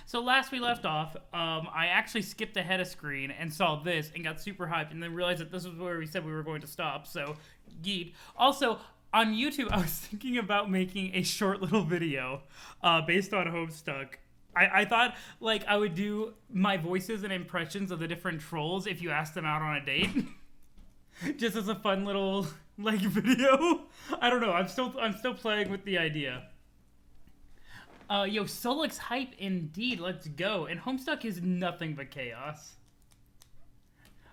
So last we left off, I actually skipped ahead a screen and saw this and got super hyped and then realized that this was where we said we were going to stop, so yeet. Also, on YouTube, I was thinking about making a short little video based on Homestuck. I thought, like, I would do my voices and impressions of the different trolls if you asked them out on a date. Just as a fun little, like, video. I don't know, I'm still playing with the idea. Yo, Solix hype indeed, let's go. And Homestuck is nothing but chaos.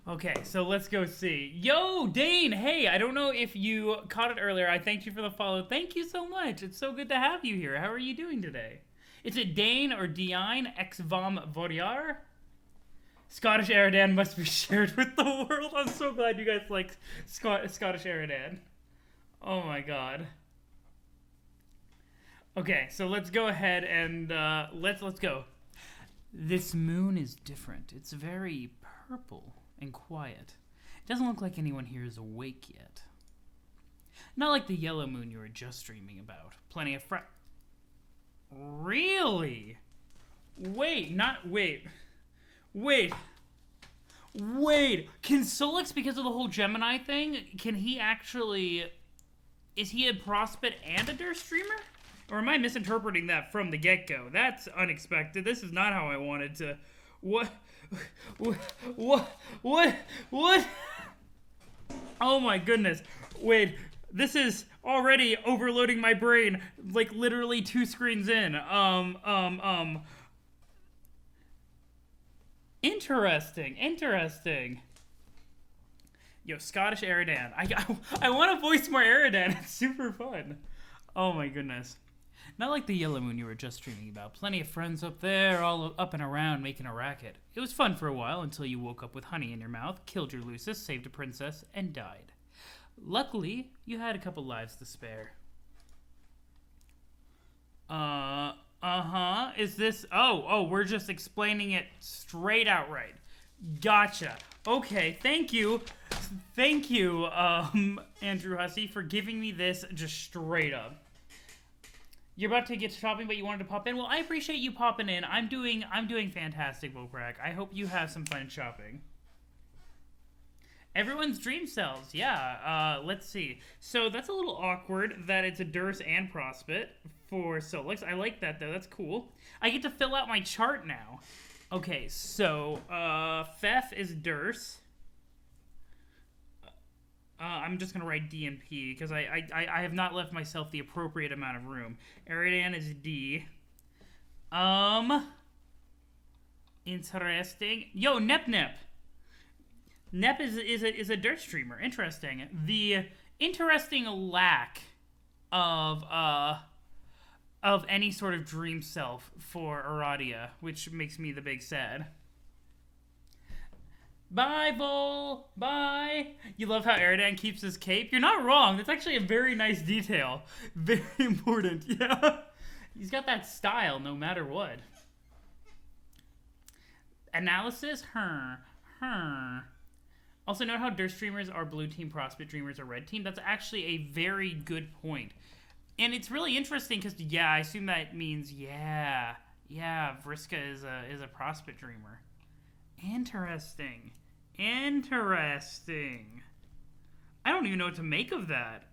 Okay, so let's go see. Yo, Dane, hey, I don't know if you caught it earlier. I thanked you for the follow. Thank you so much. It's so good to have you here. How are you doing today? Is it Dane or Dine ex vom Vodiar? Scottish Eridan must be shared with the world. I'm so glad you guys like Scottish Eridan. Oh my god. Okay, so let's go ahead and let's go. This moon is different. It's very purple and quiet. It doesn't look like anyone here is awake yet. Not like the yellow moon you were just dreaming about. Plenty of Really? Wait. Can Solix, because of the whole Gemini thing, can he actually... Is he a prospect and a Durst streamer? Or am I misinterpreting that from the get-go? That's unexpected. This is not how I wanted to... What? Oh my goodness. Wait, this is already overloading my brain, like literally 2 screens in. Interesting. Yo, Scottish Eridan. I want to voice more Eridan. It's super fun. Oh my goodness. Not like the yellow moon you were just dreaming about. Plenty of friends up there, all up and around, making a racket. It was fun for a while until you woke up with honey in your mouth, killed your Lucis, saved a princess, and died. Luckily, you had a couple lives to spare. Is this... Oh, we're just explaining it straight outright. Gotcha. Okay, thank you. Thank you, Andrew Hussie, for giving me this just straight up. You're about to get to shopping, but you wanted to pop in? Well, I appreciate you popping in. I'm doing fantastic, Volcrack. I hope you have some fun shopping. Everyone's dream cells. Yeah, let's see. So that's a little awkward that it's a Durst and Prospect for Solix. I like that, though. That's cool. I get to fill out my chart now. Okay, so Fef is Durst. I'm just gonna write D and P because I have not left myself the appropriate amount of room. Eridan is D. Interesting. Yo, Nep. Nep is a Durst streamer. Interesting. The interesting lack of any sort of dream self for Aradia, which makes me the big sad. Bye, Vol! Bye! You love how Eridan keeps his cape? You're not wrong. That's actually a very nice detail. Very important, yeah. He's got that style no matter what. Analysis? Also, note how Durst streamers are blue team, Prospect dreamers are red team. That's actually a very good point. And it's really interesting because, yeah, I assume that means, yeah, Vriska is a Prospect dreamer. Interesting. I don't even know what to make of that.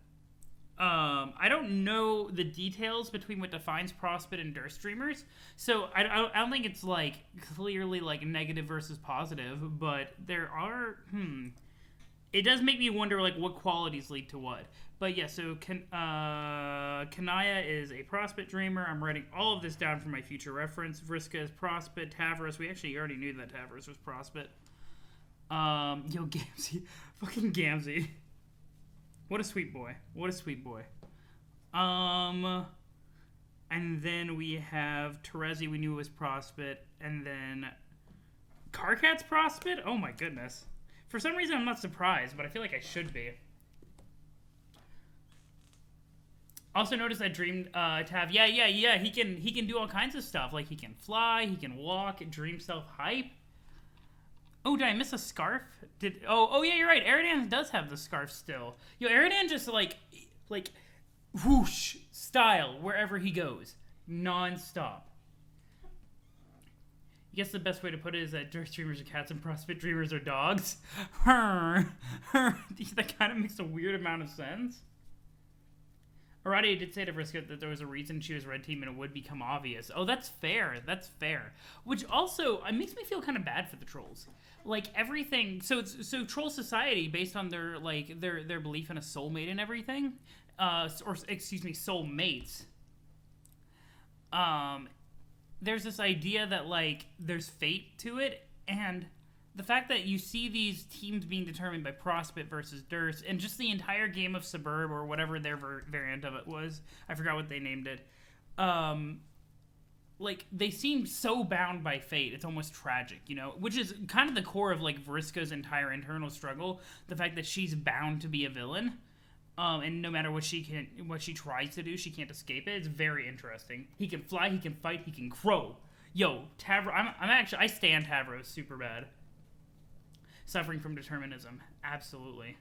I don't know the details between what defines Prospect and Durst streamers, so I don't think it's like clearly like negative versus positive, but there are it does make me wonder like what qualities lead to what. But yeah, so Kanaya is a Prospect dreamer. I'm writing all of this down for my future reference. Vriska is Prospect. Tavros, we actually already knew that Tavros was Prospect. Yo, Gamzee. Fucking Gamzee. What a sweet boy. And then we have Terezi, we knew was Prospect. And then Carcat's Prospect? Oh my goodness. For some reason, I'm not surprised, but I feel like I should be. Also notice that Dream Tav, yeah, he can do all kinds of stuff. Like he can fly, he can walk, Dream Self hype. Oh, did I miss a scarf? Oh yeah, you're right. Eridan does have the scarf still. Yo, Eridan just like whoosh style wherever he goes, non-stop. I guess the best way to put it is that Dirt Dreamers are cats and CrossFit Dreamers are dogs. That kind of makes a weird amount of sense. Aradia did say to Vriska that there was a reason she was red team and it would become obvious. Oh, that's fair. That's fair. Which also it makes me feel kind of bad for the trolls. Like everything. So troll society, based on their their belief in a soulmate and everything, or excuse me, soulmates. There's this idea that like there's fate to it, and the fact that you see these teams being determined by Prospect versus Durst, and just the entire game of Suburb, or whatever their variant of it was, I forgot what they named it, like, they seem so bound by fate, it's almost tragic, you know? Which is kind of the core of, like, Vriska's entire internal struggle, the fact that she's bound to be a villain, and no matter what she tries to do, she can't escape it. It's very interesting. He can fly, he can fight, he can crow. Yo, Tavros, I stand Tavros super bad. Suffering from determinism. Absolutely.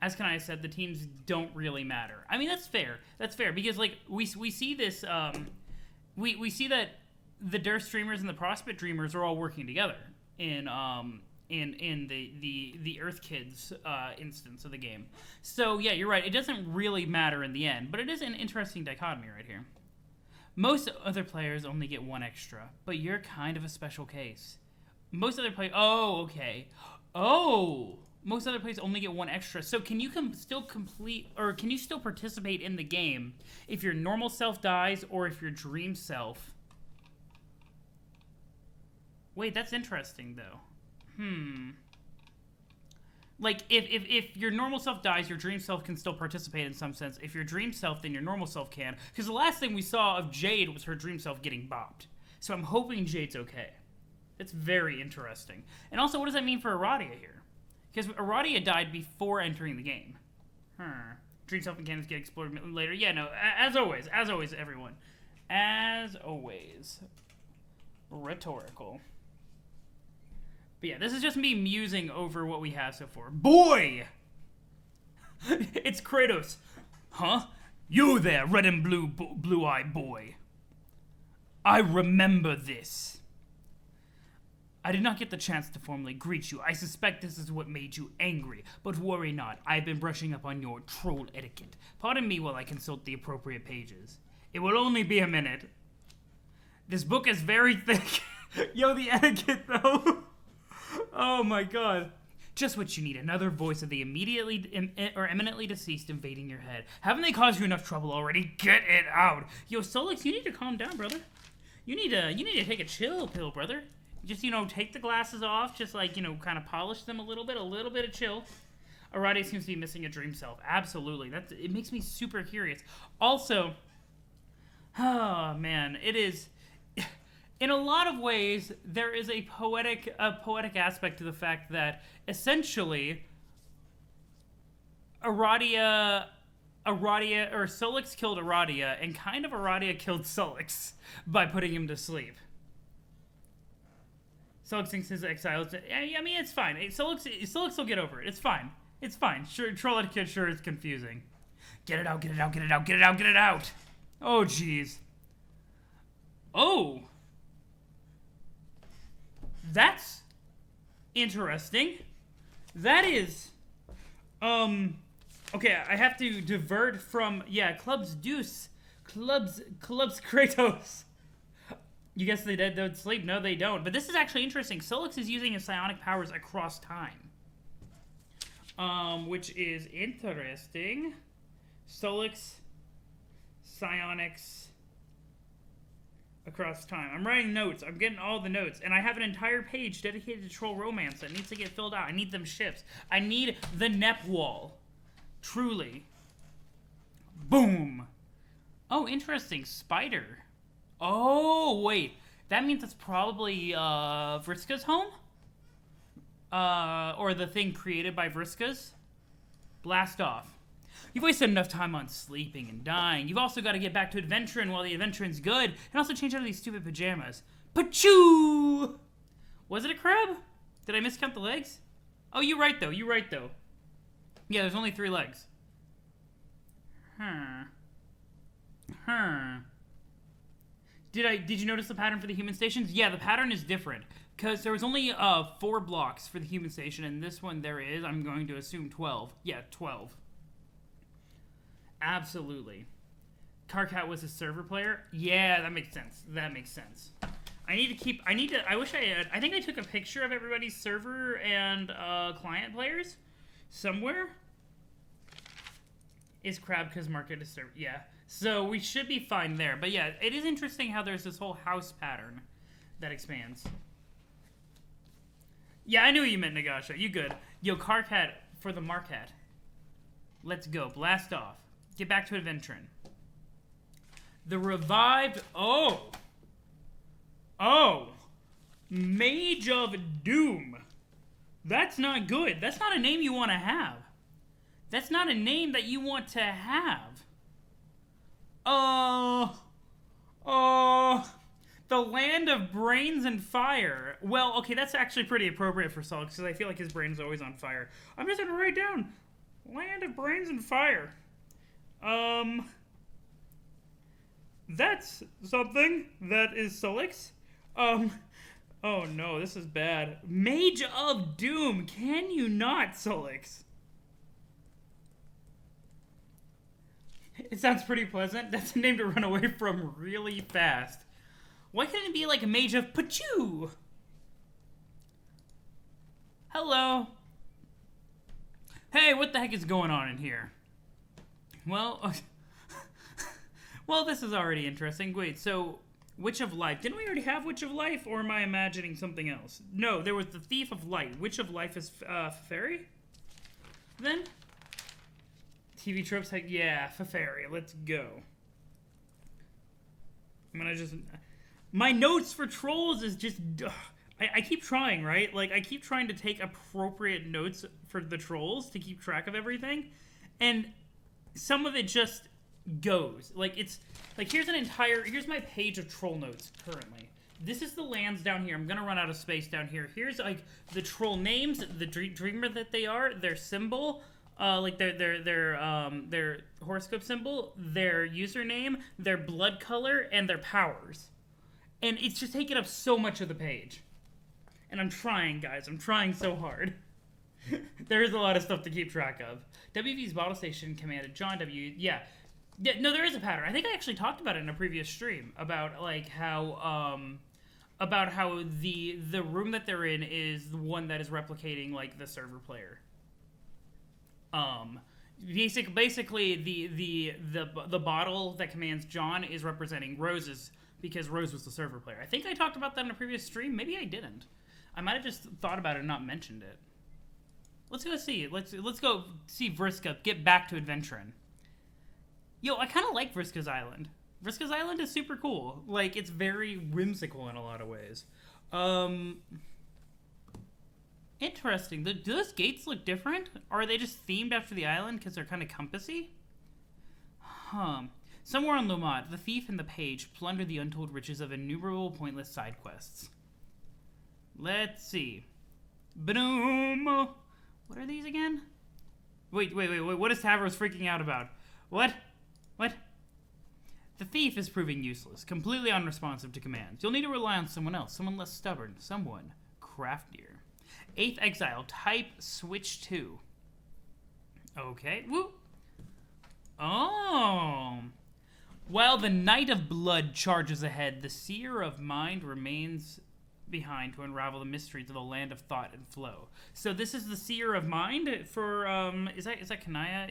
As Kanaya said, the teams don't really matter. I mean, that's fair. That's fair, because, like, we see this, we see that the Durst Dreamers and the Prospect Dreamers are all working together in the Earth Kids instance of the game. So, yeah, you're right. It doesn't really matter in the end, but it is an interesting dichotomy right here. Most other players only get one extra, but you're kind of a special case. Most other players... Oh, okay. Oh! Most other players only get one extra. So can you still participate in the game if your normal self dies or if your dream self... Wait, that's interesting, though. Like, if your normal self dies, your dream self can still participate in some sense. If your dream self, then your normal self can. Because the last thing we saw of Jade was her dream self getting bopped. So I'm hoping Jade's okay. It's very interesting. And also, what does that mean for Aradia here? Because Aradia died before entering the game. Dream self mechanics get explored later. Yeah, no, as always, everyone. As always. Rhetorical. But yeah, this is just me musing over what we have so far. Boy! It's Kratos. Huh? You there, red and blue-eyed boy. I remember this. I did not get the chance to formally greet you. I suspect this is what made you angry. But worry not, I've been brushing up on your troll etiquette. Pardon me while I consult the appropriate pages. It will only be a minute. This book is very thick. Yo, the etiquette, though. Oh my god. Just what you need, another voice of the eminently deceased invading your head. Haven't they caused you enough trouble already? Get it out. Yo, Solix, you need to calm down, brother. You need to take a chill pill, brother. Just, take the glasses off, just like, kind of polish them a little bit of chill. Aradia seems to be missing a dream self. Absolutely. It makes me super curious. Also, oh man, it is... In a lot of ways, there is a poetic aspect to the fact that, essentially, Solix killed Aradia, and kind of Aradia killed Solix by putting him to sleep. Solix thinks his exile is... I mean, it's fine. Solix will get over it. It's fine. It's fine. Sure, troll etiquette sure is confusing. Get it out, get it out, get it out, get it out, get it out! Oh, jeez. Oh! That's interesting. That is... Okay, I have to divert from... Yeah, Clubs Deuce. Clubs Kratos. You guess they don't sleep? No, they don't. But this is actually interesting. Solix is using his psionic powers across time. Which is interesting. Solix, psionics, across time. I'm writing notes. I'm getting all the notes. And I have an entire page dedicated to troll romance that needs to get filled out. I need them ships. I need the Nep wall. Truly. Boom. Oh, interesting. Spider. Oh, wait. That means it's probably Vriska's home? Or the thing created by Vriska's? Blast off. You've wasted enough time on sleeping and dying. You've also got to get back to adventuring while the adventuring's good, and also change out of these stupid pajamas. Pachoo! Was it a crab? Did I miscount the legs? Oh, you're right, though. You're right, though. Yeah, there's only 3 legs. Did you notice the pattern for the human stations? Yeah, the pattern is different. Because there was only 4 blocks for the human station, and this one there is, I'm going to assume 12. Yeah, 12. Absolutely. Carcat was a server player? Yeah, that makes sense. That makes sense. I wish I had, I think I took a picture of everybody's server and client players somewhere. Is Krabka's market a server? Yeah. So we should be fine there. But yeah, it is interesting how there's this whole house pattern that expands. Yeah, I knew what you meant, Nagasha. You good. Yo, Carcat for the Marquette. Let's go. Blast off. Get back to adventuring. The revived... Oh! Mage of Doom. That's not good. That's not a name you want to have. That's not a name that you want to have. The Land of Brains and Fire. Well, okay, that's actually pretty appropriate for Saul, because I feel like his brain's always on fire. I'm just gonna write down Land of Brains and Fire. That's something that is Solix. Oh no, this is bad. Mage of Doom, can you not, Solix? It sounds pretty pleasant. That's a name to run away from really fast. Why couldn't it be like a Mage of Pachoo? Hello. Hey, what the heck is going on in here? Well, well, this is already interesting. Wait, so Witch of Life. Didn't we already have Witch of Life, or am I imagining something else? No, there was the Thief of Light. Witch of Life is Fairy? Then? TV tropes, yeah, Fairy. Let's go. I'm gonna just... My notes for trolls is just... I keep trying, right? Like, I keep trying to take appropriate notes for the trolls to keep track of everything. And some of it just goes. Like, it's... Like, here's my page of troll notes currently. This is the lands down here. I'm gonna run out of space down here. Here's, like, the troll names, the dreamer that they are, their symbol... like their horoscope symbol, their username, their blood color, and their powers. And it's just taking up so much of the page. And I'm trying, guys. I'm trying so hard. There is a lot of stuff to keep track of. WV's bottle station commanded John W. Yeah. No, there is a pattern. I think I actually talked about it in a previous stream about like how the room that they're in is the one that is replicating like the server player. Basically the bottle that commands John is representing Rose's, because Rose was the server player. I think I talked about that in a previous stream. Maybe I didn't. I might have just thought about it and not mentioned it. Let's go see. Let's go see Vriska get back to adventuring. Yo, I kind of like Vriska's Island. Vriska's Island is super cool. Like, it's very whimsical in a lot of ways. Interesting. Do those gates look different? Or are they just themed after the island because they're kind of compassy? Somewhere on Lomad, the thief and the page plunder the untold riches of innumerable pointless side quests. Let's see. Boom. What are these again? Wait. What is Tavros freaking out about? What? The thief is proving useless, completely unresponsive to commands. You'll need to rely on someone else, someone less stubborn, someone craftier. 8th Exile, type switch 2. Okay. Woo. Oh. While the Knight of Blood charges ahead, the Seer of Mind remains behind to unravel the mysteries of the land of thought and flow. So this is the Seer of Mind for is that Kanaya?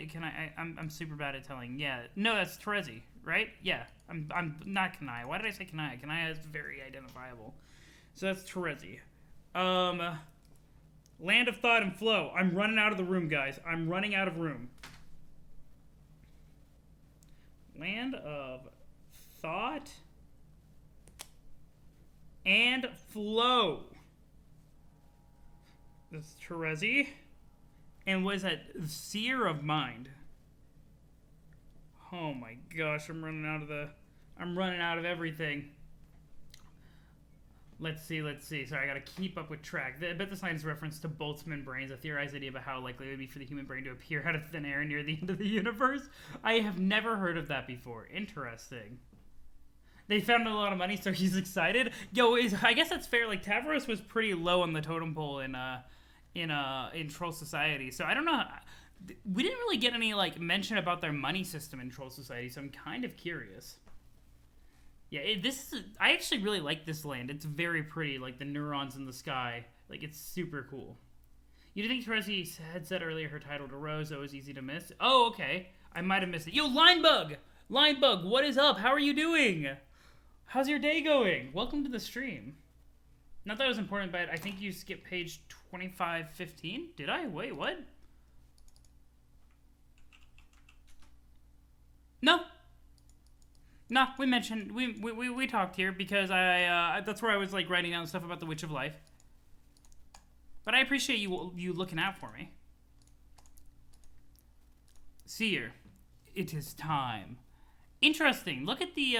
I'm super bad at telling. Yeah. No, that's Terezi, right? Yeah. I'm not Kanaya. Why did I say Kanaya? Kanaya is very identifiable. So that's Terezi. Land of Thought and Flow. I'm running out of the room, guys. I'm running out of room. Land of Thought and Flow. This is Terezi. And what is that? Seer of Mind. Oh my gosh, I'm running out of everything. Let's see. Sorry, I gotta keep up with track. I bet the science reference to Boltzmann brains, a theorized idea about how likely it would be for the human brain to appear out of thin air near the end of the universe. I have never heard of that before. Interesting. They found a lot of money, so he's excited. Yo, I guess that's fair. Like Tavros was pretty low on the totem pole in Troll Society, so I don't know. We didn't really get any like mention about their money system in Troll Society, so I'm kind of curious. Yeah, I actually really like this land. It's very pretty, like the neurons in the sky. Like, it's super cool. You think Terezi had said earlier her title to Rose, so it was easy to miss? Oh, okay. I might have missed it. Yo, Linebug! Linebug, what is up? How are you doing? How's your day going? Welcome to the stream. Not that it was important, but I think you skipped page 2515. Did I? Wait, what? No. No, we mentioned, we talked here because that's where I was like writing down stuff about the Witch of Life. But I appreciate you looking out for me. Seer, it is time. Interesting. Look at the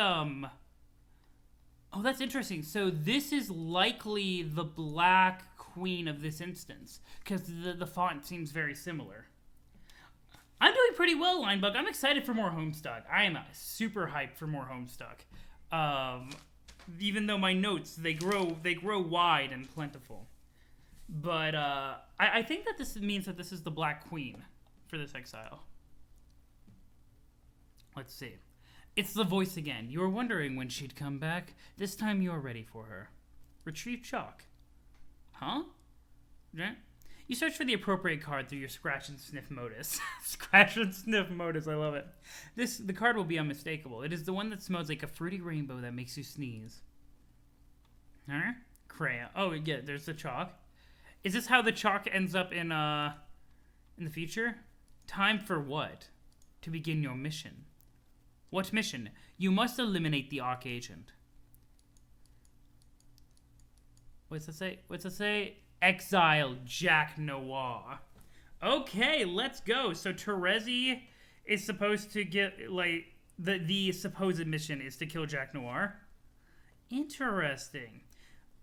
oh, that's interesting. So this is likely the Black Queen of this instance because the font seems very similar. I'm doing pretty well, Linebug. I'm excited for more Homestuck. I am super hyped for more Homestuck. Even though my notes they grow wide and plentiful. But I think that this means that this is the Black Queen for this exile. Let's see. It's the voice again. You were wondering when she'd come back. This time you're ready for her. Retrieve chalk. Huh? Yeah. You search for the appropriate card through your scratch and sniff modus. Scratch and sniff modus, I love it. The card will be unmistakable. It is the one that smells like a fruity rainbow that makes you sneeze. Huh? Crayon. Oh, yeah, there's the chalk. Is this how the chalk ends up in the future? Time for what? To begin your mission. What mission? You must eliminate the Arc Agent. What's it say? What's it say? Exile Jack Noir. Okay, let's go. So Terezi is supposed to get, like, the supposed mission is to kill Jack Noir. Interesting.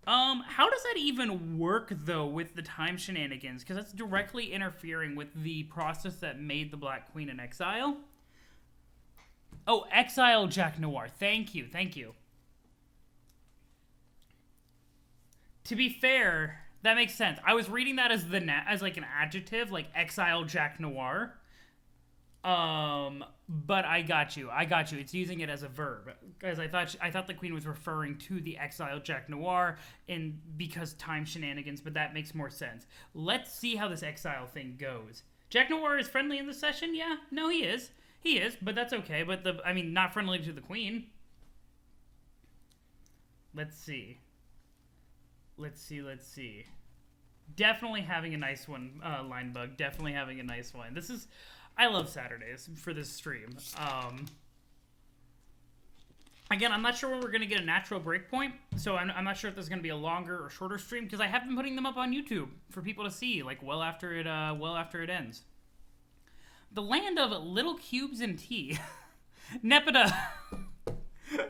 How does that even work, though, with the time shenanigans? Because that's directly interfering with the process that made the Black Queen an exile. Oh, exile Jack Noir. Thank you, thank you. To be fair, that makes sense. I was reading that as like an adjective, like exile Jack Noir. But I got you. It's using it as a verb, because I thought the Queen was referring to the exiled Jack Noir because time shenanigans, but that makes more sense. Let's see how this exile thing goes. Jack Noir is friendly in the session? Yeah, no, he is, but that's okay. But not friendly to the Queen. Let's see. Definitely having a nice one, Linebug. Definitely having a nice one. I love Saturdays for this stream. Again, I'm not sure when we're going to get a natural breakpoint, so I'm not sure if there's going to be a longer or shorter stream, because I have been putting them up on YouTube for people to see, like, well after it ends. The land of little cubes and tea. Nepeta.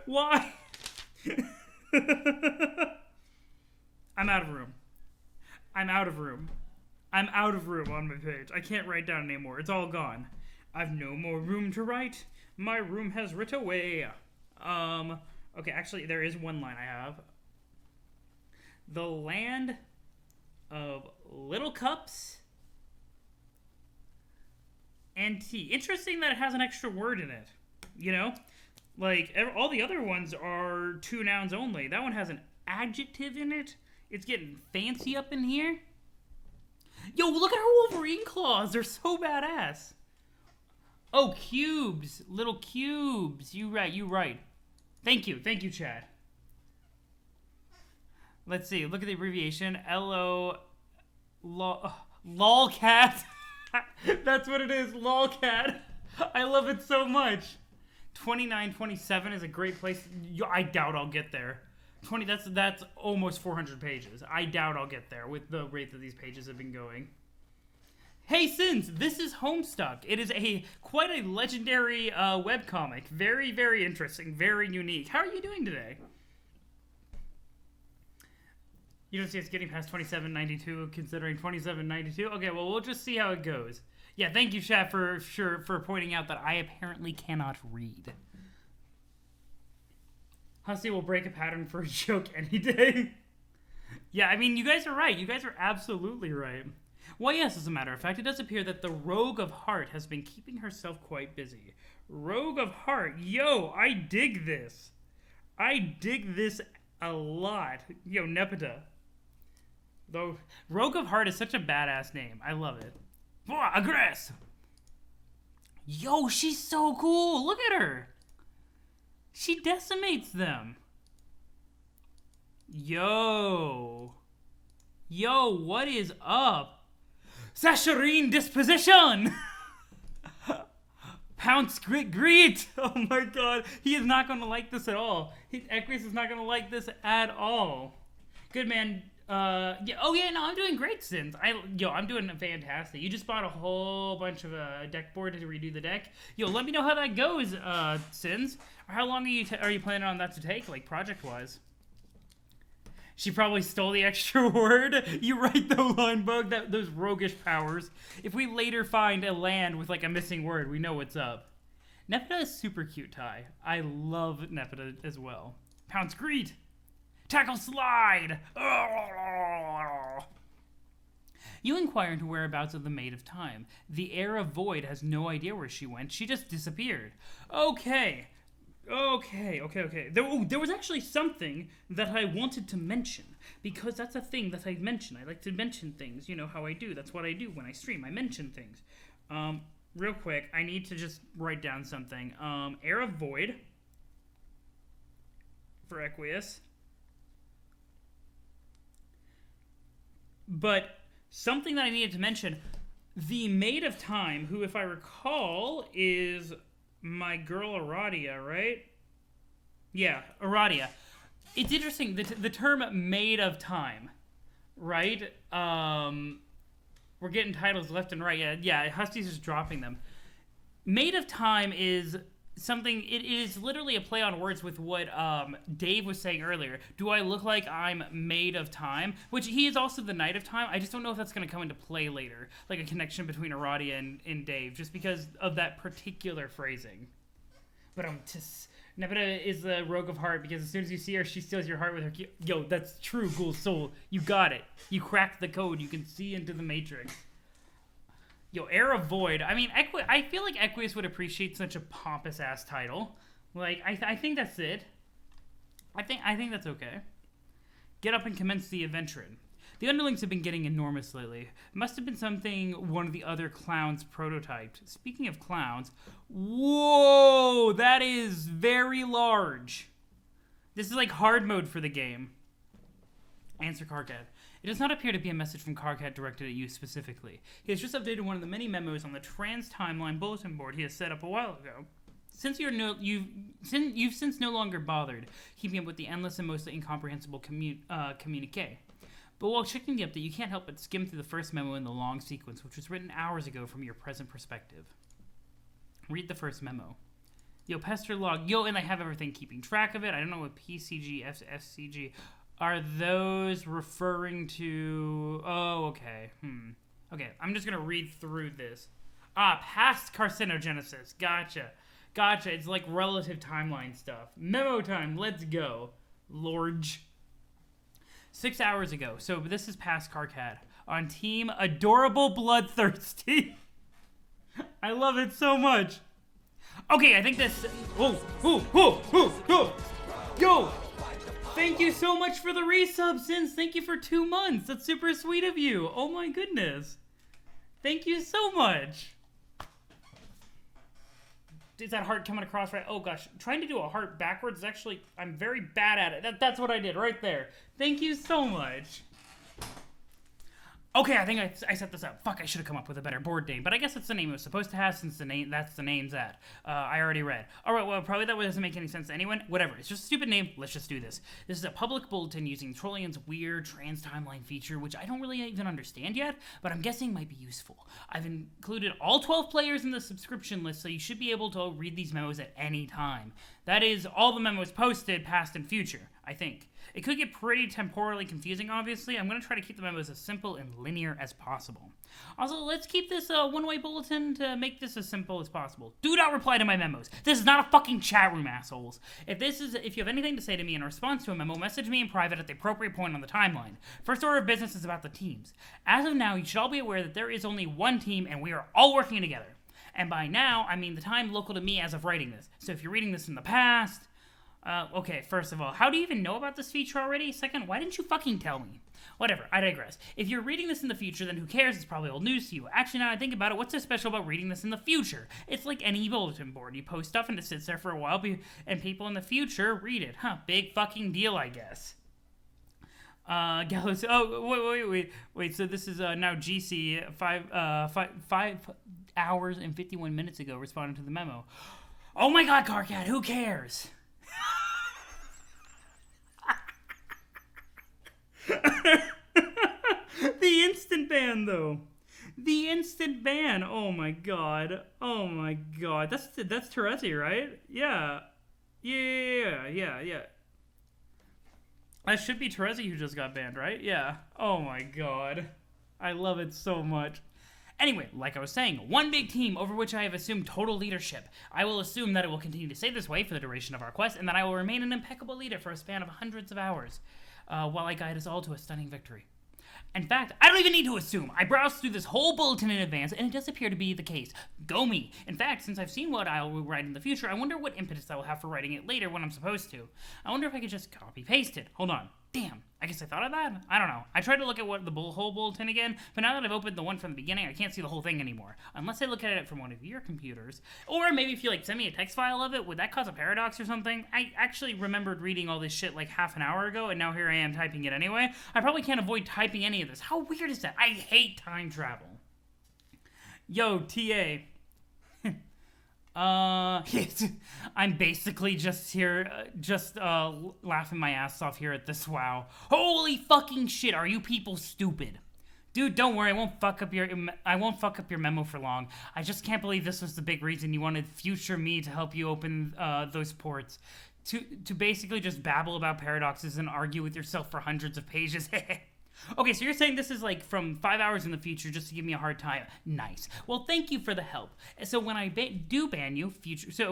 Why? I'm out of room on my page. I can't write down anymore. It's all gone. I've no more room to write. My room has writ away. Okay, actually, there is one line I have. The land of little cups and tea. Interesting that it has an extra word in it. You know? Like, all the other ones are 2 nouns only. That one has an adjective in it. It's getting fancy up in here. Yo, look at her Wolverine claws. They're so badass. Oh, cubes. Little cubes. You right. Thank you, Chad. Let's see. Look at the abbreviation. LOLCAT. That's what it is. LOLCAT. I love it so much. 2927 is a great place. I doubt I'll get there. That's almost 400 pages. I doubt I'll get there with the rate that these pages have been going. Hey Sins, this is Homestuck. It is quite a legendary webcomic. Very, very interesting, very unique. How are you doing today? You don't see us getting past 2792, considering 2792? Okay, well, we'll just see how it goes. Yeah, thank you, chat, for pointing out that I apparently cannot read. Hussie will break a pattern for a joke any day. Yeah, I mean, you guys are right. You guys are absolutely right. Well, yes, as a matter of fact, it does appear that the Rogue of Heart has been keeping herself quite busy. Rogue of Heart. Yo, I dig this. I dig this a lot. Yo, Nepeta. Though, Rogue of Heart is such a badass name. I love it. Aggress! Yo, she's so cool. Look at her. She decimates them. Yo, what is up? Sasharine disposition! Pounce grit greet! Oh my god, he is not going to like this at all. Equius is not going to like this at all. Good man. Yeah. Oh yeah, no, I'm doing great, Sins. I'm doing fantastic. You just bought a whole bunch of deck board to redo the deck. Yo, let me know how that goes, Sins. How long are you planning on that to take, like project-wise? She probably stole the extra word. You right though, Linebug. Those roguish powers. If we later find a land with like a missing word, we know what's up. Nepeta is super cute, Ty. I love Nepeta as well. Pounce greet. Tackle slide. You inquire into whereabouts of the Maid of Time. The Heir of Void has no idea where she went. She just disappeared. Okay. There was actually something that I wanted to mention, because that's a thing that I mention. I like to mention things. You know how I do. That's what I do when I stream. I mention things. Real quick, I need to just write down something. Heir of Void for Equius. But something that I needed to mention, the Maid of Time, who, if I recall, is my girl Aradia, right? Yeah, Aradia. It's interesting, the term Maid of Time, right? We're getting titles left and right. Yeah, Hussie's just dropping them. Maid of Time is something, it is literally a play on words with what Dave was saying earlier. Do I look like I'm made of time? Which he is also the Knight of Time. I just don't know if that's going to come into play later. Like a connection between Aradia and Dave, just because of that particular phrasing. But Nepeta is the Rogue of Heart, because as soon as you see her, she steals your heart with her Yo, that's true, Ghoul Soul. You got it. You cracked the code. You can see into the Matrix. Yo, Heir of Void. I mean, I feel like Equius would appreciate such a pompous-ass title. Like, I think that's it. I think that's okay. Get up and commence the adventure. The underlings have been getting enormous lately. It must have been something one of the other clowns prototyped. Speaking of clowns, whoa, that is very large. This is like hard mode for the game. Answer Karkat. It does not appear to be a message from Karkat directed at you specifically. He has just updated one of the many memos on the Trans-Timeline bulletin board he has set up a while ago. Since you've since no longer bothered keeping up with the endless and mostly incomprehensible communique. But while checking the update, you can't help but skim through the first memo in the long sequence, which was written hours ago from your present perspective. Read the first memo. Yo, pester log. Yo, and I have everything keeping track of it. I don't know what PCG, FCG... Are those referring to... Oh, okay. Okay, I'm just going to read through this. Past carcinogenesis. Gotcha. It's like relative timeline stuff. Memo time. Let's go. Lorge. 6 hours ago. So this is past Karkat. On team Adorable Bloodthirsty. I love it so much. Okay, I think this... Yo! Thank you so much for the resub, Sins. Thank you for 2 months. That's super sweet of you. Oh my goodness. Thank you so much. Is that heart coming across right? Oh gosh. Trying to do a heart backwards is actually... I'm very bad at it. That's what I did right there. Thank you so much. Okay, I think I set this up. Fuck, I should have come up with a better board name. But I guess that's the name it was supposed to have, since that's the name's at. I already read. Alright, well, probably that doesn't make any sense to anyone. Whatever, it's just a stupid name. Let's just do this. This is a public bulletin using Trollion's weird trans-timeline feature, which I don't really even understand yet, but I'm guessing might be useful. I've included all 12 players in the subscription list, so you should be able to read these memos at any time. That is, all the memos posted, past and future. I think. It could get pretty temporally confusing, obviously. I'm going to try to keep the memos as simple and linear as possible. Also, let's keep this one-way bulletin to make this as simple as possible. Do not reply to my memos. This is not a fucking chat room, assholes. If you have anything to say to me in response to a memo, message me in private at the appropriate point on the timeline. First order of business is about the teams. As of now, you should all be aware that there is only one team and we are all working together. And by now, I mean the time local to me as of writing this. So if you're reading this in the past... okay, first of all, how do you even know about this feature already? Second, why didn't you fucking tell me? Whatever, I digress. If you're reading this in the future, then who cares? It's probably old news to you. Actually, now I think about it, what's so special about reading this in the future? It's like any bulletin board. You post stuff and it sits there for a while, and people in the future read it. Huh, big fucking deal, I guess. Gallows, oh, wait, so this is, now GC, 5 hours and 51 minutes ago responding to the memo. Oh my god, Carcat, who cares? The instant ban, though. The instant ban. Oh my god. Oh my god. That's Terezi, right? Yeah. Yeah. That should be Terezi who just got banned, right? Yeah. Oh my god. I love it so much. Anyway, like I was saying, one big team over which I have assumed total leadership. I will assume that it will continue to stay this way for the duration of our quest, and that I will remain an impeccable leader for a span of hundreds of hours, while I guide us all to a stunning victory. In fact, I don't even need to assume. I browsed through this whole bulletin in advance, and it does appear to be the case. Go me. In fact, since I've seen what I'll write in the future, I wonder what impetus I will have for writing it later when I'm supposed to. I wonder if I could just copy-paste it. Hold on. Damn. I guess I thought of that? I don't know. I tried to look at what the whole bulletin again, but now that I've opened the one from the beginning, I can't see the whole thing anymore. Unless I look at it from one of your computers. Or maybe if you, send me a text file of it, would that cause a paradox or something? I actually remembered reading all this shit half an hour ago, and now here I am typing it anyway. I probably can't avoid typing any of this. How weird is that? I hate time travel. Yo, TA. Yes, I'm basically just here, laughing my ass off here at this WoW. Holy fucking shit, are you people stupid? Dude, don't worry, I won't fuck up your memo for long. I just can't believe this was the big reason you wanted future me to help you open, those ports. To basically just babble about paradoxes and argue with yourself for hundreds of pages. Okay, so you're saying this is from 5 hours in the future just to give me a hard time. Nice. Well, thank you for the help. So when I do ban you,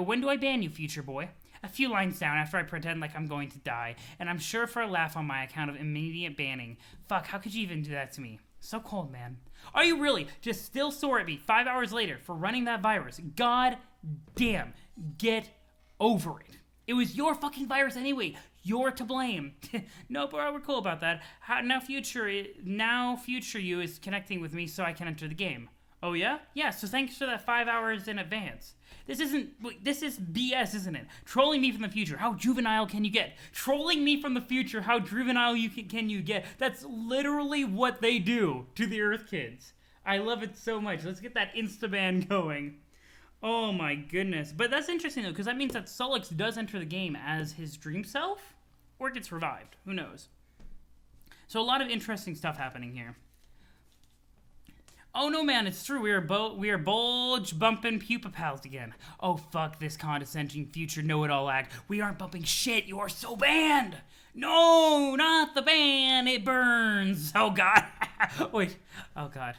when do I ban you, future boy? A few lines down after I pretend like I'm going to die, and I'm sure for a laugh on my account of immediate banning. Fuck, how could you even do that to me? So cold, man. Are you really just still sore at me 5 hours later for running that virus? God damn. Get over it. It was your fucking virus anyway. You're to blame. Nope, we're cool about that. Now future you is connecting with me so I can enter the game. Oh yeah? Yeah, so thanks for that 5 hours in advance. This is BS, isn't it? Trolling me from the future, how juvenile can you get? Trolling me from the future, how juvenile can you get? That's literally what they do to the Earth kids. I love it so much. Let's get that Instaban going. Oh my goodness. But that's interesting though, because that means that Solix does enter the game as his dream self, or gets revived. Who knows? So a lot of interesting stuff happening here. Oh no, man, it's true. We are bulge bumping pupa pals again. Oh fuck this condescending future know-it-all act. We aren't bumping shit. You are so banned. No, not the ban. It burns. Oh god. Wait. Oh god.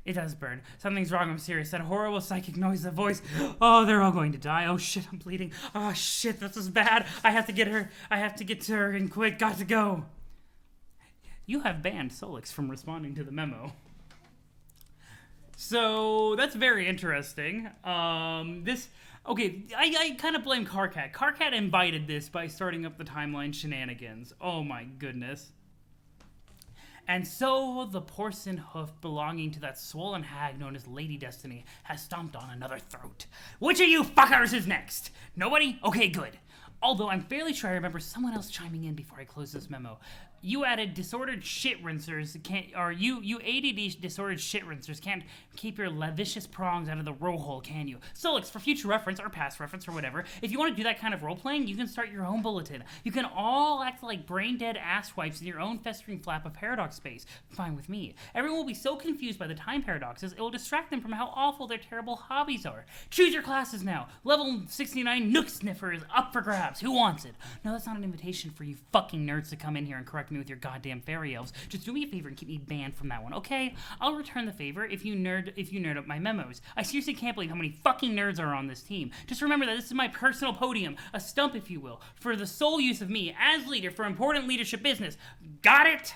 It does burn. Something's wrong, I'm serious. That horrible psychic noise, that voice. Oh, they're all going to die. Oh shit, I'm bleeding. Oh shit, this is bad. I have to get her. I have to get to her and quick. Got to go. You have banned Solix from responding to the memo. So, that's very interesting. Okay, I kind of blame Carcat. Carcat invited this by starting up the timeline shenanigans. Oh my goodness. And so, the porcine hoof belonging to that swollen hag known as Lady Destiny has stomped on another throat. Which of you fuckers is next? Nobody? Okay, good. Although I'm fairly sure I remember someone else chiming in before I close this memo. You added disordered shit rinsers you ADD disordered shit rinsers can't keep your vicious prongs out of the roll hole, can you? Solix, for future reference or past reference or whatever, if you want to do that kind of role playing, you can start your own bulletin. You can all act like brain dead asswipes in your own festering flap of paradox space. Fine with me. Everyone will be so confused by the time paradoxes, it will distract them from how awful their terrible hobbies are. Choose your classes now. Level 69 Nook Sniffer is up for grabs. Who wants it? No, that's not an invitation for you fucking nerds to come in here and correct me with your goddamn fairy elves. Just do me a favor and keep me banned from that one, okay? I'll return the favor if you nerd up my memos. I seriously can't believe how many fucking nerds are on this team. Just remember that this is my personal podium, a stump if you will, for the sole use of me as leader for important leadership business. Got it?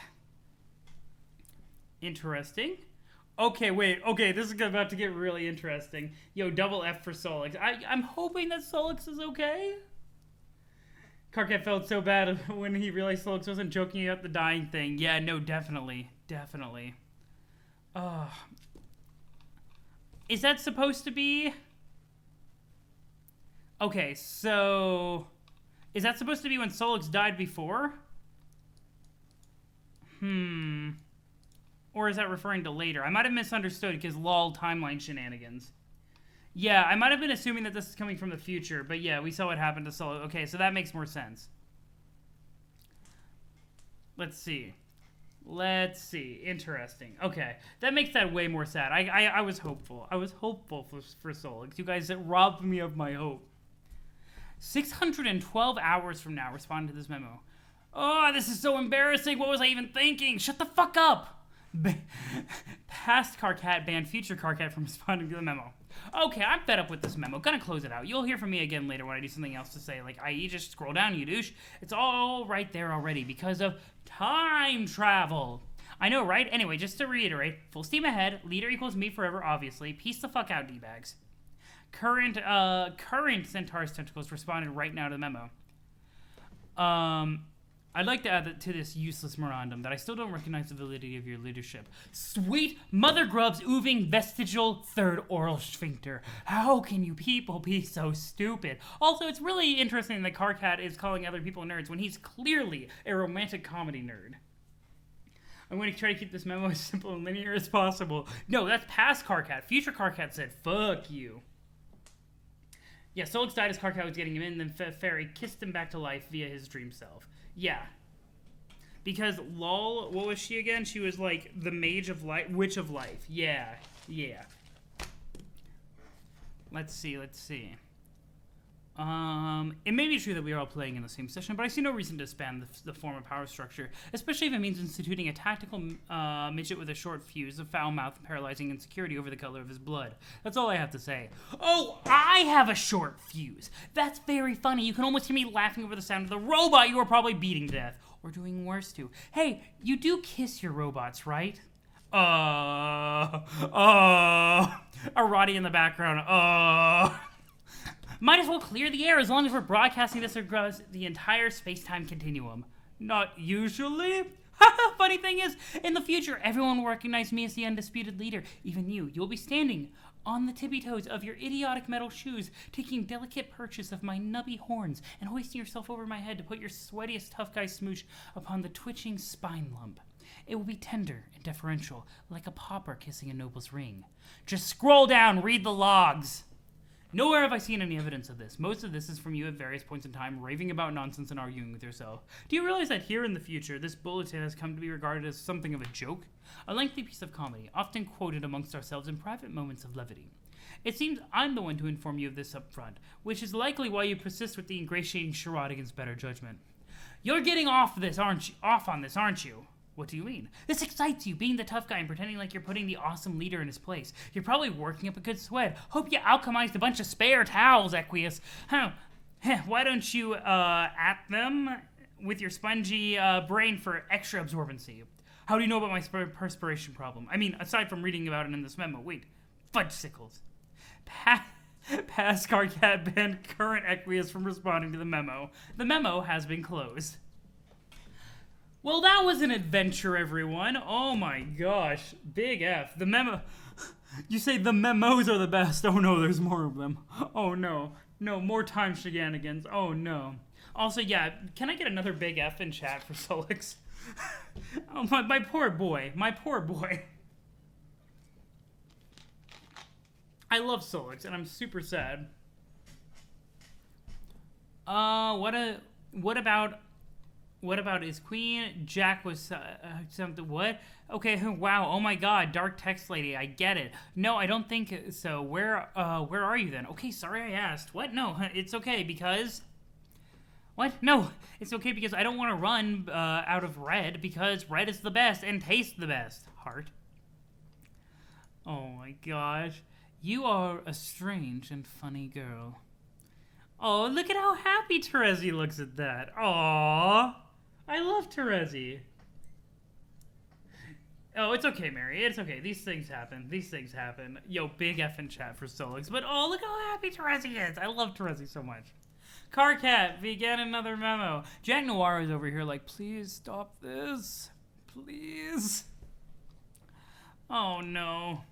Interesting. Okay, wait. Okay, this is about to get really interesting. Yo, double F for Solix. I'm hoping that Solix is okay. Karkat felt so bad when he realized Solix wasn't joking about the dying thing. Yeah, no, definitely. Definitely. Is that supposed to be... Okay, so... Is that supposed to be when Solix died before? Or is that referring to later? I might have misunderstood because lol timeline shenanigans. Yeah, I might have been assuming that this is coming from the future, but yeah, we saw what happened to Solix. Okay, so that makes more sense. Let's see. Interesting. Okay, that makes that way more sad. I was hopeful. I was hopeful for Solix. You guys robbed me of my hope. 612 hours from now, respond to this memo. Oh, this is so embarrassing. What was I even thinking? Shut the fuck up. Past Karkat banned future Karkat from responding to the memo. Okay, I'm fed up with this memo. Gonna close it out. You'll hear from me again later when I do something else to say, like, i.e. just scroll down, you douche. It's all right there already because of time travel. I know, right? Anyway, just to reiterate, full steam ahead, leader equals me forever, obviously. Peace the fuck out, D-bags. Current Centaurus Tentacles responded right now to the memo. I'd like to add to this useless memorandum that I still don't recognize the validity of your leadership. Sweet Mother Grub's ooving vestigial third oral sphincter. How can you people be so stupid? Also, it's really interesting that Karkat is calling other people nerds when he's clearly a romantic comedy nerd. I'm going to try to keep this memo as simple and linear as possible. No, that's past Karkat. Future Karkat said, fuck you. Yeah, Solix died as Karkat was getting him in, then Fairy kissed him back to life via his dream self. Yeah. Because lol, what was she again? She was like the mage of life, witch of life. Yeah. Let's see. It may be true that we are all playing in the same session, but I see no reason to expand the form of power structure, especially if it means instituting a tactical midget with a short fuse, a foul mouth, and paralyzing insecurity over the color of his blood. That's all I have to say. Oh, I have a short fuse. That's very funny. You can almost hear me laughing over the sound of the robot you were probably beating to death. Or doing worse to. Hey, you do kiss your robots, right? Arati in the background. Might as well clear the air as long as we're broadcasting this across the entire space-time continuum. Not usually. Funny thing is, in the future, everyone will recognize me as the undisputed leader. Even you. You'll be standing on the tippy-toes of your idiotic metal shoes, taking delicate purchase of my nubby horns, and hoisting yourself over my head to put your sweatiest tough guy smooch upon the twitching spine lump. It will be tender and deferential, like a pauper kissing a noble's ring. Just scroll down, read the logs. Nowhere have I seen any evidence of this. Most of this is from you at various points in time, raving about nonsense and arguing with yourself. Do you realize that here in the future, this bulletin has come to be regarded as something of a joke? A lengthy piece of comedy, often quoted amongst ourselves in private moments of levity. It seems I'm the one to inform you of this up front, which is likely why you persist with the ingratiating charade against better judgment. You're getting off on this, aren't you? What do you mean? This excites you, being the tough guy and pretending like you're putting the awesome leader in his place. You're probably working up a good sweat. Hope you alchemized a bunch of spare towels, Equius. Why don't you at them with your spongy brain for extra absorbency? How do you know about my perspiration problem? I mean, aside from reading about it in this memo. Wait, fudgesicles. Past Karkat banned current Equius from responding to the memo. The memo has been closed. Well, that was an adventure, everyone. Oh my gosh. Big F. The memo... You say the memos are the best. Oh no, there's more of them. Oh no. No, more time shenanigans. Oh no. Also, yeah, can I get another big F in chat for Solix? Oh, my poor boy. My poor boy. I love Solix, and I'm super sad. What about his queen? Jack was something. What? Okay. Wow. Oh my God. Dark text lady. I get it. No, I don't think so. Where are you then? Okay. Sorry, I asked. What? No, it's okay because. What? No, it's okay because I don't want to run out of red because red is the best and tastes the best. Heart. Oh my gosh. You are a strange and funny girl. Oh, look at how happy Terezi looks at that. Aww. I love Terezi. Oh, it's okay, Mary. It's okay. These things happen. These things happen. Yo, big F in chat for Solix. But oh, look how happy Terezi is. I love Terezi so much. Carcat began another memo. Jack Noir is over here like, please stop this. Please. Oh, no.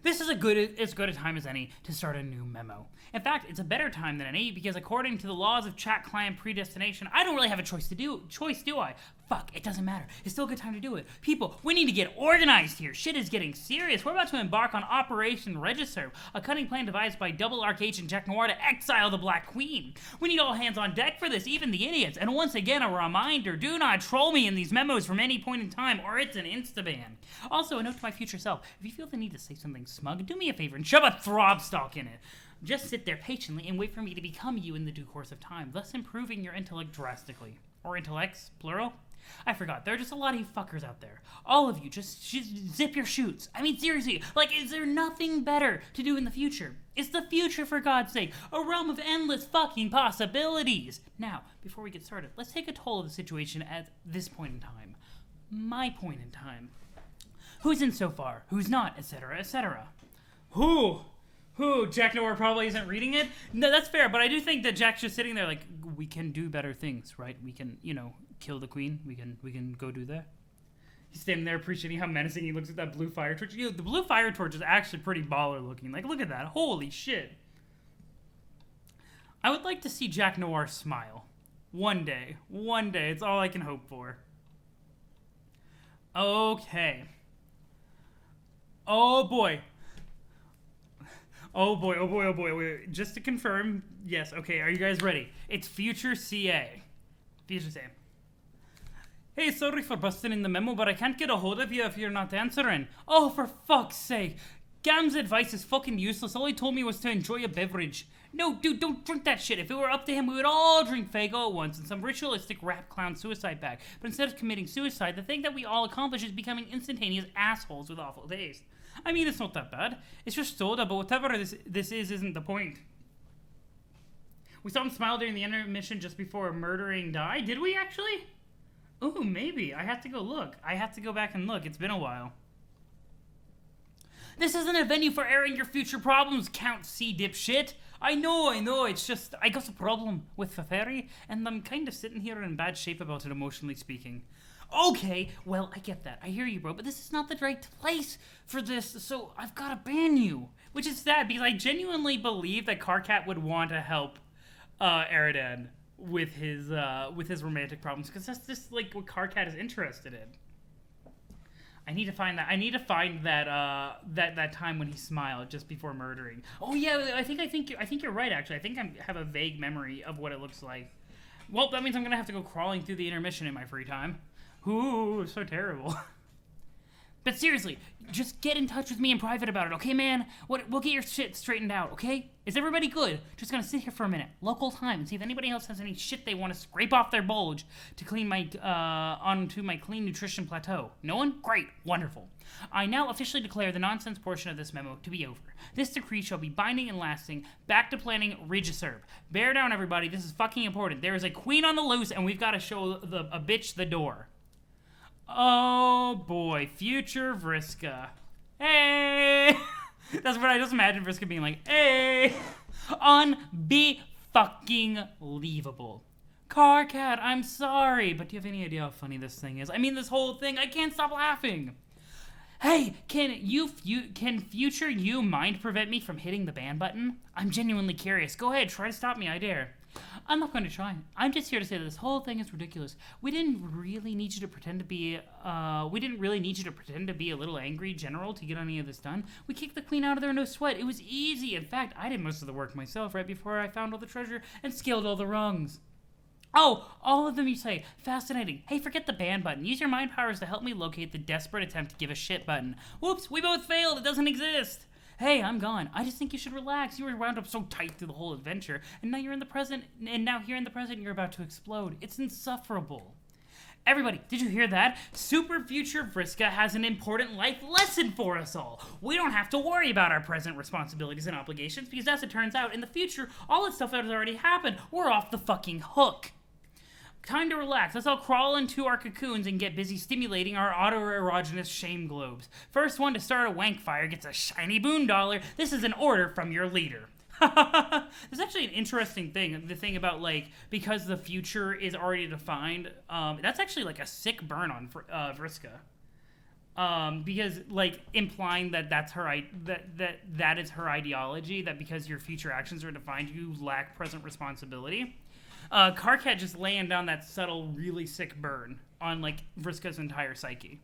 This is as good a time as any to start a new memo. In fact, it's a better time than any because according to the laws of chat client predestination, I don't really have a choice, do I? Fuck, it doesn't matter. It's still a good time to do it. People, we need to get organized here. Shit is getting serious. We're about to embark on Operation Register, a cunning plan devised by double archagent Jack Noir to exile the Black Queen. We need all hands on deck for this, even the idiots. And once again, a reminder, do not troll me in these memos from any point in time, or it's an insta-ban. Also, a note to my future self, if you feel the need to say something smug, do me a favor and shove a throb stalk in it. Just sit there patiently and wait for me to become you in the due course of time, thus improving your intellect drastically. Or intellects, plural? I forgot, there are just a lot of you fuckers out there. All of you, just zip your shoots. I mean, seriously, like, is there nothing better to do in the future? It's the future, for God's sake, a realm of endless fucking possibilities. Now, before we get started, let's take a toll of the situation at this point in time. My point in time. Who's in so far? Who's not? Etc., etc. Who? Jack Noir probably isn't reading it? No, that's fair, but I do think that Jack's just sitting there like, we can do better things, right? We can, kill the queen. We can go do that. He's standing there appreciating how menacing he looks at that blue fire torch. The blue fire torch is actually pretty baller looking. Like, look at that. Holy shit. I would like to see Jack Noir smile. One day. It's all I can hope for. Okay. Oh boy. Wait. Just to confirm, yes, okay, are you guys ready? It's Future CA. Future CA. Hey, sorry for busting in the memo, but I can't get a hold of you if you're not answering. Oh, for fuck's sake. Gam's advice is fucking useless. All he told me was to enjoy a beverage. No, dude, don't drink that shit. If it were up to him, we would all drink Faygo at once in some ritualistic rap clown suicide pact. But instead of committing suicide, the thing that we all accomplish is becoming instantaneous assholes with awful taste. I mean, it's not that bad. It's just soda, but whatever this is isn't the point. We saw him smile during the intermission just before murdering Di. Did we actually? Ooh, maybe. I have to go look. I have to go back and look. It's been a while. This isn't a venue for airing your future problems, Count C. dipshit. I know. It's just, I got a problem with Faferi, and I'm kind of sitting here in bad shape about it, emotionally speaking. Okay, well, I get that. I hear you, bro, but this is not the right place for this, so I've got to ban you. Which is sad, because I genuinely believe that Carcat would want to help Eridan with his romantic problems, because that's just, like, what Carcat is interested in. I need to find that. I need to find that time when he smiled just before murdering. Oh yeah, I think you're right. Actually, I think I have a vague memory of what it looks like. Well, that means I'm gonna have to go crawling through the intermission in my free time. Ooh, so terrible. But seriously, just get in touch with me in private about it, okay, man? We'll get your shit straightened out, okay? Is everybody good? Just gonna sit here for a minute, local time, and see if anybody else has any shit they want to scrape off their bulge to clean my onto my clean nutrition plateau. No one? Great, wonderful. I now officially declare the nonsense portion of this memo to be over. This decree shall be binding and lasting. Back to planning Regiserve. Bear down, everybody. This is fucking important. There is a queen on the loose, and we've got to show a bitch the door. Oh boy, future Vriska. Hey! That's what I just imagine Vriska being like, hey! Unbe-fucking-leavable. Carcat, I'm sorry, but do you have any idea how funny this thing is? I mean, this whole thing, I can't stop laughing. Hey, can future you mind prevent me from hitting the ban button? I'm genuinely curious. Go ahead, try to stop me, I dare. I'm not going to try. I'm just here to say that this whole thing is ridiculous. We didn't really need you to pretend to be a little angry general to get any of this done. We kicked the queen out of there no sweat. It was easy. In fact, I did most of the work myself right before I found all the treasure and scaled all the rungs. Oh, all of them you say. Fascinating. Hey, forget the ban button. Use your mind powers to help me locate the desperate attempt to give a shit button. Whoops, we both failed. It doesn't exist. Hey, I'm gone. I just think you should relax. You were wound up so tight through the whole adventure, and now you're in the present, and now here in the present, you're about to explode. It's insufferable. Everybody, did you hear that? Super Future Vriska has an important life lesson for us all. We don't have to worry about our present responsibilities and obligations, because as it turns out, in the future, all that stuff has already happened. We're off the fucking hook. Time to relax. Let's all crawl into our cocoons and get busy stimulating our autoerogenous shame globes. First one to start a wank fire gets a shiny $1. This is an order from your leader. There's actually an interesting thing. The thing about, like, because the future is already defined, that's actually, like, a sick burn on Vriska. Because, like, implying that that's her, that is her ideology, that because your future actions are defined, you lack present responsibility. Karkat just laying down that subtle, really sick burn on, like, Vriska's entire psyche.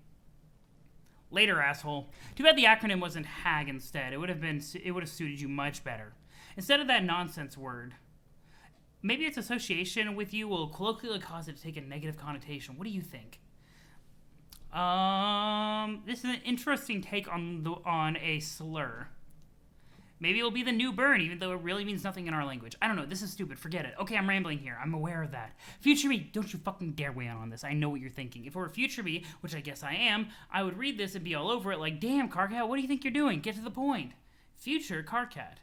Later, asshole. Too bad the acronym wasn't HAG instead. It would have suited you much better. Instead of that nonsense word. Maybe its association with you will colloquially cause it to take a negative connotation. What do you think? This is an interesting take on a slur. Maybe it'll be the new burn, even though it really means nothing in our language. I don't know. This is stupid. Forget it. Okay, I'm rambling here. I'm aware of that. Future me, don't you fucking dare weigh in on this. I know what you're thinking. If it were future me, which I guess I am, I would read this and be all over it like, damn, Karkat, what do you think you're doing? Get to the point. Future Karkat.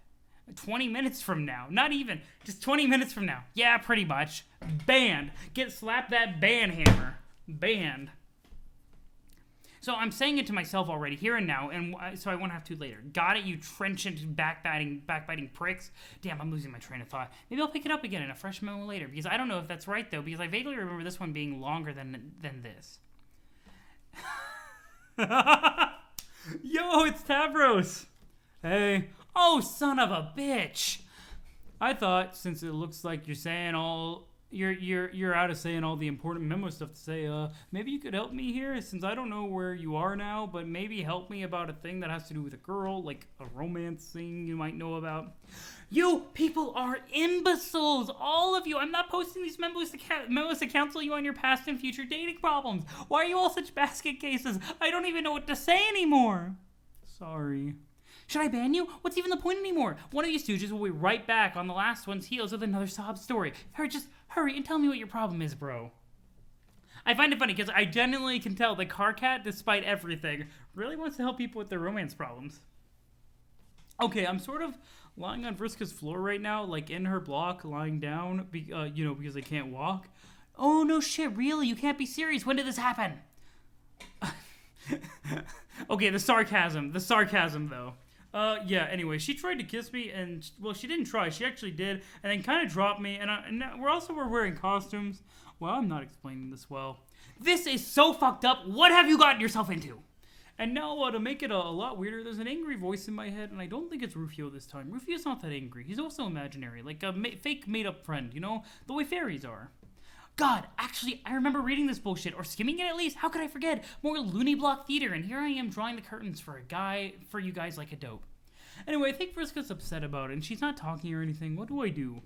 20 minutes from now. Not even. Just 20 minutes from now. Yeah, pretty much. Banned. Slap that ban hammer. Banned. So I'm saying it to myself already, here and now, and so I won't have to later. Got it, you trenchant, backbiting pricks? Damn, I'm losing my train of thought. Maybe I'll pick it up again in a fresh memo later, because I don't know if that's right, though, because I vaguely remember this one being longer than this. Yo, it's Tavros! Hey. Oh, son of a bitch! I thought, since it looks like you're saying you're out of saying all the important memo stuff to say, maybe you could help me here, since I don't know where you are now, but maybe help me about a thing that has to do with a girl, like a romance thing you might know about. You people are imbeciles, all of you. I'm not posting these memos to counsel you on your past and future dating problems. Why are you all such basket cases? I don't even know what to say anymore. Sorry. Should I ban you? What's even the point anymore? One of you stooges will be right back on the last one's heels with another sob story. Just hurry and tell me what your problem is, bro. I find it funny because I genuinely can tell that Karkat, despite everything, really wants to help people with their romance problems. Okay, I'm sort of lying on Vriska's floor right now, like in her block, lying down, because I can't walk. Oh, no shit, really? You can't be serious. When did this happen? Okay, the sarcasm, though. Yeah, anyway, she tried to kiss me, and, well, she didn't try, she actually did, and then kind of dropped me, and we're wearing costumes. Well, I'm not explaining this well. This is so fucked up, what have you gotten yourself into? And now, to make it a lot weirder, there's an angry voice in my head, and I don't think it's Rufio this time. Rufio's not that angry, he's also imaginary, like a fake made-up friend, the way fairies are. God, actually, I remember reading this bullshit, or skimming it at least. How could I forget? More loony block theater, and here I am drawing the curtains for you guys like a dope. Anyway, I think Vriska's upset about it, and she's not talking or anything. What do I do?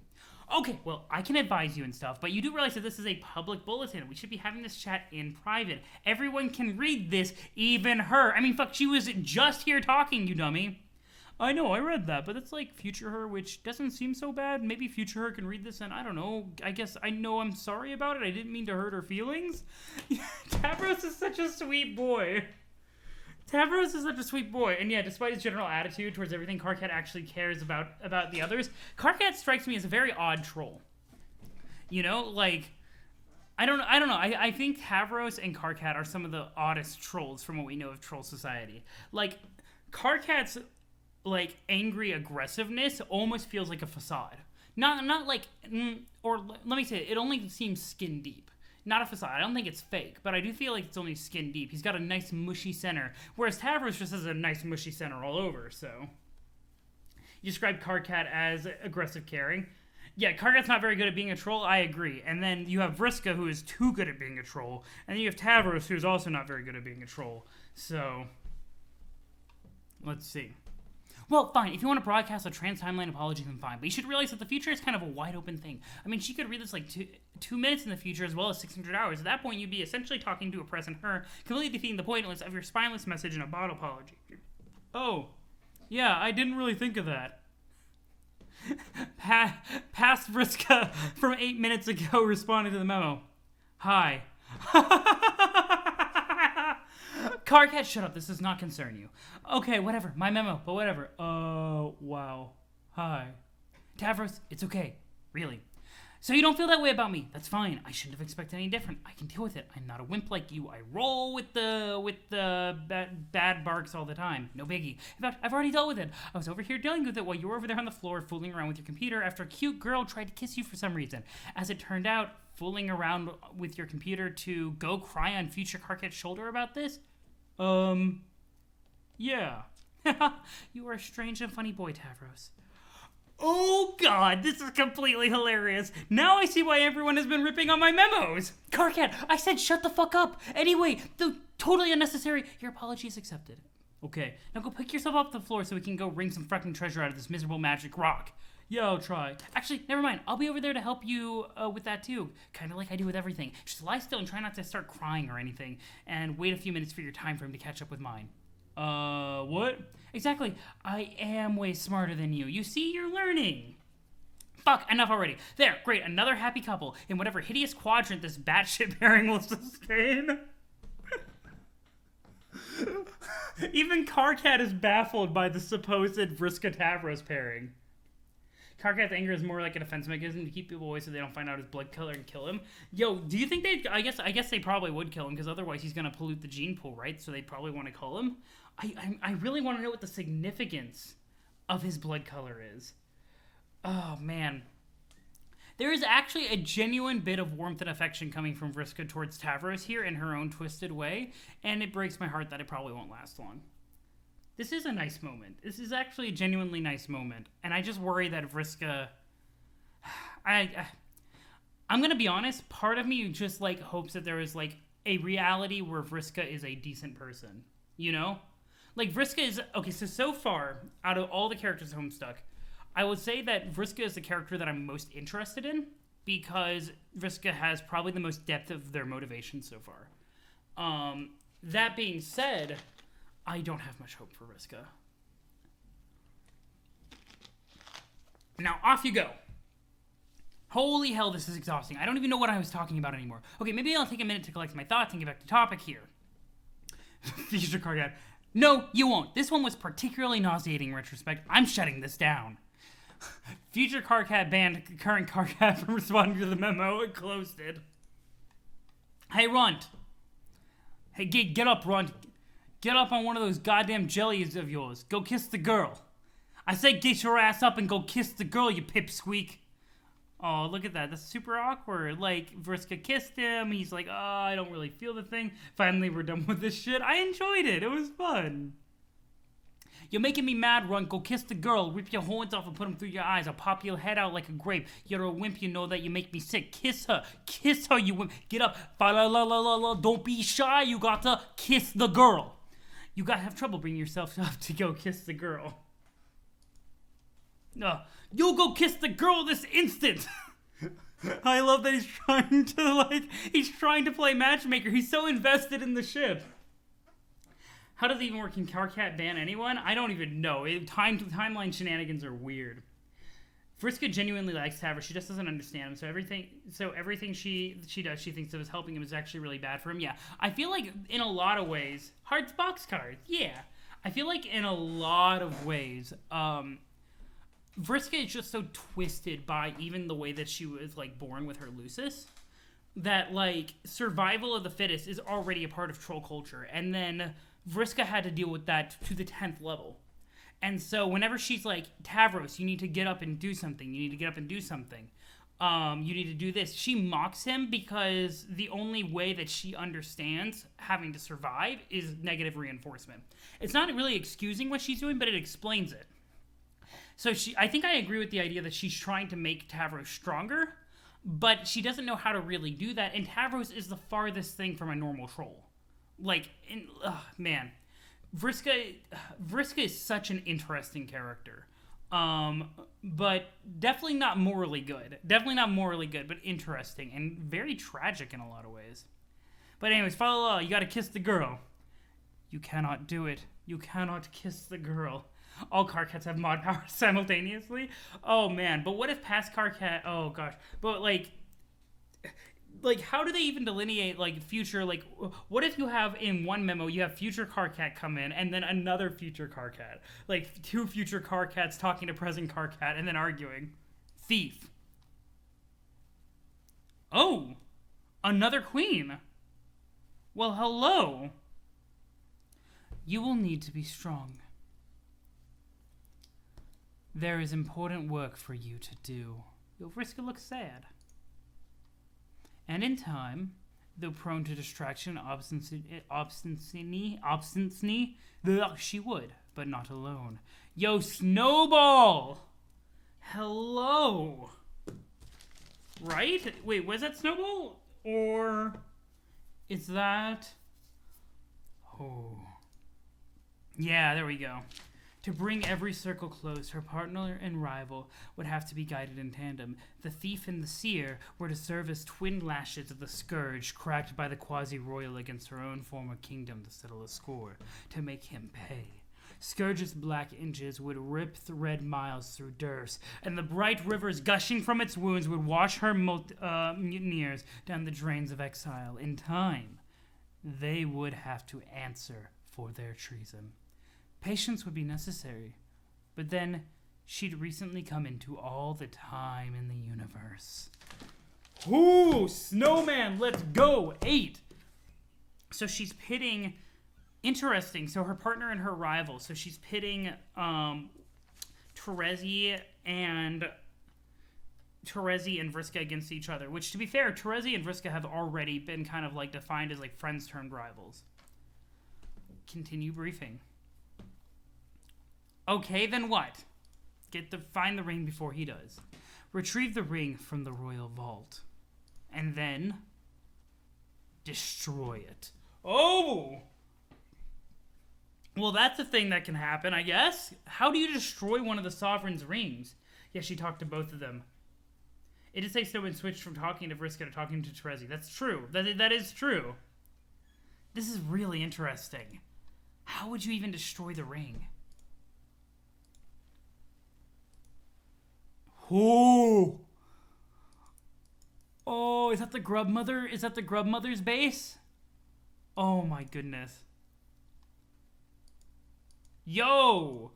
Okay, well, I can advise you and stuff, but you do realize that this is a public bulletin. We should be having this chat in private. Everyone can read this, even her. I mean, fuck, she was just here talking, you dummy. I know, I read that, but it's like future her, which doesn't seem so bad. Maybe future her can read this, and I don't know. I guess I know I'm sorry about it. I didn't mean to hurt her feelings. Tavros is such a sweet boy. And yeah, despite his general attitude towards everything, Karkat actually cares about the others. Karkat strikes me as a very odd troll. Like, I don't know. I think Tavros and Karkat are some of the oddest trolls from what we know of troll society. Like, Karkat's like angry aggressiveness almost feels like a facade. Not like, or let me say it only seems skin deep. Not a facade. I don't think it's fake, but I do feel like it's only skin deep. He's got a nice mushy center, whereas Tavros just has a nice mushy center all over, so. You described Karkat as aggressive caring. Yeah, Kargat's not very good at being a troll, I agree. And then you have Vriska, who is too good at being a troll. And then you have Tavros, who's also not very good at being a troll. So, let's see. Well, fine. If you want to broadcast a trans timeline apology, then fine. But you should realize that the future is kind of a wide open thing. I mean, she could read this like two minutes in the future as well as 600 hours. At that point, you'd be essentially talking to a present her, completely defeating the pointless of your spineless message in a bot apology. Oh, yeah, I didn't really think of that. Past Vriska from 8 minutes ago responded to the memo. Hi. Karkat, shut up. This does not concern you. Okay, whatever. My memo, but whatever. Oh, wow. Hi. Tavros, it's okay. Really. So you don't feel that way about me. That's fine. I shouldn't have expected any different. I can deal with it. I'm not a wimp like you. I roll with the bad barks all the time. No biggie. In fact, I've already dealt with it. I was over here dealing with it while you were over there on the floor fooling around with your computer after a cute girl tried to kiss you for some reason. As it turned out, fooling around with your computer to go cry on future Karkat's shoulder about this? Yeah. You are a strange and funny boy, Tavros. Oh god, this is completely hilarious. Now I see why everyone has been ripping on my memos. Karkat, I said shut the fuck up. Anyway, totally unnecessary. Your apology is accepted. Okay, now go pick yourself up the floor so we can go wring some fucking treasure out of this miserable magic rock. Yeah, I'll try. Actually, never mind. I'll be over there to help you with that too. Kind of like I do with everything. Just lie still and try not to start crying or anything. And wait a few minutes for your time frame to catch up with mine. What? Exactly. I am way smarter than you. You see, you're learning. Fuck, enough already. There, great, another happy couple in whatever hideous quadrant this batshit pairing will sustain. Even Karkat is baffled by the supposed Vriska Tavros pairing. Karkat's anger is more like a defense mechanism to keep people away so they don't find out his blood color and kill him. Yo, do you think they... I guess they probably would kill him, because otherwise he's going to pollute the gene pool, right? So they'd probably want to kill him. I really want to know what the significance of his blood color is. Oh, man. There is actually a genuine bit of warmth and affection coming from Vriska towards Tavros here in her own twisted way, and it breaks my heart that it probably won't last long. This is a nice moment. This is actually a genuinely nice moment. And I just worry that Vriska... I'm going to be honest. Part of me just, like, hopes that there is, like, a reality where Vriska is a decent person. You know? Like, Vriska is... Okay, so far, out of all the characters in Homestuck, I would say that Vriska is the character that I'm most interested in, because Vriska has probably the most depth of their motivation so far. That being said... I don't have much hope for Vriska. Now, off you go. Holy hell, this is exhausting. I don't even know what I was talking about anymore. Okay, maybe I'll take a minute to collect my thoughts and get back to topic here. Future Karkat. No, you won't. This one was particularly nauseating in retrospect. I'm shutting this down. Future Karkat banned current Karkat from responding to the memo and closed it. Hey, Runt. Hey, get up, Runt. Get up on one of those goddamn jellies of yours. Go kiss the girl. I say get your ass up and go kiss the girl, you pipsqueak. Oh, look at that. That's super awkward. Like, Vriska kissed him. He's like, oh, I don't really feel the thing. Finally, we're done with this shit. I enjoyed it. It was fun. You're making me mad, Runt. Go kiss the girl. Rip your horns off and put them through your eyes. I'll pop your head out like a grape. You're a wimp. You know that. You make me sick. Kiss her. Kiss her, you wimp. Get up. Fa-la-la-la-la-la. Don't be shy. You got to kiss the girl. You gotta have trouble bringing yourself up to go kiss the girl. You'll go kiss the girl this instant! I love that he's trying to play matchmaker. He's so invested in the ship. How does it even work? Can Karkat ban anyone? I don't even know. Timeline shenanigans are weird. Vriska genuinely likes Tavros. She just doesn't understand him. So everything she does, she thinks of as helping him is actually really bad for him. Yeah. I feel like in a lot of ways, Hearts box cards. Yeah. I feel like in a lot of ways, Vriska is just so twisted by even the way that she was like born with her Lucis, that like survival of the fittest is already a part of troll culture, and then Vriska had to deal with that to the 10th level. And so whenever she's like, Tavros, you need to get up and do something. You need to get up and do something. You need to do this. She mocks him because the only way that she understands having to survive is negative reinforcement. It's not really excusing what she's doing, but it explains it. So I think I agree with the idea that she's trying to make Tavros stronger, but she doesn't know how to really do that, and Tavros is the farthest thing from a normal troll. Like, man. Vriska is such an interesting character. But definitely not morally good. Definitely not morally good, but interesting, and very tragic in a lot of ways. But anyways, follow law, you gotta kiss the girl. You cannot do it. You cannot kiss the girl. All Karkats have mod power simultaneously? Oh, man. But what if past Karkat... Oh, gosh. But, like, how do they even delineate, like, future... Like, what if you have, in one memo, you have future Karkat come in, and then another future Karkat? Like, two future Karkats talking to present Karkat, and then arguing. Thief. Oh! Another queen. Well, hello. You will need to be strong. There is important work for you to do. Vriska looks sad. And in time, though prone to distraction, obstinacy, she would, but not alone. Yo, Snowball! Hello! Right? Wait, was that Snowball? Or is that... Oh. Yeah, there we go. To bring every circle close, her partner and rival would have to be guided in tandem. The thief and the seer were to serve as twin lashes of the scourge cracked by the quasi-royal against her own former kingdom to settle a score, to make him pay. Scourge's black inches would rip the red miles through Durst, and the bright rivers gushing from its wounds would wash her mutineers down the drains of exile. In time, they would have to answer for their treason. Patience would be necessary, but then she'd recently come into all the time in the universe. Ooh, Snowman, let's go! 8! So she's pitting... Interesting, so her partner and her rival. So she's pitting Terezi and Vriska against each other, which, to be fair, Terezi and Vriska have already been kind of like defined as like friends turned rivals. Continue briefing. Okay, then what? Find the ring before he does. Retrieve the ring from the royal vault. And then destroy it. Oh! Well, that's a thing that can happen, I guess. How do you destroy one of the sovereign's rings? Yeah, she talked to both of them. It did say Snowman switched from talking to Vriska to talking to Terezi. That's true. That is true. This is really interesting. How would you even destroy the ring? Oh! Oh, is that the Grub Mother? Is that the Grub Mother's base? Oh my goodness. Yo!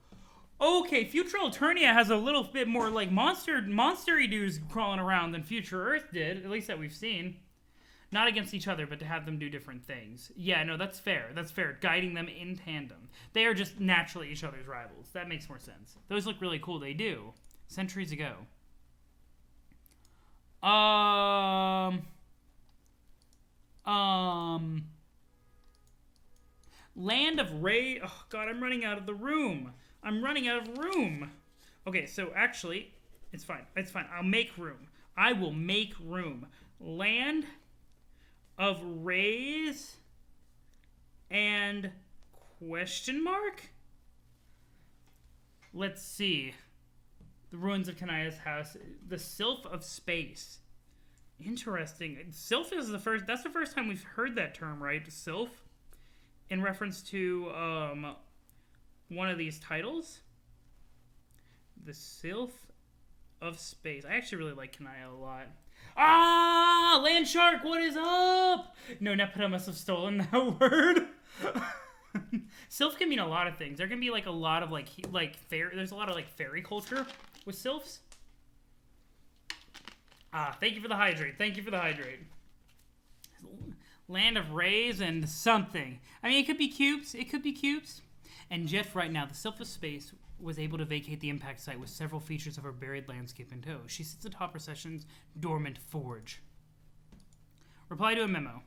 Okay, Future Alternia has a little bit more like monstery dudes crawling around than Future Earth did, at least that we've seen. Not against each other, but to have them do different things. Yeah, no, that's fair. That's fair. Guiding them in tandem. They are just naturally each other's rivals. That makes more sense. Those look really cool. They do. Centuries ago. Land of Ray... Oh, God, I'm running out of the room. I'm running out of room. Okay, so actually, it's fine. It's fine. I'll make room. I will make room. Land of Rays and question mark? Let's see. The ruins of Kanaya's house. The Sylph of Space. Interesting. Sylph is that's the first time we've heard that term, right? Sylph? In reference to one of these titles. The Sylph of Space. I actually really like Kanaya a lot. Ah! Land Shark, what is up? No, Nepeta must have stolen that word. Sylph can mean a lot of things. There can be like a lot of there's a lot of like fairy culture with sylphs. Ah, thank you for the hydrate. Thank you for the hydrate. Land of Rays and something. I mean, it could be cubes. It could be cubes. And Jeff, right now, the Sylph of Space was able to vacate the impact site with several features of her buried landscape in tow. She sits atop Recession's dormant forge. Reply to a memo.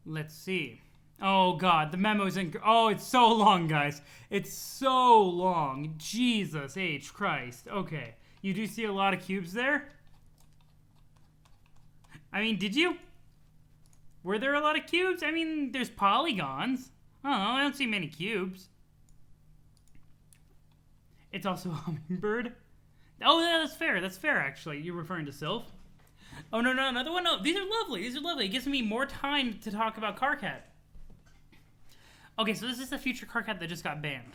Let's see. Oh god, the memo's in. Oh, it's so long, guys. It's so long. Jesus H. Christ. Okay. You do see a lot of cubes there? I mean, did you? Were there a lot of cubes? I mean, there's polygons. Oh, I don't see many cubes. It's also a hummingbird. Oh, yeah, that's fair. That's fair, actually. You're referring to Sylph. Oh, no, another one? No, these are lovely. These are lovely. It gives me more time to talk about Karkat. Okay, so this is the future Karkat that just got banned.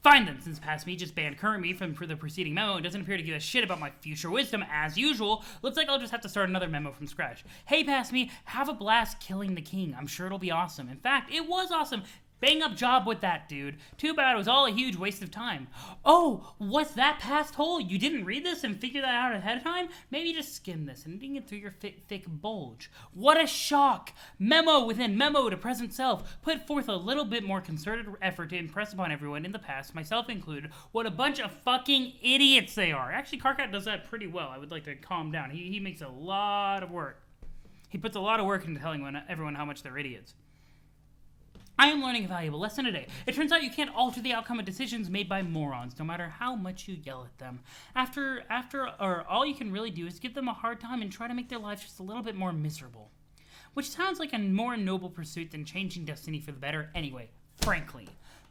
Find them, since past me just banned current me from the preceding memo and doesn't appear to give a shit about my future wisdom as usual. Looks like I'll just have to start another memo from scratch. Hey, past me, have a blast killing the king. I'm sure it'll be awesome. In fact, it was awesome. Bang up job with that, dude. Too bad it was all a huge waste of time. Oh, what's that past hole? You didn't read this and figure that out ahead of time? Maybe just skim this and dig it through your thick bulge. What a shock! Memo within memo to present self. Put forth a little bit more concerted effort to impress upon everyone in the past, myself included, what a bunch of fucking idiots they are. Actually, Karkat does that pretty well. I would like to calm down. He makes a lot of work. He puts a lot of work into telling everyone how much they're idiots. I am learning a valuable lesson today. It turns out you can't alter the outcome of decisions made by morons, no matter how much you yell at them. All you can really do is give them a hard time and try to make their lives just a little bit more miserable. Which sounds like a more noble pursuit than changing destiny for the better anyway, frankly.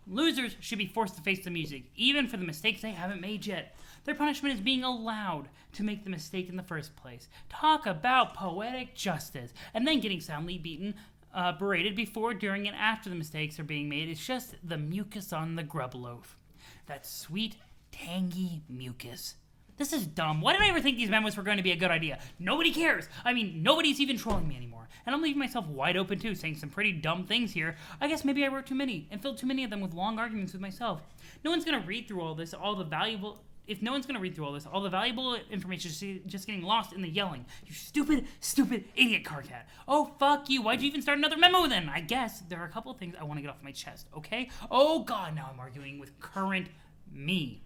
Losers should be forced to face the music, even for the mistakes they haven't made yet. Their punishment is being allowed to make the mistake in the first place. Talk about poetic justice, and then getting soundly beaten, berated before, during, and after the mistakes are being made is just the mucus on the grub loaf. That sweet, tangy mucus. This is dumb. Why did I ever think these memos were going to be a good idea? Nobody cares. I mean, nobody's even trolling me anymore. And I'm leaving myself wide open too, saying some pretty dumb things here. I guess maybe I wrote too many and filled too many of them with long arguments with myself. No one's going to read through all this, If no one's going to read through all this, all the valuable information is just getting lost in the yelling. You stupid, stupid idiot, Karkat. Oh, fuck you. Why'd you even start another memo then? I guess there are a couple of things I want to get off my chest, okay? Oh, God, now I'm arguing with current me.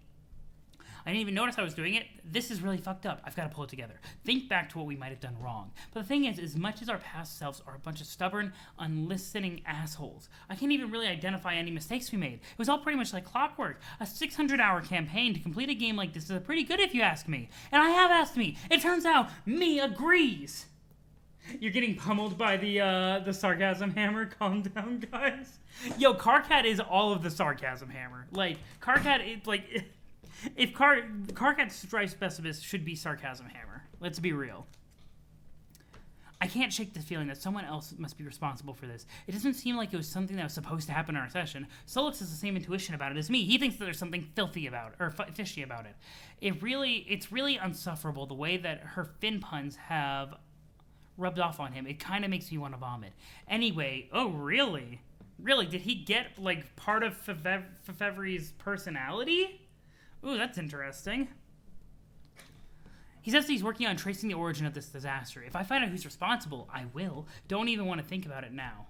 I didn't even notice I was doing it. This is really fucked up. I've got to pull it together. Think back to what we might have done wrong. But the thing is, as much as our past selves are a bunch of stubborn, unlistening assholes, I can't even really identify any mistakes we made. It was all pretty much like clockwork. A 600-hour campaign to complete a game like this is pretty good if you ask me. And I have asked me. It turns out me agrees. You're getting pummeled by the sarcasm hammer. Calm down, guys. Yo, Karkat is all of the sarcasm hammer. Like, Karkat is like... If Karkat's Strife Specialist should be Sarcasm Hammer. Let's be real. I can't shake the feeling that someone else must be responsible for this. It doesn't seem like it was something that was supposed to happen in our session. Solix has the same intuition about it as me. He thinks that there's something filthy about it, or fishy about it. It's really unsufferable the way that her fin puns have rubbed off on him. It kind of makes me want to vomit. Anyway, oh really? Really, did he get, like, part of Fevri's personality? Ooh, that's interesting. He says that he's working on tracing the origin of this disaster. If I find out who's responsible, I will. Don't even want to think about it now.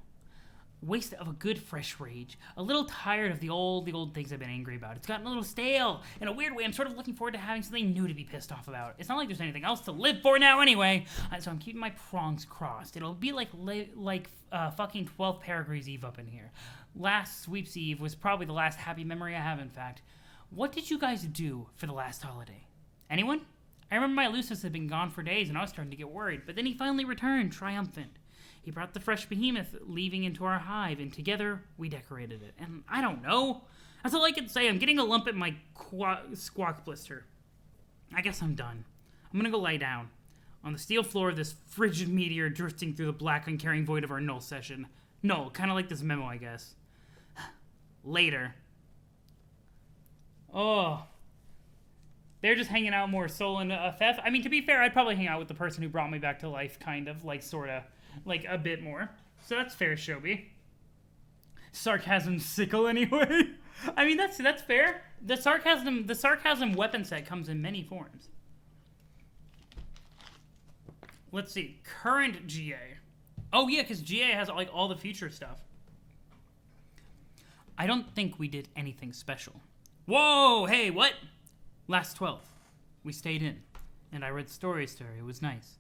Waste of a good fresh rage. A little tired of the old things I've been angry about. It's gotten a little stale. In a weird way, I'm sort of looking forward to having something new to be pissed off about. It's not like there's anything else to live for now anyway. So I'm keeping my prongs crossed. It'll be like fucking 12th Paragraphs Eve up in here. Last Sweeps Eve was probably the last happy memory I have, in fact. What did you guys do for the last holiday? Anyone? I remember my Lucius had been gone for days and I was starting to get worried, but then he finally returned, triumphant. He brought the fresh behemoth leaving into our hive, and together we decorated it. And I don't know. That's all I can say. I'm getting a lump at my squawk blister. I guess I'm done. I'm gonna go lie down on the steel floor of this frigid meteor drifting through the black, uncaring void of our null session. Null, kind of like this memo, I guess. Later. Oh. They're just hanging out more Sol and Fef. I mean, to be fair, I'd probably hang out with the person who brought me back to life, kind of, like, sorta, like, a bit more. So that's fair, Shobi. Sarcasm sickle, anyway. I mean, that's fair. The sarcasm weapon set comes in many forms. Let's see. Current GA. Oh, yeah, because GA has, like, all the future stuff. I don't think we did anything special. Whoa, hey, what? Last 12th, we stayed in, and I read stories to her. It was nice.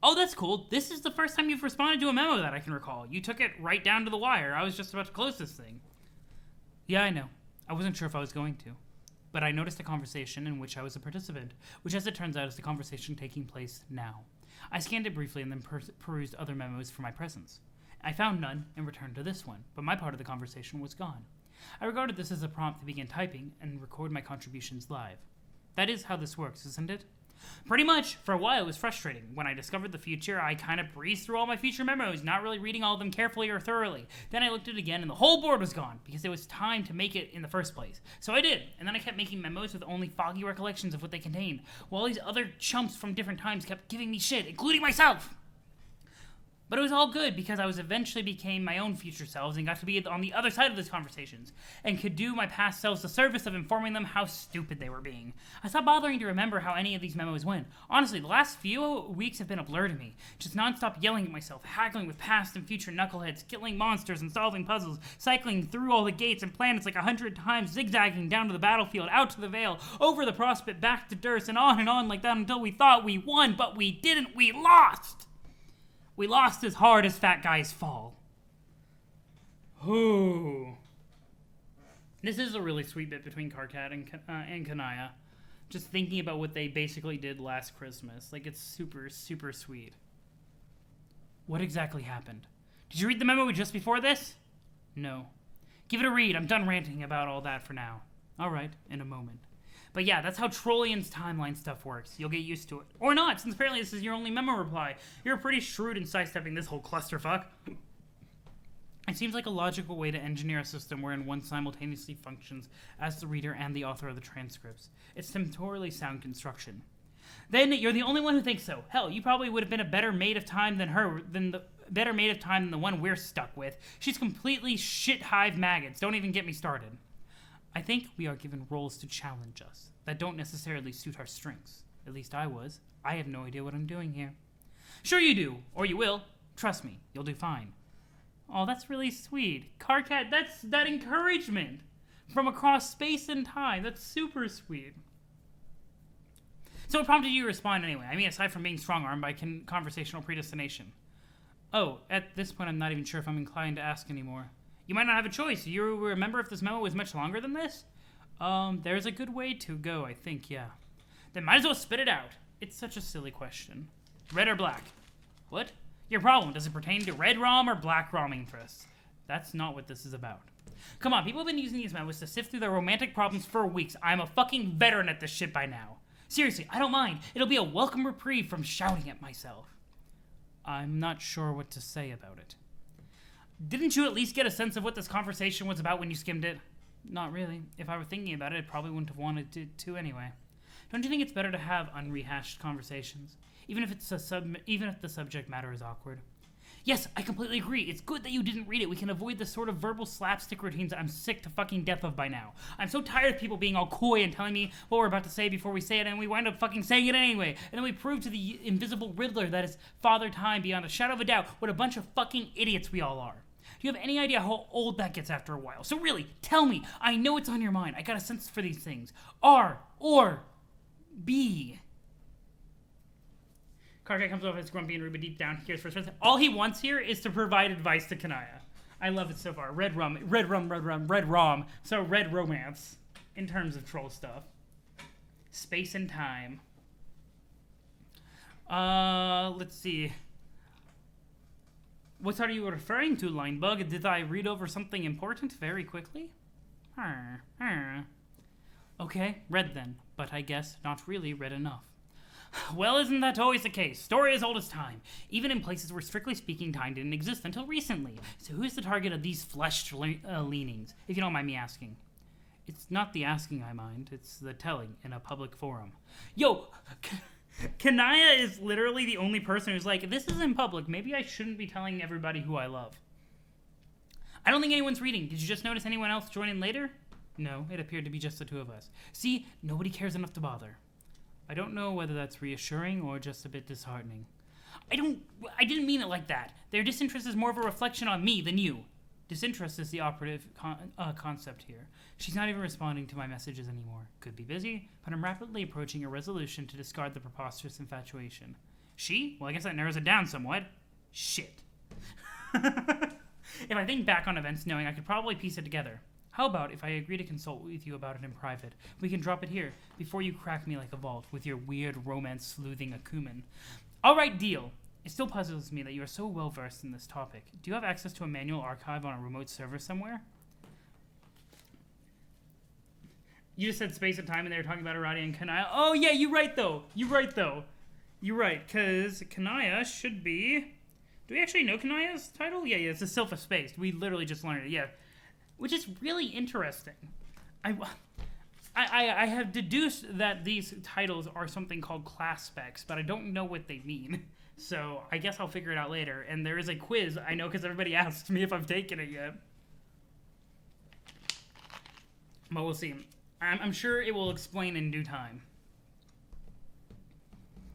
Oh, that's cool. This is the first time you've responded to a memo that I can recall. You took it right down to the wire. I was just about to close this thing. Yeah, I know. I wasn't sure if I was going to. But I noticed a conversation in which I was a participant, which as it turns out is the conversation taking place now. I scanned it briefly and then perused other memos for my presence. I found none and returned to this one, but my part of the conversation was gone. I regarded this as a prompt to begin typing and record my contributions live. That is how this works, isn't it? Pretty much. For a while, it was frustrating. When I discovered the future, I kind of breezed through all my future memos, not really reading all of them carefully or thoroughly. Then I looked at it again, and the whole board was gone, because it was time to make it in the first place. So I did, and then I kept making memos with only foggy recollections of what they contained, while all these other chumps from different times kept giving me shit, including myself. But it was all good because I was eventually became my own future selves and got to be on the other side of those conversations and could do my past selves the service of informing them how stupid they were being. I stopped bothering to remember how any of these memos went. Honestly, the last few weeks have been a blur to me. Just nonstop yelling at myself, haggling with past and future knuckleheads, killing monsters and solving puzzles, cycling through all the gates and planets like 100 times, zigzagging down to the battlefield, out to the Veil, over the prospect, back to Durst, and on like that until we thought we won, but we didn't, we lost! We lost as hard as fat guys fall. Ooh. This is a really sweet bit between Karkat and Kanaya. Just thinking about what they basically did last Christmas. Like, it's super, super sweet. What exactly happened? Did you read the memo just before this? No. Give it a read. I'm done ranting about all that for now. Alright, in a moment. But yeah, that's how Trollion's timeline stuff works. You'll get used to it. Or not, since apparently this is your only memo reply. You're pretty shrewd in sidestepping this whole clusterfuck. It seems like a logical way to engineer a system wherein one simultaneously functions as the reader and the author of the transcripts. It's temporally sound construction. Then you're the only one who thinks so. Hell, you probably would have been a better maid of time than the one we're stuck with. She's completely shit-hive maggots. Don't even get me started. I think we are given roles to challenge us that don't necessarily suit our strengths. At least I was. I have no idea what I'm doing here. Sure you do, or you will. Trust me, you'll do fine. Oh, that's really sweet. Karkat, that's that encouragement from across space and time. That's super sweet. So what prompted you to respond anyway? I mean, aside from being strong-armed by conversational predestination. Oh, at this point I'm not even sure if I'm inclined to ask anymore. You might not have a choice. You remember if this memo was much longer than this? There's a good way to go, I think, yeah. Then might as well spit it out. It's such a silly question. Red or black? What? Your problem. Does it pertain to red ROM or black ROM interests? That's not what this is about. Come on, people have been using these memos to sift through their romantic problems for weeks. I'm a fucking veteran at this shit by now. Seriously, I don't mind. It'll be a welcome reprieve from shouting at myself. I'm not sure what to say about it. Didn't you at least get a sense of what this conversation was about when you skimmed it? Not really. If I were thinking about it, I probably wouldn't have wanted to anyway. Don't you think it's better to have unrehashed conversations? Even if the subject matter is awkward? Yes, I completely agree. It's good that you didn't read it. We can avoid the sort of verbal slapstick routines I'm sick to fucking death of by now. I'm so tired of people being all coy and telling me what we're about to say before we say it, and we wind up fucking saying it anyway. And then we prove to the invisible Riddler that is Father Time beyond a shadow of a doubt what a bunch of fucking idiots we all are. Do you have any idea how old that gets after a while? So really, tell me. I know it's on your mind. I got a sense for these things. R or B. Karkat comes off as grumpy and rude, but deep down he cares for his friends. All he wants here is to provide advice to Kanaya. I love it so far. Red rum. So red romance in terms of troll stuff. Space and time. Let's see. What are you referring to, Linebug? Did I read over something important very quickly? Okay, read then, but I guess not really read enough. Well, isn't that always the case? Story as old as time. Even in places where, strictly speaking, time didn't exist until recently. So who's the target of these fleshed leanings, if you don't mind me asking? It's not the asking I mind, it's the telling in a public forum. Yo! Kanaya is literally the only person who's like, this is in public, maybe I shouldn't be telling everybody who I love. I don't think anyone's reading. Did you just notice anyone else join in later? No, it appeared to be just the two of us. See, nobody cares enough to bother. I don't know whether that's reassuring or just a bit disheartening. I didn't mean it like that. Their disinterest is more of a reflection on me than you. Disinterest is the operative concept here. She's not even responding to my messages anymore. Could be busy, but I'm rapidly approaching a resolution to discard the preposterous infatuation. She? Well, I guess that narrows it down somewhat. Shit. If I think back on events knowing, I could probably piece it together. How about if I agree to consult with you about it in private? We can drop it here, before you crack me like a vault with your weird romance-sleuthing acumen. Alright, deal. It still puzzles me that you are so well-versed in this topic. Do you have access to a manual archive on a remote server somewhere? You just said space and time and they were talking about Aradia and Kanaya. Oh yeah, you're right though. You're right, because Kanaya should be... Do we actually know Kanaya's title? Yeah, it's a Sylph of Space. We literally just learned it, yeah. Which is really interesting. I have deduced that these titles are something called class specs, but I don't know what they mean. So I guess I'll figure it out later. And there is a quiz, I know, because everybody asked me if I've taken it yet. But we'll see. I'm sure it will explain in due time.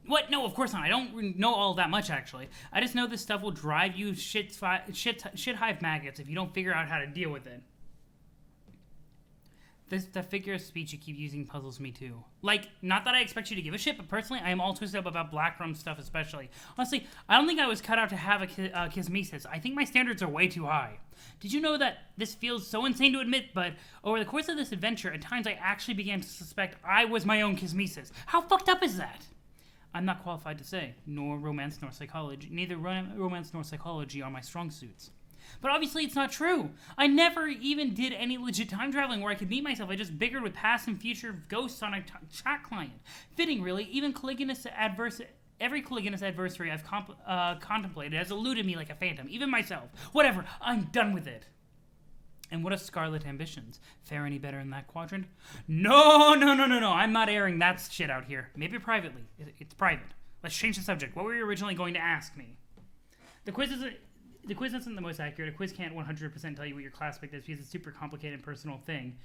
What? No, of course not. I don't know all that much, actually. I just know this stuff will drive you shit hive maggots if you don't figure out how to deal with it. The figure of speech you keep using puzzles me too. Like, not that I expect you to give a shit, but personally, I am all twisted up about Black Rum stuff especially. Honestly, I don't think I was cut out to have a kismesis. I think my standards are way too high. Did you know that this feels so insane to admit, but over the course of this adventure, at times I actually began to suspect I was my own kismesis. How fucked up is that? I'm not qualified to say, nor romance nor psychology. Neither romance nor psychology are my strong suits. But obviously it's not true. I never even did any legit time traveling where I could meet myself. I just bickered with past and future ghosts on a chat client. Fitting, really. Even every Caligulous adversary I've contemplated has eluded me like a phantom. Even myself. Whatever. I'm done with it. And what of Scarlet Ambitions? Fare any better in that quadrant? No. I'm not airing that shit out here. Maybe privately. It's private. Let's change the subject. What were you originally going to ask me? The quiz isn't the most accurate. A quiz can't 100% tell you what your class pick is because it's a super complicated personal thing.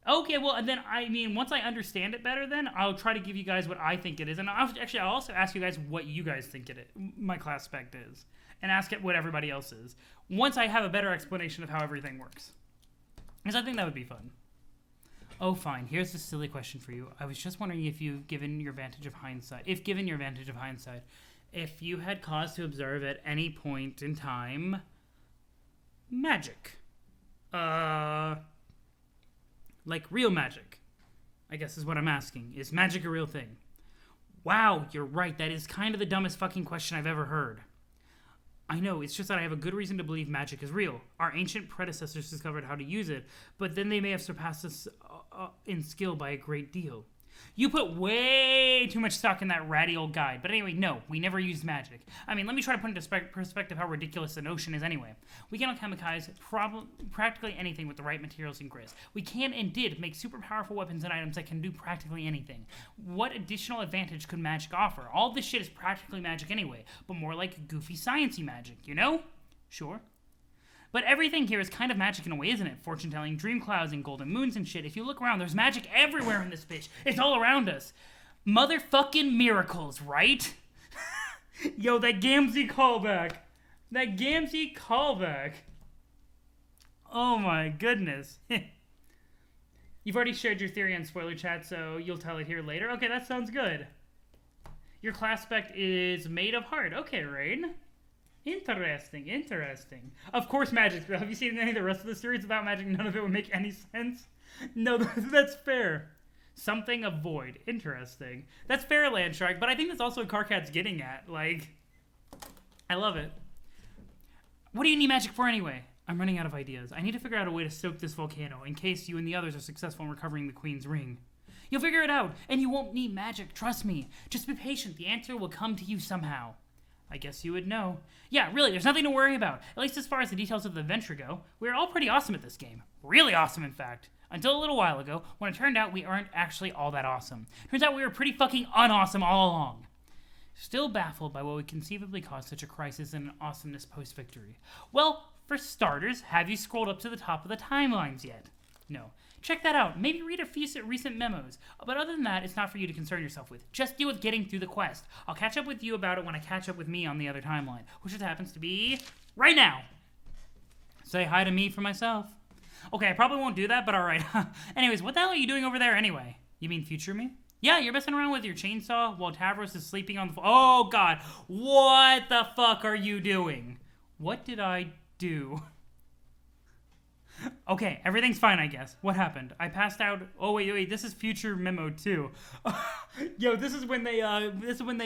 Okay, well, and then, I mean, once I understand it better, then I'll try to give you guys what I think it is. And I'll also ask you guys what you guys think my class spec is. And ask it what everybody else is. Once I have a better explanation of how everything works. Because I think that would be fun. Oh, fine. Here's a silly question for you. I was just wondering if given your vantage of hindsight, if you had cause to observe at any point in time magic. Like real magic, I guess is what I'm asking. Is magic a real thing? Wow, you're right. That is kind of the dumbest fucking question I've ever heard. I know, it's just that I have a good reason to believe magic is real. Our ancient predecessors discovered how to use it, but then they may have surpassed us in skill by a great deal. You put way too much stock in that ratty old guide. But anyway, no, we never used magic. I mean, let me try to put into perspective how ridiculous the notion is anyway. We can alchemize practically anything with the right materials and grist. We can and did make super powerful weapons and items that can do practically anything. What additional advantage could magic offer? All this shit is practically magic anyway, but more like goofy sciencey magic, you know? Sure. But everything here is kind of magic in a way, isn't it? Fortune telling, dream clouds, and golden moons and shit. If you look around, there's magic everywhere in this bitch. It's all around us. Motherfucking miracles, right? Yo, that Gamzee callback. Oh my goodness. You've already shared your theory on spoiler chat, so you'll tell it here later. Okay, that sounds good. Your class spec is made of heart. Okay, Rain. Interesting. Of course magic. Have you seen any of the rest of the series without magic? None of it would make any sense. No, that's fair. Something of void. Interesting. That's fair, Landshark, but I think that's also what Carcat's getting at. Like, I love it. What do you need magic for anyway? I'm running out of ideas. I need to figure out a way to stoke this volcano in case you and the others are successful in recovering the Queen's ring. You'll figure it out, and you won't need magic. Trust me. Just be patient. The answer will come to you somehow. I guess you would know. Yeah, really, there's nothing to worry about. At least as far as the details of the adventure go. We're all pretty awesome at this game. Really awesome, in fact. Until a little while ago, when it turned out we aren't actually all that awesome. Turns out we were pretty fucking unawesome all along. Still baffled by what would conceivably cause such a crisis and an awesomeness post-victory. Well, for starters, have you scrolled up to the top of the timelines yet? No. Check that out. Maybe read a few recent memos. But other than that, it's not for you to concern yourself with. Just deal with getting through the quest. I'll catch up with you about it when I catch up with me on the other timeline, which just happens to be right now. Say hi to me for myself. Okay, I probably won't do that, but alright. Anyways, what the hell are you doing over there anyway? You mean future me? Yeah, you're messing around with your chainsaw while Tavros is sleeping on the floor. Oh, God. What the fuck are you doing? What did I do? Okay, everything's fine, I guess. What happened? I passed out. Oh, wait. This is future memo, too. Yo, this is when they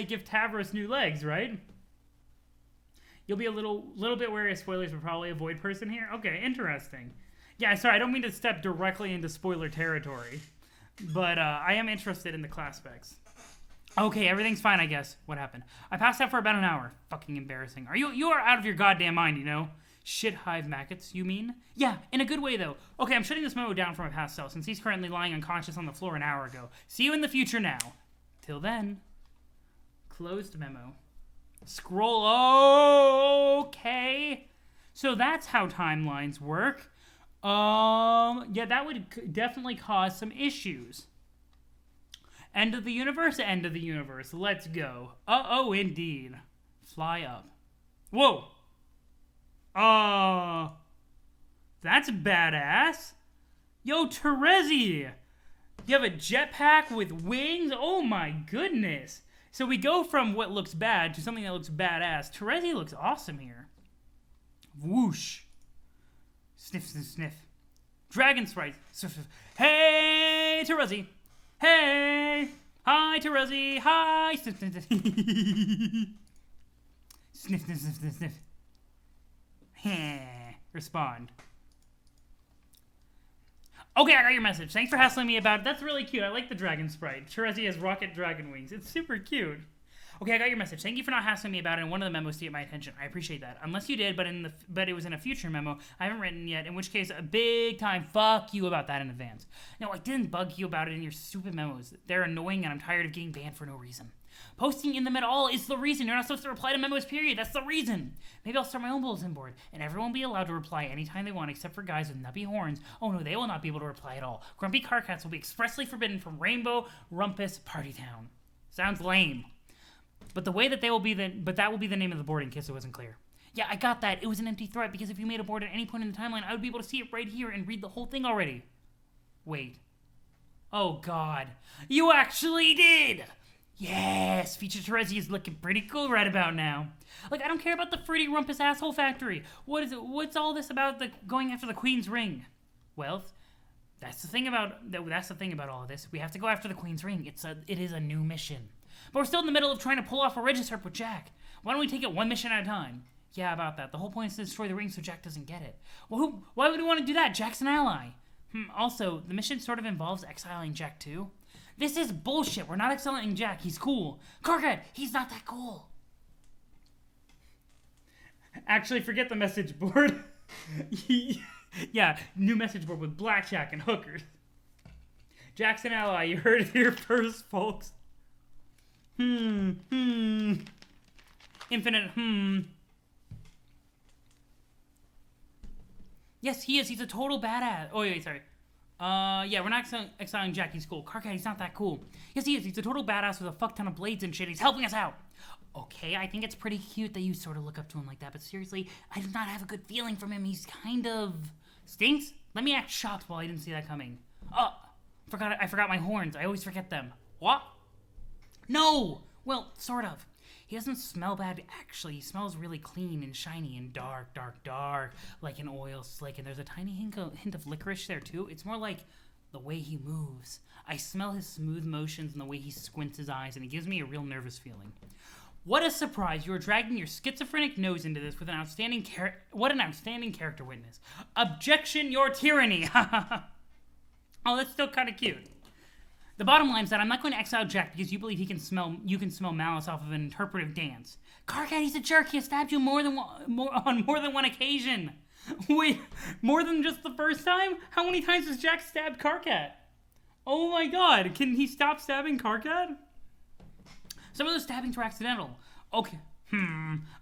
give Tavros new legs, right? You'll be a little bit wary of spoilers, but probably a void person here. Okay, interesting. Yeah, sorry, I don't mean to step directly into spoiler territory, but I am interested in the class specs. Okay, everything's fine, I guess. What happened? I passed out for about an hour. Fucking embarrassing. You are out of your goddamn mind, you know? Shit hive maggots, you mean? Yeah, in a good way, though. Okay, I'm shutting this memo down for my past self, since he's currently lying unconscious on the floor an hour ago. See you in the future now. Till then. Closed memo. Scroll. Okay. So that's how timelines work. Yeah, that would definitely cause some issues. End of the universe, end of the universe. Let's go. Oh, indeed. Fly up. Whoa. That's badass. Yo, Terezi. You have a jetpack with wings? Oh my goodness. So we go from what looks bad to something that looks badass. Terezi looks awesome here. Whoosh. Sniff, sniff, sniff. Dragon sprites. Hey, Terezi. Hey. Hi, Terezi. Hi. Sniff, sniff, sniff. Sniff, sniff, sniff, sniff, sniff. Respond. Okay, I got your message. Thanks for hassling me about it. That's really cute. I like the dragon sprite. Terezi has rocket dragon wings. It's super cute. Okay, I got your message. Thank you for not hassling me about it in one of the memos to get my attention. I appreciate that. Unless you did, but it was in a future memo I haven't written yet, in which case a big time fuck you about that in advance. No, I didn't bug you about it in your stupid memos. They're annoying and I'm tired of getting banned for no reason. Posting in them at all is the reason. You're not supposed to reply to memos, period. That's the reason. Maybe I'll start my own bulletin board, and everyone will be allowed to reply anytime they want, except for guys with nubby horns. Oh no, they will not be able to reply at all. Grumpy car cats will be expressly forbidden from Rainbow Rumpus Party Town. Sounds lame. But that will be the name of the board in case it wasn't clear. Yeah, I got that. It was an empty threat because if you made a board at any point in the timeline, I would be able to see it right here and read the whole thing already. Wait. Oh God. You actually did! Yes, Feature Terezi is looking pretty cool right about now. Like, I don't care about the Fruity Rumpus Asshole Factory. What is it? What's all this about going after the Queen's Ring? Well, that's the thing about all of this. We have to go after the Queen's Ring. It is a new mission. But we're still in the middle of trying to pull off a Regisurp with Jack. Why don't we take it one mission at a time? Yeah, about that. The whole point is to destroy the ring so Jack doesn't get it. Well, why would we want to do that? Jack's an ally. Also, the mission sort of involves exiling Jack too. This is bullshit. We're not exiling Jack. He's cool. Carcat, he's not that cool. Actually, forget the message board. Yeah, new message board with blackjack and hookers. Jack's an ally. You heard it here first, folks. Infinite Yes, he is. He's a total badass. Oh, wait, sorry. Yeah, we're not exiling Jack. He's cool. Carcat, he's not that cool. Yes, he is. He's a total badass with a fuck ton of blades and shit. He's helping us out. Okay, I think it's pretty cute that you sort of look up to him like that, but seriously, I do not have a good feeling from him. He's kind of... Stinks? Let me act shocked while I didn't see that coming. Oh, I forgot my horns. I always forget them. What? No! Well, sort of. He doesn't smell bad, actually. He smells really clean and shiny and dark, like an oil slick. And there's a tiny hint of licorice there, too. It's more like the way he moves. I smell his smooth motions and the way he squints his eyes, and it gives me a real nervous feeling. What a surprise. You are dragging your schizophrenic nose into this with an outstanding What an outstanding character witness. Objection, your tyranny. Oh, that's still kind of cute. The bottom line is that I'm not going to exile Jack because you believe you can smell malice off of an interpretive dance. Carcat, he's a jerk. He has stabbed you on more than one occasion. Wait, more than just the first time? How many times has Jack stabbed Carcat? Oh my god, can he stop stabbing Carcat? Some of those stabbings were accidental. Okay.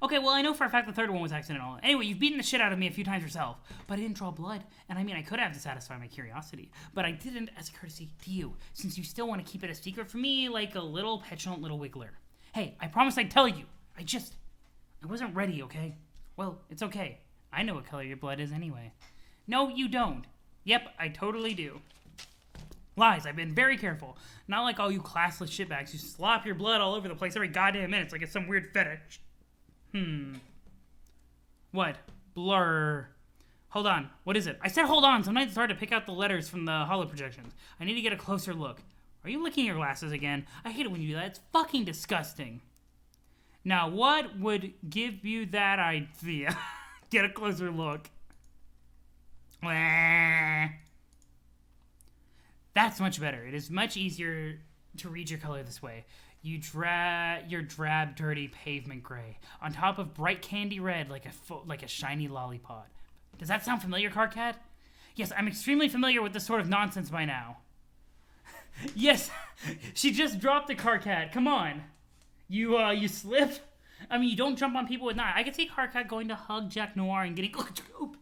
Okay, well, I know for a fact the third one was accidental. Anyway, you've beaten the shit out of me a few times yourself. But I didn't draw blood. And I mean, I could have to satisfy my curiosity. But I didn't as a courtesy to you, since you still want to keep it a secret from me like a little petulant little wiggler. Hey, I promised I'd tell you. I wasn't ready, okay? Well, it's okay. I know what color your blood is anyway. No, you don't. Yep, I totally do. Lies. I've been very careful. Not like all you classless shitbags who slop your blood all over the place every goddamn minute. It's like it's some weird fetish. What? Blur. Hold on. What is it? I said hold on. Sometimes it's hard to pick out the letters from the holo projections. I need to get a closer look. Are you licking your glasses again? I hate it when you do that. It's fucking disgusting. Now, what would give you that idea? Get a closer look. That's much better. It is much easier to read your color this way. Your drab, dirty pavement gray on top of bright candy red like a shiny lollipop. Does that sound familiar, Carcat? Yes, I'm extremely familiar with this sort of nonsense by now. Yes, she just dropped the Carcat. Come on. You slip? I mean, you don't jump on people with knives. I could see Carcat going to hug Jack Noir and getting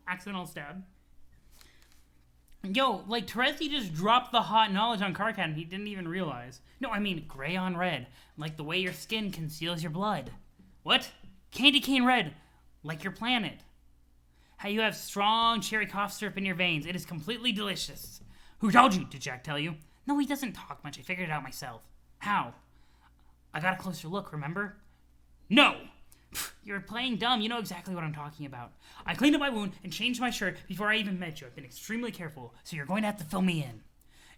accidental stab. Yo, like, Terezi just dropped the hot knowledge on Carcat and he didn't even realize. No, I mean, gray on red, like the way your skin conceals your blood. What? Candy cane red, like your planet. How you have strong cherry cough syrup in your veins. It is completely delicious. Who told you? Did Jack tell you? No, he doesn't talk much. I figured it out myself. How? I got a closer look, remember? No! You're playing dumb. You know exactly what I'm talking about. I cleaned up my wound and changed my shirt before I even met you. I've been extremely careful, so you're going to have to fill me in.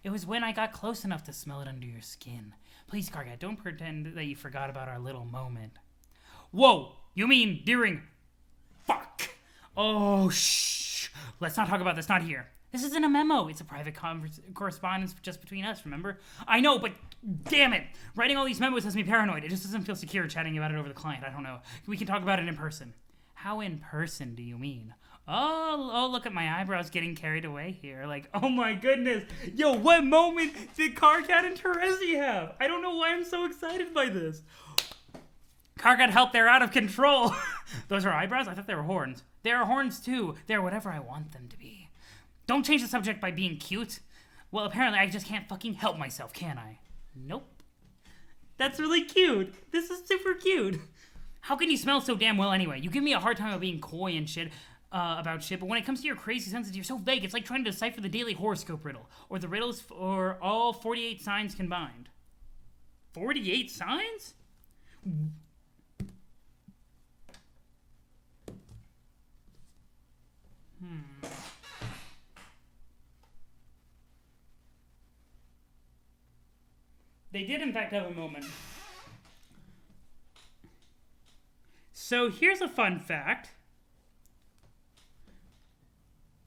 It was when I got close enough to smell it under your skin. Please, Carcat, don't pretend that you forgot about our little moment. Whoa! You mean during... Fuck! Oh, shh! Let's not talk about this, not here. This isn't a memo. It's a private correspondence just between us, remember? I know, but damn it! Writing all these memos has me paranoid. It just doesn't feel secure chatting about it over the client. I don't know. We can talk about it in person. How in person do you mean? Oh, look at my eyebrows getting carried away here. Like, oh my goodness. Yo, what moment did Carcat and Terezi have? I don't know why I'm so excited by this. Carcat, help, they're out of control. Those are eyebrows? I thought they were horns. They are horns too. They're whatever I want them to be. Don't change the subject by being cute. Well, apparently I just can't fucking help myself, can I? Nope. That's really cute. This is super cute. How can you smell so damn well anyway? You give me a hard time about being coy and shit, about shit, but when it comes to your crazy senses, you're so vague. It's like trying to decipher the daily horoscope riddle, or the riddles for all 48 signs combined. 48 signs? They did, in fact, have a moment. So here's a fun fact.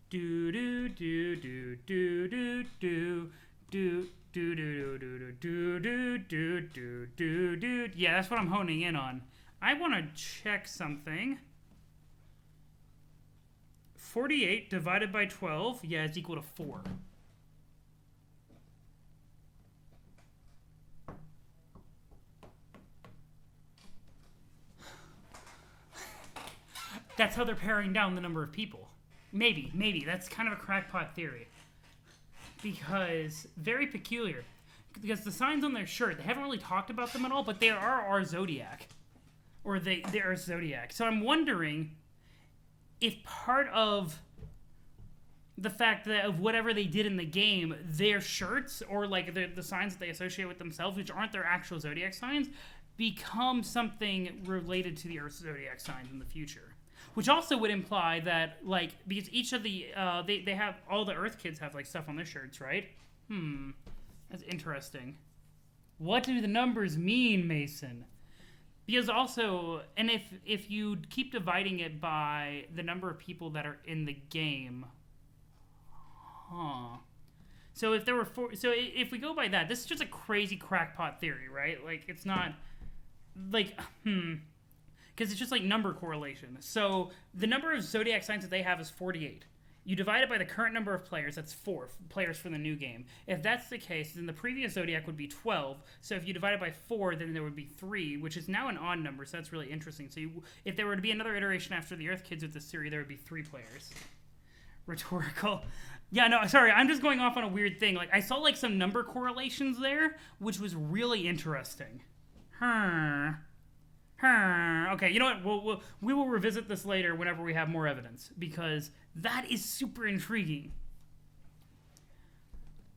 Do do do do do do do do do do do do do do do do do. Yeah, that's what I'm honing in on. I want to check something. 48 divided by 12, yeah, is equal to 4. That's how they're paring down the number of people. Maybe. That's kind of a crackpot theory. Because, very peculiar. Because the signs on their shirt, they haven't really talked about them at all, but they are our zodiac. Or they are zodiac. So I'm wondering if part of the fact that of whatever they did in the game, their shirts, or like the signs that they associate with themselves, which aren't their actual zodiac signs, become something related to the Earth's zodiac signs in the future. Which also would imply that, like, because each of the, they have, all the Earth kids have, like, stuff on their shirts, right? That's interesting. What do the numbers mean, Mason? Because also, and if you keep dividing it by the number of people that are in the game, so if there were if we go by that, this is just a crazy crackpot theory, right? Like, it's not, like, because it's just like number correlation. So the number of zodiac signs that they have is 48. You divide it by the current number of players, that's 4 players for the new game. If that's the case, then the previous zodiac would be 12. So if you divide it by 4, then there would be 3, which is now an odd number, so that's really interesting. So if there were to be another iteration after the Earth Kids with this series, there would be 3 players. Rhetorical. Yeah, no, sorry, I'm just going off on a weird thing. Like, I saw like some number correlations there, which was really interesting. Okay, you know what? We will revisit this later whenever we have more evidence, because that is super intriguing.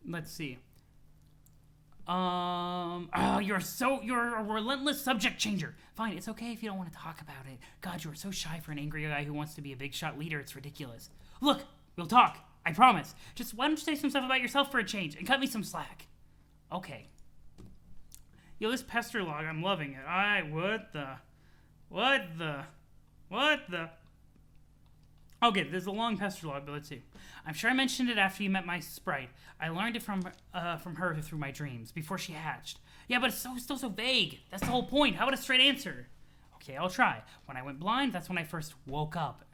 Let's see. You're a relentless subject changer. Fine, it's okay if you don't want to talk about it. God, you are so shy for an angry guy who wants to be a big shot leader. It's ridiculous. Look, we'll talk. I promise. Just why don't you say some stuff about yourself for a change and cut me some slack? Okay. Yo, this pester log, I'm loving it. What the? Okay, there's a long pester log, but let's see. I'm sure I mentioned it after you met my sprite. I learned it from her through my dreams, before she hatched. Yeah, but it's still so vague. That's the whole point. How about a straight answer? Okay, I'll try. When I went blind, that's when I first woke up.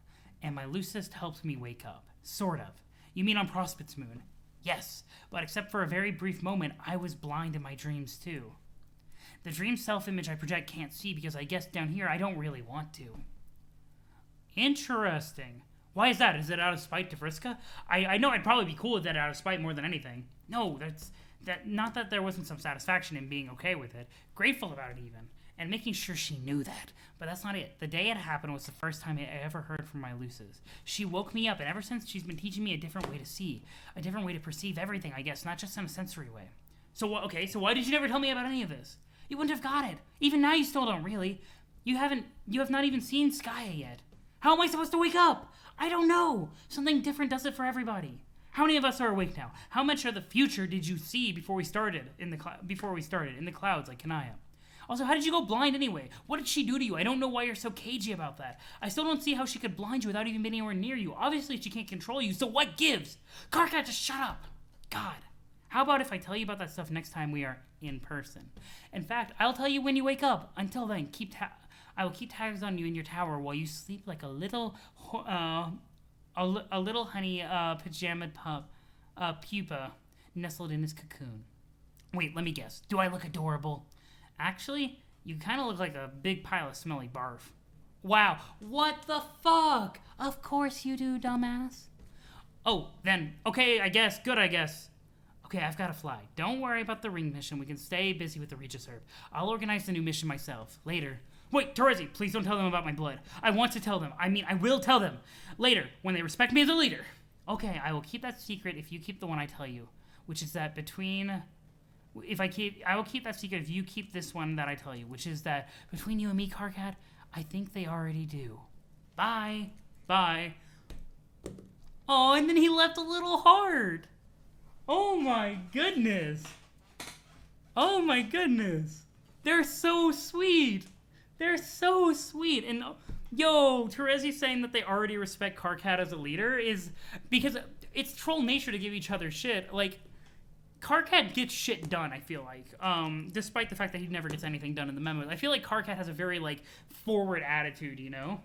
And my Lucist helped me wake up. Sort of. You mean on Prospect's moon? Yes, but except for a very brief moment, I was blind in my dreams too. The dream self-image I project can't see because I guess down here I don't really want to. Interesting. Why is that? Is it out of spite to Vriska? I know I'd probably be cool with that out of spite more than anything. No, not that there wasn't some satisfaction in being okay with it. Grateful about it even. And making sure she knew that. But that's not it. The day it happened was the first time I ever heard from my Luces. She woke me up, and ever since she's been teaching me a different way to see. A different way to perceive everything, I guess, not just in a sensory way. So why did you never tell me about any of this? You wouldn't have got it. Even now you still don't really. You have not even seen Skaya yet. How am I supposed to wake up? I don't know. Something different does it for everybody. How many of us are awake now? How much of the future did you see before we started in the clouds like Kanaya? Also, how did you go blind anyway? What did she do to you? I don't know why you're so cagey about that. I still don't see how she could blind you without even being anywhere near you. Obviously, she can't control you, so what gives? Karkat, just shut up. God. How about if I tell you about that stuff next time we are in person? In fact, I'll tell you when you wake up. Until then, I will keep tabs on you in your tower while you sleep like a little honey pajama pupa nestled in his cocoon. Wait, let me guess. Do I look adorable? Actually, you kind of look like a big pile of smelly barf. Wow, what the fuck? Of course you do, dumbass. Oh, then, okay, I guess. Okay, I've got to fly. Don't worry about the ring mission. We can stay busy with the Regis herb. I'll organize the new mission myself. Later. Wait, Terezi, please don't tell them about my blood. I want to tell them. I will tell them. Later, when they respect me as a leader. Okay, I will keep that secret if you keep the one I tell you. Which is that I will keep that secret if you keep this one that I tell you. Which is that between you and me, Karkat, I think they already do. Bye. Bye. Oh, and then he left a little heart. Oh my goodness. Oh my goodness. They're so sweet. They're so sweet. And yo, Terezi saying that they already respect Karkat as a leader is because it's troll nature to give each other shit. Like, Karkat gets shit done, I feel like. Despite the fact that he never gets anything done in the memos. I feel like Karkat has a very, like, forward attitude, you know?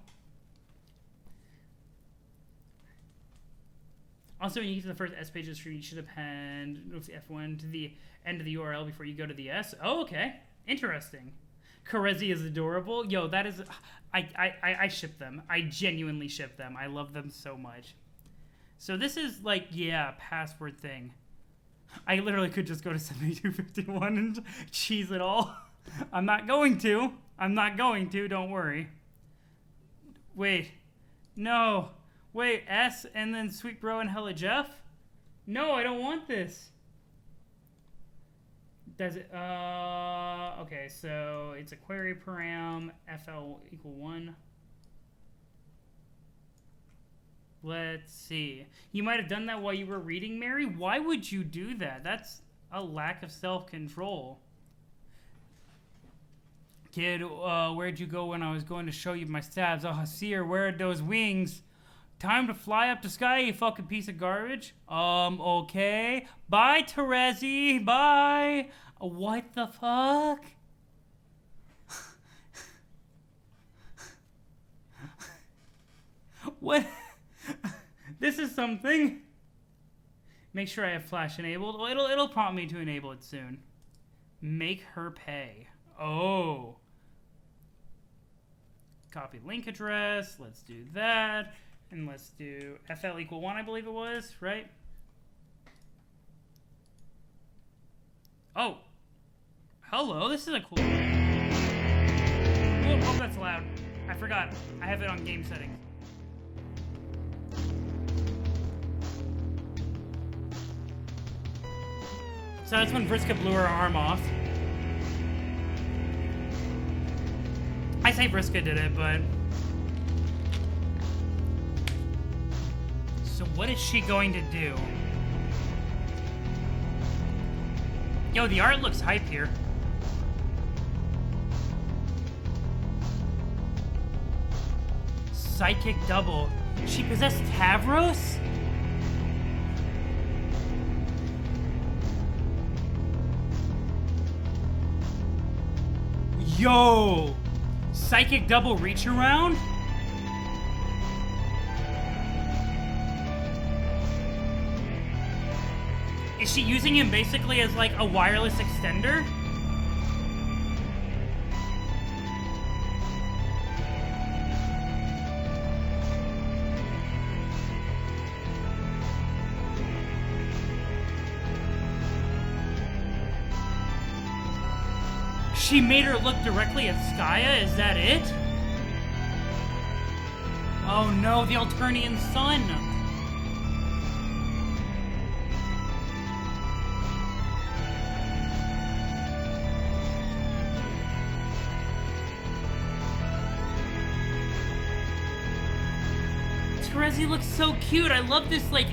Also, when you get to the first S page of the screen, you should append F1 to the end of the URL before you go to the S. Oh, okay. Interesting. Karezi is adorable. Yo, that is... I ship them. I genuinely ship them. I love them so much. So this is, like, yeah, password thing. I literally could just go to 7251 and cheese it all. I'm not going to. Don't worry. Wait. No. Wait, S and then Sweet Bro and Hella Jeff? No, I don't want this. Does it, okay, so it's a query param, FL equal 1. Let's see. You might have done that while you were reading, Mary. Why would you do that? That's a lack of self-control. Kid, where'd you go when I was going to show you my stabs? Oh, Hasir, where are those wings? Time to fly up to sky, you fucking piece of garbage. Okay. Bye, Terezi. Bye. What the fuck? What? This is something. Make sure I have flash enabled. Well, it'll prompt me to enable it soon. Make her pay. Oh. Copy link address. Let's do that. And let's do FL equal 1, I believe it was, right? Oh. Hello, this is a cool... Oh, that's loud. I forgot. I have it on game settings. So that's when Vriska blew her arm off. I say Vriska did it, but... So what is she going to do? Yo, the art looks hype here. Psychic double. She possessed Tavros? Yo! Psychic double reach around? Is she using him basically as like a wireless extender? She made her look directly at Skaya? Is that it? Oh no, the Alternian sun! Terezi looks so cute. I love this, like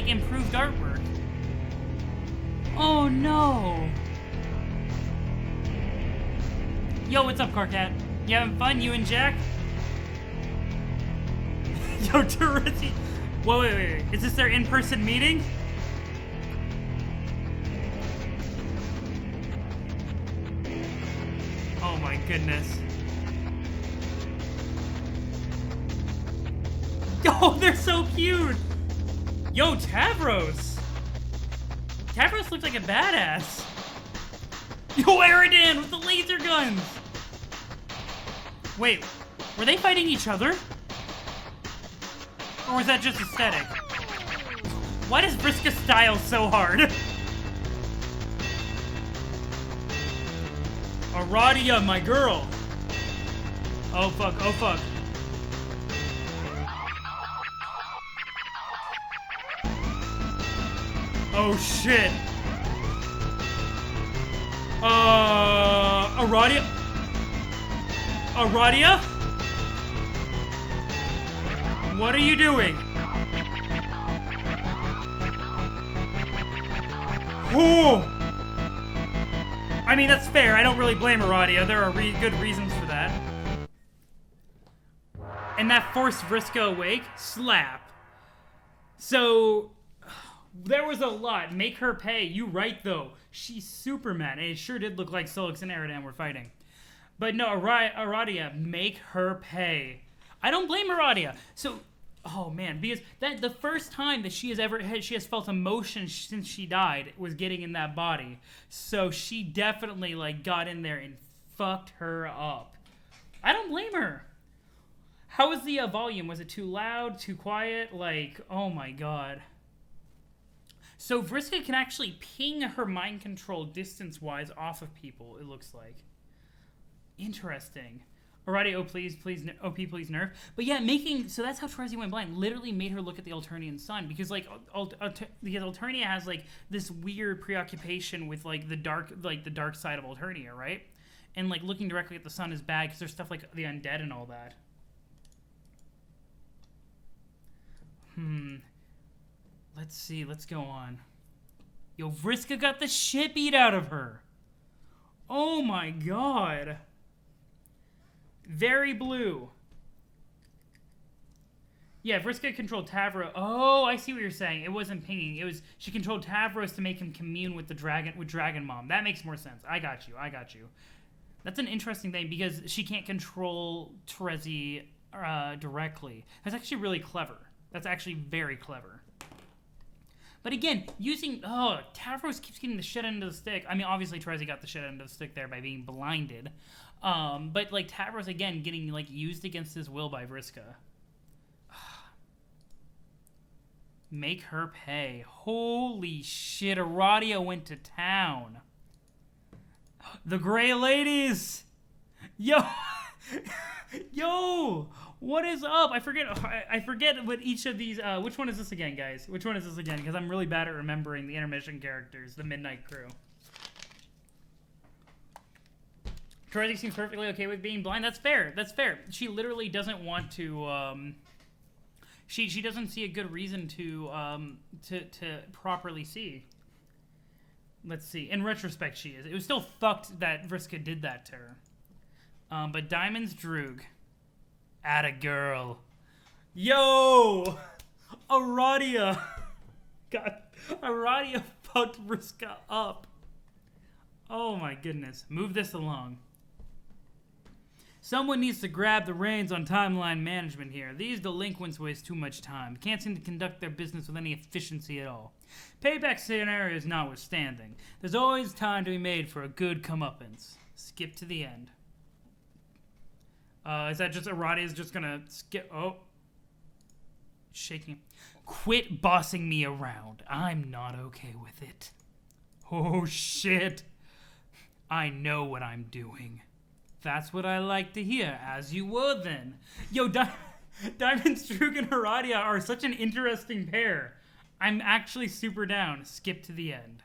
improved artwork. Oh no. Yo, what's up, Carcat? You having fun, you and Jack? Yo, Terezi. Whoa, wait. Is this their in-person meeting? Oh my goodness. Yo, they're so cute! Yo, Tavros! Tavros looks like a badass. Yo, Eridan with the laser guns! Wait, were they fighting each other? Or was that just aesthetic? Why does Vriska style so hard? Aradia, my girl! Oh fuck, oh fuck. Oh shit. Aradia? Aradia? What are you doing? Ooh! I mean, that's fair. I don't really blame Aradia. There are good reasons for that. And that forced Vriska awake? Slap. So... there was a lot. Make her pay. You right, though. She's Superman. And it sure did look like Solix and Eridan were fighting. But no, Aradia, make her pay. I don't blame Aradia. So, oh man, because the first time that she has felt emotion since she died was getting in that body. So she definitely like got in there and fucked her up. I don't blame her. How was the volume? Was it too loud, too quiet? Like, oh my god. So Vriska can actually ping her mind control distance-wise off of people, it looks like. Interesting. Alrighty, OP, please nerf. But yeah, so that's how Terezi went blind. Literally made her look at the Alternian sun. Because, like, because Alternia has, like, this weird preoccupation with, like, the dark side of Alternia, right? And, like, looking directly at the sun is bad because there's stuff like the undead and all that. Let's see, let's go on. Yo, Vriska got the shit beat out of her. Oh my god. Very blue. Yeah, Vriska controlled Tavros. Oh, I see what you're saying. It wasn't pinging. It was she controlled Tavros to make him commune with Dragon Mom. That makes more sense. I got you. That's an interesting thing because she can't control Terezi directly. That's actually really clever. That's actually very clever. But again, Tavros keeps getting the shit end of the stick. I mean, obviously Terezi got the shit end of the stick there by being blinded. But like Tavros again getting like used against his will by Vriska. Make her pay. Holy shit, Aradia went to town. The Grey Ladies! Yo! Yo! What is up? I forget what each of these. Which one is this again, guys? Which one is this again? Because I'm really bad at remembering the intermission characters. The Midnight Crew. Dorothy seems perfectly okay with being blind. That's fair. That's fair. She literally doesn't want to. She doesn't see a good reason to properly see. Let's see. In retrospect, she is. It was still fucked that Vriska did that to her. But Diamond's Droog. Atta girl. Yo! Aradia! God. Aradia fucked Vriska up. Oh my goodness. Move this along. Someone needs to grab the reins on timeline management here. These delinquents waste too much time. Can't seem to conduct their business with any efficiency at all. Payback scenarios notwithstanding. There's always time to be made for a good comeuppance. Skip to the end. Is that just Aradia's just gonna skip? Oh. Shaking. Quit bossing me around. I'm not okay with it. Oh, shit. I know what I'm doing. That's what I like to hear. As you were then. Yo, Diamond's Droog and Aradia are such an interesting pair. I'm actually super down. Skip to the end.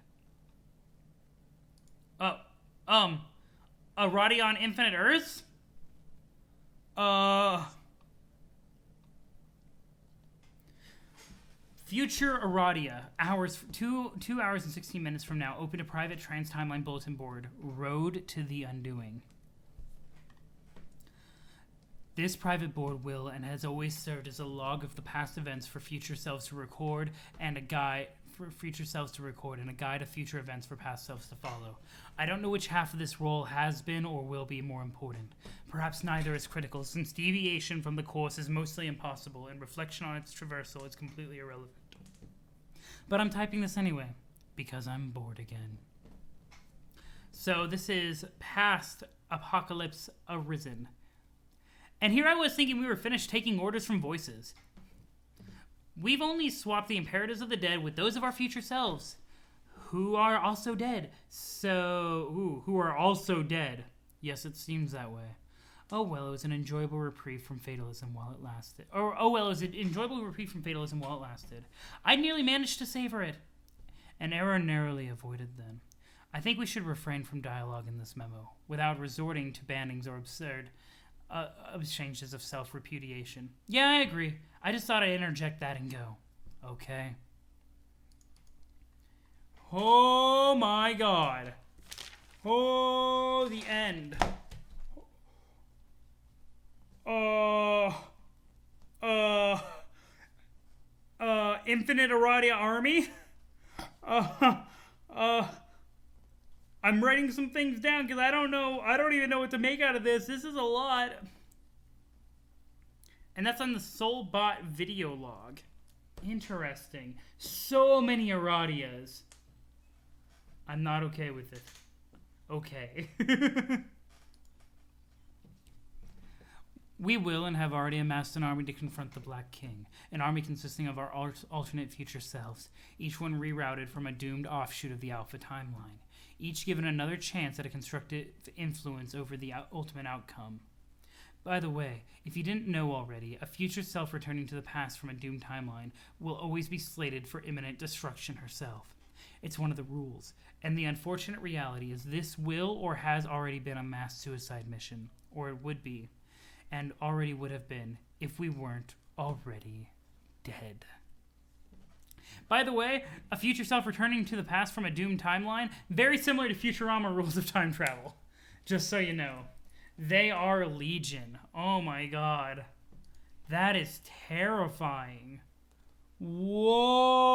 Aradia on Infinite Earths? Future Aradia, 2 hours and 16 minutes from now, open a private trans-timeline bulletin board, Road to the Undoing. This private board will and has always served as a log of the past events for future selves to record and a guide of future events for past selves to follow. I don't know which half of this role has been or will be more important. Perhaps neither is critical, since deviation from the course is mostly impossible and reflection on its traversal is completely irrelevant. But I'm typing this anyway, because I'm bored again. So this is Past Apocalypse Arisen. And here I was thinking we were finished taking orders from voices. We've only swapped the imperatives of the dead with those of our future selves, who are also dead. Who are also dead. Yes, it seems that way. Oh well, it was an enjoyable reprieve from fatalism while it lasted. I nearly managed to savor it. An error narrowly avoided then. I think we should refrain from dialogue in this memo, without resorting to bannings or absurd exchanges of self-repudiation. Yeah, I agree. I just thought I'd interject that and go. Okay. Oh my god. Oh, the end. Infinite Aradia Army? I'm writing some things down because I don't even know what to make out of this. This is a lot. And that's on the Soulbot video log. Interesting. So many Aradias. I'm not okay with it. Okay. We will and have already amassed an army to confront the Black King. An army consisting of our alternate future selves, each one rerouted from a doomed offshoot of the Alpha timeline. Each given another chance at a constructive influence over the ultimate outcome. By the way, if you didn't know already, a future self returning to the past from a doomed timeline will always be slated for imminent destruction herself. It's one of the rules, and the unfortunate reality is this will or has already been a mass suicide mission, or it would be, and already would have been if we weren't already dead. By the way, a future self returning to the past from a doomed timeline, very similar to Futurama rules of time travel. Just so you know. They are legion. Oh my god. That is terrifying. Whoa.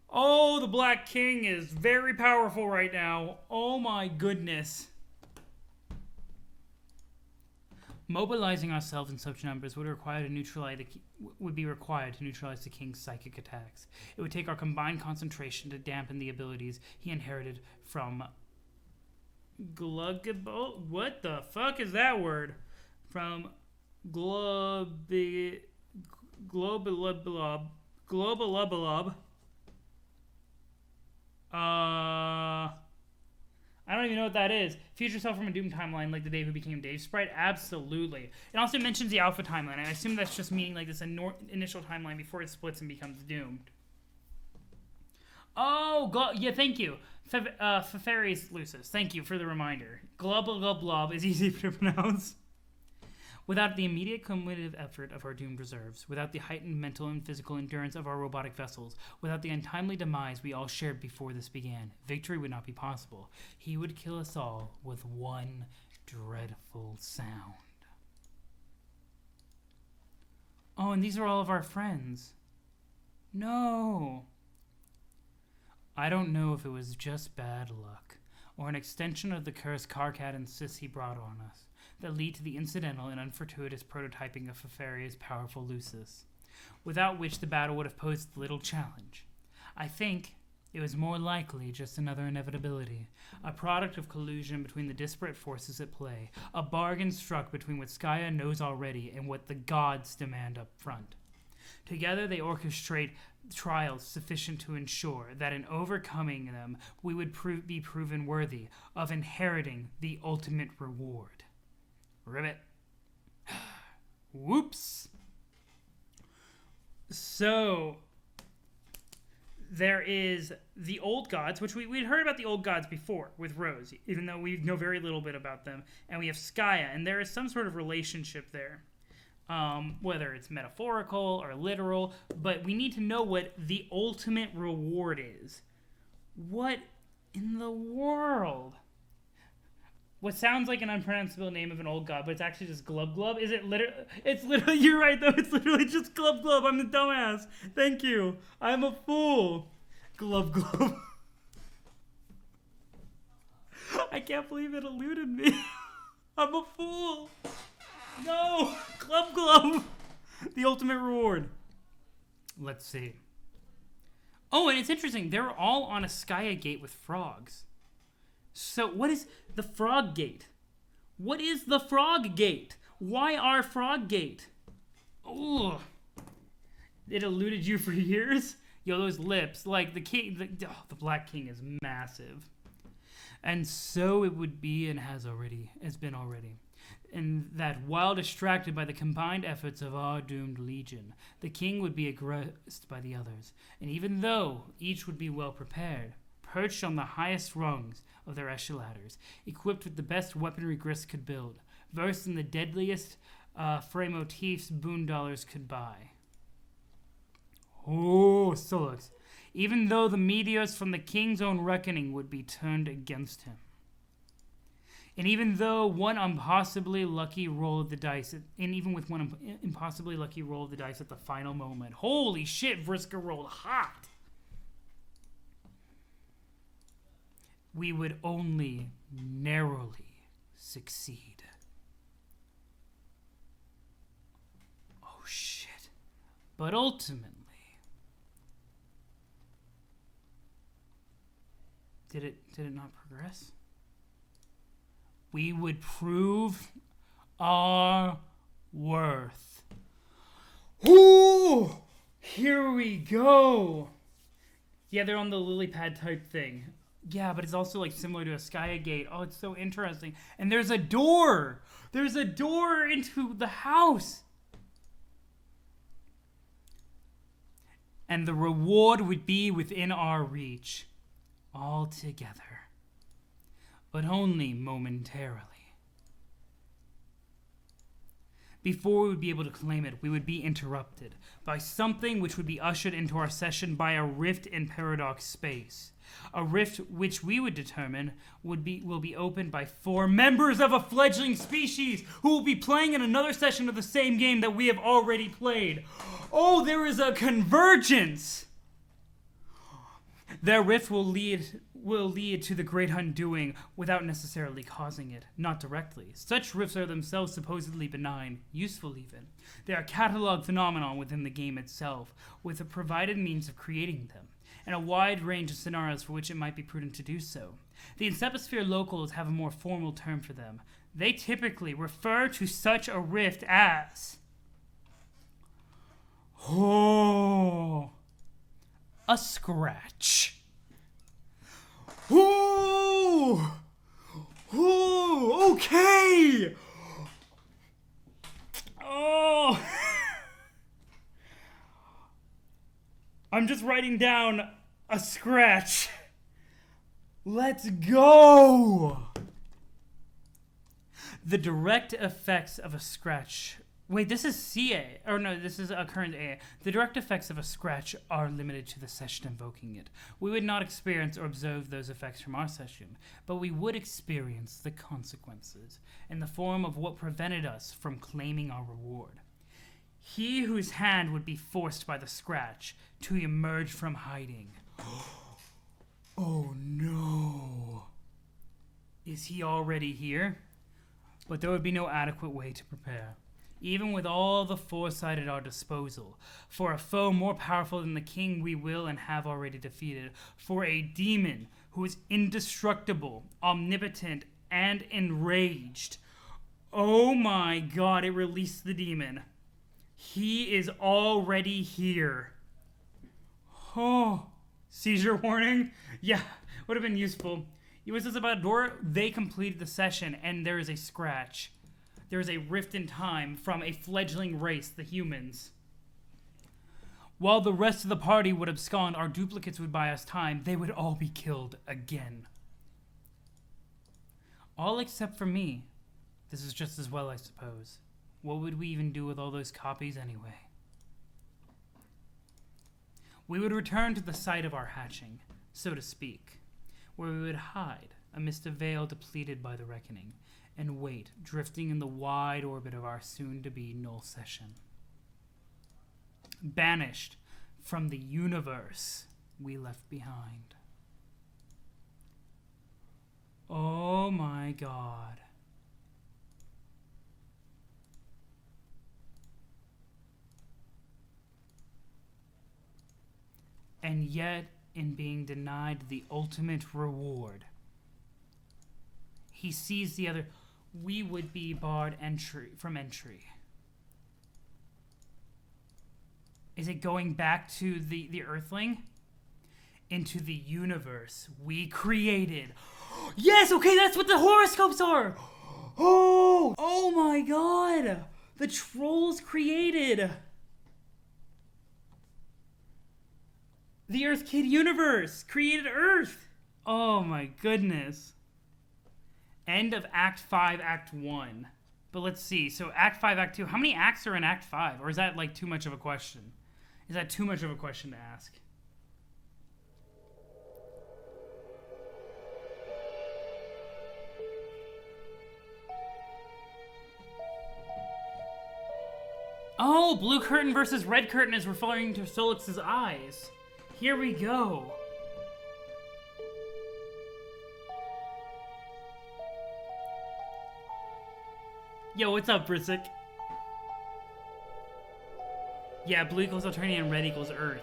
Oh, the Black King is very powerful right now. Oh my goodness. Mobilizing ourselves in such numbers would be required to neutralize the king's psychic attacks. It would take our combined concentration to dampen the abilities he inherited from Glugable. What the fuck is that word? From Globalob. I don't even know what that is. Future self from a Doom timeline, like the Dave who became Dave sprite? Absolutely. It also mentions the Alpha timeline, and I assume that's just meaning like this initial timeline before it splits and becomes doomed. Oh, yeah, thank you. Fefarius Lucis, thank you for the reminder. Glob, glob, glob is easy to pronounce. Without the immediate cumulative effort of our doomed reserves, without the heightened mental and physical endurance of our robotic vessels, without the untimely demise we all shared before this began, victory would not be possible. He would kill us all with one dreadful sound. Oh, and these are all of our friends. No. I don't know if it was just bad luck, or an extension of the curse Karkat and Sissy brought on us, that lead to the incidental and unfortuitous prototyping of Fefaria's powerful Lucis, without which the battle would have posed little challenge. I think it was more likely just another inevitability, a product of collusion between the disparate forces at play, a bargain struck between what Skaya knows already and what the gods demand up front. Together they orchestrate trials sufficient to ensure that in overcoming them we would be proven worthy of inheriting the ultimate reward. Ribbit. Whoops. So, there is the old gods, which we'd heard about the old gods before with Rose, even though we know very little bit about them. And we have Skaya, and there is some sort of relationship there. Whether it's metaphorical or literal, but we need to know what the ultimate reward is. What in the world? What sounds like an unpronounceable name of an old god, but it's actually just Glub Glub. Is it literally? It's literally. You're right though. It's literally just Glub Glub. I'm the dumbass. Thank you. I'm a fool. Glub Glub. I can't believe it eluded me. I'm a fool. No! Glub Glub! The ultimate reward. Let's see. Oh, and it's interesting. They're all on a Skaya gate with frogs. So, what is the frog gate? What is the frog gate? Why our frog gate? Ugh. It eluded you for years? Yo, those lips. Like, the king... The Black King is massive. And so it would be and has been already. And that while distracted by the combined efforts of our doomed legion, the king would be aggressed by the others. And even though each would be well prepared, perched on the highest rungs of their echelons, equipped with the best weaponry Grist could build, versed in the deadliest fray motifs Boondallers could buy. Oh, Solux. Even though the meteors from the king's own reckoning would be turned against him. And even though one impossibly lucky roll of the dice, and even with one impossibly lucky roll of the dice at the final moment, holy shit, Vriska rolled hot. We would only narrowly succeed. Oh shit. But ultimately, did it not progress? We would prove our worth. Ooh! Here we go! Yeah, they're on the lily pad type thing. Yeah, but it's also like similar to a Skaya gate. Oh, it's so interesting. And there's a door! There's a door into the house! And the reward would be within our reach. All together. But only momentarily. Before we would be able to claim it, we would be interrupted by something which would be ushered into our session by a rift in paradox space. A rift which we would determine will be opened by 4 members of a fledgling species who will be playing in another session of the same game that we have already played. Oh, there is a convergence! Their rift will lead to the great undoing without necessarily causing it, not directly. Such rifts are themselves supposedly benign, useful even. They are a catalog phenomenon within the game itself, with a provided means of creating them, and a wide range of scenarios for which it might be prudent to do so. The Insepisphere locals have a more formal term for them. They typically refer to such a rift as... a scratch. Ooh! Okay! Oh! I'm just writing down a scratch. Let's go! The direct effects of a scratch. Wait, this is CA. Or no, this is a current AA. The direct effects of a scratch are limited to the session invoking it. We would not experience or observe those effects from our session, but we would experience the consequences in the form of what prevented us from claiming our reward. He whose hand would be forced by the scratch to emerge from hiding. Oh no. Is he already here? But there would be no adequate way to prepare, even with all the foresight at our disposal, for a foe more powerful than the king we will and have already defeated, for a demon who is indestructible, omnipotent, and enraged. Oh my god, it released the demon. He is already here. Oh, seizure warning? Yeah, would have been useful. It was just about a door. They completed the session, and there is a scratch. There is a rift in time from a fledgling race, the humans. While the rest of the party would abscond, our duplicates would buy us time. They would all be killed again. All except for me. This is just as well, I suppose. What would we even do with all those copies anyway? We would return to the site of our hatching, so to speak, where we would hide amidst a veil depleted by the reckoning, and wait, drifting in the wide orbit of our soon-to-be null session. Banished from the universe we left behind. Oh my god. And yet, in being denied the ultimate reward, he sees the other. We would be barred from entry. Is it going back to the Earthling? Into the universe we created. Yes, okay, that's what the horoscopes are! Oh my god! The trolls created the Earth Kid universe! Created Earth! Oh my goodness. End of Act 5, Act 1. But let's see. So Act 5, Act 2. How many acts are in Act 5? Or is that like too much of a question? Is that too much of a question to ask? Oh, blue curtain versus red curtain is referring to Solix's eyes. Here we go. Yo, what's up, Brisik? Yeah, blue equals Alternia and red equals Earth.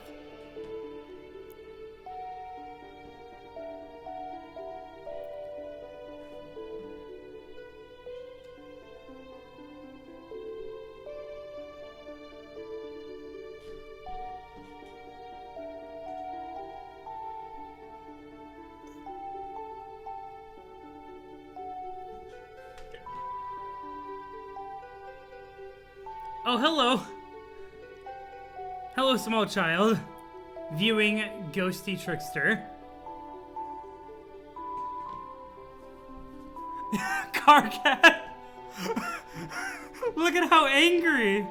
Oh, hello. Hello, small child. Viewing Ghosty Trickster. Carcat. Look at how angry.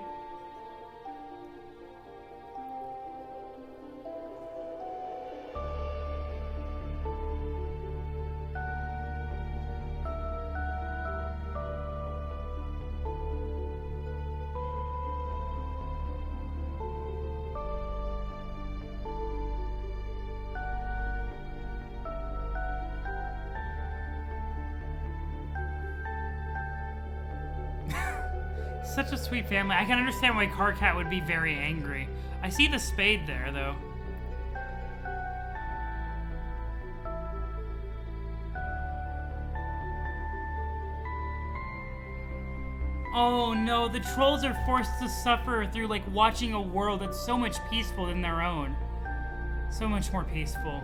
Such a sweet family. I can understand why Carcat would be very angry. I see the spade there, though. Oh no, the trolls are forced to suffer through, like, watching a world that's so much peaceful than their own. So much more peaceful.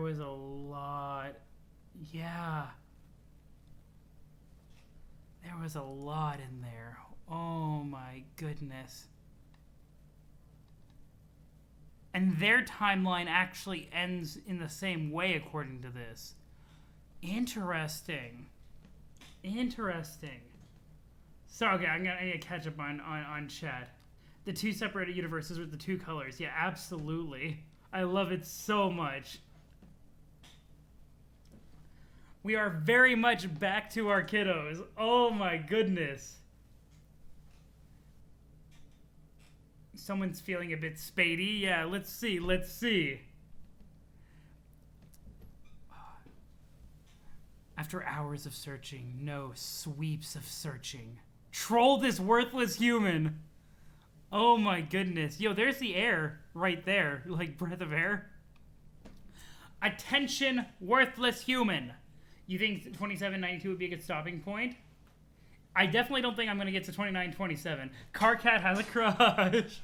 was a lot. Yeah. There was a lot in there. Oh my goodness. And their timeline actually ends in the same way according to this. Interesting. Interesting. So, okay, I'm gonna catch up on chat. The two separated universes with the two colors. Yeah, absolutely. I love it so much. We are very much back to our kiddos. Oh my goodness. Someone's feeling a bit spady. Yeah, let's see. Let's see. After hours of searching, no sweeps of searching. Troll this worthless human. Oh my goodness. Yo, there's the air right there. Like breath of air. Attention, worthless human. You think 2792 would be a good stopping point? I definitely don't think I'm going to get to 2927. Carcat has a crush.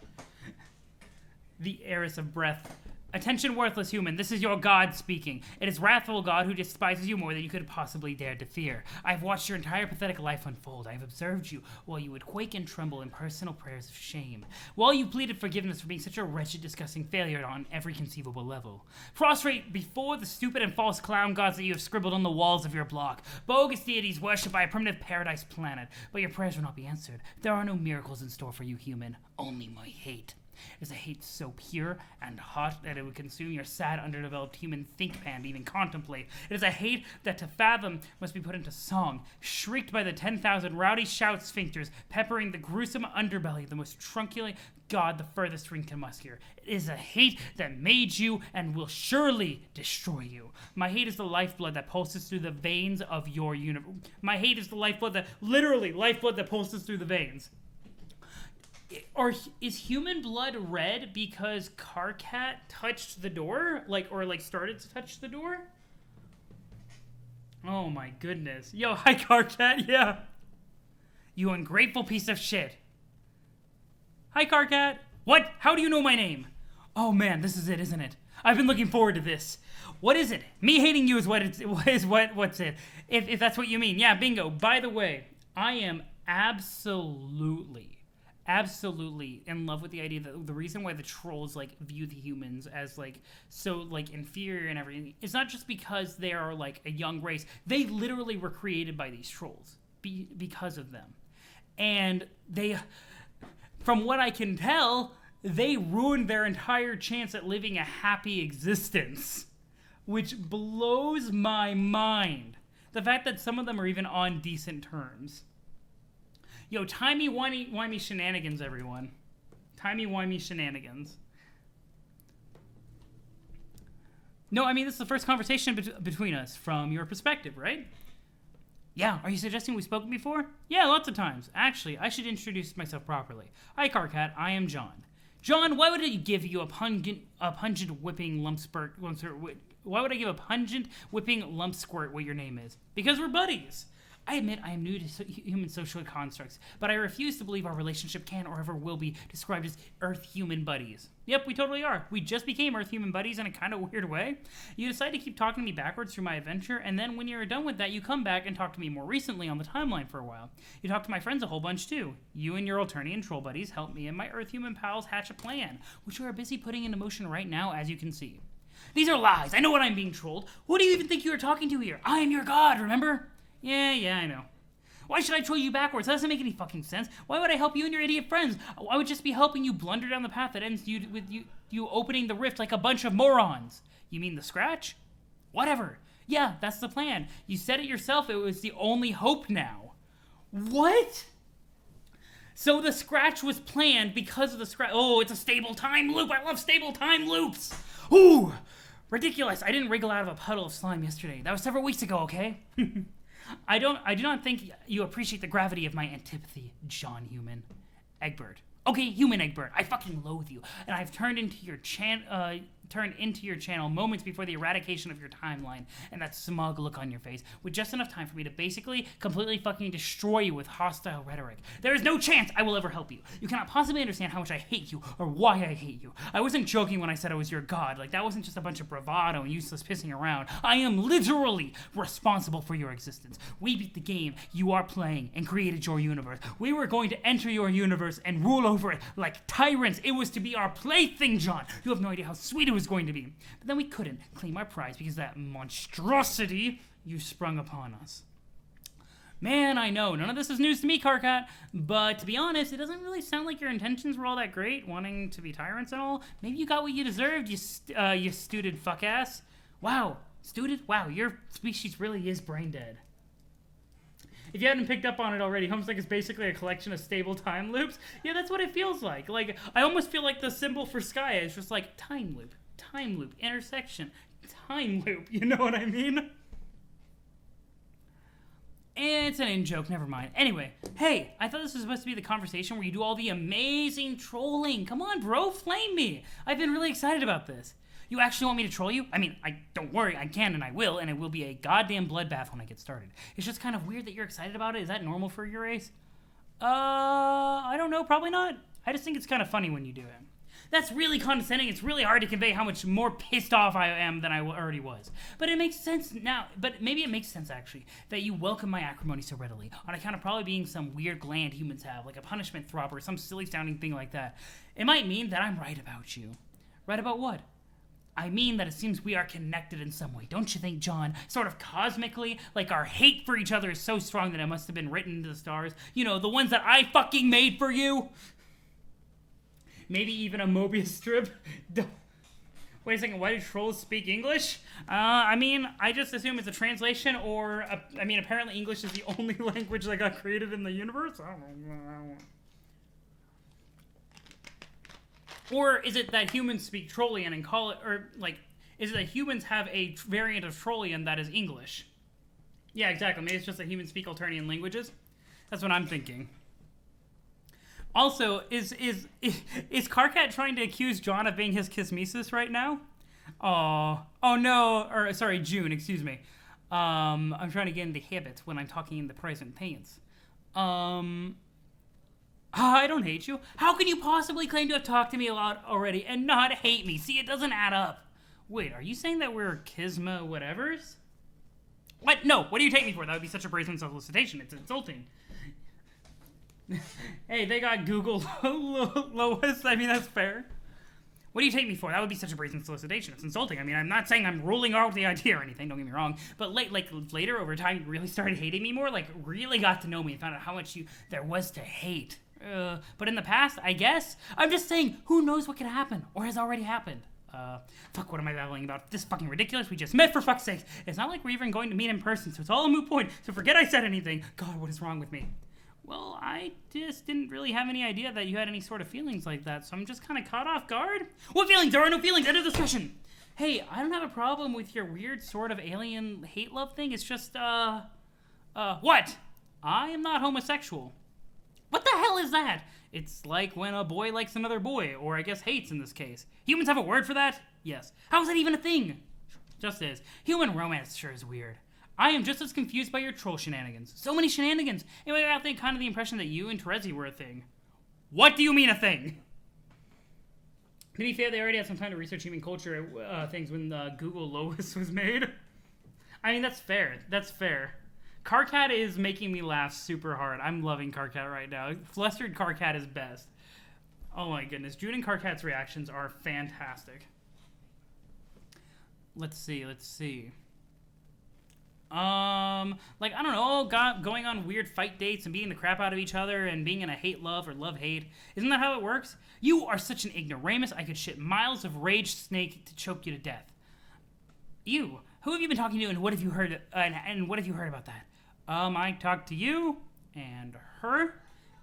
The heiress of breath. Attention, worthless human. This is your God speaking. It is wrathful God who despises you more than you could possibly dare to fear. I have watched your entire pathetic life unfold. I have observed you while you would quake and tremble in personal prayers of shame. While you pleaded forgiveness for being such a wretched, disgusting failure on every conceivable level. Prostrate before the stupid and false clown gods that you have scribbled on the walls of your block. Bogus deities worshipped by a primitive paradise planet. But your prayers will not be answered. There are no miracles in store for you, human. Only my hate. It is a hate so pure and hot that it would consume your sad, underdeveloped human think pan to even contemplate. It is a hate that to fathom must be put into song, shrieked by the 10,000 rowdy shout sphincters, peppering the gruesome underbelly of the most truculent god the furthest ring can muster. It is a hate that made you and will surely destroy you. My hate is the lifeblood that pulses through the veins of your universe. My hate is the lifeblood that, literally, lifeblood that pulses through the veins. Or is human blood red because Carcat touched the door? Or started to touch the door? Oh my goodness. Yo, hi Carcat, yeah. You ungrateful piece of shit. Hi Carcat. What? How do you know my name? Oh man, this is it, isn't it? I've been looking forward to this. What is it? Me hating you is what's it? If that's what you mean. Yeah, bingo. By the way, I am absolutely in love with the idea that the reason why the trolls view the humans as so inferior and everything is not just because they are a young race. They literally were created by these trolls because of them, and they, from what I can tell, they ruined their entire chance at living a happy existence, which blows my mind. The fact that some of them are even on decent terms. Yo, timey-wimey shenanigans, everyone. Timey-wimey shenanigans. No, I mean, this is the first conversation between us from your perspective, right? Yeah, are you suggesting we've spoken before? Yeah, lots of times. Actually, I should introduce myself properly. Hi, Carcat, I am John. John, why would I give you a pungent whipping lump squirt? Why would I give a pungent whipping lump squirt what your name is? Because we're buddies. I admit I am new to human social constructs, but I refuse to believe our relationship can or ever will be described as Earth-human buddies. Yep, we totally are. We just became Earth-human buddies in a kind of weird way. You decide to keep talking to me backwards through my adventure, and then when you're done with that, you come back and talk to me more recently on the timeline for a while. You talk to my friends a whole bunch, too. You and your Alternian troll buddies help me and my Earth-human pals hatch a plan, which we are busy putting into motion right now, as you can see. These are lies. I know what I'm being trolled. Who do you even think you are talking to here? I am your god, remember? Yeah, I know. Why should I troll you backwards? That doesn't make any fucking sense. Why would I help you and your idiot friends? I would just be helping you blunder down the path that ends with you opening the rift like a bunch of morons. You mean the scratch? Whatever. Yeah, that's the plan. You said it yourself. It was the only hope now. What? So the scratch was planned because of the scratch. Oh, it's a stable time loop. I love stable time loops. Ooh, ridiculous. I didn't wriggle out of a puddle of slime yesterday. That was several weeks ago, okay? I do not think you appreciate the gravity of my antipathy, John Human. Egbert. Okay, Human Egbert, I fucking loathe you, and I've turned into your turned into your channel moments before the eradication of your timeline and that smug look on your face, with just enough time for me to basically completely fucking destroy you with hostile rhetoric. There is no chance I will ever help you. You cannot possibly understand how much I hate you or why I hate you. I wasn't joking when I said I was your god. Like, that wasn't just a bunch of bravado and useless pissing around. I am literally responsible for your existence. We beat the game you are playing and created your universe. We were going to enter your universe and rule over it like tyrants. It was to be our plaything, John. You have no idea how sweet it was going to be. But then we couldn't claim our prize because of that monstrosity you sprung upon us. Man, I know, none of this is news to me, Karkat, but to be honest, it doesn't really sound like your intentions were all that great, wanting to be tyrants and all. Maybe you got what you deserved, you stooted fuck-ass. Wow, stooted? Wow, your species really is brain dead. If you hadn't picked up on it already, Homestuck is basically a collection of stable time loops. Yeah, that's what it feels like. Like, I almost feel like the symbol for Sky is just like time loop, intersection, time loop, you know what I mean? It's an in-joke, never mind. Anyway, hey, I thought this was supposed to be the conversation where you do all the amazing trolling. Come on, bro, flame me. I've been really excited about this. You actually want me to troll you? I mean, don't worry, I can and I will, and it will be a goddamn bloodbath when I get started. It's just kind of weird that you're excited about it. Is that normal for your race? I don't know, probably not. I just think it's kind of funny when you do it. That's really condescending. It's really hard to convey how much more pissed off I am than I already was. But it makes sense now. But maybe it makes sense, actually, that you welcome my acrimony so readily, on account of probably being some weird gland humans have, like a punishment throp or some silly-sounding thing like that. It might mean that I'm right about you. Right about what? I mean that it seems we are connected in some way, don't you think, John? Sort of cosmically, like our hate for each other is so strong that it must have been written into the stars. You know, the ones that I fucking made for you. Maybe even a Mobius strip. Wait a second, why do trolls speak English? I mean, I just assume it's a translation, or, I mean, apparently English is the only language that got created in the universe? I don't know. Or is it that humans speak Trollian and call it, or, like, is it that humans have a variant of Trollian that is English? Yeah, exactly. Maybe it's just that humans speak Alternian languages. That's what I'm thinking. Also, is Karkat trying to accuse John of being his kismesis right now? Oh no, or sorry, June, excuse me. I'm trying to get in the habit when I'm talking in the present tense. I don't hate you. How can you possibly claim to have talked to me a lot already and not hate me? See, it doesn't add up. Wait, are you saying that we're kisma whatevers? What? No, what do you take me for? That would be such a brazen solicitation. It's insulting. Hey, they got Google Lois. I mean, that's fair. What do you take me for? That would be such a brazen solicitation. It's insulting. I mean, I'm not saying I'm ruling out the idea or anything. Don't get me wrong. But later, over time, you really started hating me more. Like, really got to know me and found out how much there was to hate. But in the past, I guess, I'm just saying, who knows what could happen or has already happened. Fuck, what am I babbling about? This fucking ridiculous. We just met, for fuck's sake. It's not like we're even going to meet in person, so it's all a moot point. So forget I said anything. God, what is wrong with me? Well, I just didn't really have any idea that you had any sort of feelings like that, so I'm just kind of caught off guard. What feelings? There are no feelings. End of discussion. Hey, I don't have a problem with your weird sort of alien hate-love thing. It's just, what? I am not homosexual. What the hell is that? It's like when a boy likes another boy, or I guess hates in this case. Humans have a word for that? Yes. How is that even a thing? Just is. Human romance sure is weird. I am just as confused by your troll shenanigans. So many shenanigans. Anyway, I think kind of the impression that you and Terezi were a thing. What do you mean a thing? To be fair, they already had some time to research human culture things when Google Lois was made. I mean, that's fair. That's fair. Karkat is making me laugh super hard. I'm loving Karkat right now. Flustered Karkat is best. Oh my goodness. June and Karkat's reactions are fantastic. Let's see. Like, I don't know, going on weird fight dates and beating the crap out of each other and being in a hate-love or love-hate. Isn't that how it works? You are such an ignoramus, I could shit miles of rage snake to choke you to death. You. Who have you been talking to and what have you heard, and what have you heard about that? I talked to you, and her,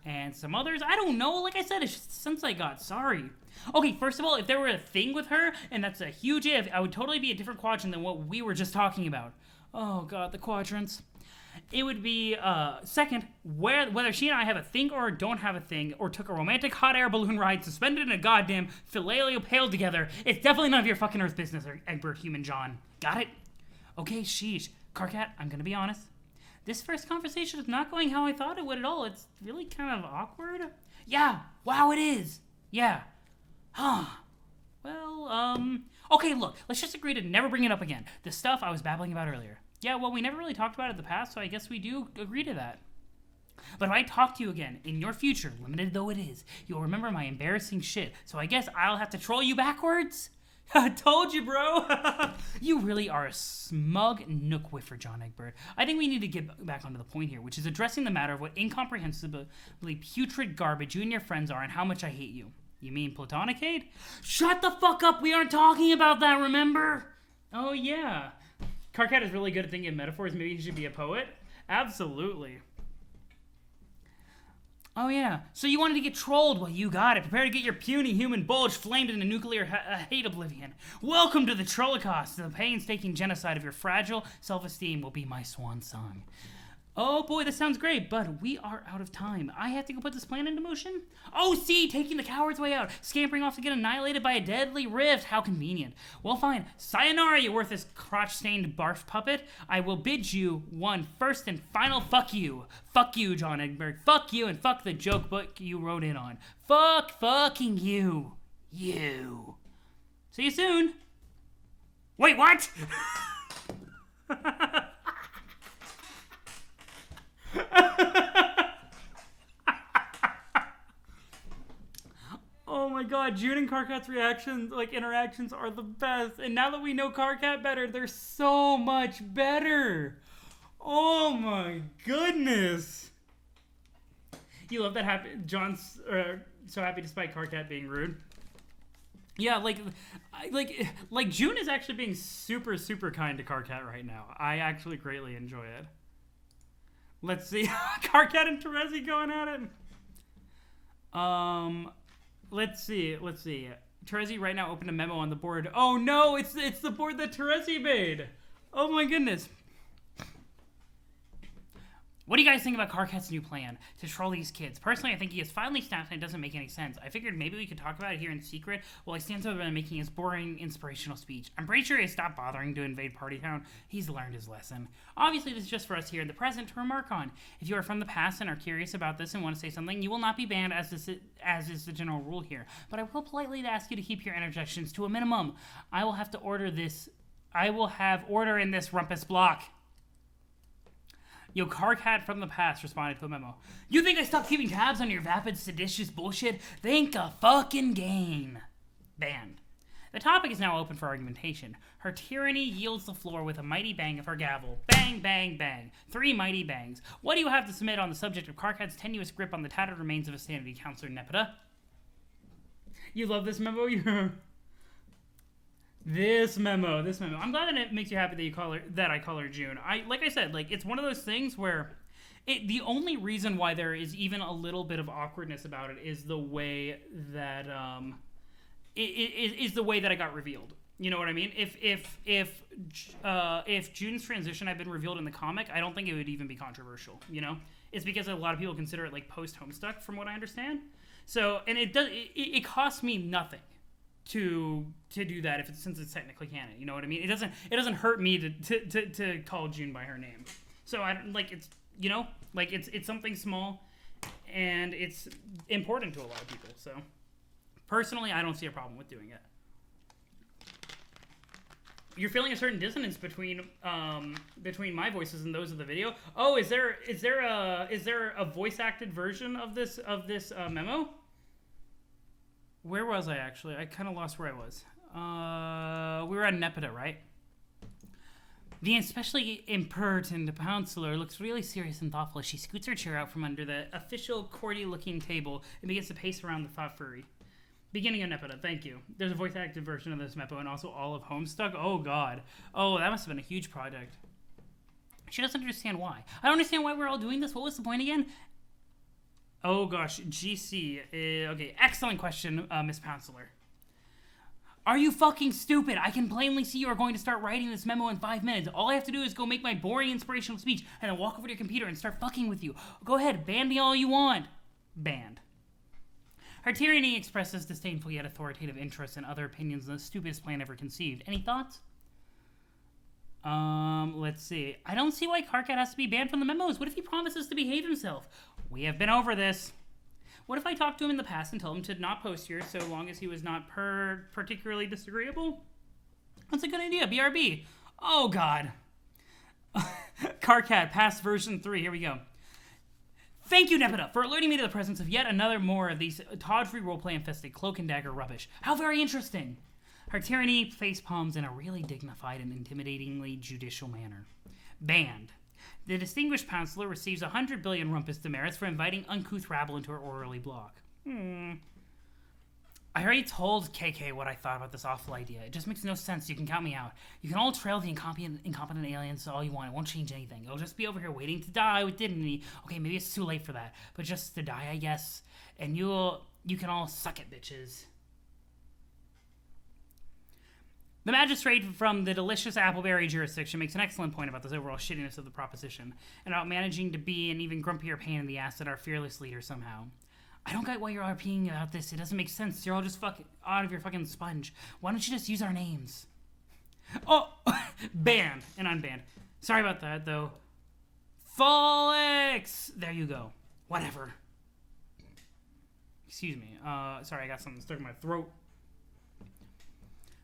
and some others. I don't know, like I said, it's just since I got sorry. Okay, first of all, if there were a thing with her, and that's a huge if, I would totally be a different quadrant than what we were just talking about. Oh god, the quadrants. It would be, second, whether she and I have a thing or don't have a thing, or took a romantic hot air balloon ride suspended in a goddamn Philalio pail together. It's definitely none of your fucking Earth business, Egbert Human John. Got it? Okay, sheesh. Karkat, I'm gonna be honest. This first conversation is not going how I thought it would at all. It's really kind of awkward. Yeah, wow, it is. Yeah. Huh. Well, okay, look, let's just agree to never bring it up again. The stuff I was babbling about earlier. Yeah, well, we never really talked about it in the past, so I guess we do agree to that. But if I talk to you again, in your future, limited though it is, you'll remember my embarrassing shit, so I guess I'll have to troll you backwards? I told you, bro! You really are a smug nook whiffer, John Egbert. I think we need to get back onto the point here, which is addressing the matter of what incomprehensibly putrid garbage you and your friends are and how much I hate you. You mean platonic hate? Shut the fuck up! We aren't talking about that, remember? Oh, yeah. Karkat is really good at thinking of metaphors. Maybe he should be a poet? Absolutely. Oh, yeah. So you wanted to get trolled? Well, you got it. Prepare to get your puny human bulge flamed into nuclear hate oblivion. Welcome to the Trollicast. The painstaking genocide of your fragile self-esteem will be my swan song. Oh boy, this sounds great, but we are out of time. I have to go put this plan into motion? Oh, see, taking the coward's way out, scampering off to get annihilated by a deadly rift. How convenient. Well, fine. Sayonara, you worthless crotch-stained barf puppet. I will bid you one first and final fuck you. Fuck you, John Egbert. Fuck you, and fuck the joke book you wrote in on. Fucking you. You. See you soon. Wait, what? Oh my god, June and Karkat's reactions, interactions are the best. And now that we know Karkat better, they're so much better. Oh my goodness. You love that John's so happy despite Karkat being rude. Yeah, like June is actually being super, super kind to Karkat right now. I actually greatly enjoy it. Let's see. Karkat and Terezi going at it. Let's see. Terezi right now opened a memo on the board. Oh no, it's the board that Terezi made. Oh my goodness. What do you guys think about Karkat's new plan to troll these kids? Personally, I think he has finally snapped and it doesn't make any sense. I figured maybe we could talk about it here in secret while he stands over and making his boring, inspirational speech. I'm pretty sure he has stopped bothering to invade Party Town. He's learned his lesson. Obviously, this is just for us here in the present to remark on. If you are from the past and are curious about this and want to say something, you will not be banned as is the general rule here. But I will politely ask you to keep your interjections to a minimum. I will have order in this rumpus block. Yo, Karkat from the past responded to a memo. You think I stopped keeping tabs on your vapid, seditious bullshit? Think a fucking gain. Banned. The topic is now open for argumentation. Her tyranny yields the floor with a mighty bang of her gavel. Bang, bang, bang. 3 mighty bangs. What do you have to submit on the subject of Karkat's tenuous grip on the tattered remains of a sanity counselor, Nepeta? You love this memo? This memo. I'm glad that it makes you happy that I call her June. Like I said, it's one of those things where the only reason why there is even a little bit of awkwardness about it is the way that is the way that it got revealed. You know what I mean? If June's transition had been revealed in the comic, I don't think it would even be controversial. You know, it's because a lot of people consider it post Homestuck, from what I understand. So, and it costs me nothing to do that since it's technically canon. You know what I mean? It doesn't hurt me to call June by her name. So it's something small and it's important to a lot of people. So personally, I don't see a problem with doing it. You're feeling a certain dissonance between my voices and those of the video. Oh, is there a voice acted version of this memo? Where was I, actually? I kind of lost where I was. We were at Nepeta, right? The especially impertinent counselor looks really serious and thoughtful as she scoots her chair out from under the official courty-looking table and begins to pace around the thought furry. Beginning of Nepeta, thank you. There's a voice-acted version of this memo and also all of Homestuck. Oh, God. Oh, that must have been a huge project. She doesn't understand why. I don't understand why we're all doing this. What was the point again? Oh gosh, GC. Okay, excellent question, Miss Counselor. Are you fucking stupid? I can plainly see you are going to start writing this memo in 5 minutes. All I have to do is go make my boring inspirational speech and then walk over to your computer and start fucking with you. Go ahead, ban me all you want. Banned. Her tyranny expresses disdainful yet authoritative interest in other opinions than the stupidest plan ever conceived. Any thoughts? Let's see. I don't see why Karkat has to be banned from the memos. What if he promises to behave himself? We have been over this. What if I talked to him in the past and told him to not post here so long as he was not particularly disagreeable? That's a good idea. BRB. Oh, God. Karkat, past version 3. Here we go. Thank you, Nepeta, for alerting me to the presence of yet another more of these tawdry roleplay-infested cloak and dagger rubbish. How very interesting. Her tyranny face palms in a really dignified and intimidatingly judicial manner. Banned. The distinguished counselor receives 100 billion rumpus demerits for inviting uncouth rabble into her orderly block. I already told KK what I thought about this awful idea. It just makes no sense. You can count me out. You can all trail the incompetent aliens all you want. It won't change anything. It'll just be over here waiting to die with dignity. Okay, maybe it's too late for that, but just to die, I guess. And you can all suck it, bitches. The magistrate from the delicious Appleberry jurisdiction makes an excellent point about this overall shittiness of the proposition, and about managing to be an even grumpier pain in the ass than our fearless leader somehow. I don't get why you're RPing about this. It doesn't make sense. You're all just fucking out of your fucking sponge. Why don't you just use our names? Oh, banned and unbanned. Sorry about that, though. Folix! There you go. Whatever. Excuse me. Sorry, I got something stuck in my throat.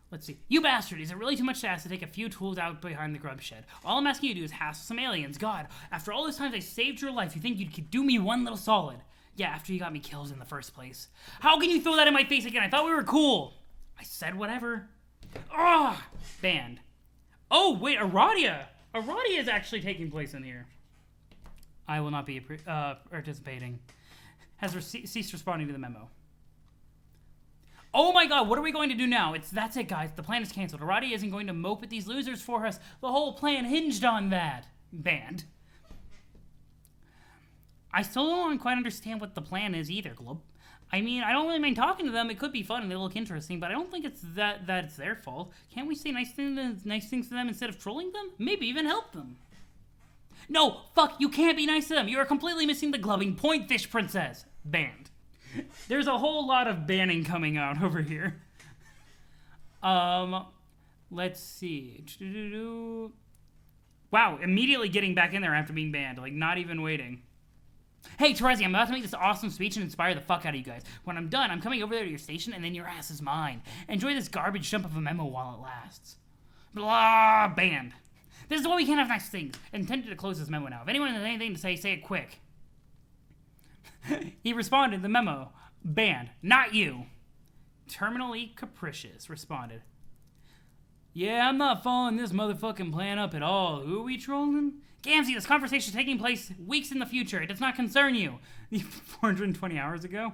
Let's see. You bastard! Is it really too much to ask to take a few tools out behind the grub shed? All I'm asking you to do is hassle some aliens. God, after all those times I saved your life, you think you could do me one little solid? Yeah, after you got me killed in the first place. How can you throw that in my face again? I thought we were cool. I said whatever. Ugh! Banned. Oh, wait, Aradia! Aradia is actually taking place in here. I will not be participating. Has ceased responding to the memo. Oh my god, what are we going to do now? That's it, guys. The plan is canceled. Aradia isn't going to mope at these losers for us. The whole plan hinged on that. Banned. I still don't quite understand what the plan is either, Glub. I mean, I don't really mind talking to them. It could be fun and they look interesting, but I don't think it's that it's their fault. Can't we say nice things to them instead of trolling them? Maybe even help them. No, fuck, you can't be nice to them. You are completely missing the glubbing point, Fish Princess. Banned. There's a whole lot of banning coming out over here. Let's see. Wow, immediately getting back in there after being banned. Like, not even waiting. Hey, Terezi, I'm about to make this awesome speech and inspire the fuck out of you guys. When I'm done, I'm coming over there to your station, and then your ass is mine. Enjoy this garbage dump of a memo while it lasts. Blah, banned. This is why we can't have nice things. Intended to close this memo now. If anyone has anything to say it quick. He responded, the memo. Banned. Not you. Terminally Capricious responded. Yeah, I'm not following this motherfucking plan up at all. Who are we trolling? Gamzee, this conversation is taking place weeks in the future. It does not concern you. 420 hours ago?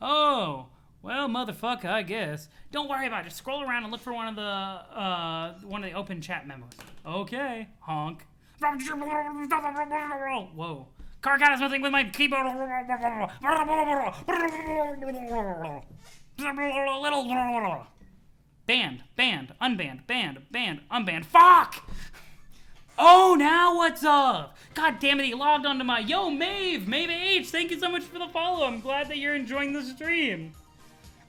Oh, well, motherfucker, I guess. Don't worry about it. Just scroll around and look for one of the open chat memos. Okay, honk. Whoa. Karkat has nothing with my keyboard. Banned, unbanned, unbanned. Fuck! Oh, now what's up? God damn it, he logged onto my... Yo, Maeve H, thank you so much for the follow. I'm glad that you're enjoying the stream.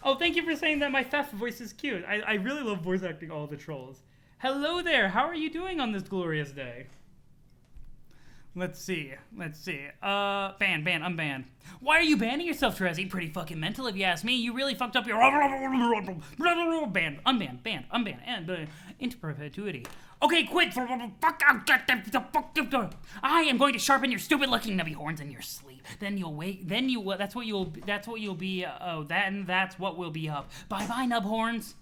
Oh, thank you for saying that my theft voice is cute. I really love voice acting all the trolls. Hello there, how are you doing on this glorious day? Let's see. Ban, unbanned. Why are you banning yourself, Terezi? Pretty fucking mental if you ask me. You really fucked up your... Banned, unbanned, and into perpetuity. Okay, quit. I am going to sharpen your stupid looking nubby horns in your sleep. Then you'll wake. That's what you'll be. That's what will be up. Bye, nub horns.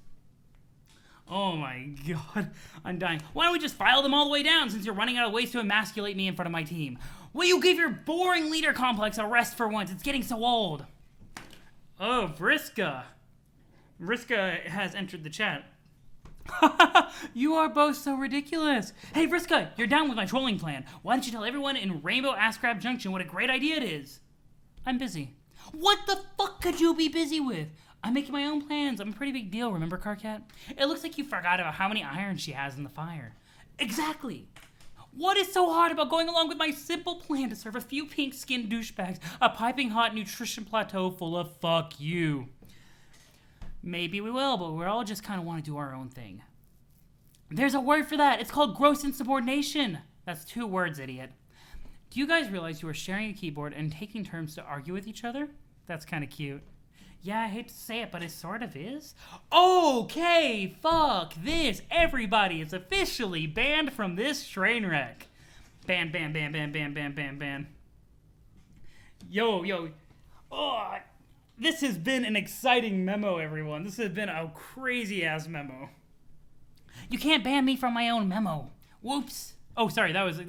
Oh my god, I'm dying. Why don't we just file them all the way down since you're running out of ways to emasculate me in front of my team? Will you give your boring leader complex a rest for once? It's getting so old. Oh, Vriska. Vriska has entered the chat. You are both so ridiculous. Hey, Vriska, you're down with my trolling plan. Why don't you tell everyone in Rainbow Ass Crab Junction what a great idea it is? I'm busy. What the fuck could you be busy with? I'm making my own plans. I'm a pretty big deal, remember, Carcat? It looks like you forgot about how many irons she has in the fire. Exactly. What is so hard about going along with my simple plan to serve a few pink-skinned douchebags a piping hot nutrition plateau full of fuck you? Maybe we will, but we all just kind of want to do our own thing. There's a word for that. It's called gross insubordination. That's 2 words, idiot. Do you guys realize you are sharing a keyboard and taking turns to argue with each other? That's kind of cute. Yeah, I hate to say it, but it sort of is. Okay, fuck this. Everybody is officially banned from this train wreck. Ban, ban, ban, ban, ban, ban, ban, ban. Yo. Oh, this has been an exciting memo, everyone. This has been a crazy-ass memo. You can't ban me from my own memo. Whoops. Oh, sorry, that was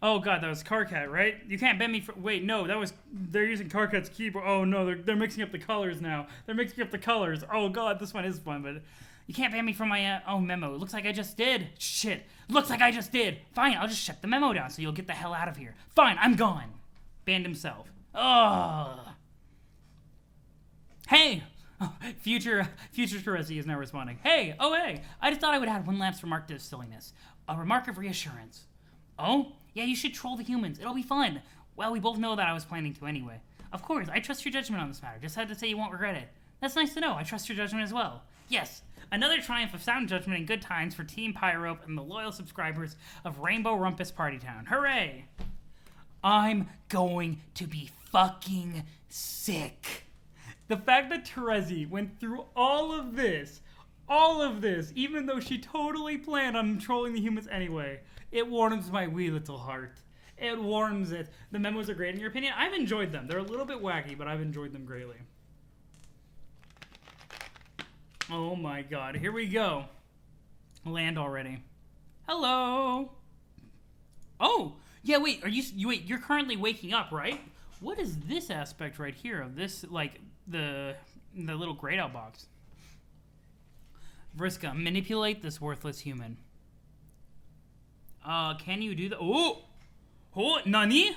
oh god, that was Carcat, right? You can't ban me for. Wait, no, they're using Carcat's keyboard. Oh no, they're mixing up the colors now. They're mixing up the colors. Oh god, this one is fun, but you can't ban me from my own memo. It looks like I just did. Shit, looks like I just did. Fine, I'll just shut the memo down so you'll get the hell out of here. Fine, I'm gone. Banned himself. Ugh. Hey. Oh, future Teresi is now responding. Hey, I just thought I would add one last remark to this silliness. A remark of reassurance. Oh? Yeah, you should troll the humans. It'll be fun. Well, we both know that I was planning to anyway. Of course, I trust your judgment on this matter. Just had to say you won't regret it. That's nice to know. I trust your judgment as well. Yes, another triumph of sound judgment and good times for Team Pyrope and the loyal subscribers of Rainbow Rumpus Party Town. Hooray! I'm going to be fucking sick. The fact that Teresi went through all of this, even though she totally planned on trolling the humans anyway, it warms my wee little heart. It warms it. The memos are great in your opinion. I've enjoyed them. They're a little bit wacky, but I've enjoyed them greatly. Oh my god. Here we go. Land already. Hello. Oh, yeah, wait. You're currently waking up, right? What is this aspect right here of this, like, the little grayed out box? Vriska, manipulate this worthless human. Can you do that? Oh, nani?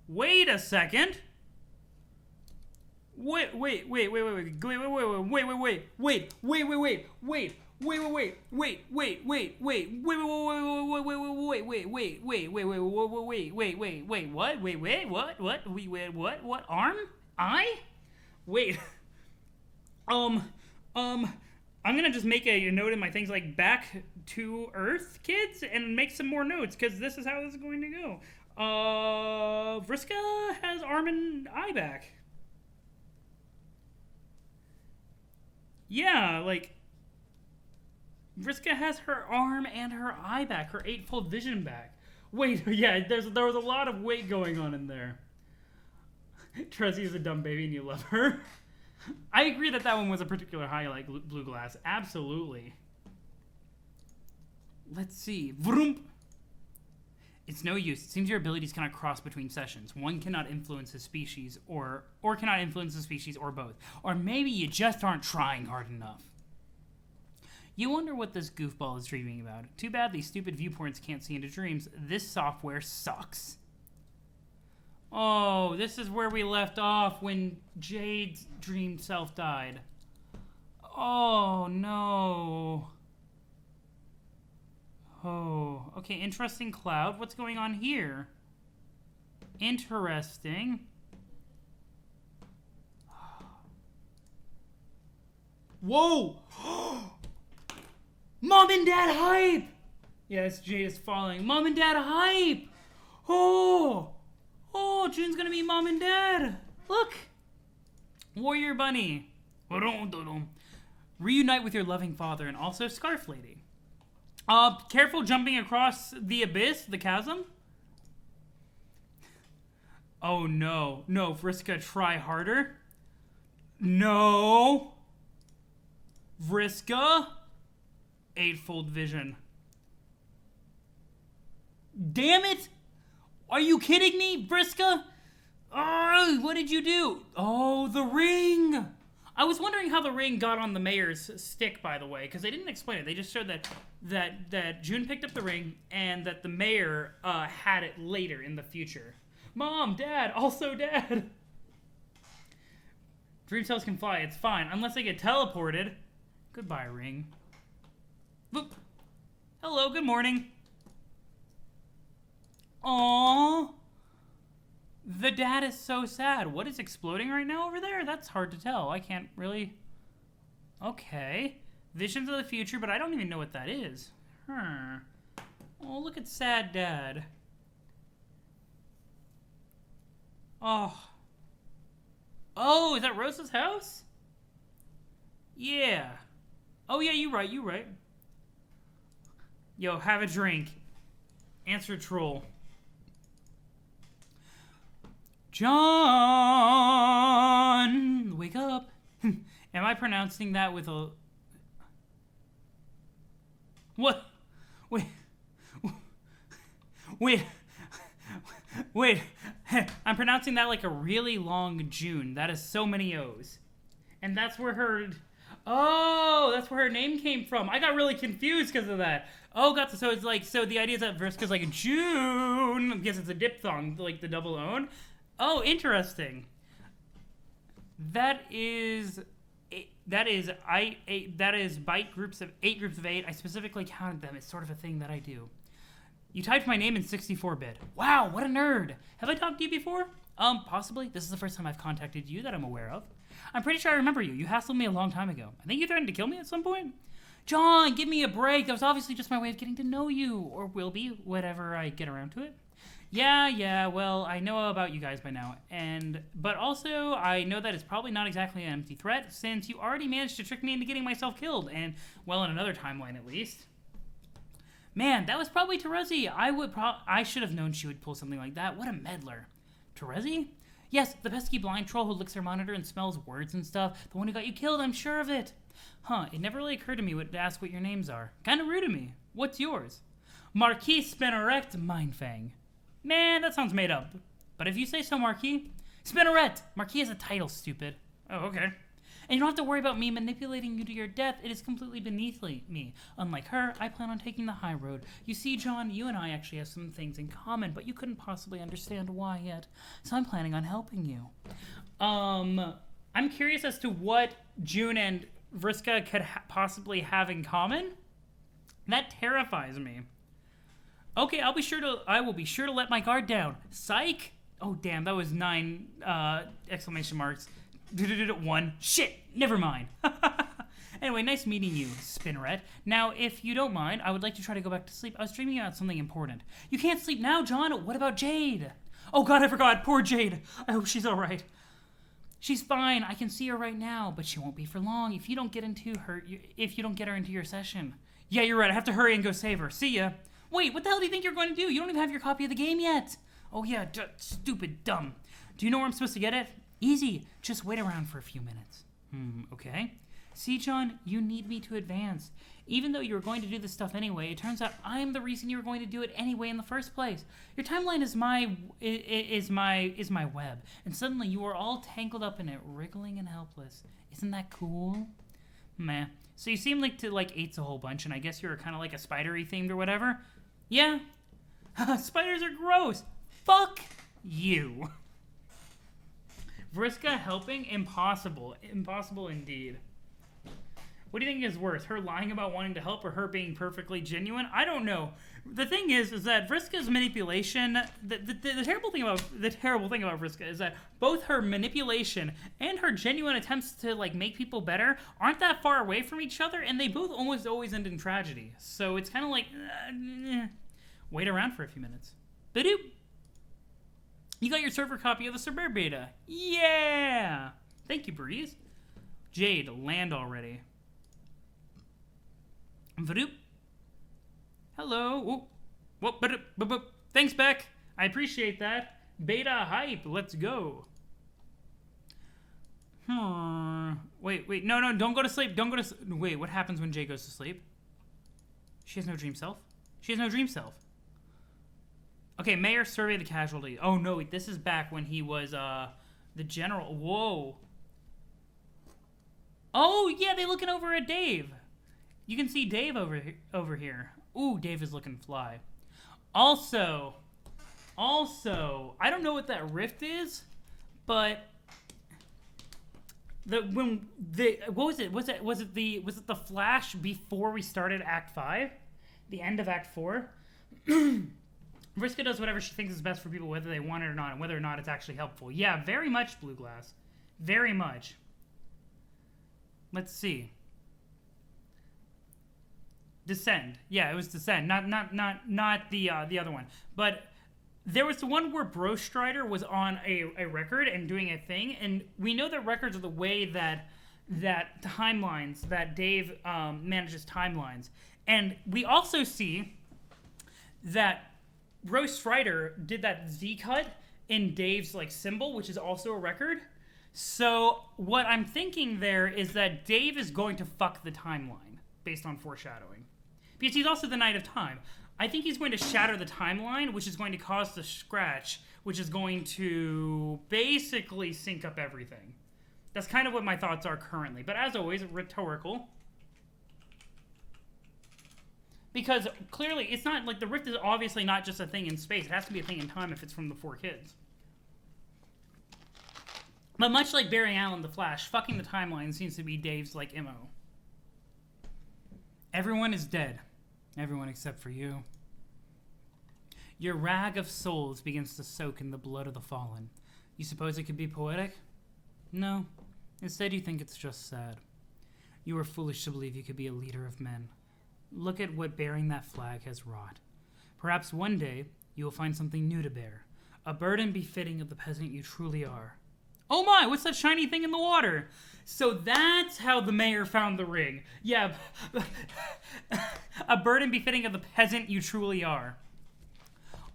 Wait a second. Wait. What? Arm? I? Wait. I'm gonna just make a note in my things like back to Earth, kids, and make some more notes, because this is how this is going to go. Vriska has arm and eye back. Yeah, like, Vriska has her arm and her eye back, her eightfold vision back. Wait, yeah, there was a lot of weight going on in there. Trezzy is a dumb baby and you love her. I agree that one was a particular highlight, Blue Glass. Absolutely. Let's see. Vroom. It's no use. It seems your abilities cannot cross between sessions. One cannot influence his species, or cannot influence the species, or both. Or maybe you just aren't trying hard enough. You wonder what this goofball is dreaming about. Too bad these stupid viewpoints can't see into dreams. This software sucks. Oh, this is where we left off when Jade's dream self died. Oh, no. Oh, okay, interesting cloud. What's going on here? Interesting. Whoa! Mom and Dad hype! Yes, Jade is falling. Mom and Dad hype! Oh! Oh, June's gonna be Mom and Dad! Look! Warrior Bunny. Reunite with your loving father and also Scarf Lady. Careful jumping across the abyss, the chasm. Oh no. No, Vriska, try harder. No. Vriska. Eightfold vision. Damn it! Are you kidding me, Vriska? Oh, what did you do? Oh, the ring! I was wondering how the ring got on the mayor's stick, by the way, because they didn't explain it. They just showed that June picked up the ring and that the mayor had it later in the future. Mom, Dad, also Dad. Dream cells can fly. It's fine. Unless they get teleported. Goodbye, ring. Boop. Hello, good morning. Aww. The dad is so sad. What is exploding right now over there? That's hard to tell. I can't really... Okay. Visions of the future, but I don't even know what that is. Oh, look at sad dad. Oh. Oh, is that Rosa's house? Yeah. Oh, yeah, you right. Yo, have a drink. Answer troll. John! Wake up. Am I pronouncing that with a... What? Wait. I'm pronouncing that like a really long June. That is so many O's. And that's where her... Oh, that's where her name came from. I got really confused because of that. Oh, gotcha. So it's like... So the idea is that Vriska's like a June because it's a diphthong, like the double own. Oh, interesting. That is byte groups of 8 groups of 8. I specifically counted them. It's sort of a thing that I do. You typed my name in 64-bit. Wow, what a nerd. Have I talked to you before? Possibly. This is the first time I've contacted you that I'm aware of. I'm pretty sure I remember you. You hassled me a long time ago. I think you threatened to kill me at some point. John, give me a break. That was obviously just my way of getting to know you. Or will be, whenever I get around to it. Yeah, well, I know about you guys by now. But also, I know that it's probably not exactly an empty threat, since you already managed to trick me into getting myself killed, and, well, in another timeline at least. Man, that was probably Terezi. I should have known she would pull something like that. What a meddler. Terezi? Yes, the pesky blind troll who licks her monitor and smells words and stuff. The one who got you killed, I'm sure of it. Huh, it never really occurred to me to ask what your names are. Kinda rude of me. What's yours? Marquis Spinneret Mindfang. Man, that sounds made up. But if you say so, Marquis. Spinneret! Marquis is a title, stupid. Oh, okay. And you don't have to worry about me manipulating you to your death. It is completely beneath me. Unlike her, I plan on taking the high road. You see, John, you and I actually have some things in common, but you couldn't possibly understand why yet. So I'm planning on helping you. I'm curious as to what June and Vriska could possibly have in common. That terrifies me. Okay, I will be sure to let my guard down. Psych! Oh, damn, that was 9 exclamation marks. 1. Shit, never mind. Anyway, nice meeting you, Spinneret. Now, if you don't mind, I would like to try to go back to sleep. I was dreaming about something important. You can't sleep now, John. What about Jade? Oh, God, I forgot. Poor Jade. I hope she's all right. She's fine. I can see her right now, but she won't be for long if you don't get her into your session. Yeah, you're right. I have to hurry and go save her. See ya. Wait, what the hell do you think you're going to do? You don't even have your copy of the game yet. Oh, yeah, stupid, dumb. Do you know where I'm supposed to get it? Easy. Just wait around for a few minutes. Okay. See, John, you need me to advance. Even though you were going to do this stuff anyway, it turns out I'm the reason you were going to do it anyway in the first place. Your timeline is my web, and suddenly you are all tangled up in it, wriggling and helpless. Isn't that cool? Meh. So you seem like ate's a whole bunch, and I guess you're kind of like a spidery themed or whatever. Yeah. Spiders are gross. Fuck you. Vriska helping? Impossible. Impossible indeed. What do you think is worse? Her lying about wanting to help or her being perfectly genuine? I don't know. The thing is that Vriska's manipulation, the terrible thing about Vriska is that both her manipulation and her genuine attempts to make people better aren't that far away from each other, and they both almost always end in tragedy. So it's kind of like wait around for a few minutes. Ba-doop. You got your server copy of the Server Beta. Yeah! Thank you, Breeze. Jade, land already. Vadoop. Hello. Whoop. Thanks, Beck. I appreciate that. Beta hype. Let's go. Wait. No. Don't go to sleep. Wait, what happens when Jay goes to sleep? She has no dream self? She has no dream self. Okay, Mayor, survey the casualty. Oh, no, this is back when he was, the general. Whoa. Oh, yeah, they're looking over at Dave. You can see Dave over here. Ooh, Dave is looking fly. Also, I don't know what that rift is, but what was it? Was it the Flash before we started Act 5? The end of Act 4? Vriska does whatever she thinks is best for people, whether they want it or not, and whether or not it's actually helpful. Yeah, very much, Blue Glass. Very much. Let's see. Descend. Yeah, it was Descend. Not the other one. But there was the one where Bro Strider was on a record and doing a thing, and we know that records are the way that timelines, that Dave manages timelines. And we also see that Bro Strider did that Z cut in Dave's like symbol, which is also a record. So what I'm thinking there is that Dave is going to fuck the timeline based on foreshadowing. Because he's also the Knight of Time. I think he's going to shatter the timeline, which is going to cause the scratch, which is going to basically sync up everything. That's kind of what my thoughts are currently. But as always, rhetorical. Because clearly, it's not like the rift is obviously not just a thing in space. It has to be a thing in time if it's from the 4 kids. But much like Barry Allen, the Flash, fucking the timeline seems to be Dave's like MO. Everyone is dead. Everyone except for you. Your rag of souls begins to soak in the blood of the fallen. You suppose it could be poetic? No. Instead, you think it's just sad. You are foolish to believe you could be a leader of men. Look at what bearing that flag has wrought. Perhaps one day you will find something new to bear, a burden befitting of the peasant you truly are. Oh my, what's that shiny thing in the water? So that's how the mayor found the ring. Yeah, a burden befitting of the peasant you truly are.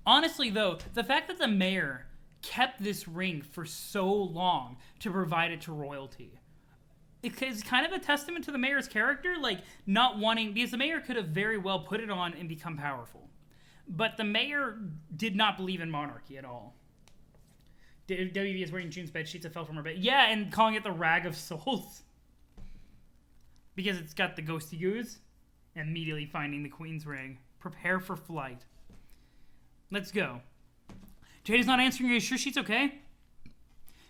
Honestly, though, the fact that the mayor kept this ring for so long to provide it to royalty, it's kind of a testament to the mayor's character, like not wanting, because the mayor could have very well put it on and become powerful. But the mayor did not believe in monarchy at all. WB is wearing June's bed sheets that fell from her bed. Yeah, and calling it the Rag of Souls. Because it's got the ghosty goose. Immediately finding the queen's ring. Prepare for flight. Let's go. Jade is not answering. Are you sure she's okay?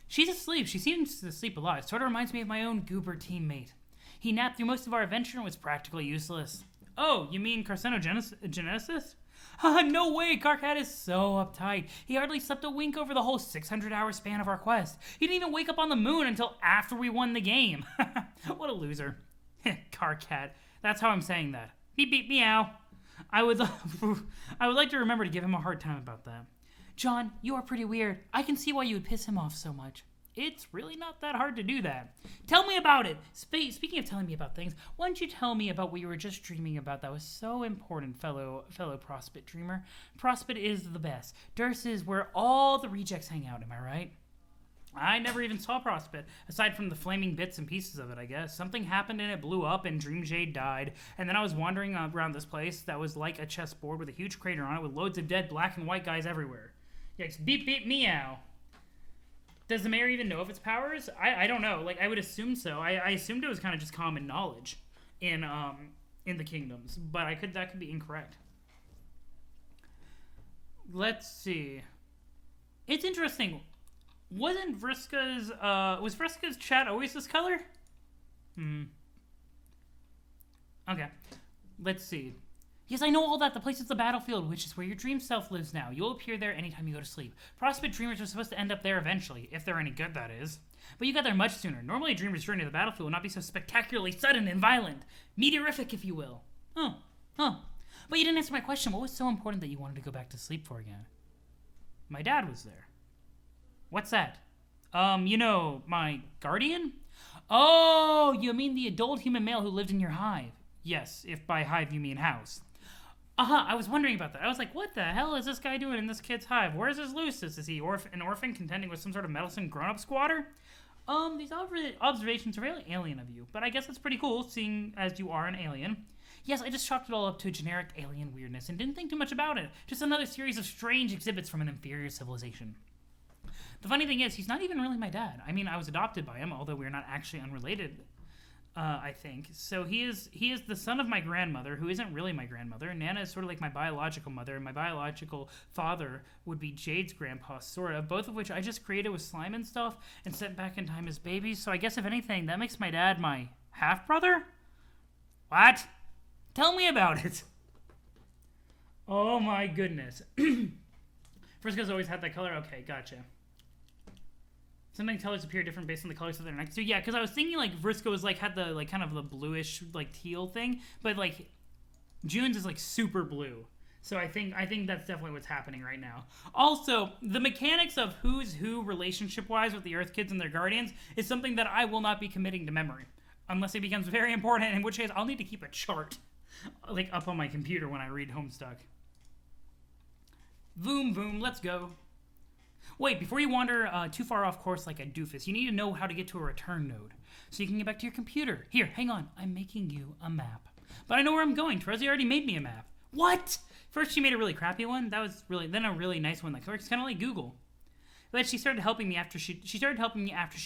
She's asleep. She seems to sleep a lot. It sort of reminds me of my own goober teammate. He napped through most of our adventure and was practically useless. Oh, you mean carcinogenesis? No way, Carcat is so uptight. He hardly slept a wink over the whole 600-hour span of our quest. He didn't even wake up on the moon until after we won the game. What a loser. Carcat. That's how I'm saying that. Beep, beep, meow. I would like to remember to give him a hard time about that. John, you are pretty weird. I can see why you would piss him off so much. It's really not that hard to do that. Tell me about it. Speaking of telling me about things, why don't you tell me about what you were just dreaming about that was so important, fellow Prospit dreamer? Prospit is the best. Durst is where all the rejects hang out, am I right? I never even saw Prospit, aside from the flaming bits and pieces of it, I guess. Something happened and it blew up and Dream Jade died. And then I was wandering around this place that was like a chessboard with a huge crater on it with loads of dead black and white guys everywhere. Yikes, beep, beep, meow. Does the mayor even know of its powers? I don't know. Like, I would assume so. I assumed it was kind of just common knowledge in the kingdoms, but that could be incorrect. Let's see. It's interesting. Was Vriska's chat always this color? Okay. Let's see. Yes, I know all that. The place is the battlefield, which is where your dream self lives now. You'll appear there anytime you go to sleep. Prospect dreamers are supposed to end up there eventually, if they're any good, that is. But you got there much sooner. Normally, a dreamer's journey to the battlefield would not be so spectacularly sudden and violent. Meteorific, if you will. Oh. But you didn't answer my question. What was so important that you wanted to go back to sleep for again? My dad was there. What's that? My guardian? Oh, you mean the adult human male who lived in your hive. Yes, if by hive you mean house. I was wondering about that. I was like, what the hell is this guy doing in this kid's hive? Where's his Lucis? Is he an orphan contending with some sort of meddlesome grown-up squatter? These observations are really alien of you, but I guess it's pretty cool, seeing as you are an alien. Yes, I just chalked it all up to generic alien weirdness and didn't think too much about it. Just another series of strange exhibits from an inferior civilization. The funny thing is, he's not even really my dad. I mean, I was adopted by him, although we're not actually unrelated. I think. So he is the son of my grandmother, who isn't really my grandmother. Nana is sort of like my biological mother, and my biological father would be Jade's grandpa, sort of. Both of which I just created with slime and stuff and sent back in time as babies. So I guess if anything, that makes my dad my half-brother? What? Tell me about it. Oh my goodness. Frisco's always had that color? Okay, gotcha. Sometimes colors appear different based on the colors that they're next to. Yeah, because I was thinking like Frisco's like had the like kind of the bluish like teal thing, but like June's is like super blue. So I think that's definitely what's happening right now. Also, the mechanics of who's who relationship-wise with the Earth Kids and their guardians is something that I will not be committing to memory. Unless it becomes very important, in which case I'll need to keep a chart like up on my computer when I read Homestuck. Voom, voom, let's go. Wait, before you wander too far off course like a doofus, you need to know how to get to a return node, so you can get back to your computer. Here, hang on, I'm making you a map. But I know where I'm going. Terezi already made me a map. What? First she made a really crappy one, then a really nice one that works kind of like Google. But she started helping me after she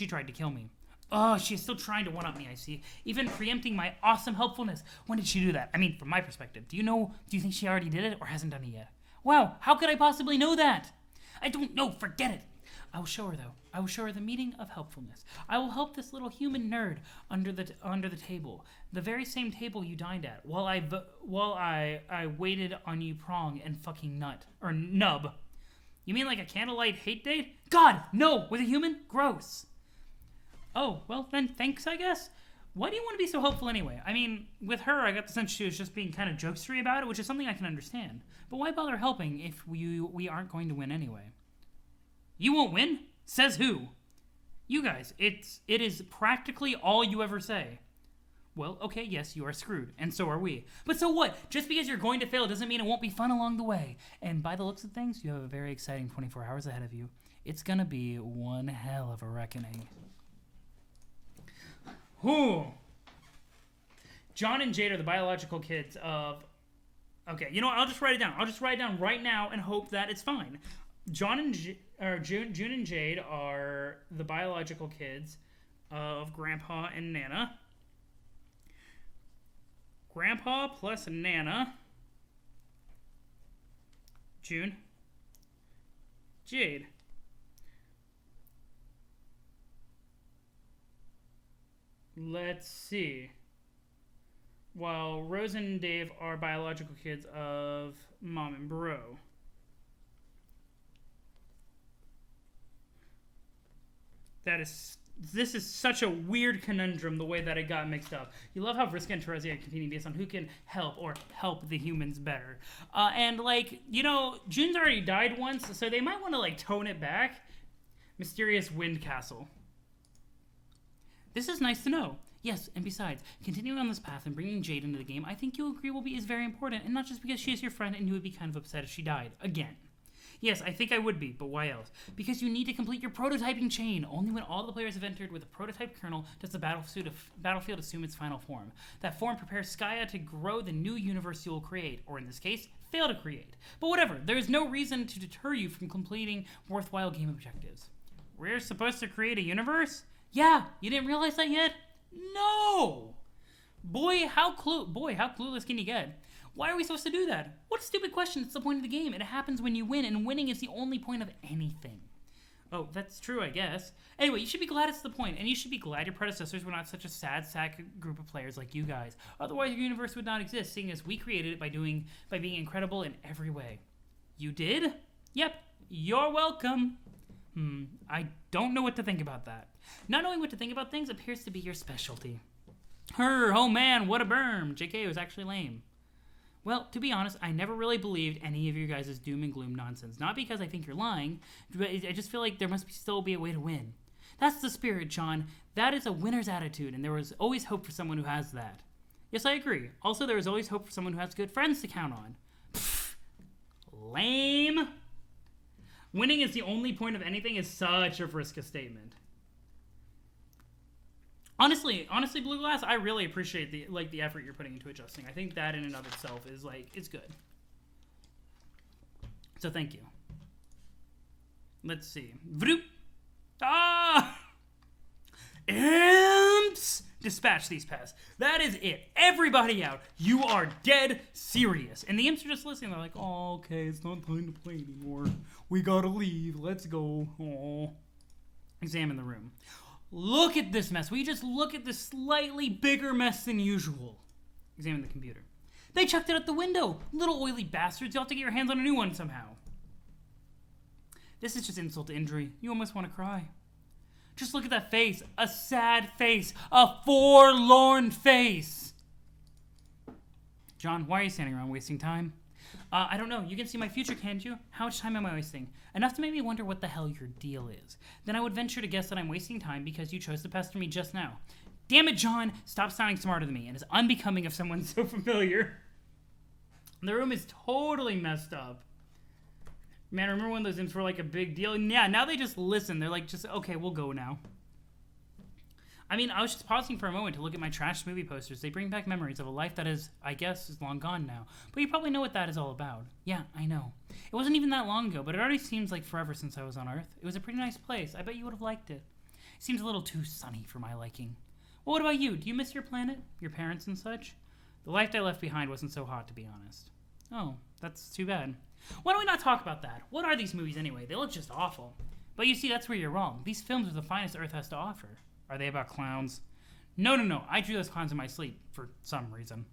tried to kill me. Oh, she's still trying to one-up me, I see. Even preempting my awesome helpfulness. When did she do that? I mean, from my perspective. Do you think she already did it or hasn't done it yet? Wow, how could I possibly know that? I don't know, forget it. I will show her, though. I will show her the meaning of helpfulness. I will help this little human nerd under the table. The very same table you dined at, while I waited on you prong and fucking nub. You mean like a candlelight hate date? God, no! With a human? Gross. Oh, well then, thanks, I guess. Why do you want to be so helpful anyway? I mean, with her, I got the sense she was just being kind of jokestery about it, which is something I can understand. But why bother helping if we aren't going to win anyway? You won't win? Says who? You guys, it is practically all you ever say. Well, okay, yes, you are screwed, and so are we. But so what? Just because you're going to fail doesn't mean it won't be fun along the way. And by the looks of things, you have a very exciting 24 hours ahead of you. It's gonna be one hell of a reckoning. Whew. John and Jade are the biological kids of... Okay, you know what? I'll just write it down. I'll just write it down right now and hope that it's fine. June and Jade are the biological kids of Grandpa and Nana. Grandpa plus Nana. June. Jade. Let's see. While Rose and Dave are biological kids of Mom and Bro. This is such a weird conundrum, the way that it got mixed up. You love how Vriska and Terezi are competing based on who can help the humans better. And, like, you know, June's already died once, so they might want to, like, tone it back. Mysterious Wind Castle. This is nice to know. Yes, and besides, continuing on this path and bringing Jade into the game, I think you'll agree is very important, and not just because she is your friend and you would be kind of upset if she died. Again. Yes, I think I would be, but why else? Because you need to complete your prototyping chain. Only when all the players have entered with a prototype kernel does the battlefield assume its final form. That form prepares Skya to grow the new universe you will create, or in this case, fail to create. But whatever, there is no reason to deter you from completing worthwhile game objectives. We're supposed to create a universe? Yeah, you didn't realize that yet? No! Boy, how clueless can you get? Why are we supposed to do that? What a stupid question. It's the point of the game. It happens when you win, and winning is the only point of anything. Oh, that's true, I guess. Anyway, you should be glad it's the point, and you should be glad your predecessors were not such a sad sack group of players like you guys. Otherwise, your universe would not exist, seeing as we created it by being incredible in every way. You did? Yep. You're welcome. I don't know what to think about that. Not knowing what to think about things appears to be your specialty. Oh man, what a berm. JK was actually lame. Well, to be honest, I never really believed any of you guys' doom and gloom nonsense. Not because I think you're lying, but I just feel like there must still be a way to win. That's the spirit, John. That is a winner's attitude, and there was always hope for someone who has that. Yes, I agree. Also, there is always hope for someone who has good friends to count on. Pfft. Lame. Winning is the only point of anything is such a Vriska statement. Honestly, Blue Glass, I really appreciate the effort you're putting into adjusting. I think that in and of itself is it's good. So thank you. Let's see. Vroop. Ah! Imps! Dispatch these pests. That is it. Everybody out. You are dead serious. And the imps are just listening. They're like, oh, okay, it's not time to play anymore. We gotta leave. Let's go. Oh. Examine the room. Look at this mess. Will you just look at this slightly bigger mess than usual? Examine the computer. They chucked it out the window. Little oily bastards. You'll have to get your hands on a new one somehow. This is just insult to injury. You almost want to cry. Just look at that face. A sad face. A forlorn face. John, why are you standing around wasting time? I don't know. You can see my future, can't you? How much time am I wasting? Enough to make me wonder what the hell your deal is. Then I would venture to guess that I'm wasting time because you chose to pester me just now. Damn it, John! Stop sounding smarter than me. It is unbecoming of someone so familiar. The room is totally messed up. Man, remember when those imps were like a big deal? Yeah, now they just listen. They're like, just, okay, we'll go now. I mean, I was just pausing for a moment to look at my trash movie posters. They bring back memories of a life that is, I guess, is long gone now. But you probably know what that is all about. Yeah, I know. It wasn't even that long ago, but it already seems like forever since I was on Earth. It was a pretty nice place. I bet you would have liked it. It seems a little too sunny for my liking. Well, what about you? Do you miss your planet? Your parents and such? The life I left behind wasn't so hot, to be honest. Oh, that's too bad. Why don't we not talk about that? What are these movies anyway? They look just awful. But you see, that's where you're wrong. These films are the finest Earth has to offer. Are they about clowns? No. I drew those clowns in my sleep for some reason.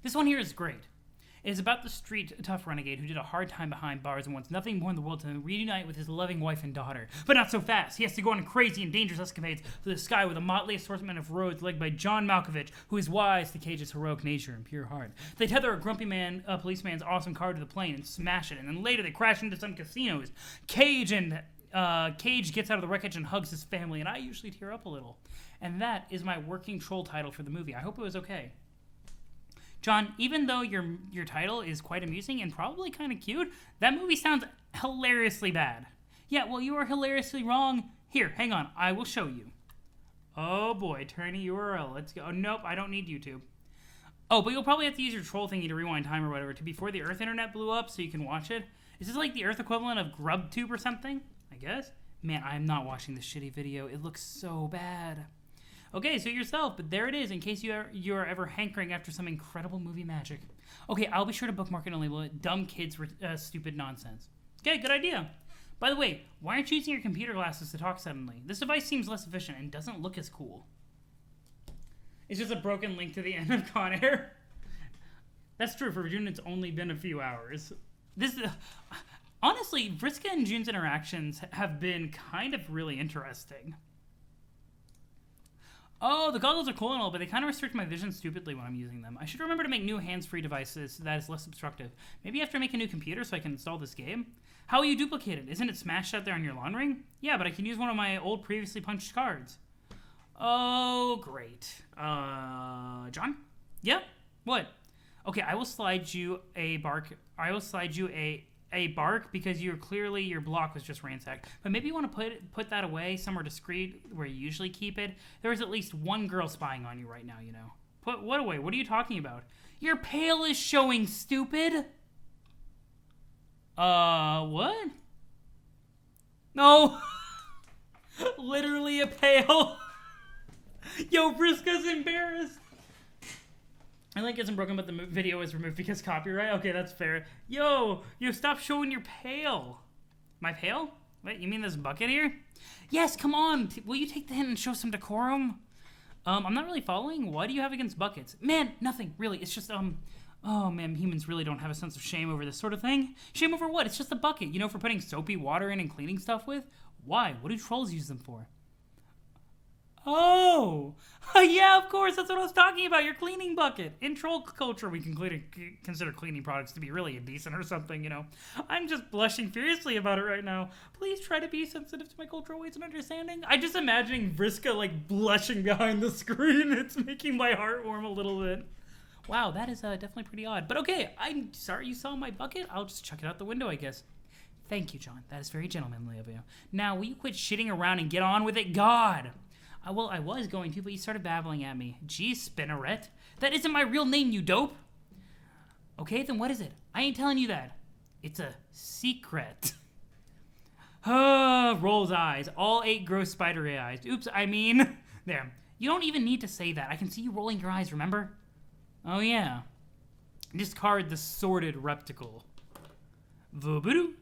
This one here is great. It is about the street tough renegade who did a hard time behind bars and wants nothing more in the world to reunite with his loving wife and daughter. But not so fast. He has to go on crazy and dangerous escapades through the sky with a motley assortment of roads led by John Malkovich, who is wise to Cage's heroic nature and pure heart. They tether a grumpy policeman's awesome car to the plane and smash it, and then later they crash into some casinos. Cage gets out of the wreckage and hugs his family, and I usually tear up a little. And that is my working troll title for the movie. I hope it was okay. John, even though your title is quite amusing and probably kind of cute, that movie sounds hilariously bad. Yeah, well, you are hilariously wrong. Here, hang on. I will show you. Oh, boy. Tiny URL. Let's go. Oh, nope, I don't need YouTube. Oh, but you'll probably have to use your troll thingy to rewind time or whatever to before the Earth internet blew up so you can watch it. Is this like the Earth equivalent of GrubTube or something? I guess. Man, I'm not watching this shitty video. It looks so bad. Okay, so yourself, but there it is in case you are ever hankering after some incredible movie magic. Okay, I'll be sure to bookmark it and label it Dumb Kids Stupid Nonsense. Okay, good idea. By the way, why aren't you using your computer glasses to talk suddenly? This device seems less efficient and doesn't look as cool. It's just a broken link to the end of Con Air. That's true, for June it's only been a few hours. Honestly, Vriska and June's interactions have been kind of really interesting. Oh, the goggles are cool and all, but they kind of restrict my vision stupidly when I'm using them. I should remember to make new hands-free devices that is less obstructive. Maybe I have to make a new computer so I can install this game? How will you duplicate it? Isn't it smashed out there on your lawn ring? Yeah, but I can use one of my old previously punched cards. Oh, great. John? Yep. What? Okay, I will slide you a bark. I will slide you a bark because your block was just ransacked. But maybe you want to put that away somewhere discreet where you usually keep it. There is at least one girl spying on you right now, you know. Put what away? What are you talking about? Your pail is showing, stupid. What? No. Literally a pail. Yo, Vriska's embarrassed. My link isn't broken, but the video is removed because copyright. Okay, that's fair. Yo, stop showing your pail. My pail? Wait, you mean this bucket here? Yes, come on. Will you take the hint and show some decorum? I'm not really following. Why do you have against buckets? Man, nothing, really. It's just, oh man, humans really don't have a sense of shame over this sort of thing. Shame over what? It's just a bucket, you know, for putting soapy water in and cleaning stuff with. Why? What do trolls use them for? Oh, yeah, of course. That's what I was talking about. Your cleaning bucket. In troll culture, we can consider cleaning products to be really indecent or something, you know. I'm just blushing furiously about it right now. Please try to be sensitive to my cultural ways and understanding. I'm just imagining Vriska, like, blushing behind the screen. It's making my heart warm a little bit. Wow, that is definitely pretty odd. But okay, I'm sorry you saw my bucket. I'll just chuck it out the window, I guess. Thank you, John. That is very gentlemanly of you. Now, will you quit shitting around and get on with it? God! Well, I was going to, but you started babbling at me. Geez, Spinneret. That isn't my real name, you dope. Okay, then what is it? I ain't telling you that. It's a secret. Rolls eyes. All 8 gross spidery eyes. Oops, I mean... There. You don't even need to say that. I can see you rolling your eyes, remember? Oh, yeah. Discard the sordid repticle. Vooboo.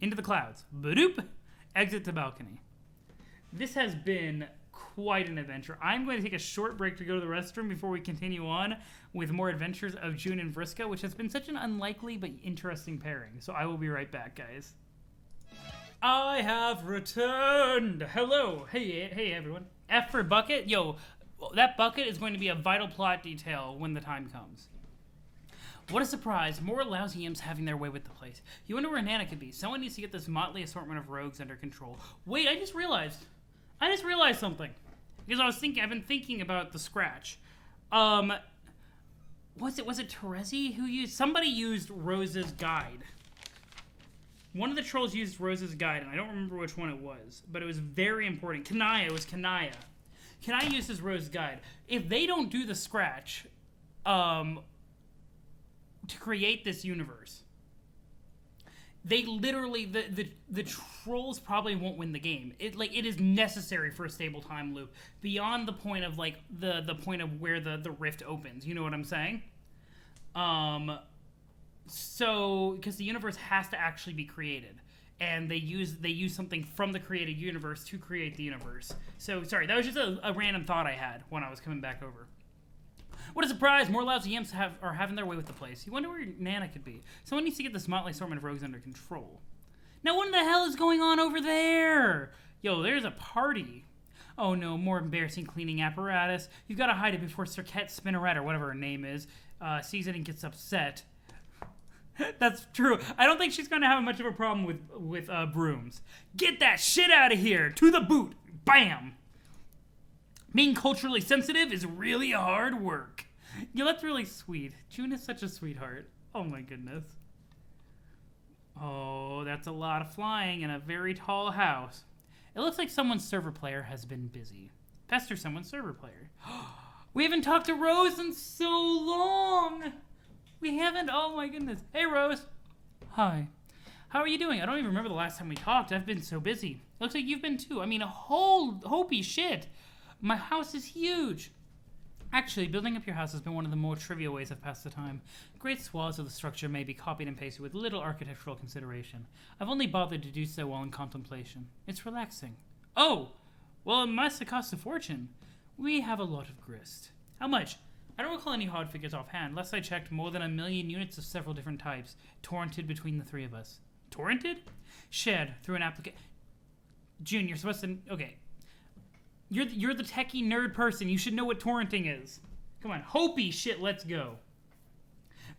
Into the clouds. Boop. Exit the balcony. This has been quite an adventure. I'm going to take a short break to go to the restroom before we continue on with more adventures of June and Vriska, which has been such an unlikely but interesting pairing. So I will be right back, guys. I have returned. Hello. Hey, everyone. F for bucket. Yo, that bucket is going to be a vital plot detail when the time comes. What a surprise. More lousy imps having their way with the place. You wonder where Nana could be. Someone needs to get this motley assortment of rogues under control. Wait, I just realized something. Because I've been thinking about the scratch. Was it Terezi somebody used Rose's guide. One of the trolls used Rose's guide, and I don't remember which one it was, but it was very important. Kanaya was Kanaya. Kanaya used his Rose's guide. If they don't do the scratch, to create this universe, they literally the trolls probably won't win the game. It is necessary for a stable time loop beyond the point of like the point of where the rift opens. You know what I'm saying? So because the universe has to actually be created, and they use something from the created universe to create the universe. So sorry, that was just a random thought I had when I was coming back over. What a surprise! More lousy imps are having their way with the place. You wonder where Nana could be. Someone needs to get this motley assortment of rogues under control. Now what in the hell is going on over there? Yo, there's a party. Oh no, more embarrassing cleaning apparatus. You've got to hide it before Cirquette Spinneret, or whatever her name is, sees it and gets upset. That's true. I don't think she's going to have much of a problem with brooms. Get that shit out of here! To the boot! Bam! Being culturally sensitive is really hard work. Yeah, that's really sweet. June is such a sweetheart. Oh my goodness. Oh, that's a lot of flying in a very tall house. It looks like someone's server player has been busy. Pester someone's server player. We haven't talked to Rose in so long. We haven't. Oh my goodness. Hey, Rose. Hi. How are you doing? I don't even remember the last time we talked. I've been so busy. Looks like you've been too. I mean, holy shit. My house is huge. Actually, building up your house has been one of the more trivial ways I've passed the time. Great swaths of the structure may be copied and pasted with little architectural consideration. I've only bothered to do so while in contemplation. It's relaxing. Oh! Well, it must have cost a fortune. We have a lot of grist. How much? I don't recall any hard figures offhand. Last I checked, more than 1 million units of several different types, torrented between the 3 of us. Torrented? Shared through an application. June, you're supposed to... Okay. You're the techie nerd person. You should know what torrenting is. Come on. Hopi shit, let's go.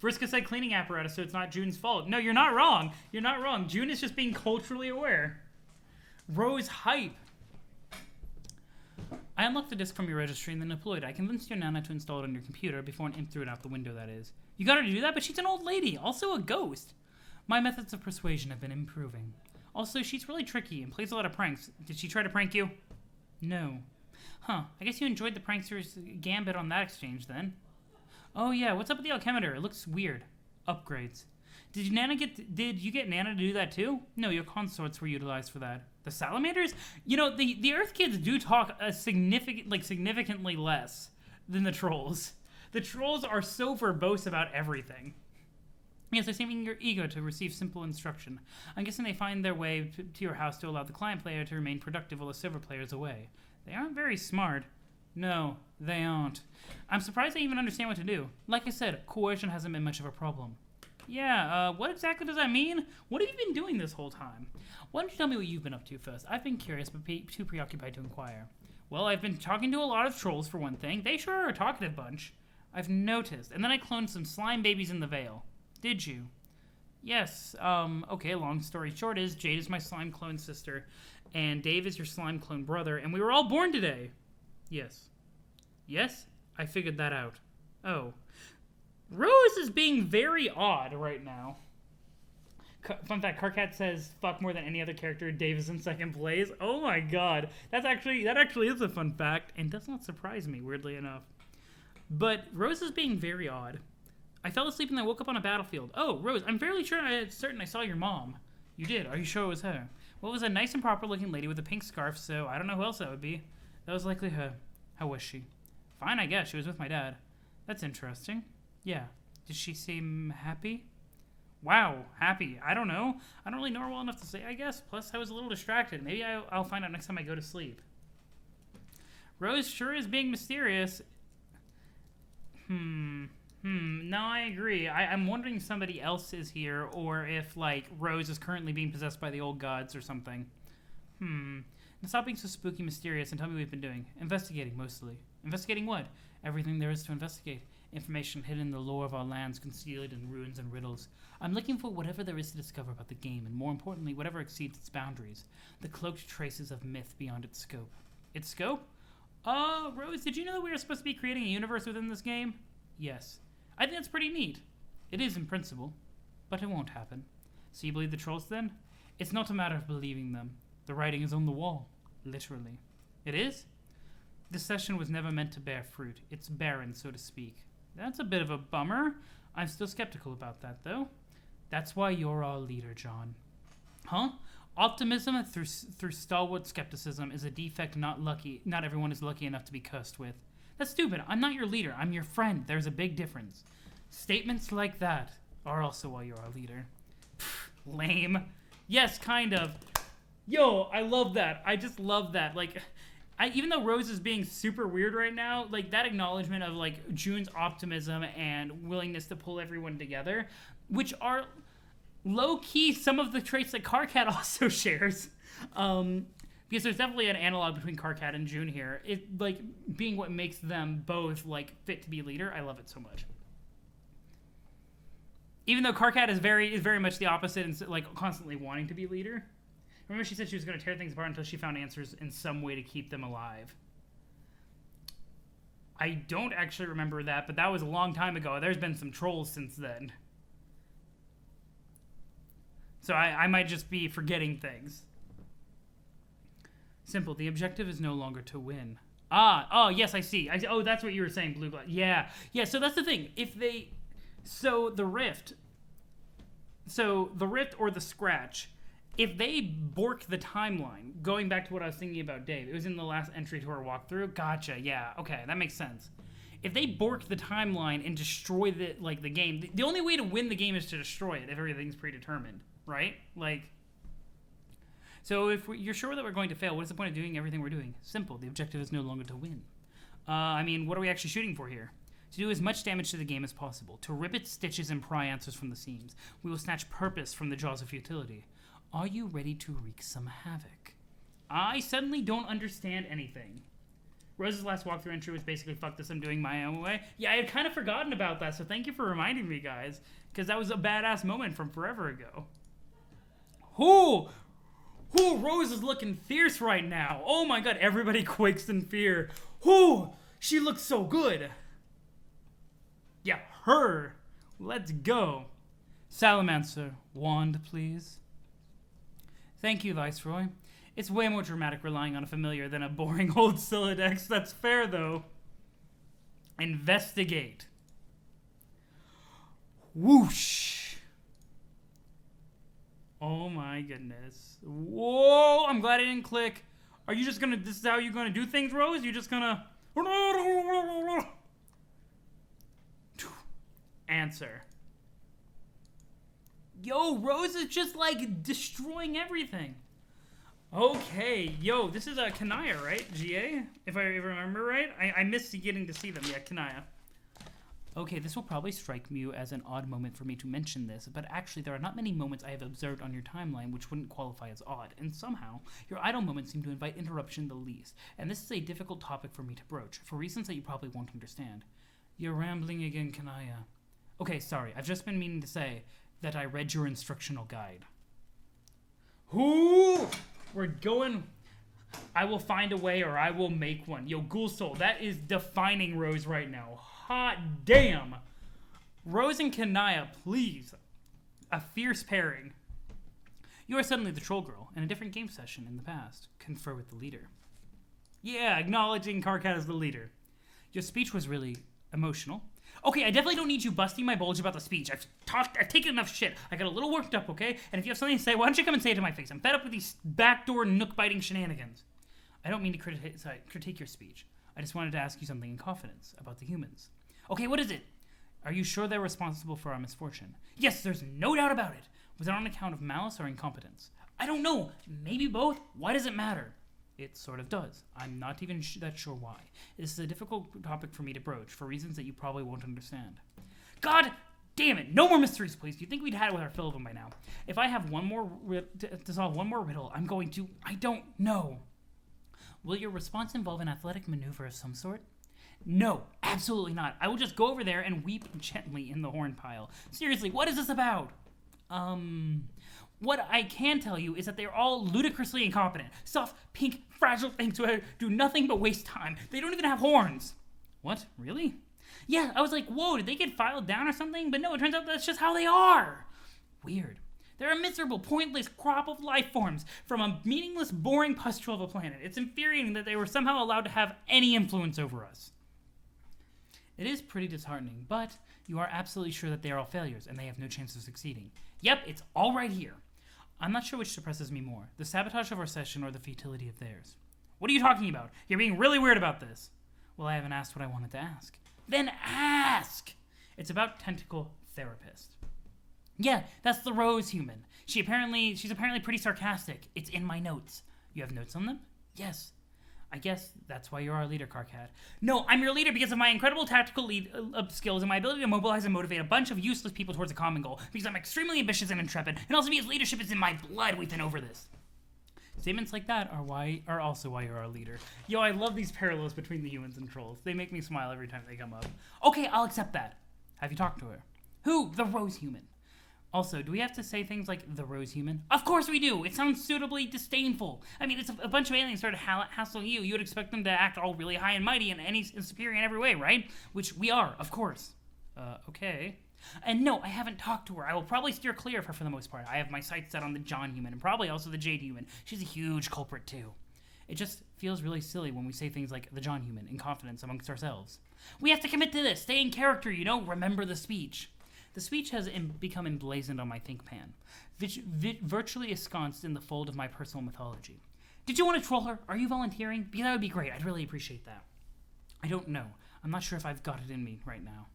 Vriska said cleaning apparatus, so it's not June's fault. No, you're not wrong. You're not wrong. June is just being culturally aware. Rose hype. I unlocked the disk from your registry and then deployed it. I convinced your Nana to install it on your computer before an imp threw it out the window, that is. You got her to do that, but she's an old lady. Also a ghost. My methods of persuasion have been improving. Also, she's really tricky and plays a lot of pranks. Did she try to prank you? No. Huh. I guess you enjoyed the prankster's gambit on that exchange, then. Oh, yeah. What's up with the alchemitor? It looks weird. Upgrades. Did you get Nana to do that, too? No, your consorts were utilized for that. The salamanders? You know, the Earth kids do talk significantly less than the trolls. The trolls are so verbose about everything. Yes, they're saving your ego to receive simple instruction. I'm guessing they find their way to your house to allow the client player to remain productive while the server player is away. They aren't very smart. No, they aren't. I'm surprised they even understand what to do. Like I said, coercion hasn't been much of a problem. Yeah, what exactly does that mean? What have you been doing this whole time? Why don't you tell me what you've been up to first? I've been curious, but too preoccupied to inquire. Well, I've been talking to a lot of trolls, for one thing. They sure are a talkative bunch. I've noticed. And then I cloned some slime babies in the Vale. Did you? Yes, okay, long story short is, Jade is my slime clone sister, and Dave is your slime clone brother, and we were all born today. Yes. Yes? I figured that out. Oh. Rose is being very odd right now. Fun fact, Carcat says, fuck more than any other character, Dave is in second place. Oh my god. That actually is a fun fact, and does not surprise me, weirdly enough. But Rose is being very odd. I fell asleep and I woke up on a battlefield. Oh, Rose, I'm fairly certain I saw your mom. You did? Are you sure it was her? Well, it was a nice and proper-looking lady with a pink scarf, so I don't know who else that would be. That was likely her. How was she? Fine, I guess. She was with my dad. That's interesting. Yeah. Did she seem happy? Wow, happy. I don't know. I don't really know her well enough to say, I guess. Plus, I was a little distracted. Maybe I'll find out next time I go to sleep. Rose sure is being mysterious. No, I agree. I'm wondering if somebody else is here, or if, like, Rose is currently being possessed by the old gods or something. Now stop being so spooky mysterious and tell me what we've been doing. Investigating, mostly. Investigating what? Everything there is to investigate. Information hidden in the lore of our lands, concealed in ruins and riddles. I'm looking for whatever there is to discover about the game, and more importantly, whatever exceeds its boundaries. The cloaked traces of myth beyond its scope. Its scope? Rose, did you know that we were supposed to be creating a universe within this game? Yes. I think that's pretty neat. It is in principle, but it won't happen. So you believe the trolls then? It's not a matter of believing them. The writing is on the wall, literally. It is? This session was never meant to bear fruit. It's barren, so to speak. That's a bit of a bummer. I'm still skeptical about that, though. That's why you're our leader, John. Huh? Optimism through stalwart skepticism is a defect not everyone is lucky enough to be cursed with. That's stupid. I'm not your leader. I'm your friend. There's a big difference. Statements like that are also why you're our leader. Pfft, lame. Yes, kind of. Yo, I love that. I just love that. Like, even though Rose is being super weird right now, like, that acknowledgement of, like, June's optimism and willingness to pull everyone together, which are low-key some of the traits that Karkat also shares. Because there's definitely an analog between Karkat and June here. It, like, being what makes them both, like, fit to be leader. I love it so much. Even though Karkat is very much the opposite and, like, constantly wanting to be leader. Remember she said she was going to tear things apart until she found answers in some way to keep them alive. I don't actually remember that, but that was a long time ago. There's been some trolls since then. So I might just be forgetting things. Simple. The objective is no longer to win. Oh, yes, I see. Oh, that's what you were saying, Blue Blood. Yeah, so that's the thing. So the Rift or the Scratch, if they bork the timeline, going back to what I was thinking about Dave, it was in the last entry to our walkthrough. Gotcha, yeah, okay, that makes sense. If they bork the timeline and destroy the game, the only way to win the game is to destroy it if everything's predetermined, right? Like, so if you're sure that we're going to fail, what is the point of doing everything we're doing? Simple, the objective is no longer to win. I mean, what are we actually shooting for here? To do as much damage to the game as possible, to rip its stitches and pry answers from the seams. We will snatch purpose from the jaws of futility. Are you ready to wreak some havoc? I suddenly don't understand anything. Rose's last walkthrough entry was basically, fuck this, I'm doing my own way. Yeah, I had kind of forgotten about that, so thank you for reminding me, guys. Because that was a badass moment from forever ago. Rose is looking fierce right now. Oh my god, everybody quakes in fear. She looks so good. Yeah, her. Let's go. Salamancer, wand, please. Thank you, Viceroy. It's way more dramatic relying on a familiar than a boring old Sylladex. That's fair, though. Investigate. Whoosh. Oh my goodness. Whoa, I'm glad I didn't click. Are you just gonna, this is how you're gonna do things, Rose? You're just gonna... Answer. Yo, Rose is just, like, destroying everything. Okay, yo, this is Kanaya, right? GA? If I remember right? I missed getting to see them. Yeah, Kanaya. Okay, this will probably strike you as an odd moment for me to mention this, but actually there are not many moments I have observed on your timeline which wouldn't qualify as odd, and somehow, your idle moments seem to invite interruption the least, and this is a difficult topic for me to broach, for reasons that you probably won't understand. You're rambling again, Kanaya. Okay, sorry, I've just been meaning to say that I read your instructional guide. We're going... I will find a way or I will make one. Yo, Ghoul Soul, that is defining Rose right now. Hot damn. Rose and Kanaya, please. A fierce pairing. You are suddenly the troll girl in a different game session in the past. Confer with the leader. Yeah, acknowledging Karkat as the leader. Your speech was really emotional. Okay, I definitely don't need you busting my bulge about the speech. I've taken enough shit. I got a little worked up, okay? And if you have something to say, why don't you come and say it to my face? I'm fed up with these backdoor nook-biting shenanigans. I don't mean to critique your speech. I just wanted to ask you something in confidence about the humans. Okay, what is it? Are you sure they're responsible for our misfortune? Yes, there's no doubt about it. Was it on account of malice or incompetence? I don't know. Maybe both. Why does it matter? It sort of does. I'm not even that sure why. This is a difficult topic for me to broach, for reasons that you probably won't understand. God damn it! No more mysteries, please. You'd think we'd had it with our fill of them by now. If I have one more to solve one more riddle, I'm going to... I don't know. Will your response involve an athletic maneuver of some sort? No, absolutely not. I will just go over there and weep gently in the horn pile. Seriously, what is this about? What I can tell you is that they're all ludicrously incompetent. Soft, pink, fragile things who do nothing but waste time. They don't even have horns. What? Really? Yeah, I was like, whoa, did they get filed down or something? But no, it turns out that's just how they are. Weird. They're a miserable, pointless crop of life forms from a meaningless, boring pustule of a planet. It's infuriating that they were somehow allowed to have any influence over us. It is pretty disheartening, but you are absolutely sure that they are all failures and they have no chance of succeeding. Yep, it's all right here. I'm not sure which depresses me more, the sabotage of our session or the futility of theirs. What are you talking about? You're being really weird about this. Well, I haven't asked what I wanted to ask. Then ask! It's about tentacle therapist. Yeah, that's the rose human. She's apparently pretty sarcastic. It's in my notes. You have notes on them? Yes. I guess that's why you're our leader, Karkat. No, I'm your leader because of my incredible tactical skills and my ability to mobilize and motivate a bunch of useless people towards a common goal. Because I'm extremely ambitious and intrepid, and also because leadership is in my blood. We've been over this. Statements like that are also why you're our leader. Yo, I love these parallels between the humans and trolls. They make me smile every time they come up. Okay, I'll accept that. Have you talked to her? Who? The rose human. Also, do we have to say things like the rose human? Of course we do! It sounds suitably disdainful. I mean, it's a bunch of aliens started hassling you. You would expect them to act all really high and mighty and superior in every way, right? Which we are, of course. Okay. And no, I haven't talked to her. I will probably steer clear of her for the most part. I have my sights set on the John human and probably also the Jade human. She's a huge culprit, too. It just feels really silly when we say things like the John human in confidence amongst ourselves. We have to commit to this. Stay in character, remember the speech. The speech has become emblazoned on my ThinkPan, virtually ensconced in the fold of my personal mythology. Did you want to troll her? Are you volunteering? Because that would be great. I'd really appreciate that. I don't know. I'm not sure if I've got it in me right now.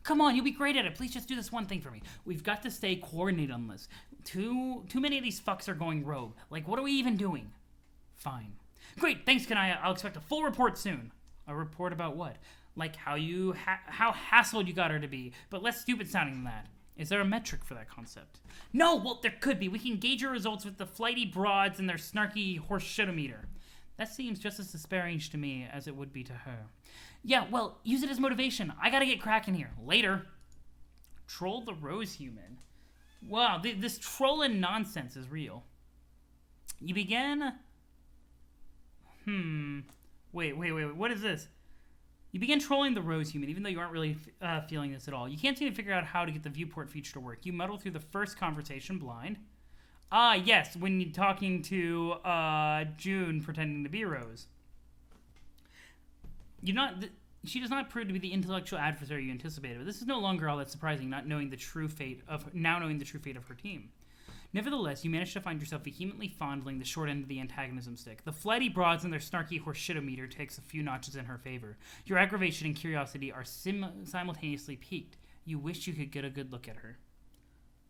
Come on, you'll be great at it. Please just do this one thing for me. We've got to stay coordinated on this. Too many of these fucks are going rogue. Like, what are we even doing? Fine. Great, thanks, Kanaya. I'll expect a full report soon. A report about what? Like how hassled you got her to be, but less stupid sounding than that. Is there a metric for that concept? No, well, there could be. We can gauge your results with the flighty broads and their snarky horse shit-o-meter. That seems just as disparaging to me as it would be to her. Yeah, well, use it as motivation. I gotta get cracking here. Later. Troll the rose human. Wow, this trolling nonsense is real. You began... Wait, what is this? You begin trolling the rose human, even though you aren't really feeling this at all. You can't seem to figure out how to get the viewport feature to work. You muddle through the first conversation blind. Ah, yes, when you're talking to June pretending to be Rose. She does not prove to be the intellectual adversary you anticipated, but this is no longer all that surprising, now knowing the true fate of her team. Nevertheless, you manage to find yourself vehemently fondling the short end of the antagonism stick. The flighty broads and their snarky horseshitometer takes a few notches in her favor. Your aggravation and curiosity are simultaneously piqued. You wish you could get a good look at her.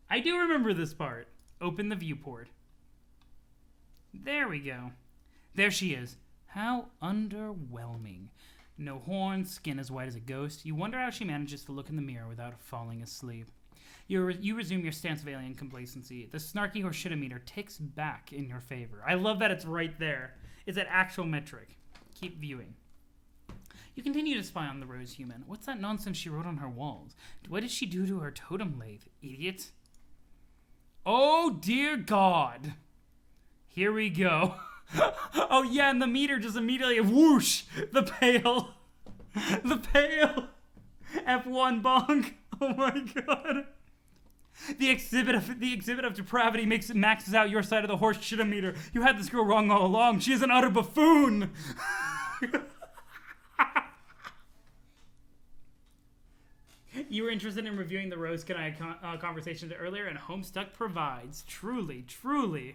I do remember this part. Open the viewport. There we go. There she is. How underwhelming. No horns, skin as white as a ghost. You wonder how she manages to look in the mirror without falling asleep. You resume your stance of alien complacency. The snarky horseshitometer ticks back in your favor. I love that it's right there. It's an actual metric. Keep viewing. You continue to spy on the rose human. What's that nonsense she wrote on her walls? What did she do to her totem lathe, idiot? Oh, dear God. Here we go. Oh, yeah, and the meter just immediately, whoosh, the pale F1 bonk. Oh, my God. The exhibit of depravity maxes out your side of the horse shitometer. You had this girl wrong all along. She is an utter buffoon. You were interested in reviewing the Rose Can I conversations earlier, and Homestuck provides. Truly, truly.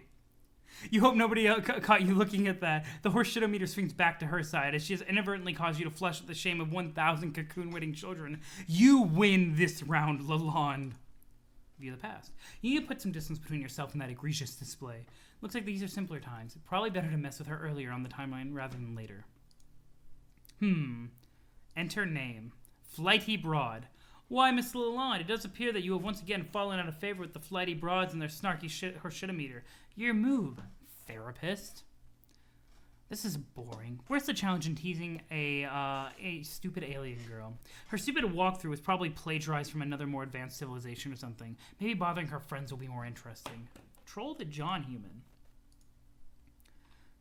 You hope nobody caught you looking at that. The horse shitometer swings back to her side as she has inadvertently caused you to flush the shame of 1,000 cocoon-witting children. You win this round, Lalonde. View the past. You need to put some distance between yourself and that egregious display. Looks like these are simpler times. Probably better to mess with her earlier on the timeline rather than later. Enter name. Flighty Broad. Why, Miss Lalonde, it does appear that you have once again fallen out of favor with the flighty broads and their snarky horseshitometer. Your move, therapist. This is boring. Where's the challenge in teasing a stupid alien girl? Her stupid walkthrough was probably plagiarized from another more advanced civilization or something. Maybe bothering her friends will be more interesting. Troll the John human.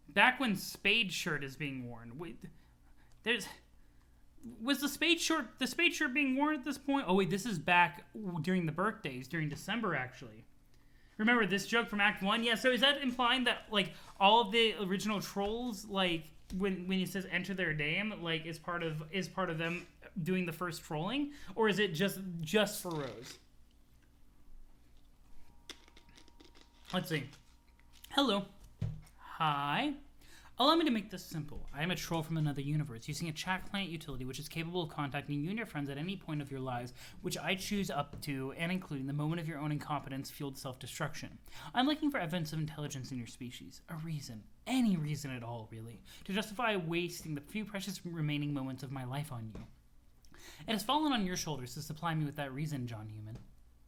Back when Spade shirt is being worn. Wait, was the Spade shirt being worn at this point? Oh wait, this is back during the birthdays, during December actually. Remember this joke from Act 1? Yeah, so is that implying that, like, all of the original trolls, like, when it says enter their name, like, is part of them doing the first trolling? Or is it just for Rose? Let's see. Hello. Hi. Allow me to make this simple. I am a troll from another universe, using a chat client utility which is capable of contacting you and your friends at any point of your lives, which I choose up to and including the moment of your own incompetence-fueled self-destruction. I'm looking for evidence of intelligence in your species. A reason. Any reason at all, really. To justify wasting the few precious remaining moments of my life on you. It has fallen on your shoulders to supply me with that reason, John Human.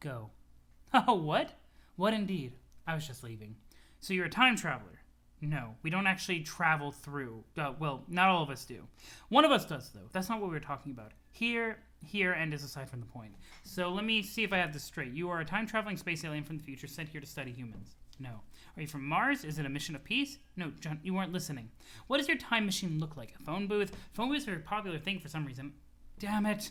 Go. Oh, what? What indeed? I was just leaving. So you're a time traveler. No, we don't actually travel through. Well, not all of us do. One of us does, though. That's not what we were talking about. Here, and is aside from the point. So let me see if I have this straight. You are a time-traveling space alien from the future sent here to study humans. No. Are you from Mars? Is it a mission of peace? No, John, you weren't listening. What does your time machine look like? A phone booth? Phone booths are a popular thing for some reason. Damn it.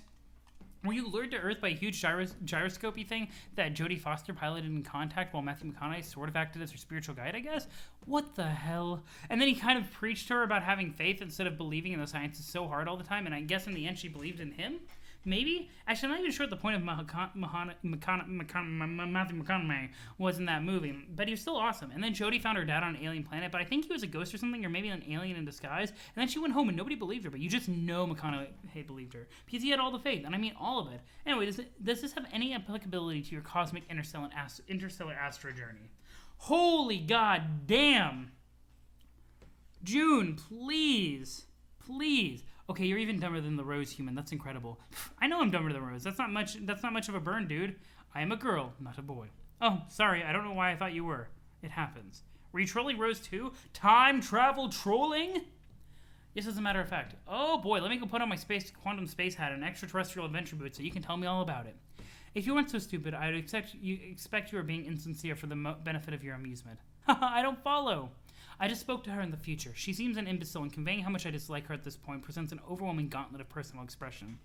Were you lured to Earth by a huge gyroscopy thing that Jodie Foster piloted in Contact while Matthew McConaughey sort of acted as her spiritual guide, I guess? What the hell? And then he kind of preached to her about having faith instead of believing in the sciences so hard all the time, and I guess in the end she believed in him? Maybe? Actually, I'm not even sure what the point of Matthew McConaughey was in that movie, but he was still awesome. And then Jodie found her dad on an alien planet, but I think he was a ghost or something, or maybe an alien in disguise. And then she went home and nobody believed her, but you just know McConaughey believed her. Because he had all the faith, and I mean all of it. Anyway, does this have any applicability to your cosmic interstellar astro journey? Holy god damn! June, please. Please. Okay, you're even dumber than the Rose human. That's incredible. I know I'm dumber than Rose. That's not much of a burn, dude. I am a girl, not a boy. Oh, sorry. I don't know why I thought you were. It happens. Were you trolling Rose too? Time travel trolling? Yes, as a matter of fact. Oh boy, let me go put on my quantum space hat and extraterrestrial adventure boots so you can tell me all about it. If you weren't so stupid, I'd expect you were being insincere for the benefit of your amusement. Haha, I don't follow. I just spoke to her in the future. She seems an imbecile, and conveying how much I dislike her at this point presents an overwhelming gauntlet of personal expression.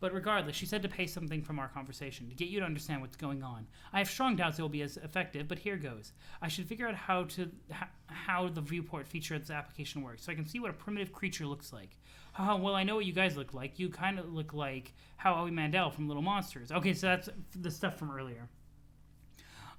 But regardless, she said to pay something from our conversation, to get you to understand what's going on. I have strong doubts it will be as effective, but here goes. I should figure out how the viewport feature of this application works, so I can see what a primitive creature looks like. Well, I know what you guys look like. You kind of look like Howie Mandel from Little Monsters. Okay, so that's the stuff from earlier.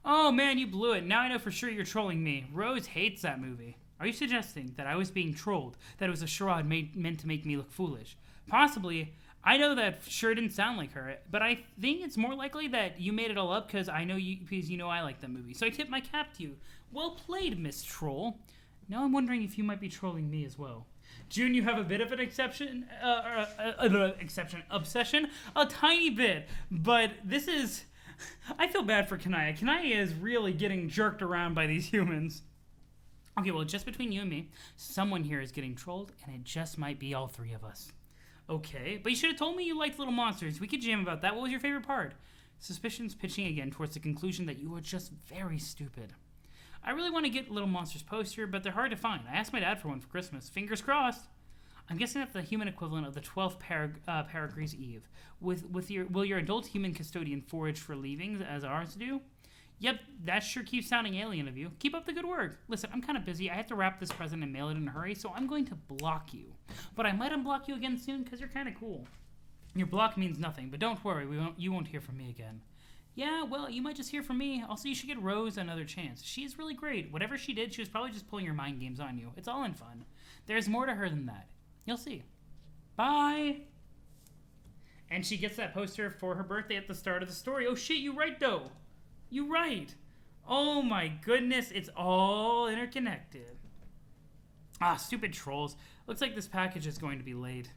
Oh man, you blew it. Now I know for sure you're trolling me. Rose hates that movie. Are you suggesting that I was being trolled? That it was a charade meant to make me look foolish? Possibly. I know that sure didn't sound like her, but I think it's more likely that you made it all up because you know I like that movie. So I tip my cap to you. Well played, Miss Troll. Now I'm wondering if you might be trolling me as well. June, you have a bit of an obsession, a tiny bit, but this is... I feel bad for Kanaya. Kanaya is really getting jerked around by these humans. Okay, well, just between you and me, someone here is getting trolled, and it just might be all three of us. Okay, but you should have told me you liked Little Monsters. We could jam about that. What was your favorite part? Suspicions pitching again towards the conclusion that you were just very stupid. I really want to get Little Monsters poster, but they're hard to find. I asked my dad for one for Christmas. Fingers crossed. I'm guessing that's the human equivalent of the 12th Perigrees Eve. Will your adult human custodian forage for leavings as ours do? Yep, that sure keeps sounding alien of you. Keep up the good work. Listen, I'm kind of busy. I have to wrap this present and mail it in a hurry, so I'm going to block you. But I might unblock you again soon because you're kind of cool. Your block means nothing, but don't worry, you won't hear from me again. Yeah, well, you might just hear from me. Also, you should get Rose another chance. She's really great. Whatever she did, she was probably just pulling her mind games on you. It's all in fun. There's more to her than that. You'll see. Bye! And she gets that poster for her birthday at the start of the story. Oh shit, you right, though. You right. Oh my goodness, it's all interconnected. Ah, stupid trolls. Looks like this package is going to be late.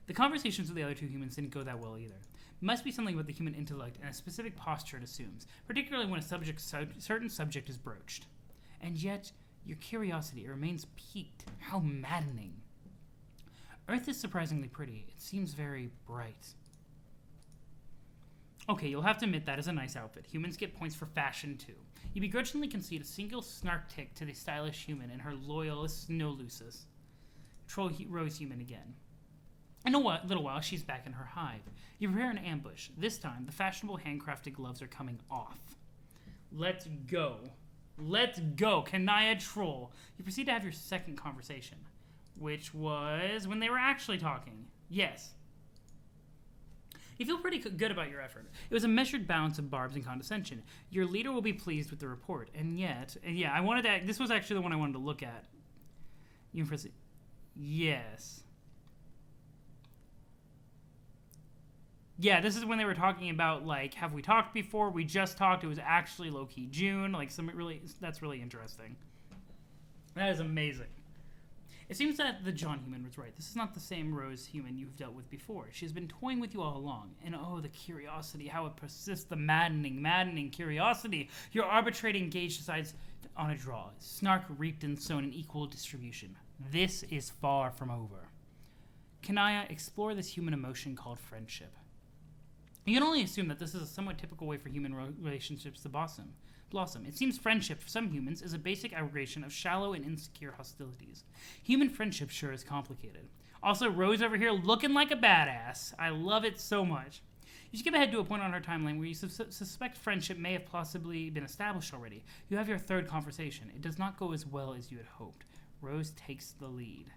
The conversations with the other two humans didn't go that well either. It must be something about the human intellect and a specific posture it assumes, particularly when a certain subject is broached. And yet, your curiosity remains piqued. How maddening. Earth is surprisingly pretty. It seems very bright. Okay, you'll have to admit that is a nice outfit. Humans get points for fashion, too. You begrudgingly concede a single snark tick to the stylish human and her loyalist no-lusus. Troll Rose human again. In a little while, she's back in her hive. You prepare an ambush. This time, the fashionable handcrafted gloves are coming off. Let's go. Let's go, Kanaya Troll. You proceed to have your second conversation, which was when they were actually talking. Yes. You feel pretty good about your effort. It was a measured balance of barbs and condescension. Your leader will be pleased with the report, and yeah, I wanted to. This was actually the one I wanted to look at. You proceed. Yes. Yeah, this is when they were talking about, like, have we talked before? We just talked. It was actually low-key June. Like, that's really interesting. That is amazing. It seems that the John human was right. This is not the same Rose human you've dealt with before. She has been toying with you all along. And oh, the curiosity, how it persists, the maddening curiosity. Your arbitrating gauge decides on a draw. Snark reaped and sown in equal distribution. This is far from over. Kanaya, explore this human emotion called friendship. You can only assume that this is a somewhat typical way for human relationships to blossom. It seems friendship, for some humans, is a basic aggregation of shallow and insecure hostilities. Human friendship sure is complicated. Also, Rose over here looking like a badass. I love it so much. You skip ahead to a point on her timeline where you suspect friendship may have possibly been established already. You have your third conversation. It does not go as well as you had hoped. Rose takes the lead.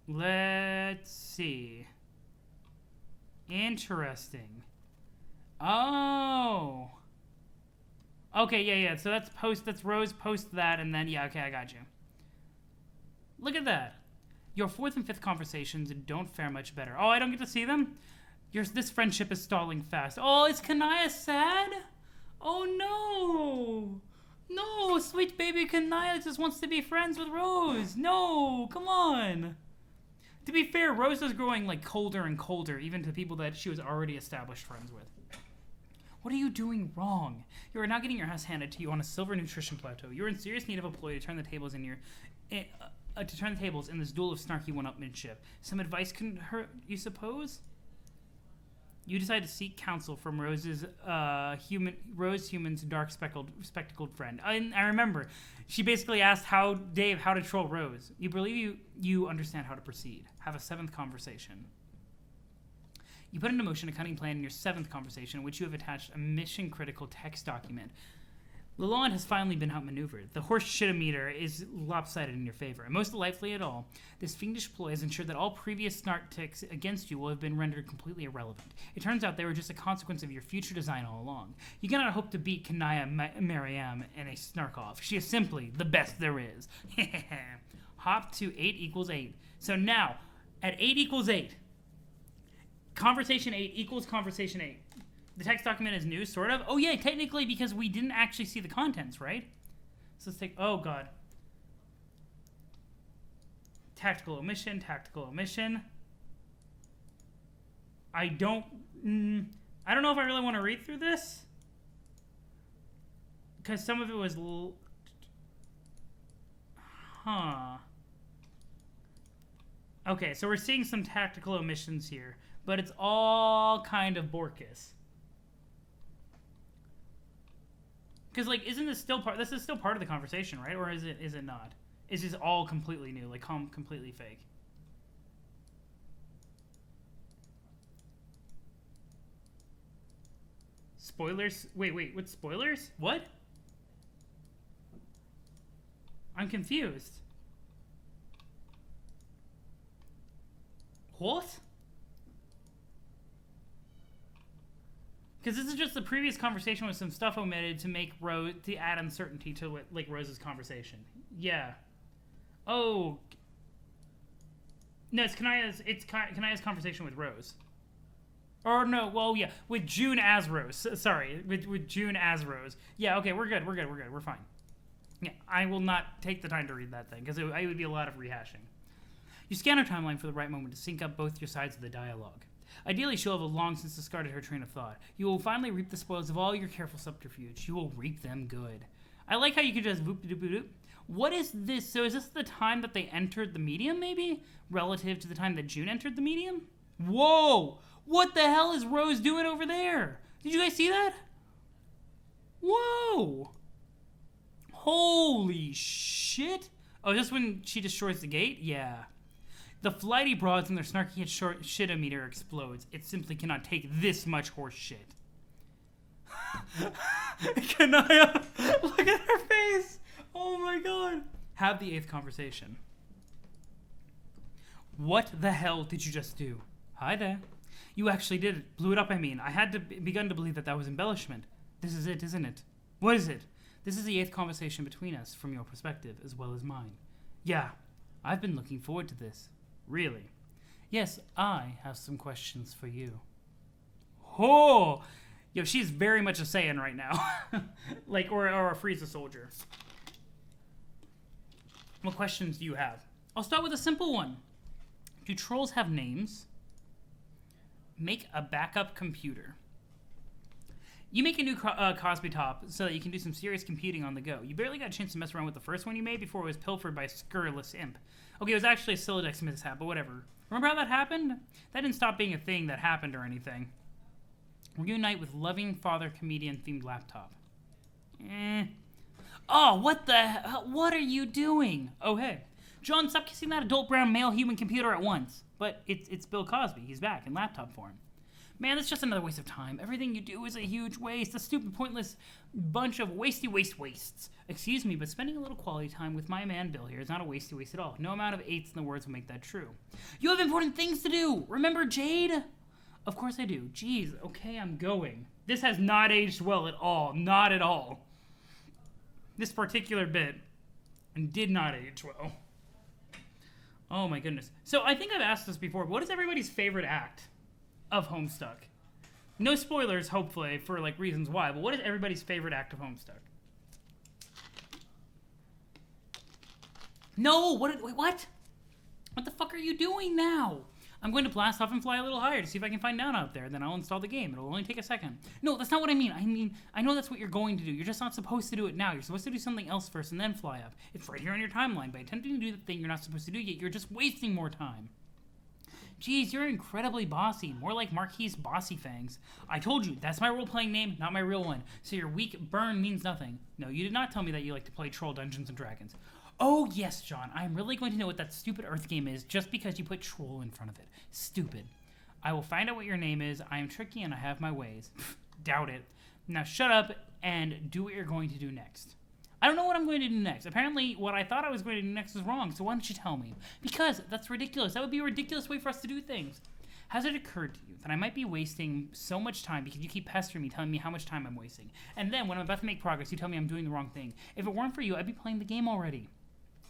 Let's see. Interesting. Oh. Okay, yeah. So that's Rose post that, and then, yeah, okay, I got you. Look at that. Your fourth and fifth conversations don't fare much better. Oh, I don't get to see them? This friendship is stalling fast. Oh, is Kanaya sad? Oh, no. No, sweet baby Kanaya just wants to be friends with Rose. No, come on. To be fair, Rose is growing, like, colder and colder, even to people that she was already established friends with. What are you doing wrong? You are now getting your ass handed to you on a silver nutrition plateau. You're in serious need of a ploy to turn the tables in this duel of snarky one-upmanship. Some advice couldn't hurt, you suppose? You decide to seek counsel from Rose Human's dark spectacled friend. I remember. She basically asked Dave how to troll Rose. You believe you understand how to proceed. Have a seventh conversation. You put into motion a cunning plan in your seventh conversation, in which you have attached a mission-critical text document. Lalonde has finally been outmaneuvered. The horse shitometer is lopsided in your favor, and most delightfully at all, this fiendish ploy has ensured that all previous snark ticks against you will have been rendered completely irrelevant. It turns out they were just a consequence of your future design all along. You cannot hope to beat Kanaya Mariam in a snark-off. She is simply the best there is. Hop to 8 equals 8. So now, at 8 equals 8, conversation 8 equals conversation 8. The text document is new, sort of. Oh, yeah, technically, because we didn't actually see the contents, right? So let's take... Oh, God. Tactical omission. I don't know if I really want to read through this. Because some of it was... Okay, so we're seeing some tactical omissions here. But it's all kind of Borkus. Because, like, isn't this still part... This is still part of the conversation, right? Or is it not? Is this all completely new? Like, completely fake? Spoilers? Wait, what spoilers? What? I'm confused. What? Because this is just the previous conversation with some stuff omitted to make Rose, to add uncertainty to like Rose's conversation. Yeah. Oh. No, it's Kanaya's conversation with Rose. Or no, well, yeah, with June as Rose. Sorry, with June as Rose. Yeah, okay, we're good. We're fine. Yeah, I will not take the time to read that thing, because it would be a lot of rehashing. You scan her timeline for the right moment to sync up both your sides of the dialogue. Ideally, she'll have long since discarded her train of thought. You will finally reap the spoils of all your careful subterfuge. You will reap them good. I like how you can just boop-de-doop-de-doop. What is this? So is this the time that they entered the medium, maybe? Relative to the time that June entered the medium? Whoa! What the hell is Rose doing over there? Did you guys see that? Whoa! Holy shit! Oh, is this when she destroys the gate? Yeah. The flighty broads and their snarky shit-o-meter explodes. It simply cannot take this much horse shit. Kanaya, look at her face! Oh my god. Have the 8th conversation. What the hell did you just do? Hi there. You actually did it. Blew it up, I mean. I had begun to believe that was embellishment. This is it, isn't it? What is it? This is the 8th conversation between us, from your perspective, as well as mine. Yeah, I've been looking forward to this. Really? Yes, I have some questions for you. Oh! Yo, she's very much a Saiyan right now. Like, or a Frieza soldier. What questions do you have? I'll start with a simple one. Do trolls have names? Make a backup computer. You make a new Cosby top so that you can do some serious computing on the go. You barely got a chance to mess around with the first one you made before it was pilfered by a scurrilous imp. Okay, it was actually a Silodex mishap, but whatever. Remember how that happened? That didn't stop being a thing that happened or anything. Reunite with loving father comedian themed laptop. Oh, what the hell? What are you doing? Oh, hey. John, stop kissing that adult brown male human computer at once. But it's Bill Cosby. He's back in laptop form. Man, that's just another waste of time. Everything you do is a huge waste. A stupid, pointless bunch of wastes. Excuse me, but spending a little quality time with my man Bill here is not a waste at all. No amount of 8s in the words will make that true. You have important things to do. Remember Jade? Of course I do. Jeez, okay, I'm going. This has not aged well at all. Not at all. This particular bit did not age well. Oh my goodness. So I think I've asked this before, but what is everybody's favorite act of Homestuck? No spoilers, hopefully, for like reasons why, but what is everybody's favorite act of Homestuck? No, wait, what? What the fuck are you doing now? I'm going to blast off and fly a little higher to see if I can find down out there. Then I'll install the game. It'll only take a second. No, that's not what I mean. I know that's what you're going to do. You're just not supposed to do it now. You're supposed to do something else first and then fly up. It's right here on your timeline. By attempting to do the thing you're not supposed to do yet, you're just wasting more time. Geez, you're incredibly bossy. More like Marquis Bossy Fangs. I told you, that's my role-playing name, not my real one. So your weak burn means nothing. No, you did not tell me that you like to play troll Dungeons & Dragons. Oh, yes, John. I'm really going to know what that stupid Earth game is just because you put troll in front of it. Stupid. I will find out what your name is. I am tricky and I have my ways. Doubt it. Now shut up and do what you're going to do next. I don't know what I'm going to do next. Apparently, what I thought I was going to do next was wrong, so why don't you tell me? Because that's ridiculous. That would be a ridiculous way for us to do things. Has it occurred to you that I might be wasting so much time because you keep pestering me, telling me how much time I'm wasting? And then, when I'm about to make progress, you tell me I'm doing the wrong thing. If it weren't for you, I'd be playing the game already.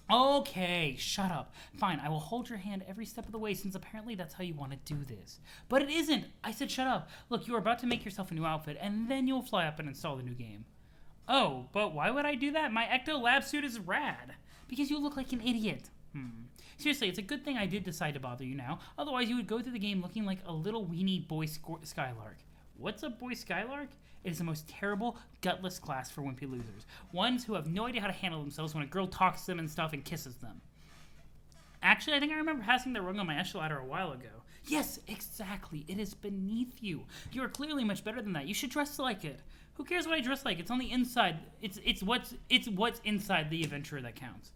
Okay, shut up. Fine, I will hold your hand every step of the way since apparently that's how you want to do this. But it isn't. I said shut up. Look, you are about to make yourself a new outfit, and then you'll fly up and install the new game. Oh, but why would I do that? My Ecto Lab suit is rad. Because you look like an idiot. Seriously, it's a good thing I did decide to bother you now. Otherwise, you would go through the game looking like a little weenie boy Skylark. What's a boy Skylark? It is the most terrible, gutless class for wimpy losers. Ones who have no idea how to handle themselves when a girl talks to them and stuff and kisses them. Actually, I think I remember passing the rung on my echelon ladder a while ago. Yes, exactly. It is beneath you. You are clearly much better than that. You should dress like it. Who cares what I dress like? It's on the inside. It's what's inside the adventure that counts.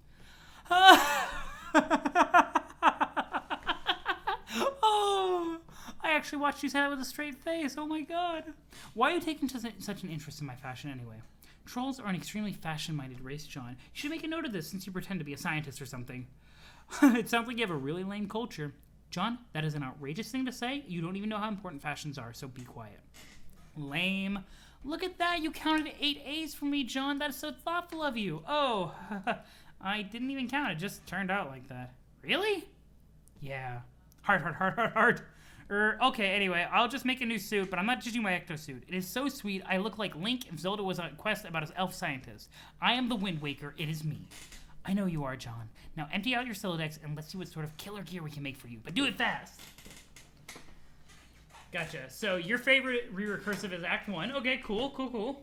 Oh, I actually watched you say that with a straight face. Oh my god. Why are you taking such an interest in my fashion anyway? Trolls are an extremely fashion-minded race, John. You should make a note of this since you pretend to be a scientist or something. It sounds like you have a really lame culture. John, that is an outrageous thing to say. You don't even know how important fashions are, so be quiet. Lame. Look at that. You counted 8 A's for me, John. That is so thoughtful of you. Oh, I didn't even count. It just turned out like that. Really? Yeah. Hard. Okay, anyway, I'll just make a new suit, but I'm not judging my ecto suit. It is so sweet. I look like Link if Zelda was on a quest about his elf scientist. I am the Wind Waker. It is me. I know you are, John. Now empty out your Silodex and let's see what sort of killer gear we can make for you. But do it fast. Gotcha. So your favorite re-recursive is Act 1. Okay, cool.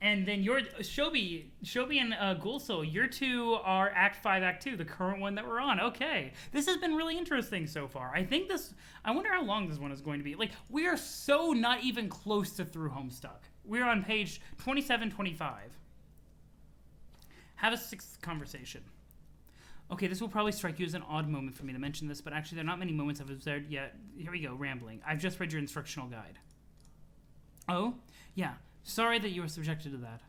And then your Shobi and Gulso, your two are Act 5, Act 2, the current one that we're on. Okay. This has been really interesting so far. I wonder how long this one is going to be. Like, we are so not even close to through Homestuck. We're on page 2725. Have a sixth conversation. Okay, this will probably strike you as an odd moment for me to mention this, but actually there are not many moments I've observed yet. Here we go, rambling. I've just read your instructional guide. Oh? Yeah. Sorry that you were subjected to that.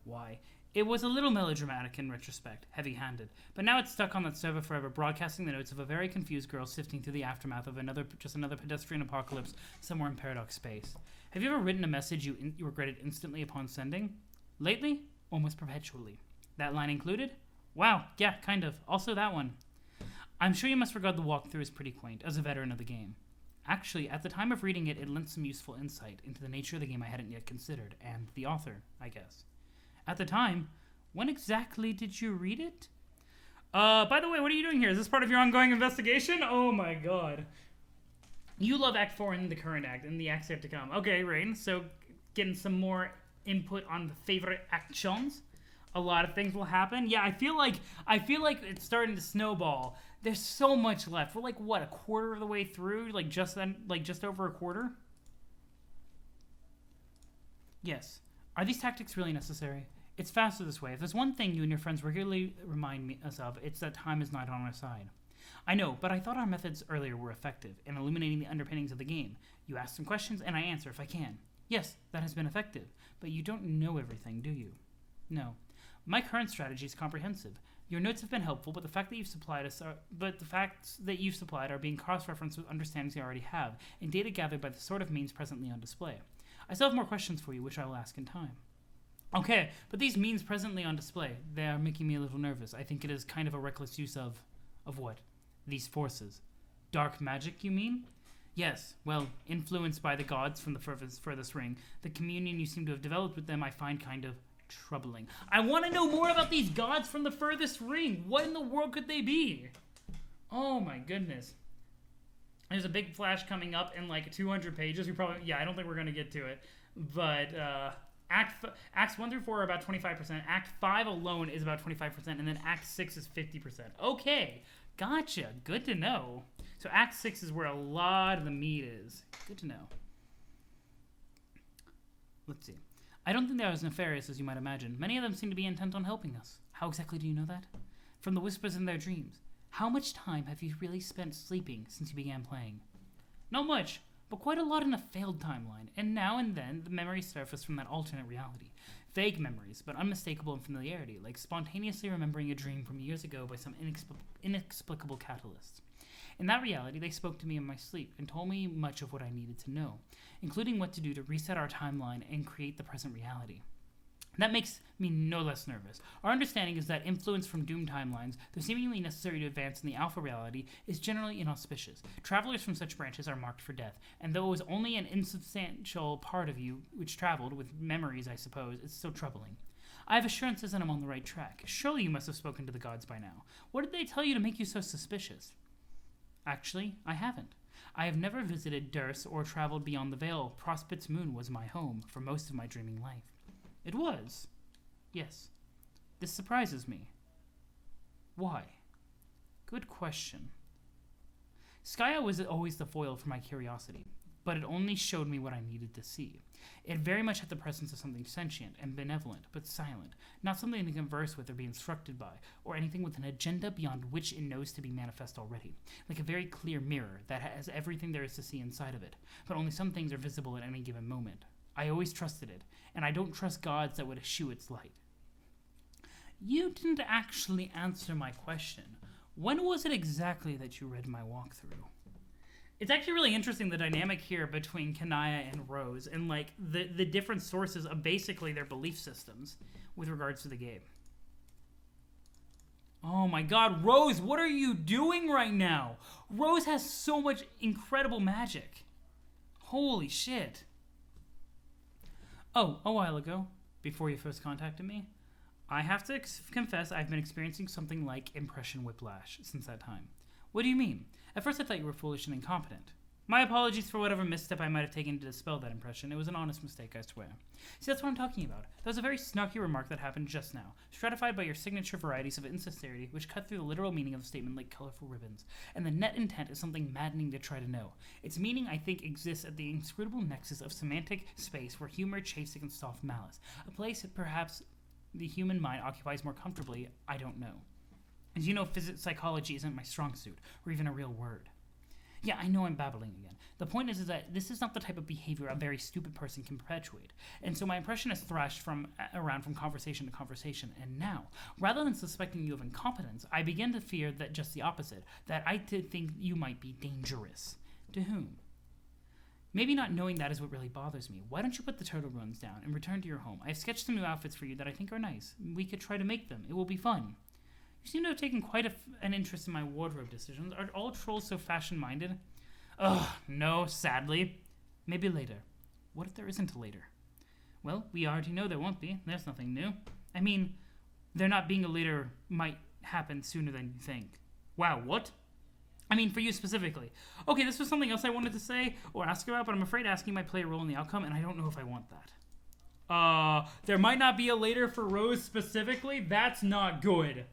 Why? It was a little melodramatic in retrospect, heavy-handed, but now it's stuck on that server forever, broadcasting the notes of a very confused girl sifting through the aftermath of another pedestrian apocalypse somewhere in Paradox space. Have you ever written a message you regretted instantly upon sending? Lately? Almost perpetually. That line included? Wow, yeah, kind of. Also that one. I'm sure you must regard the walkthrough as pretty quaint, as a veteran of the game. Actually, at the time of reading it, it lent some useful insight into the nature of the game I hadn't yet considered, and the author, I guess. At the time, when exactly did you read it? By the way, what are you doing here? Is this part of your ongoing investigation? Oh my god. You love Act 4 in the current act, and the acts yet to come. Okay, Rain, so getting some more input on the favorite actions. A lot of things will happen. Yeah, I feel like it's starting to snowball. There's so much left. We're like, what, a quarter of the way through? Just over a quarter? Yes. Are these tactics really necessary? It's faster this way. If there's one thing you and your friends regularly remind us of, it's that time is not on our side. I know, but I thought our methods earlier were effective in illuminating the underpinnings of the game. You ask some questions, and I answer if I can. Yes, that has been effective, but you don't know everything, do you? No. My current strategy is comprehensive. Your notes have been helpful, but the facts that you've supplied are being cross-referenced with understandings you already have, and data gathered by the sort of means presently on display. I still have more questions for you, which I will ask in time. Okay, but these means presently on display, they are making me a little nervous. I think it is kind of a reckless use of what? These forces. Dark magic, you mean? Yes, well, influenced by the gods from the furthest ring, the communion you seem to have developed with them I find kind of troubling. I want to know more about these gods from the furthest ring. What in the world could they be? Oh my goodness. There's a big flash coming up in like 200 pages. I don't think we're going to get to it. But Acts 1 through 4 are about 25%. Act 5 alone is about 25%. And then Act 6 is 50%. Okay. Gotcha. Good to know. So Act 6 is where a lot of the meat is. Good to know. Let's see. I don't think they are as nefarious as you might imagine. Many of them seem to be intent on helping us. How exactly do you know that? From the whispers in their dreams. How much time have you really spent sleeping since you began playing? Not much, but quite a lot in a failed timeline, and now and then the memories surface from that alternate reality. Vague memories, but unmistakable in familiarity, like spontaneously remembering a dream from years ago by some inexplicable catalyst. In that reality, they spoke to me in my sleep and told me much of what I needed to know, including what to do to reset our timeline and create the present reality. That makes me no less nervous. Our understanding is that influence from doomed timelines, though seemingly necessary to advance in the alpha reality, is generally inauspicious. Travelers from such branches are marked for death, and though it was only an insubstantial part of you which traveled, with memories I suppose, it's still troubling. I have assurances that I'm on the right track. Surely you must have spoken to the gods by now. What did they tell you to make you so suspicious? Actually, I haven't. I have never visited Durst or traveled beyond the Veil. Prospit's Moon was my home for most of my dreaming life. It was. Yes. This surprises me. Why? Good question. Skya was always the foil for my curiosity, but it only showed me what I needed to see. It very much had the presence of something sentient and benevolent, but silent, not something to converse with or be instructed by, or anything with an agenda beyond which it knows to be manifest already, like a very clear mirror that has everything there is to see inside of it, but only some things are visible at any given moment. I always trusted it, and I don't trust gods that would eschew its light. You didn't actually answer my question. When was it exactly that you read my walkthrough? It's actually really interesting, the dynamic here between Kanaya and Rose, and like the different sources of basically their belief systems with regards to the game. Oh my god, Rose, what are you doing right now? Rose has so much incredible magic. Holy shit. Oh, a while ago, before you first contacted me, I have to confess I've been experiencing something like impression whiplash since that time. What do you mean? At first I thought you were foolish and incompetent. My apologies for whatever misstep I might have taken to dispel that impression. It was an honest mistake, I swear. See, that's what I'm talking about. That was a very snarky remark that happened just now, stratified by your signature varieties of insincerity, which cut through the literal meaning of the statement like colorful ribbons. And the net intent is something maddening to try to know. Its meaning, I think, exists at the inscrutable nexus of semantic space where humor chafes against soft malice. A place that perhaps the human mind occupies more comfortably, I don't know. As you know, psychology isn't my strong suit, or even a real word. Yeah, I know I'm babbling again. The point is that this is not the type of behavior a very stupid person can perpetuate. And so my impression has thrashed around from conversation to conversation, and now, rather than suspecting you of incompetence, I begin to fear that just the opposite, that I think you might be dangerous. To whom? Maybe not knowing that is what really bothers me. Why don't you put the turtle runes down and return to your home? I have sketched some new outfits for you that I think are nice. We could try to make them. It will be fun. You seem to have taken quite an interest in my wardrobe decisions. Are all trolls so fashion-minded? Ugh, no, sadly. Maybe later. What if there isn't a later? Well, we already know there won't be. There's nothing new. I mean, there not being a later might happen sooner than you think. Wow, what? I mean, for you specifically. Okay, this was something else I wanted to say or ask about, but I'm afraid asking might play a role in the outcome, and I don't know if I want that. There might not be a later for Rose specifically? That's not good.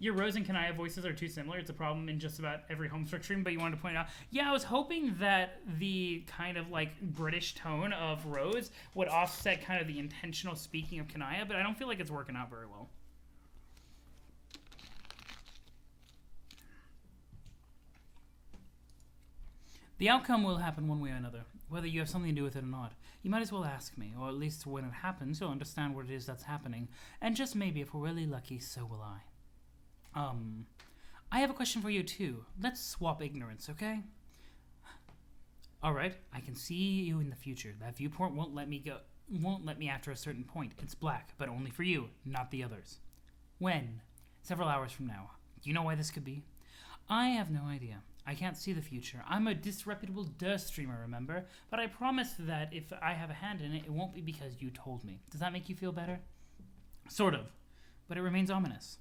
Your Rose and Kanaya voices are too similar. It's a problem in just about every Homestuck stream, but you wanted to point out. Yeah, I was hoping that the kind of like British tone of Rose would offset kind of the intentional speaking of Kanaya, but I don't feel like it's working out very well. The outcome will happen one way or another, whether you have something to do with it or not. You might as well ask me, or at least when it happens, you'll understand what it is that's happening. And just maybe, if we're really lucky, so will I. I have a question for you too. Let's swap ignorance, okay? Alright, I can see you in the future. That viewport won't let me after a certain point. It's black, but only for you, not the others. When? Several hours from now. Do you know why this could be? I have no idea. I can't see the future. I'm a disreputable dirt streamer, remember? But I promise that if I have a hand in it, it won't be because you told me. Does that make you feel better? Sort of. But it remains ominous.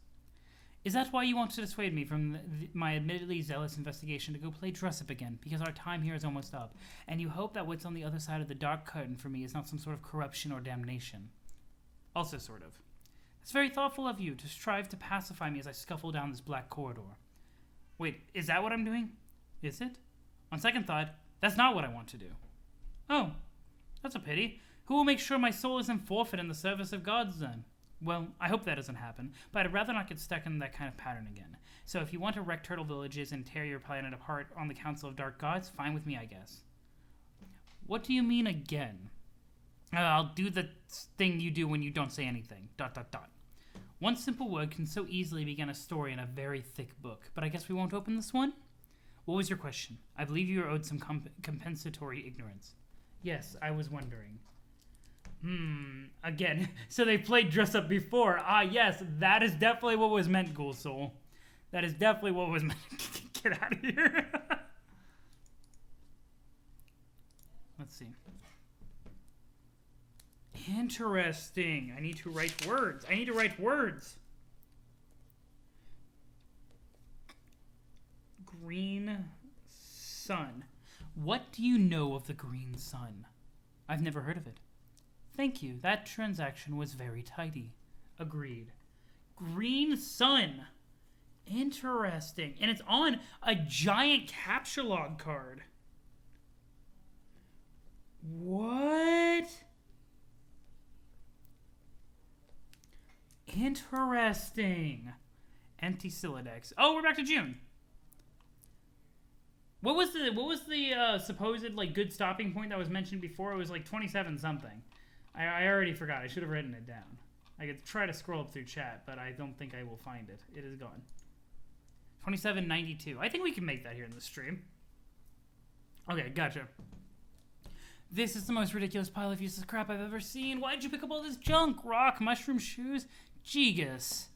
Is that why you want to dissuade me from my admittedly zealous investigation to go play dress-up again? Because our time here is almost up, and you hope that what's on the other side of the dark curtain for me is not some sort of corruption or damnation. Also sort of. It's very thoughtful of you to strive to pacify me as I scuffle down this black corridor. Wait, is that what I'm doing? Is it? On second thought, that's not what I want to do. Oh, that's a pity. Who will make sure my soul isn't forfeit in the service of gods then? Well, I hope that doesn't happen, but I'd rather not get stuck in that kind of pattern again. So if you want to wreck turtle villages and tear your planet apart on the Council of Dark Gods, fine with me, I guess. What do you mean again? I'll do the thing you do when you don't say anything. ... One simple word can so easily begin a story in a very thick book, but I guess we won't open this one? What was your question? I believe you are owed some compensatory ignorance. Yes, I was wondering. Again, so they played dress up before. Ah, yes, that is definitely what was meant, Ghoul Soul. That is definitely what was meant. Get out of here. Let's see. Interesting. I need to write words. I need to write words. Green sun. What do you know of the green sun? I've never heard of it. Thank you. That transaction was very tidy. Agreed. Green sun. Interesting. And it's on a giant capture log card. What? Interesting. Empty Siladex. Oh, we're back to June. What was the supposed like good stopping point that was mentioned before? It was like 27 something. I already forgot. I should have written it down. I could try to scroll up through chat, but I don't think I will find it. It is gone. 2792. I think we can make that here in the stream. Okay, gotcha. This is the most ridiculous pile of useless crap I've ever seen. Why did you pick up all this junk? Rock, mushroom shoes, Gigas.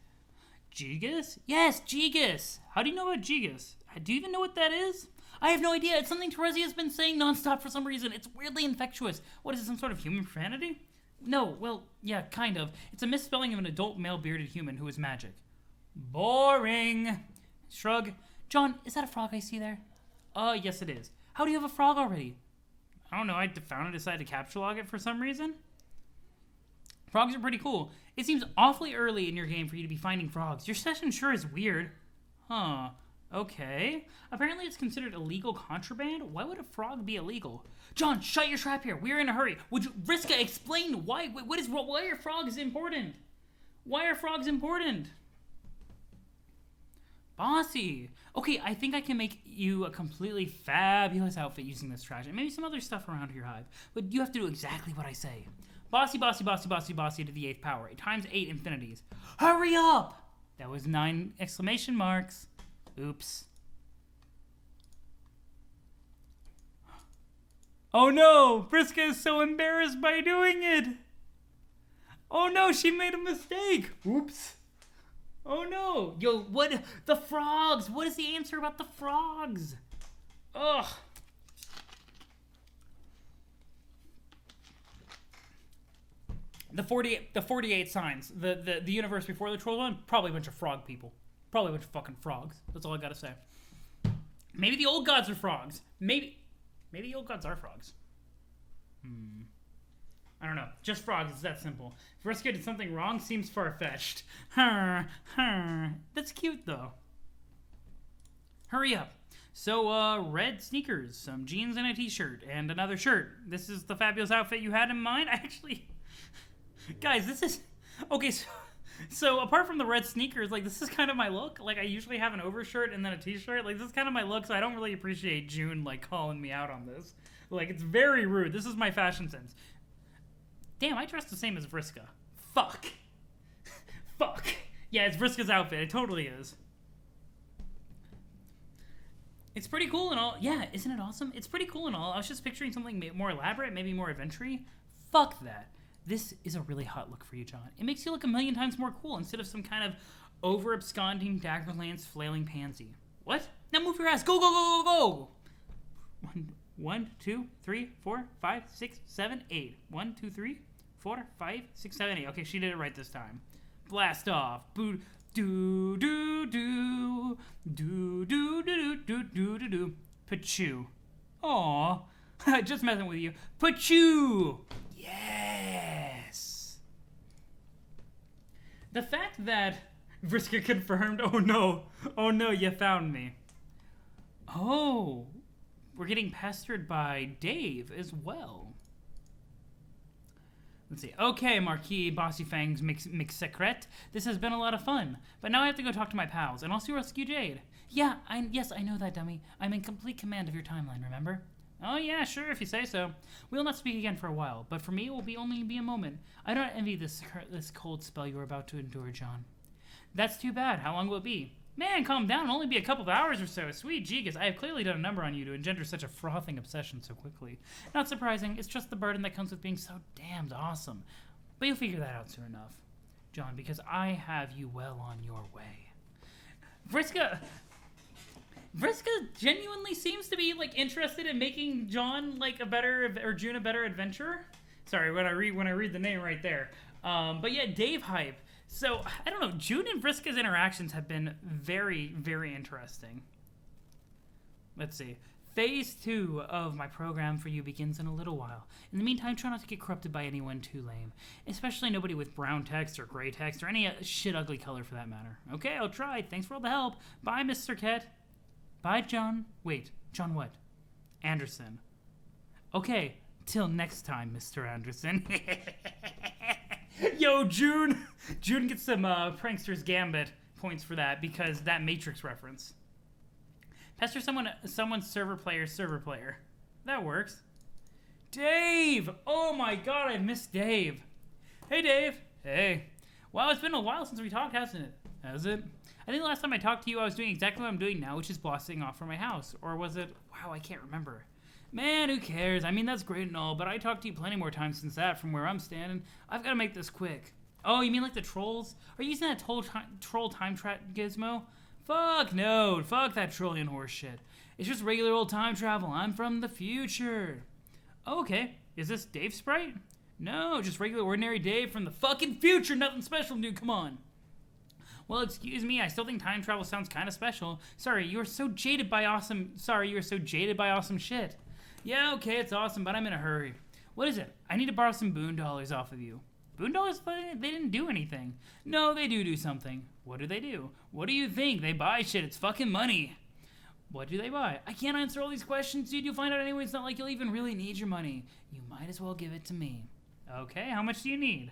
Gigas? Yes, Gigas. How do you know about Gigas? Do you even know what that is? I have no idea. It's something Terezi has been saying nonstop for some reason. It's weirdly infectious. What is it, some sort of human profanity? No, well, yeah, kind of. It's a misspelling of an adult male bearded human who is magic. Boring. Shrug. John, is that a frog I see there? Yes it is. How do you have a frog already? I don't know, I found and decided to capture log it for some reason. Frogs are pretty cool. It seems awfully early in your game for you to be finding frogs. Your session sure is weird. Huh. Okay. Apparently it's considered illegal contraband. Why would a frog be illegal? John, shut your trap here. We're in a hurry. Would you, Vriska, explain why are frogs important? Why are frogs important? Bossy. Okay, I think I can make you a completely fabulous outfit using this trash and maybe some other stuff around your hive. But you have to do exactly what I say. Bossy, bossy, bossy, bossy, bossy to the 8th power. Times 8 infinities. Hurry up! That was 9 exclamation marks. Oops. Oh no! Vriska is so embarrassed by doing it! Oh no, she made a mistake! Oops. Oh no! Yo, what? The frogs! What is the answer about the frogs? Ugh. The 48 signs. The universe before the Troll one, probably a bunch of frog people. Probably a bunch of fucking frogs. That's all I gotta say. Maybe the old gods are frogs. Maybe the old gods are frogs. I don't know. Just frogs, it's that simple. If Vriska did something wrong, seems far-fetched. That's cute, though. Hurry up. So, red sneakers, some jeans and a t-shirt, and another shirt. This is the fabulous outfit you had in mind? I actually... Guys, this is... Okay, so apart from the red sneakers, like, this is kind of my look. Like, I usually have an overshirt and then a t-shirt. Like, this is kind of my look, so I don't really appreciate June, like, calling me out on this. Like, it's very rude. This is my fashion sense. Damn, I dress the same as Vriska. Fuck. Fuck. Yeah, it's Vriska's outfit. It totally is. It's pretty cool and all. Yeah, isn't it awesome? It's pretty cool and all. I was just picturing something more elaborate, maybe more adventure-y. Fuck that. This is a really hot look for you, John. It makes you look a million times more cool instead of some kind of over-absconding Daggerlance flailing pansy. What? Now move your ass. Go, go, go, go, go! 1, 2, 3, 4, 5, 6, 7, 8. 1, 2, 3, 4, 5, 6, 7, 8. Okay, she did it right this time. Blast off. Boo. Do, do, do. Do, do, do, do, do, do, do, do. Pachoo. Aw. Just messing with you. Pachoo! Yes! The fact that Vriska confirmed, oh no, you found me. Oh, we're getting pestered by Dave as well. Let's see. Okay, Marquis Bossy Fangs Mix Secret. This has been a lot of fun, but now I have to go talk to my pals and also rescue Jade. Yeah, yes, I know that, dummy. I'm in complete command of your timeline, remember? Oh yeah, sure, if you say so. We'll not speak again for a while, but for me it will only be a moment. I don't envy this cold spell you are about to endure, John. That's too bad. How long will it be? Man, calm down. It'll only be a couple of hours or so. Sweet Gigas, I have clearly done a number on you to engender such a frothing obsession so quickly. Not surprising. It's just the burden that comes with being so damned awesome. But you'll figure that out soon enough, John, because I have you well on your way. Vriska genuinely seems to be like interested in making John like a better, or June a better adventurer. Sorry, when I read the name right there. But yeah, Dave hype. So, I don't know, June and Vriska's interactions have been very, very interesting. Let's see. Phase 2 of my program for you begins in a little while. In the meantime, try not to get corrupted by anyone too lame. Especially nobody with brown text or gray text or any shit ugly color for that matter. Okay, I'll try. Thanks for all the help. Bye, Mr. Ket. Bye, John. Wait, John what? Anderson. Okay, till next time, Mr. Anderson. Yo, June! June gets some Prankster's Gambit points for that because that Matrix reference. Pester someone's server player. That works. Dave! Oh my god, I missed Dave. Hey, Dave. Hey. Wow, it's been a while since we talked, hasn't it? Has it? I think the last time I talked to you, I was doing exactly what I'm doing now, which is blasting off from my house. Or was it? Wow, I can't remember. Man, who cares? I mean, that's great and all, but I talked to you plenty more times since that from where I'm standing. I've got to make this quick. Oh, you mean like the trolls? Are you using that troll time trap gizmo? Fuck no. Fuck that trolling horse shit. It's just regular old time travel. I'm from the future. Oh, okay. Is this Dave Sprite? No, just regular ordinary Dave from the fucking future. Nothing special, dude. Come on. Well, excuse me. I still think time travel sounds kind of special. Sorry, you are so jaded by awesome. Sorry, you are so jaded by awesome shit. Yeah, okay, it's awesome, but I'm in a hurry. What is it? I need to borrow some boon dollars off of you. Boon dollars? They didn't do anything. No, they do something. What do they do? What do you think? They buy shit. It's fucking money. What do they buy? I can't answer all these questions, dude. You'll find out anyway. It's not like you'll even really need your money. You might as well give it to me. Okay, how much do you need?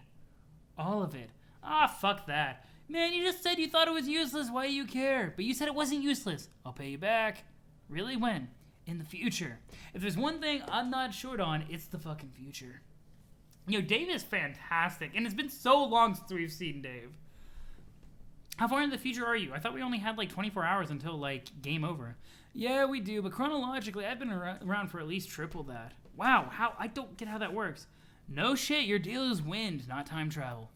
All of it. Ah, fuck that. Man, you just said you thought it was useless. Why do you care? But you said it wasn't useless. I'll pay you back. Really? When? In the future. If there's one thing I'm not short on, it's the fucking future. You know, Dave is fantastic, and it's been so long since we've seen Dave. How far into the future are you? I thought we only had like 24 hours until like game over. Yeah, we do, but chronologically, I've been around for at least triple that. Wow, I don't get how that works. No shit, your deal is wind, not time travel.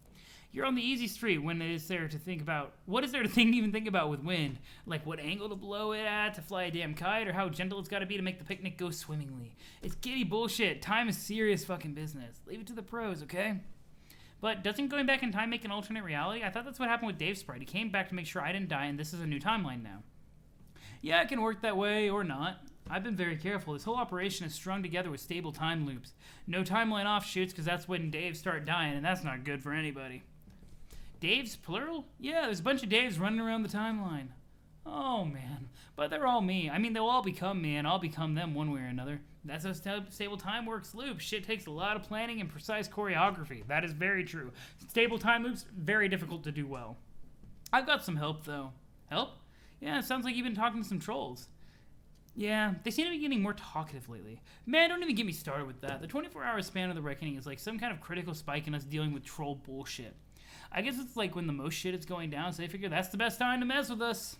You're on the easy street when it is there to think about. What is there to even think about with wind? Like what angle to blow it at to fly a damn kite, or how gentle it's got to be to make the picnic go swimmingly. It's giddy bullshit. Time is serious fucking business. Leave it to the pros, okay? But doesn't going back in time make an alternate reality? I thought that's what happened with Dave Sprite. He came back to make sure I didn't die, and this is a new timeline now. Yeah, it can work that way, or not. I've been very careful. This whole operation is strung together with stable time loops. No timeline offshoots, because that's when Daves start dying, and that's not good for anybody. Daves, plural? Yeah, there's a bunch of Daves running around the timeline. Oh, man. But they're all me. I mean, they'll all become me, and I'll become them one way or another. That's how stable time works, loops. Shit takes a lot of planning and precise choreography. That is very true. Stable time loops, very difficult to do well. I've got some help, though. Help? Yeah, it sounds like you've been talking to some trolls. Yeah, they seem to be getting more talkative lately. Man, don't even get me started with that. The 24-hour span of the reckoning is like some kind of critical spike in us dealing with troll bullshit. I guess it's like when the most shit is going down, so they figure that's the best time to mess with us.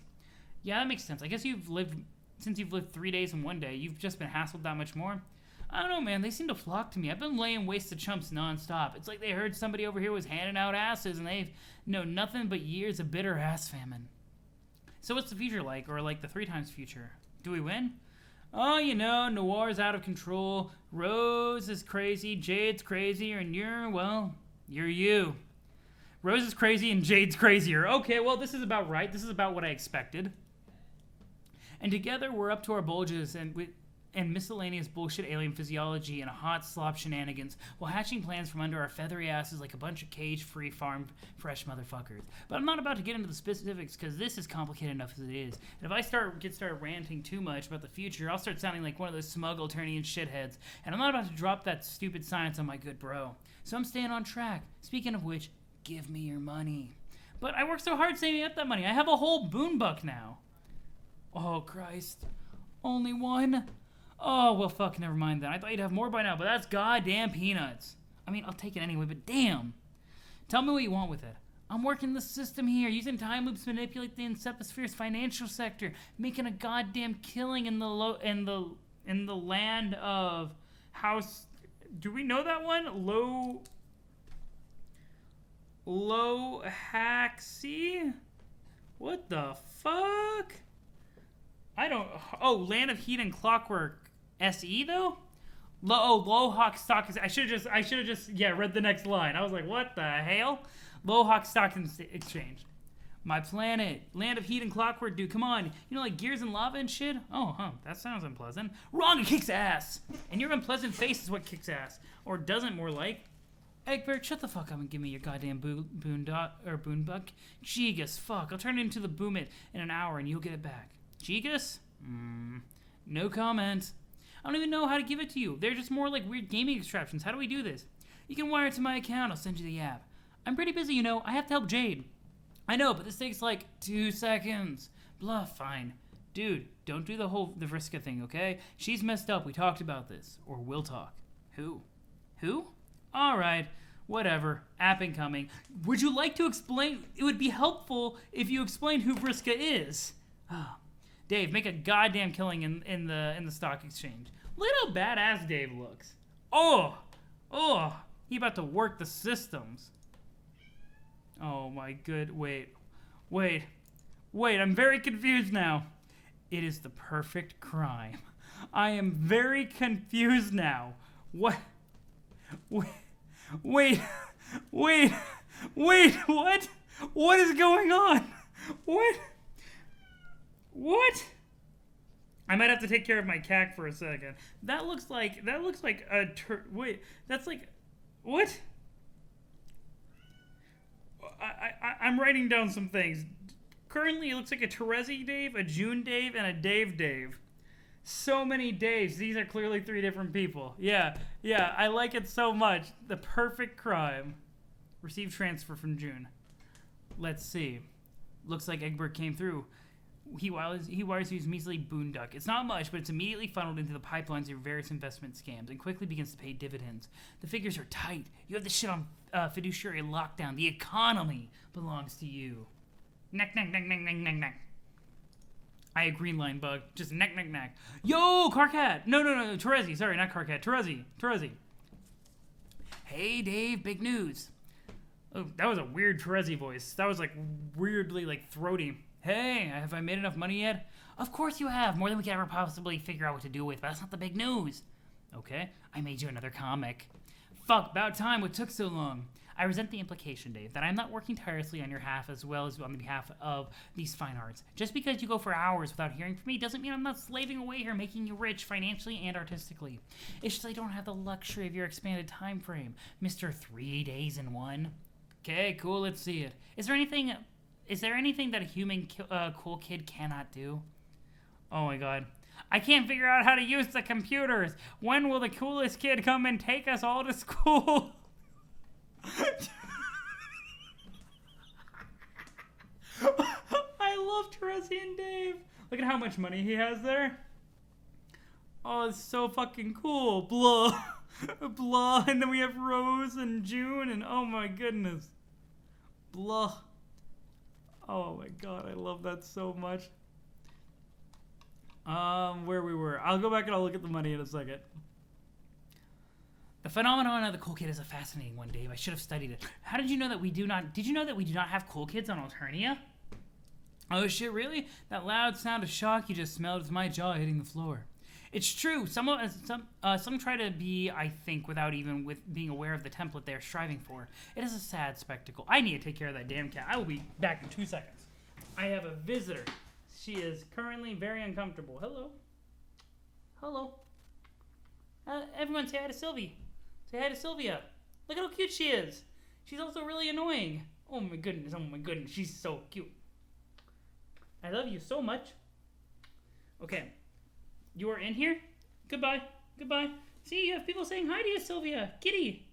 Yeah, that makes sense. I guess since you've lived 3 days in one day, you've just been hassled that much more. I don't know, man. They seem to flock to me. I've been laying waste to chumps nonstop. It's like they heard somebody over here was handing out asses, and they've known nothing but years of bitter ass famine. So what's the future like, or like the 3 times future? Do we win? Oh, you know, Noir's out of control. Rose is crazy. Jade's crazier, and you're you. Rose is crazy and Jade's crazier. Okay, well, this is about right. This is about what I expected. And together, we're up to our bulges and miscellaneous bullshit alien physiology and hot slop shenanigans while hatching plans from under our feathery asses like a bunch of cage-free farmed fresh motherfuckers. But I'm not about to get into the specifics because this is complicated enough as it is. And if I start ranting too much about the future, I'll start sounding like one of those smug Alternian shitheads. And I'm not about to drop that stupid science on my good bro. So I'm staying on track. Speaking of which, give me your money. But I worked so hard saving up that money. I have a whole boon buck now. Oh, Christ. Only one? Oh, well, fuck, never mind that. I thought you'd have more by now, but that's goddamn peanuts. I mean, I'll take it anyway, but damn. Tell me what you want with it. I'm working the system here, using time loops to manipulate the Insepisphere's financial sector, making a goddamn killing in the land of House. Do we know that one? Low Hakstok? What the fuck? I don't. Oh, Land of Heat and Clockwork SE though. Low Hakstok. I should have just read the next line. I was like, what the hell? Low Hakstok Exchange. My planet, Land of Heat and Clockwork, dude. Come on, you know, like gears and lava and shit. Oh, that sounds unpleasant. Wrong. It kicks ass. And your unpleasant face is what kicks ass, or doesn't more like. Egbert, shut the fuck up and give me your goddamn boon buck. Gigas, fuck. I'll turn it into the boomit in an hour and you'll get it back. Gigas? No comment. I don't even know how to give it to you. They're just more like weird gaming extractions. How do we do this? You can wire it to my account. I'll send you the app. I'm pretty busy, you know. I have to help Jade. I know, but this takes like 2 seconds. Bluff, fine. Dude, don't do the Vriska thing, okay? She's messed up. We talked about this. Or we'll talk. Who? All right. Whatever. App incoming. Would you like to explain? It would be helpful if you explained who Vriska is. Dave, make a goddamn killing in the stock exchange. Look at how badass Dave looks. Oh, he about to work the systems. Oh my good. Wait. I'm very confused now. It is the perfect crime. I am very confused now. What? Wait, what? What is going on? What? I might have to take care of my cat for a second. That looks like a wait, that's like, what? I'm writing down some things. Currently, it looks like a Terezi Dave, a June Dave, and a Dave Dave. So many Daves. These are clearly 3 different people. Yeah, I like it so much. The perfect crime. Received transfer from June. Let's see. Looks like Egbert came through. He wires you his measly boonduck. It's not much, but it's immediately funneled into the pipelines of your various investment scams and quickly begins to pay dividends. The figures are tight. You have the shit on fiduciary lockdown. The economy belongs to you. Neck. I a green line bug. Just neck. Yo, Carcat! No, Terezi. Sorry, not Carcat. Terezi. Hey, Dave, big news. Oh, that was a weird Terezi voice. That was like weirdly like throaty. Hey, have I made enough money yet? Of course you have. More than we could ever possibly figure out what to do with, but that's not the big news. Okay, I made you another comic. Fuck, about time. What took so long? I resent the implication, Dave, that I'm not working tirelessly on your behalf as well as on the behalf of these fine arts. Just because you go for hours without hearing from me doesn't mean I'm not slaving away here making you rich financially and artistically. It's just I don't have the luxury of your expanded time frame, Mr. 3 days in 1. Okay, cool, let's see it. Is there anything that a human cool kid cannot do? Oh my god. I can't figure out how to use the computers. When will the coolest kid come and take us all to school? I love Terezi and Dave. Look at how much money he has there. Oh, it's so fucking cool. Blah. Blah. And then we have Rose and June and oh my goodness. Blah. Oh my god, I love that so much. Where we were. I'll go back and I'll look at the money in a second. The phenomenon of the cool kid is a fascinating one, Dave. I should have studied it. How did you know that we do not... Did you know that we do not have cool kids on Alternia? Oh shit, really? That loud sound of shock you just smelled is my jaw hitting the floor. It's true. Some try to be, I think, without even being aware of the template they are striving for. It is a sad spectacle. I need to take care of that damn cat. I will be back in 2 seconds. I have a visitor. She is currently very uncomfortable. Hello. Everyone say hi to Sylvie. Say hi to Sylvia. Look at how cute she is. She's also really annoying. Oh my goodness. She's so cute. I love you so much. Okay. You are in here? Goodbye. See, you have people saying hi to you, Sylvia. Kitty.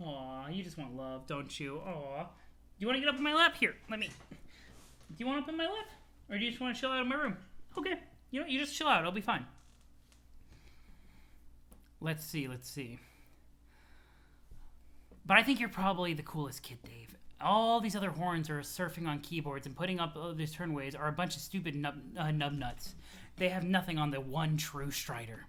Aw, you just want love, don't you? Aw. Do you want to get up in my lap? Here, let me. Do you want up in my lap? Or do you just want to chill out in my room? Okay. You know, you just chill out. I'll be fine. Let's see. But I think you're probably the coolest kid, Dave. All these other horns are surfing on keyboards and putting up these turnways are a bunch of stupid nubnuts. They have nothing on the one true Strider.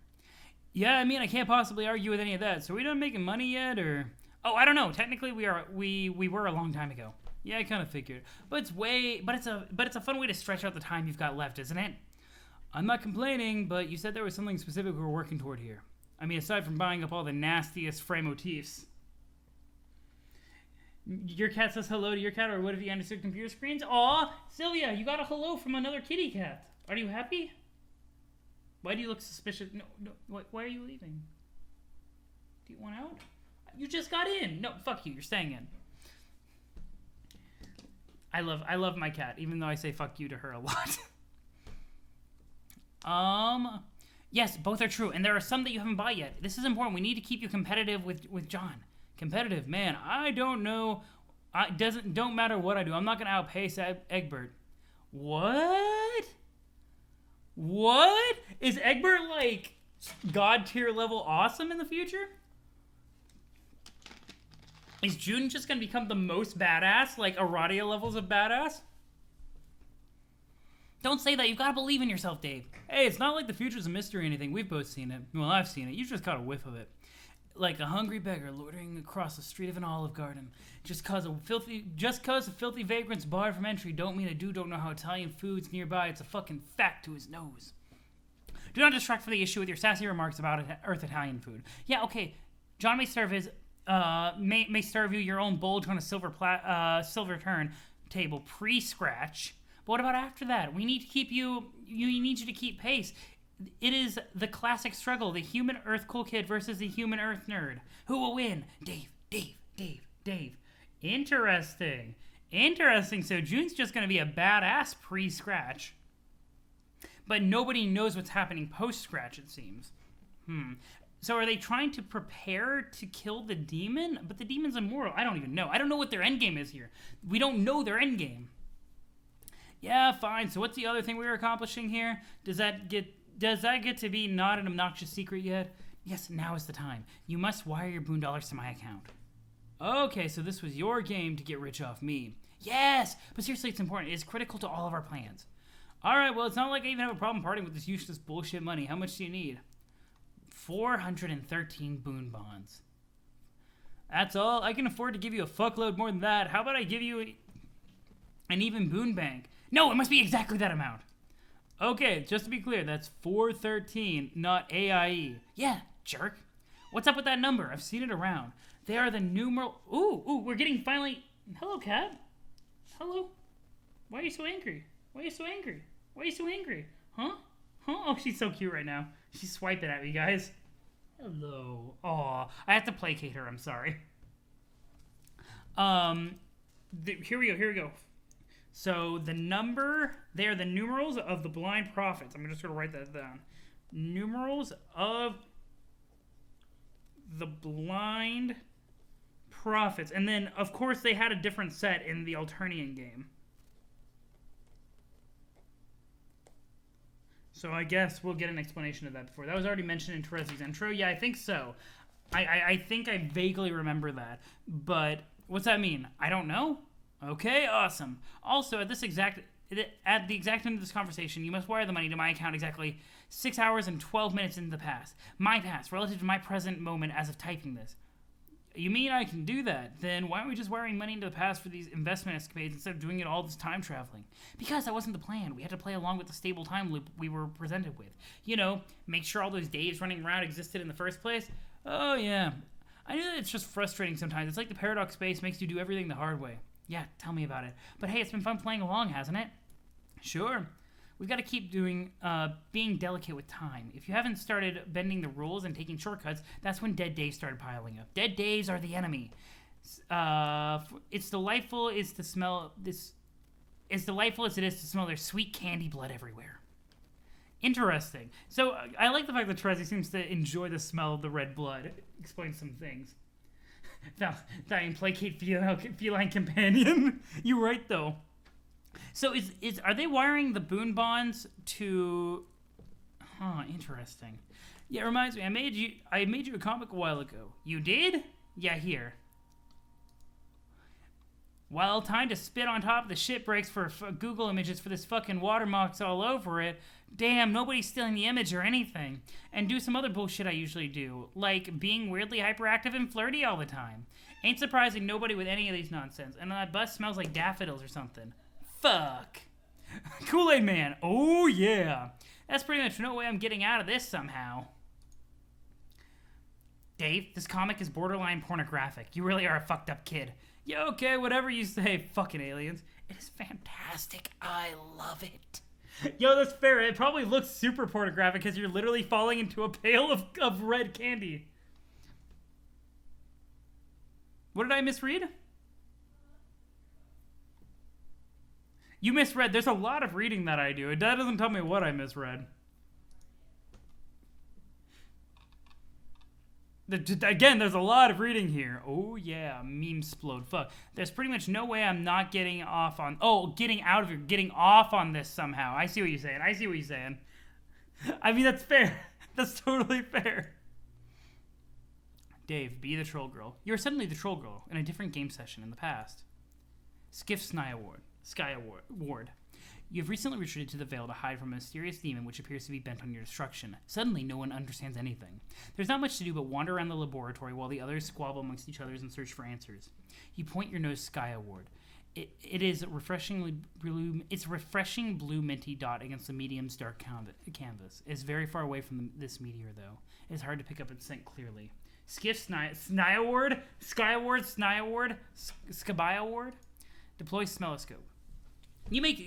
Yeah, I mean, I can't possibly argue with any of that. So are we done making money yet, or... Oh, I don't know. Technically, we were a long time ago. Yeah, I kind of figured. But it's a fun way to stretch out the time you've got left, isn't it? I'm not complaining, but you said there was something specific we were working toward here. I mean, aside from buying up all the nastiest frame motifs. Your cat says hello to your cat, or what if you understood computer screens? Aw, Sylvia, you got a hello from another kitty cat. Are you happy? Why do you look suspicious? No, why are you leaving? Do you want out? You just got in. No, fuck you, you're staying in. I love my cat, even though I say fuck you to her a lot. Yes, both are true, and there are some that you haven't bought yet. This is important. We need to keep you competitive with John. Competitive, man. I don't know. Don't matter what I do. I'm not gonna outpace Egbert. What? Is Egbert like god tier level awesome in the future? Is June just gonna become the most badass, like Aradia levels of badass? Don't say that. You've got to believe in yourself, Dave. Hey, it's not like the future's a mystery or anything. We've both seen it. Well, I've seen it. You've just caught a whiff of it. Like a hungry beggar loitering across the street of an olive garden. Just cause a filthy vagrant's barred from entry don't mean a dude don't know how Italian food's nearby. It's a fucking fact to his nose. Do not distract from the issue with your sassy remarks about Earth Italian food. Yeah, okay. John may serve you your own bulge on a silver turn table pre-scratch. But what about after that? We need to keep you need you to keep pace. It is the classic struggle, the human Earth cool kid versus the human Earth nerd. Who will win? Dave. Interesting. So June's just going to be a badass pre-scratch. But nobody knows what's happening post-scratch, it seems. So are they trying to prepare to kill the demon? But the demon's immortal. I don't even know. I don't know what their endgame is here. We don't know their endgame. Yeah, fine. So what's the other thing we were accomplishing here? Does that get to be not an obnoxious secret yet? Yes, now is the time. You must wire your boondollars to my account. Okay, so this was your game to get rich off me. Yes! But seriously, it's important. It is critical to all of our plans. Alright, well, it's not like I even have a problem parting with this useless bullshit money. How much do you need? 413 boon bonds. That's all? I can afford to give you a fuckload more than that. How about I give you an even boon bank? No, it must be exactly that amount. Okay, just to be clear, that's 413, not AIE. Yeah, jerk. What's up with that number? I've seen it around. They are the numeral... Ooh, we're getting finally... Hello, cat. Hello. Why are you so angry? Huh? Oh, she's so cute right now. She's swiping at me, guys. Hello. Aw, I have to placate her. I'm sorry. Here we go. So the number, they are the numerals of the blind prophets. I'm just going to write that down. Numerals of the blind prophets. And then, of course, they had a different set in the Alternian game. So I guess we'll get an explanation of that before. That was already mentioned in Terezi's intro. Yeah, I think so. I think I vaguely remember that. But what's that mean? I don't know. Okay, awesome. Also, at the exact end of this conversation, you must wire the money to my account exactly 6 hours and 12 minutes into the past. My past, relative to my present moment as of typing this. You mean I can do that? Then why aren't we just wiring money into the past for these investment escapades instead of doing it all this time traveling? Because that wasn't the plan. We had to play along with the stable time loop we were presented with. You know, make sure all those days running around existed in the first place. Oh, yeah. I know that it's just frustrating sometimes. It's like the paradox space makes you do everything the hard way. Yeah, tell me about it. But hey, it's been fun playing along, hasn't it? Sure. We've got to keep being delicate with time. If you haven't started bending the rules and taking shortcuts, that's when dead days started piling up. Dead days are the enemy. It's delightful as it is to smell their sweet candy blood everywhere. Interesting. So I like the fact that Terezi seems to enjoy the smell of the red blood. It explains some things. Thalion, placate feline companion. You're right, though. So are they wiring the boon bonds to... Huh, interesting. Yeah, it reminds me, I made you a comic a while ago. You did? Yeah, here. Well, time to spit on top of the shipbreaks for Google images for this fucking watermarks all over it. Damn, nobody's stealing the image or anything. And do some other bullshit I usually do, like being weirdly hyperactive and flirty all the time. Ain't surprising nobody with any of these nonsense. And that bus smells like daffodils or something. Fuck. Kool-Aid Man. Oh, yeah. That's pretty much no way I'm getting out of this somehow. Dave, this comic is borderline pornographic. You really are a fucked up kid. Yeah, okay, whatever you say, fucking aliens. It is fantastic. I love it. Yo, that's fair. It probably looks super pornographic because you're literally falling into a pail of red candy. What did I misread? You misread. There's a lot of reading that I do. That doesn't tell me what I misread. Again, there's a lot of reading here. Oh, yeah. Meme explode. Fuck. There's pretty much no way I'm not getting off on... Oh, getting off on this somehow. I see what you're saying. I mean, that's fair. That's totally fair. Dave, be the troll girl. You are suddenly the troll girl in a different game session in the past. Skiff Sky Ward. You have recently retreated to the Veil to hide from a mysterious demon which appears to be bent on your destruction. Suddenly, no one understands anything. There's not much to do but wander around the laboratory while the others squabble amongst each other and search for answers. You point your nose skyward. It is refreshing blue minty dot against the medium's dark canvas. It is very far away from this meteor, though. It is hard to pick up its scent clearly. Skiff Skyward? Deploy Smelloscope. You make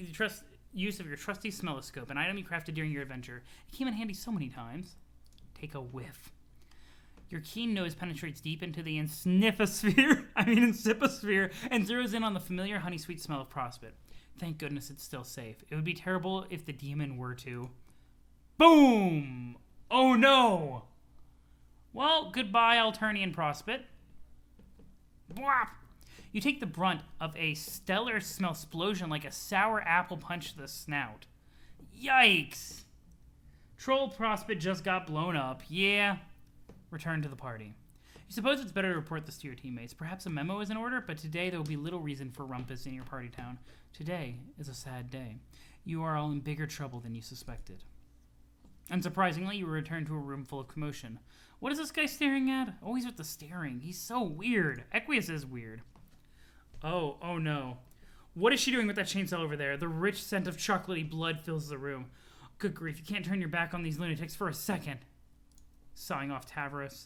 use of your trusty Smelloscope, an item you crafted during your adventure. It came in handy so many times. Take a whiff. Your keen nose penetrates deep into the insiposphere, and zeroes in on the familiar honey-sweet smell of Prospect. Thank goodness it's still safe. It would be terrible if the demon were to... Boom! Oh no! Well, goodbye, Alternian Prospect. Bwap! You take the brunt of a stellar smell explosion like a sour apple punch to the snout. Yikes! Troll Prospect just got blown up. Yeah. Return to the party. You suppose it's better to report this to your teammates. Perhaps a memo is in order, but today there will be little reason for rumpus in your party town. Today is a sad day. You are all in bigger trouble than you suspected. Unsurprisingly, you return to a room full of commotion. What is this guy staring at? Always with the staring. He's so weird. Equius is weird. Oh no. What is she doing with that chainsaw over there? The rich scent of chocolatey blood fills the room. Good grief, you can't turn your back on these lunatics for a second. Sawing off Tavros.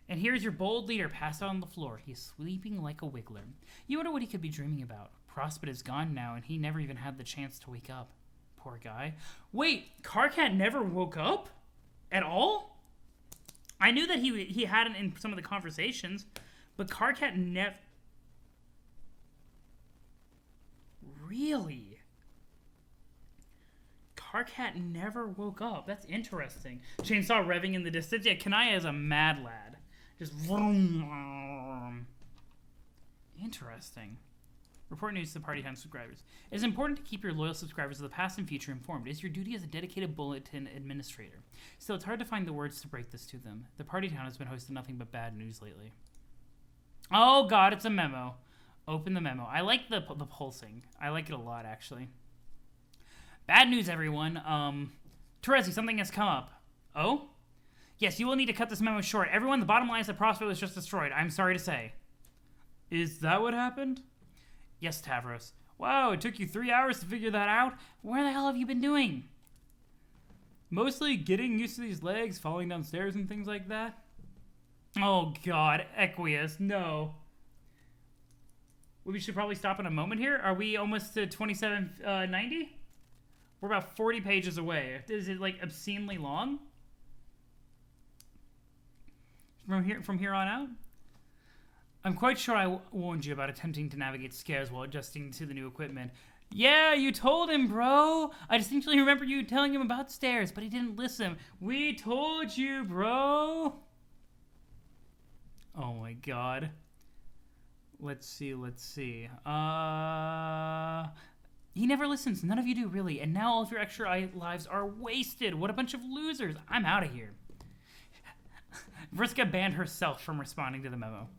And here's your bold leader passed out on the floor. He is sleeping like a wiggler. You wonder what he could be dreaming about. Prospect is gone now, and he never even had the chance to wake up. Poor guy. Wait, Karkat never woke up? At all? I knew that he hadn't in some of the conversations, but Karkat never... Really? Karkat never woke up. That's interesting. Chainsaw revving in the distance. Yeah, Kanaya is a mad lad. Just vroom. Interesting. Report news to the party time subscribers. It is important to keep your loyal subscribers of the past and future informed. It is your duty as a dedicated bulletin administrator. Still, it's hard to find the words to break this to them. The party town has been hosting nothing but bad news lately. Oh god, it's a memo. Open the memo. I like the pulsing. I like it a lot, actually. Bad news, everyone. Terezi, something has come up. Oh? Yes, you will need to cut this memo short. Everyone, the bottom line is that Prospect was just destroyed. I'm sorry to say. Is that what happened? Yes, Tavros. Wow, it took you 3 hours to figure that out? Where the hell have you been doing? Mostly getting used to these legs, falling downstairs and things like that. Oh god, Equius, no. We should probably stop in a moment here. Are we almost to 2790? We're about 40 pages away. Is it like obscenely long? From here on out? I'm quite sure I warned you about attempting to navigate scares while adjusting to the new equipment. Yeah, you told him, bro. I distinctly remember you telling him about stairs, but he didn't listen. We told you, bro. Oh my god. Let's see. He never listens. None of you do, really. And now all of your extra lives are wasted. What a bunch of losers. I'm out of here. Vriska banned herself from responding to the memo.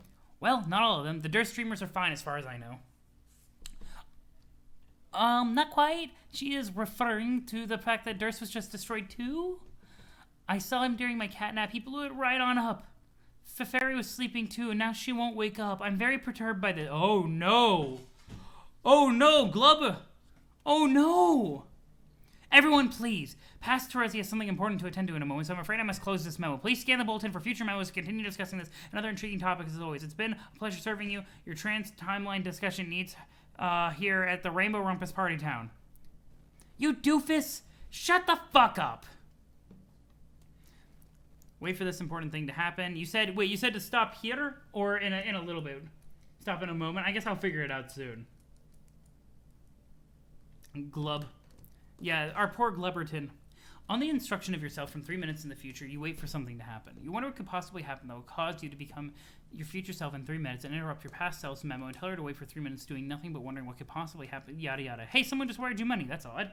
Well, not all of them. The Durst streamers are fine as far as I know. Not quite. She is referring to the fact that Durst was just destroyed too? I saw him during my cat nap. He blew it right on up. Feferi was sleeping too, and now she won't wake up. I'm very perturbed by this. Oh no! Oh no, Glubber! Oh no! Everyone, please. Past Terezi has something important to attend to in a moment, so I'm afraid I must close this memo. Please scan the bulletin for future memos to continue discussing this and other intriguing topics as always. It's been a pleasure serving you. Your trans-timeline discussion needs here at the Rainbow Rumpus Party Town. You doofus! Shut the fuck up! Wait for this important thing to happen. You said to stop here or in a little bit? Stop in a moment. I guess I'll figure it out soon. Glub. Yeah, our poor Glubberton. On the instruction of yourself from 3 minutes in the future, you wait for something to happen. You wonder what could possibly happen that will cause you to become your future self in 3 minutes and interrupt your past self's memo and tell her to wait for 3 minutes doing nothing but wondering what could possibly happen, yada yada. Hey, someone just wired you money, that's odd.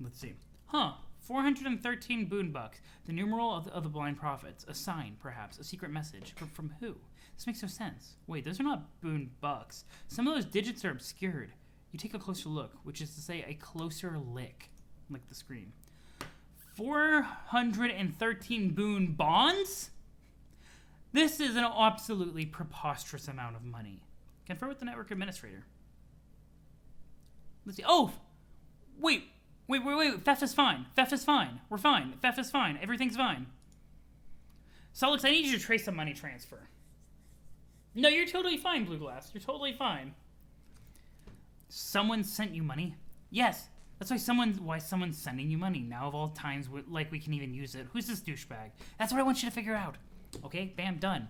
Let's see. Huh. 413 boon bucks. The numeral of the blind prophets. A sign, perhaps. A secret message. From who? This makes no sense. Wait, those are not boon bucks. Some of those digits are obscured. You take a closer look, which is to say a closer lick. Like the screen. 413 boon bonds? This is an absolutely preposterous amount of money. Confer with the network administrator. Let's see. Oh! Wait. Theft is fine. Theft is fine. We're fine. Theft is fine. Everything's fine. Solix, I need you to trace a money transfer. No, you're totally fine, Blue Glass. You're totally fine. Someone sent you money? Yes. That's why someone's sending you money. Now of all times, like we can even use it. Who's this douchebag? That's what I want you to figure out. Okay, bam, done.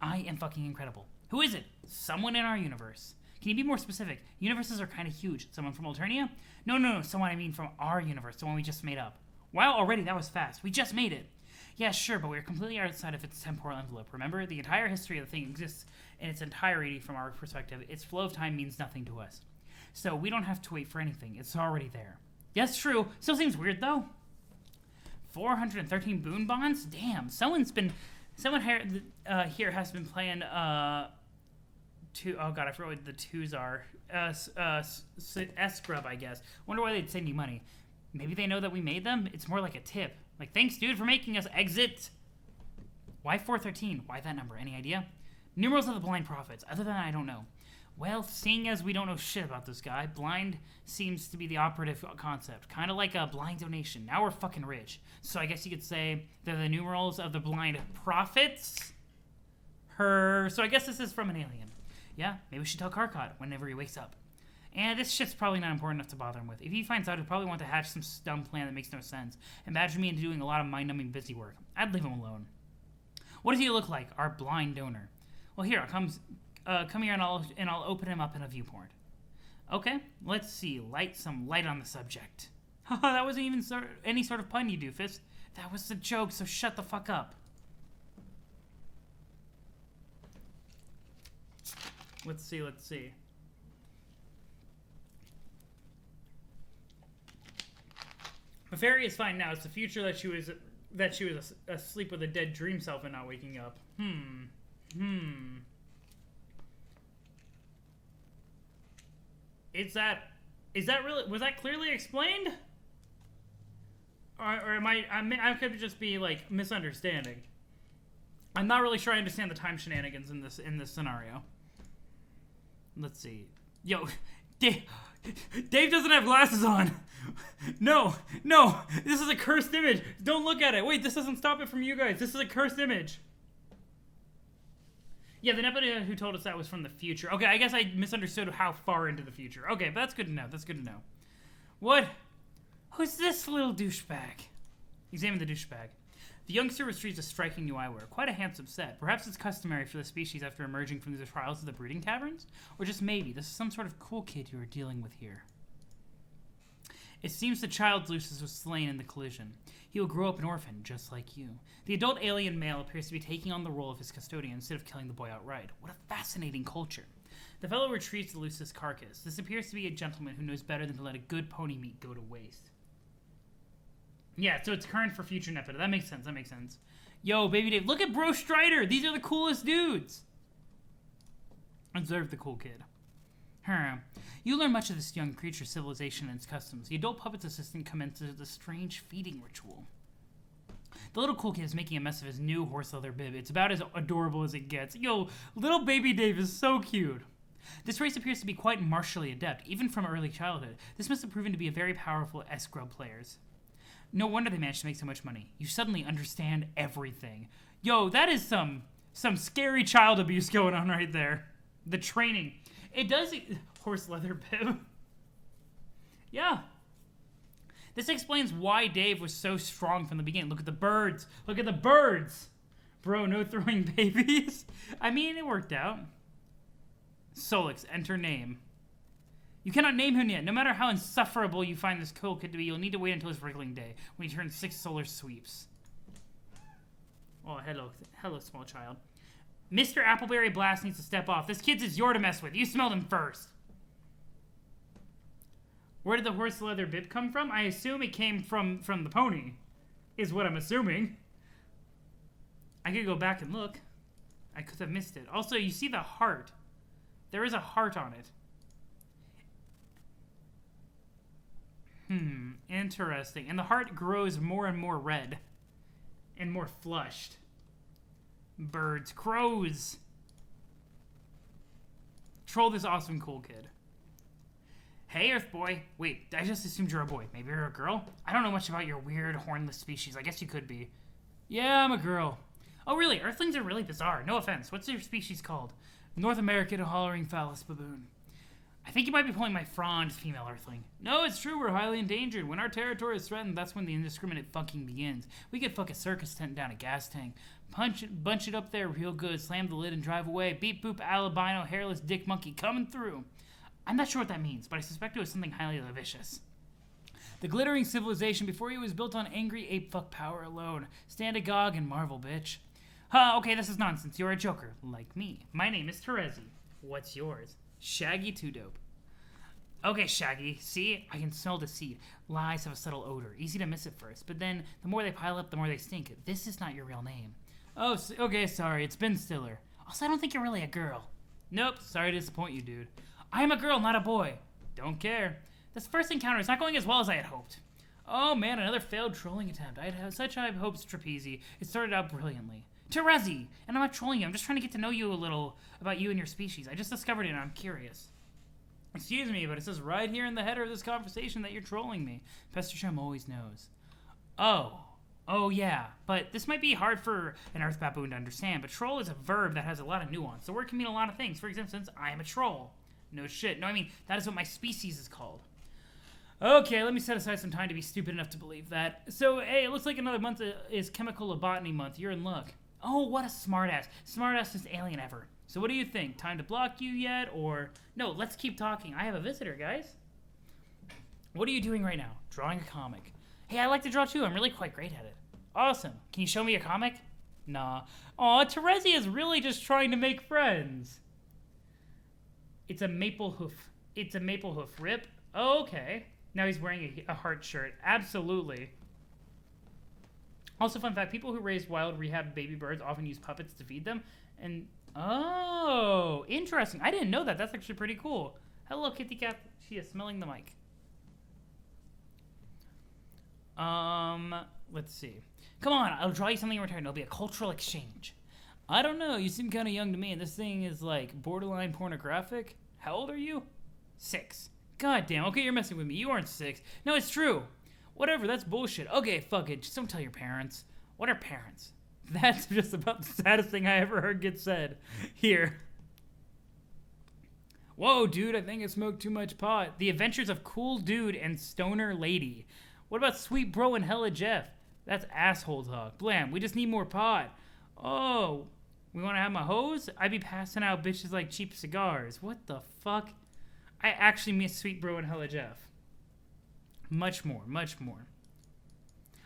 I am fucking incredible. Who is it? Someone in our universe. Can you be more specific? Universes are kind of huge. Someone from Alternia? No. Someone I mean from our universe, the one we just made up. Wow, already, that was fast. We just made it. Yeah, sure, but we're completely outside of its temporal envelope. Remember, the entire history of the thing exists in its entirety from our perspective. Its flow of time means nothing to us. So we don't have to wait for anything. It's already there. Yes, true. Still seems weird, though. 413 boon bonds? Damn, someone here has been playing, oh god, I forgot what the twos are. S-Grub, I guess. Wonder why they'd send you money. Maybe they know that we made them? It's more like a tip. Like, thanks, dude, for making us exit. Why 413? Why that number? Any idea? Numerals of the blind prophets. Other than that, I don't know. Well, seeing as we don't know shit about this guy, blind seems to be the operative concept. Kind of like a blind donation. Now we're fucking rich. So I guess you could say they're the numerals of the blind prophets. So I guess this is from an alien. Yeah, maybe we should tell Karkat whenever he wakes up. And this shit's probably not important enough to bother him with. If he finds out, he'll probably want to hatch some dumb plan that makes no sense. Imagine me into doing a lot of mind-numbing busy work. I'd leave him alone. What does he look like, our blind donor? Well, here, come here and I'll open him up in a viewport. Okay, let's see. Light on the subject. Haha, that wasn't even any sort of pun, you doofus. That was a joke, so shut the fuck up. Let's see. The fairy is fine now. It's the future that she was asleep with a dead dream self and not waking up. Is that really, was that clearly explained? Or I could just be like misunderstanding. I'm not really sure I understand the time shenanigans in this scenario. Let's see. Yo, Dave doesn't have glasses on. No, this is a cursed image. Don't look at it. Wait, this doesn't stop it from you guys. This is a cursed image. Yeah, the Nepeta who told us that was from the future. Okay, I guess I misunderstood how far into the future. Okay, but that's good to know. What? Who's this little douchebag? Examine the douchebag. The youngster retrieves a striking new eyewear. Quite a handsome set. Perhaps it's customary for the species after emerging from the trials of the breeding caverns? Or just maybe, this is some sort of cool kid you are dealing with here. It seems the child Lucius was slain in the collision. He will grow up an orphan, just like you. The adult alien male appears to be taking on the role of his custodian instead of killing the boy outright. What a fascinating culture. The fellow retrieves the Lucius carcass. This appears to be a gentleman who knows better than to let a good pony meat go to waste. Yeah, so it's current for future Nepeta. That makes sense. Yo, baby Dave, look at Bro Strider! These are the coolest dudes! Observe the cool kid. You learn much of this young creature's civilization and its customs. The adult puppet's assistant commences a strange feeding ritual. The little cool kid is making a mess of his new horse leather bib. It's about as adorable as it gets. Yo, little baby Dave is so cute. This race appears to be quite martially adept, even from early childhood. This must have proven to be a very powerful S-Grub players. No wonder they managed to make so much money. You suddenly understand everything. Yo, that is some scary child abuse going on right there. The training. It does... Horse leather bib. Yeah. This explains why Dave was so strong from the beginning. Look at the birds. Bro, no throwing babies. I mean, it worked out. Solix, enter name. You cannot name him yet. No matter how insufferable you find this cool kid to be, you'll need to wait until his wriggling day, when he turns 6 solar sweeps. Oh, hello, small child. Mr. Appleberry Blast needs to step off. This kid's is yours to mess with. You smelled him first. Where did the horse leather bib come from? I assume it came from the pony, is what I'm assuming. I could go back and look. I could have missed it. Also, you see the heart. There is a heart on it. Interesting. And the heart grows more and more red. And more flushed. Birds. Crows. Troll this awesome cool kid. Hey, Earth boy. Wait, I just assumed you're a boy. Maybe you're a girl? I don't know much about your weird hornless species. I guess you could be. Yeah, I'm a girl. Oh, really? Earthlings are really bizarre. No offense. What's your species called? North American hollering phallus baboon. I think you might be pulling my frond, female Earthling. No, it's true. We're highly endangered. When our territory is threatened, that's when the indiscriminate fucking begins. We could fuck a circus tent down a gas tank. Bunch it up there real good, slam the lid and drive away. Beep boop, albino, hairless dick monkey coming through. I'm not sure what that means, but I suspect it was something highly vicious. The glittering civilization before you was built on angry ape fuck power alone. Stand agog and marvel, bitch. Okay, this is nonsense. You're a joker, like me. My name is Terezi. What's yours? Shaggy Too Dope. Okay, Shaggy. See? I can smell deceit. Lies have a subtle odor. Easy to miss at first, but then the more they pile up, the more they stink. This is not your real name. Oh, okay, sorry. It's Ben Stiller. Also, I don't think you're really a girl. Nope. Sorry to disappoint you, dude. I am a girl, not a boy. Don't care. This first encounter is not going as well as I had hoped. Oh, man, another failed trolling attempt. I had such high hopes, Trapezi. It started out brilliantly. Terezi! And I'm not trolling you. I'm just trying to get to know you a little about you and your species. I just discovered it and I'm curious. Excuse me, but it says right here in the header of this conversation that you're trolling me. Pestersham always knows. Oh yeah, but this might be hard for an Earth Baboon to understand, but troll is a verb that has a lot of nuance. The word can mean a lot of things. For instance, I am a troll. No shit. No, I mean, that is what my species is called. Okay, let me set aside some time to be stupid enough to believe that. So, hey, it looks like another month is Chemical Botany Month. You're in luck. Oh, what a smartass. Smartassest alien ever. So what do you think? Time to block you yet? Or, no, let's keep talking. I have a visitor, guys. What are you doing right now? Drawing a comic. Hey, I like to draw too. I'm really quite great at it. Awesome. Can you show me your comic? Nah. Aw, Terezi is really just trying to make friends. It's a maple hoof. It's a maple hoof. Rip. Oh, okay. Now he's wearing a heart shirt. Absolutely. Also, fun fact, people who raise wild rehab baby birds often use puppets to feed them. And, oh, interesting. I didn't know that. That's actually pretty cool. Hello, kitty cat. She is smelling the mic. Let's see. Come on, I'll draw you something in return. It'll be a cultural exchange. I don't know. You seem kind of young to me, and this thing is, like, borderline pornographic. How old are you? 6. God damn. Okay, you're messing with me. You aren't 6. No, it's true. Whatever, that's bullshit. Okay, fuck it. Just don't tell your parents. What are parents? That's just about the saddest thing I ever heard get said. Here. Whoa, dude, I think I smoked too much pot. The Adventures of Cool Dude and Stoner Lady. What about Sweet Bro and Hella Jeff? That's asshole talk. Blam, we just need more pot. Oh, we want to have my hose? I be passing out bitches like cheap cigars. What the fuck? I actually miss Sweet Bro and Hella Jeff. Much more, much more.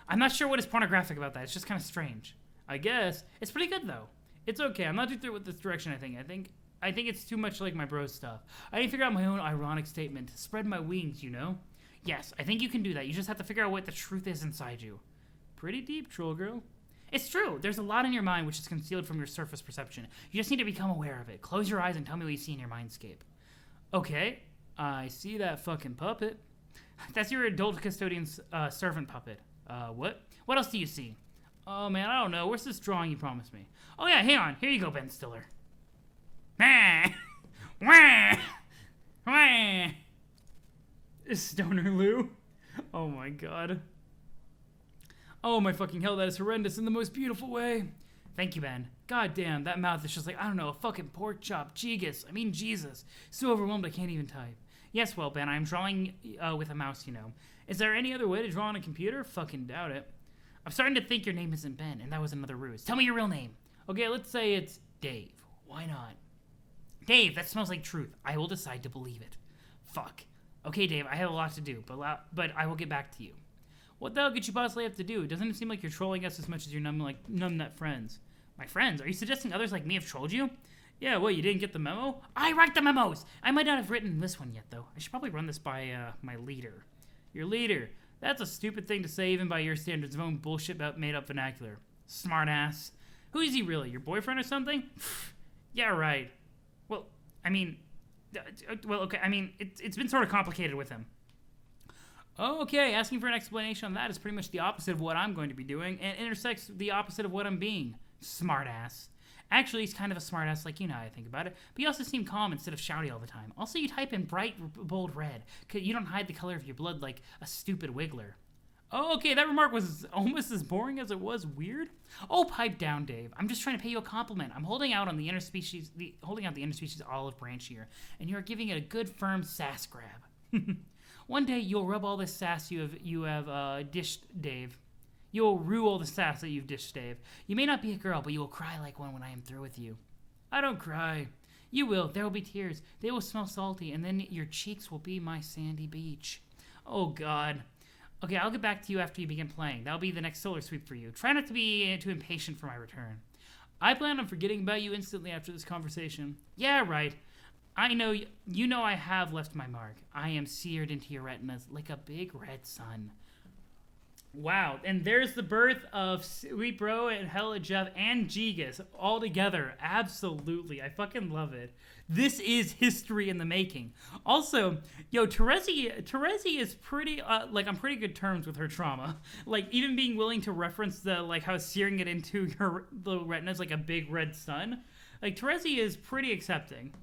I'm not sure what is pornographic about that. It's just kind of strange. I guess. It's pretty good, though. It's okay. I'm not too through with this direction, I think. I think it's too much like my bro stuff. I need to figure out my own ironic statement. Spread my wings, you know? Yes, I think you can do that. You just have to figure out what the truth is inside you. Pretty deep, troll girl. It's true. There's a lot in your mind which is concealed from your surface perception. You just need to become aware of it. Close your eyes and tell me what you see in your mindscape. Okay. I see that fucking puppet. That's your adult custodian's servant puppet. What? What else do you see? Oh, man, I don't know. Where's this drawing you promised me? Oh, yeah, hang on. Here you go, Ben Stiller. Stoner Lou. Oh, my God. Oh, my fucking hell, that is horrendous in the most beautiful way. Thank you, Ben. God damn, that mouth is just like, I don't know, a fucking pork chop. Jesus. So overwhelmed I can't even type. Yes, well, Ben, I'm drawing with a mouse, you know. Is there any other way to draw on a computer? Fucking doubt it. I'm starting to think your name isn't Ben, and that was another ruse. Tell me your real name. Okay, let's say it's Dave. Why not? Dave, that smells like truth. I will decide to believe it. Fuck. Okay, Dave, I have a lot to do, but I will get back to you. What the hell could you possibly have to do? Doesn't it seem like you're trolling us as much as your numb nut friends? My friends? Are you suggesting others like me have trolled you? Yeah, what, you didn't get the memo? I write the memos! I might not have written this one yet, though. I should probably run this by, my leader. Your leader. That's a stupid thing to say even by your standards of own bullshit about made-up vernacular. Smartass. Who is he really? Your boyfriend or something? Yeah, right. Well, I mean... okay, I mean, it's been sort of complicated with him. Okay, asking for an explanation on that is pretty much the opposite of what I'm going to be doing, and intersects the opposite of what I'm being. Smartass. Actually, he's kind of a smartass like you know how I think about it, but you also seem calm instead of shouty all the time. Also, you type in bright, bold red. You don't hide the color of your blood like a stupid wiggler. Oh, okay, that remark was almost as boring as it was weird. Oh, pipe down, Dave. I'm just trying to pay you a compliment. I'm holding out the interspecies olive branch here, and you're giving it a good, firm sass grab. One day you'll rub all this sass you have dished, Dave. You'll rue all the sass that you've dished, Dave. You may not be a girl, but you will cry like one when I am through with you. I don't cry. You will. There will be tears. They will smell salty, and then your cheeks will be my sandy beach. Oh, God. Okay, I'll get back to you after you begin playing. That'll be the next solar sweep for you. Try not to be too impatient for my return. I plan on forgetting about you instantly after this conversation. Yeah, right. I know, you know I have left my mark. I am seared into your retinas like a big red sun. Wow, and there's the birth of Sweet Bro and Hella Jeff and Gigas all together. Absolutely, I fucking love it. This is history in the making. Also, yo, Terezi is pretty, like, on pretty good terms with her trauma. Like, even being willing to reference the, like, how searing it into the retinas like a big red sun. Like, Terezi is pretty accepting.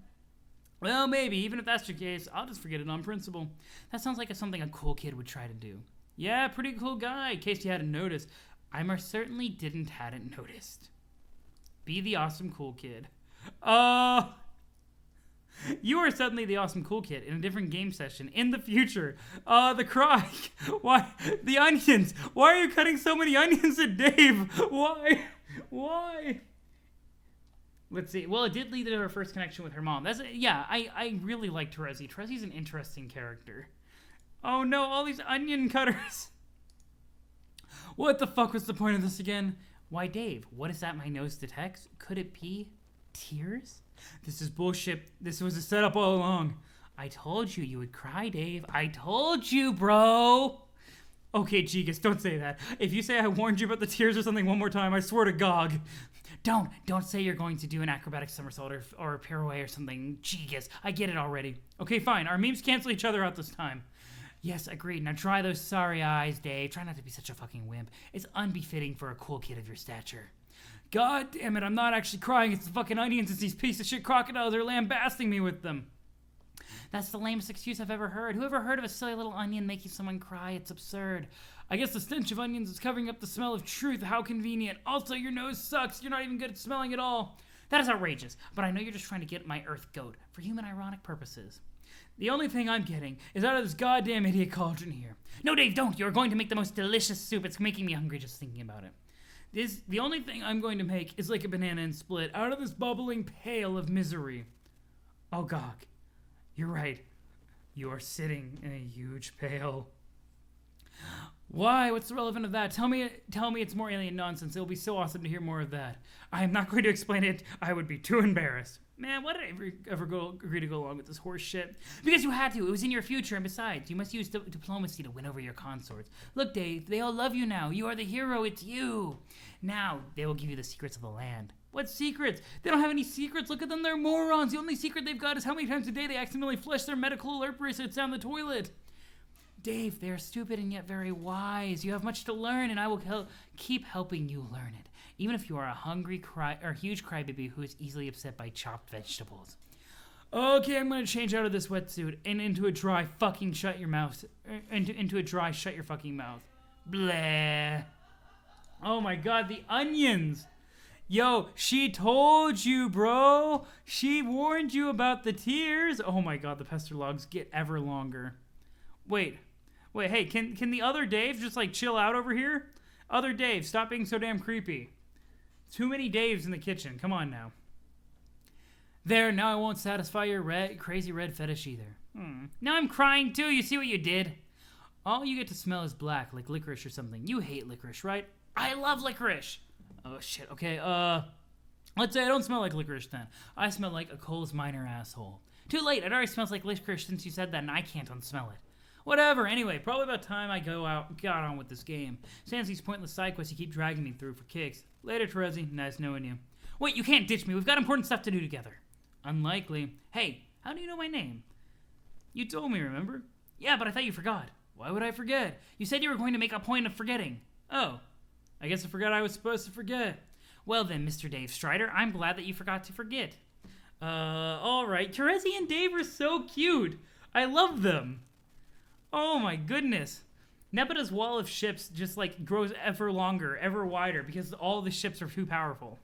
Well, maybe, even if that's the case, I'll just forget it on principle. That sounds like something a cool kid would try to do. Yeah, pretty cool guy, in case you hadn't noticed. I most certainly hadn't noticed. Be the awesome cool kid. You are suddenly the awesome cool kid in a different game session in the future. The cry. Why? The onions. Why are you cutting so many onions at Dave? Why? Why? Let's see. Well, it did lead to her first connection with her mom. Yeah, I really like Terezi. Terezi's an interesting character. Oh no, all these onion cutters. What the fuck was the point of this again? Why, Dave, what is that my nose detects? Could it be tears? This is bullshit. This was a setup all along. I told you you would cry, Dave. I told you, bro. Okay, Gigas, don't say that. If you say I warned you about the tears or something one more time, I swear to Gog. Don't say you're going to do an acrobatic somersault or a pirouette or something. Gigas, I get it already. Okay, fine. Our memes cancel each other out this time. Yes, agreed. Now try those sorry eyes, Dave. Try not to be such a fucking wimp. It's unbefitting for a cool kid of your stature. God damn it, I'm not actually crying. It's the fucking onions. It's these piece of shit crocodiles. They're lambasting me with them. That's the lamest excuse I've ever heard. Who ever heard of a silly little onion making someone cry? It's absurd. I guess the stench of onions is covering up the smell of truth. How convenient. Also, your nose sucks. You're not even good at smelling at all. That is outrageous, but I know you're just trying to get my earth goat for human ironic purposes. The only thing I'm getting is out of this goddamn idiot cauldron here. No, Dave, don't. You're going to make the most delicious soup. It's making me hungry just thinking about it. The only thing I'm going to make is like a banana and split out of this bubbling pail of misery. Oh, Gog, you're right. You are sitting in a huge pail. Why? What's the relevance of that? Tell me it's more alien nonsense. It'll be so awesome to hear more of that. I am not going to explain it. I would be too embarrassed. Man, why did I ever agree to go along with this horse shit? Because you had to. It was in your future, and besides, you must use diplomacy to win over your consorts. Look, Dave, they all love you now. You are the hero. It's you. Now, they will give you the secrets of the land. What secrets? They don't have any secrets. Look at them. They're morons. The only secret they've got is how many times a day they accidentally flush their medical alert bracelets down the toilet. Dave, they are stupid and yet very wise. You have much to learn, and I will keep helping you learn it. Even if you are a hungry huge crybaby who is easily upset by chopped vegetables. Okay, I'm gonna change out of this wetsuit and into a dry fucking shut your mouth. Into a dry shut your fucking mouth. Blah. Oh my god, the onions. Yo, she told you, bro. She warned you about the tears. Oh my god, the pester logs get ever longer. Wait, hey, can the other Dave just like chill out over here? Other Dave, stop being so damn creepy. Too many Daves in the kitchen. Come on now. There, now I won't satisfy your crazy red fetish either. Now I'm crying too. You see what you did? All you get to smell is black, like licorice or something. You hate licorice, right? I love licorice. Oh shit. Okay. Let's say I don't smell like licorice then. I smell like a Coles Minor asshole. Too late, it already smells like licorice since you said that and I can't unsmell it. Whatever, anyway, probably about time I got on with this game. Sans these pointless side quests you keep dragging me through for kicks. Later, Terezi, nice knowing you. Wait, you can't ditch me, we've got important stuff to do together. Unlikely. Hey, how do you know my name? You told me, remember? Yeah, but I thought you forgot. Why would I forget? You said you were going to make a point of forgetting. Oh, I guess I forgot I was supposed to forget. Well then, Mr. Dave Strider, I'm glad that you forgot to forget. Alright. Terezi and Dave are so cute. I love them. Oh my goodness. Nebida's wall of ships just like grows ever longer, ever wider, because all the ships are too powerful.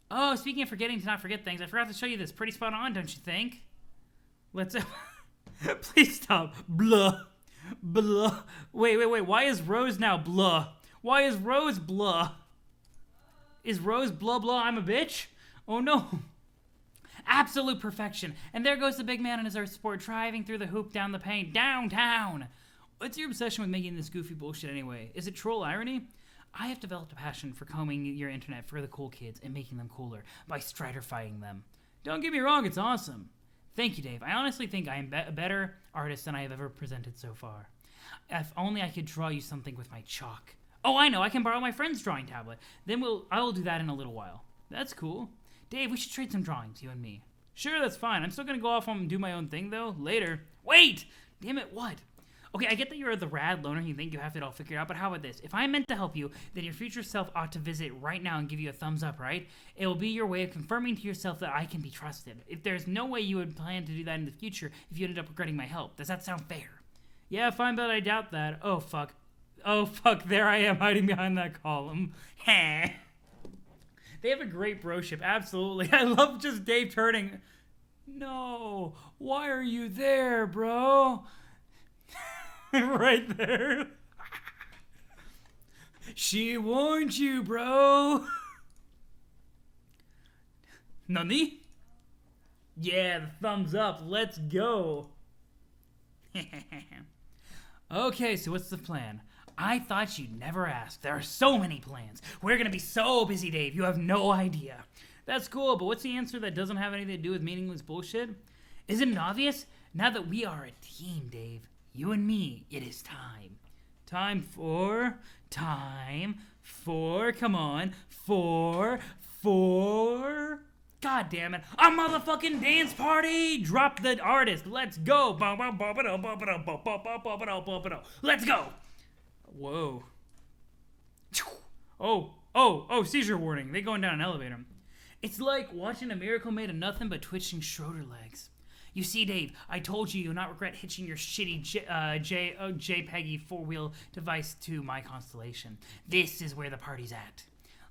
Oh, speaking of forgetting to not forget things, I forgot to show you this. Pretty spot on, don't you think? Let's... Please stop. Blah. Blah. Wait. Why is Rose now blah? Why is Rose blah? Is Rose blah blah I'm a bitch? Oh no. Absolute perfection. And there goes the big man in his Earth Sport driving through the hoop down the pain downtown. What's your obsession with making this goofy bullshit anyway? Is it troll irony? I have developed a passion for combing your internet for the cool kids and making them cooler by Striderfying them. Don't get me wrong, it's awesome. Thank you, Dave. I honestly think I am a better artist than I have ever presented so far. If only I could draw you something with my chalk. Oh, I know. I can borrow my friend's drawing tablet. Then I will do that in a little while. That's cool. Dave, we should trade some drawings, you and me. Sure, that's fine. I'm still going to go off and do my own thing, though. Later. Wait! Damn it, what? Okay, I get that you're the rad loner and you think you have it all figured out, but how about this? If I'm meant to help you, then your future self ought to visit right now and give you a thumbs up, right? It will be your way of confirming to yourself that I can be trusted. If there's no way you would plan to do that in the future if you ended up regretting my help. Does that sound fair? Yeah, fine, but I doubt that. Oh, fuck. Oh, fuck, there I am hiding behind that column. Heh. They have a great broship, absolutely. I love just Dave turning. No, why are you there, bro? Right there. She warned you, bro. Nani? Yeah, the thumbs up. Let's go. Okay, so what's the plan? I thought you'd never ask. There are so many plans. We're gonna be so busy, Dave. You have no idea. That's cool, but what's the answer that doesn't have anything to do with meaningless bullshit? Isn't it obvious? Now that we are a team, Dave. You and me, it is time. Time for, come on, for, God damn it, a motherfucking dance party! Drop the artist, let's go! Let's go! Whoa. Oh, seizure warning, they going down an elevator. It's like watching a miracle made of nothing but twitching Schroeder legs. You see, Dave, I told you you'll not regret hitching your shitty JPEG 4-wheel device to my constellation. This is where the party's at.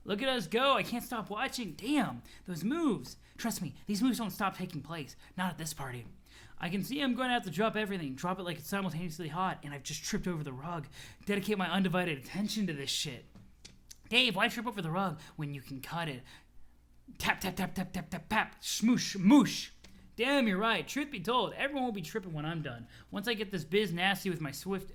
Look at us go. I can't stop watching. Damn, those moves. Trust me, these moves don't stop taking place. Not at this party. I can see I'm going to have to drop everything. Drop it like it's simultaneously hot, and I've just tripped over the rug. Dedicate my undivided attention to this shit. Dave, why trip over the rug when you can cut it? Tap, tap, tap, tap, tap, tap, tap. Smoosh, moosh. Damn, you're right. Truth be told, everyone will be tripping when I'm done. Once I get this biz nasty with my swift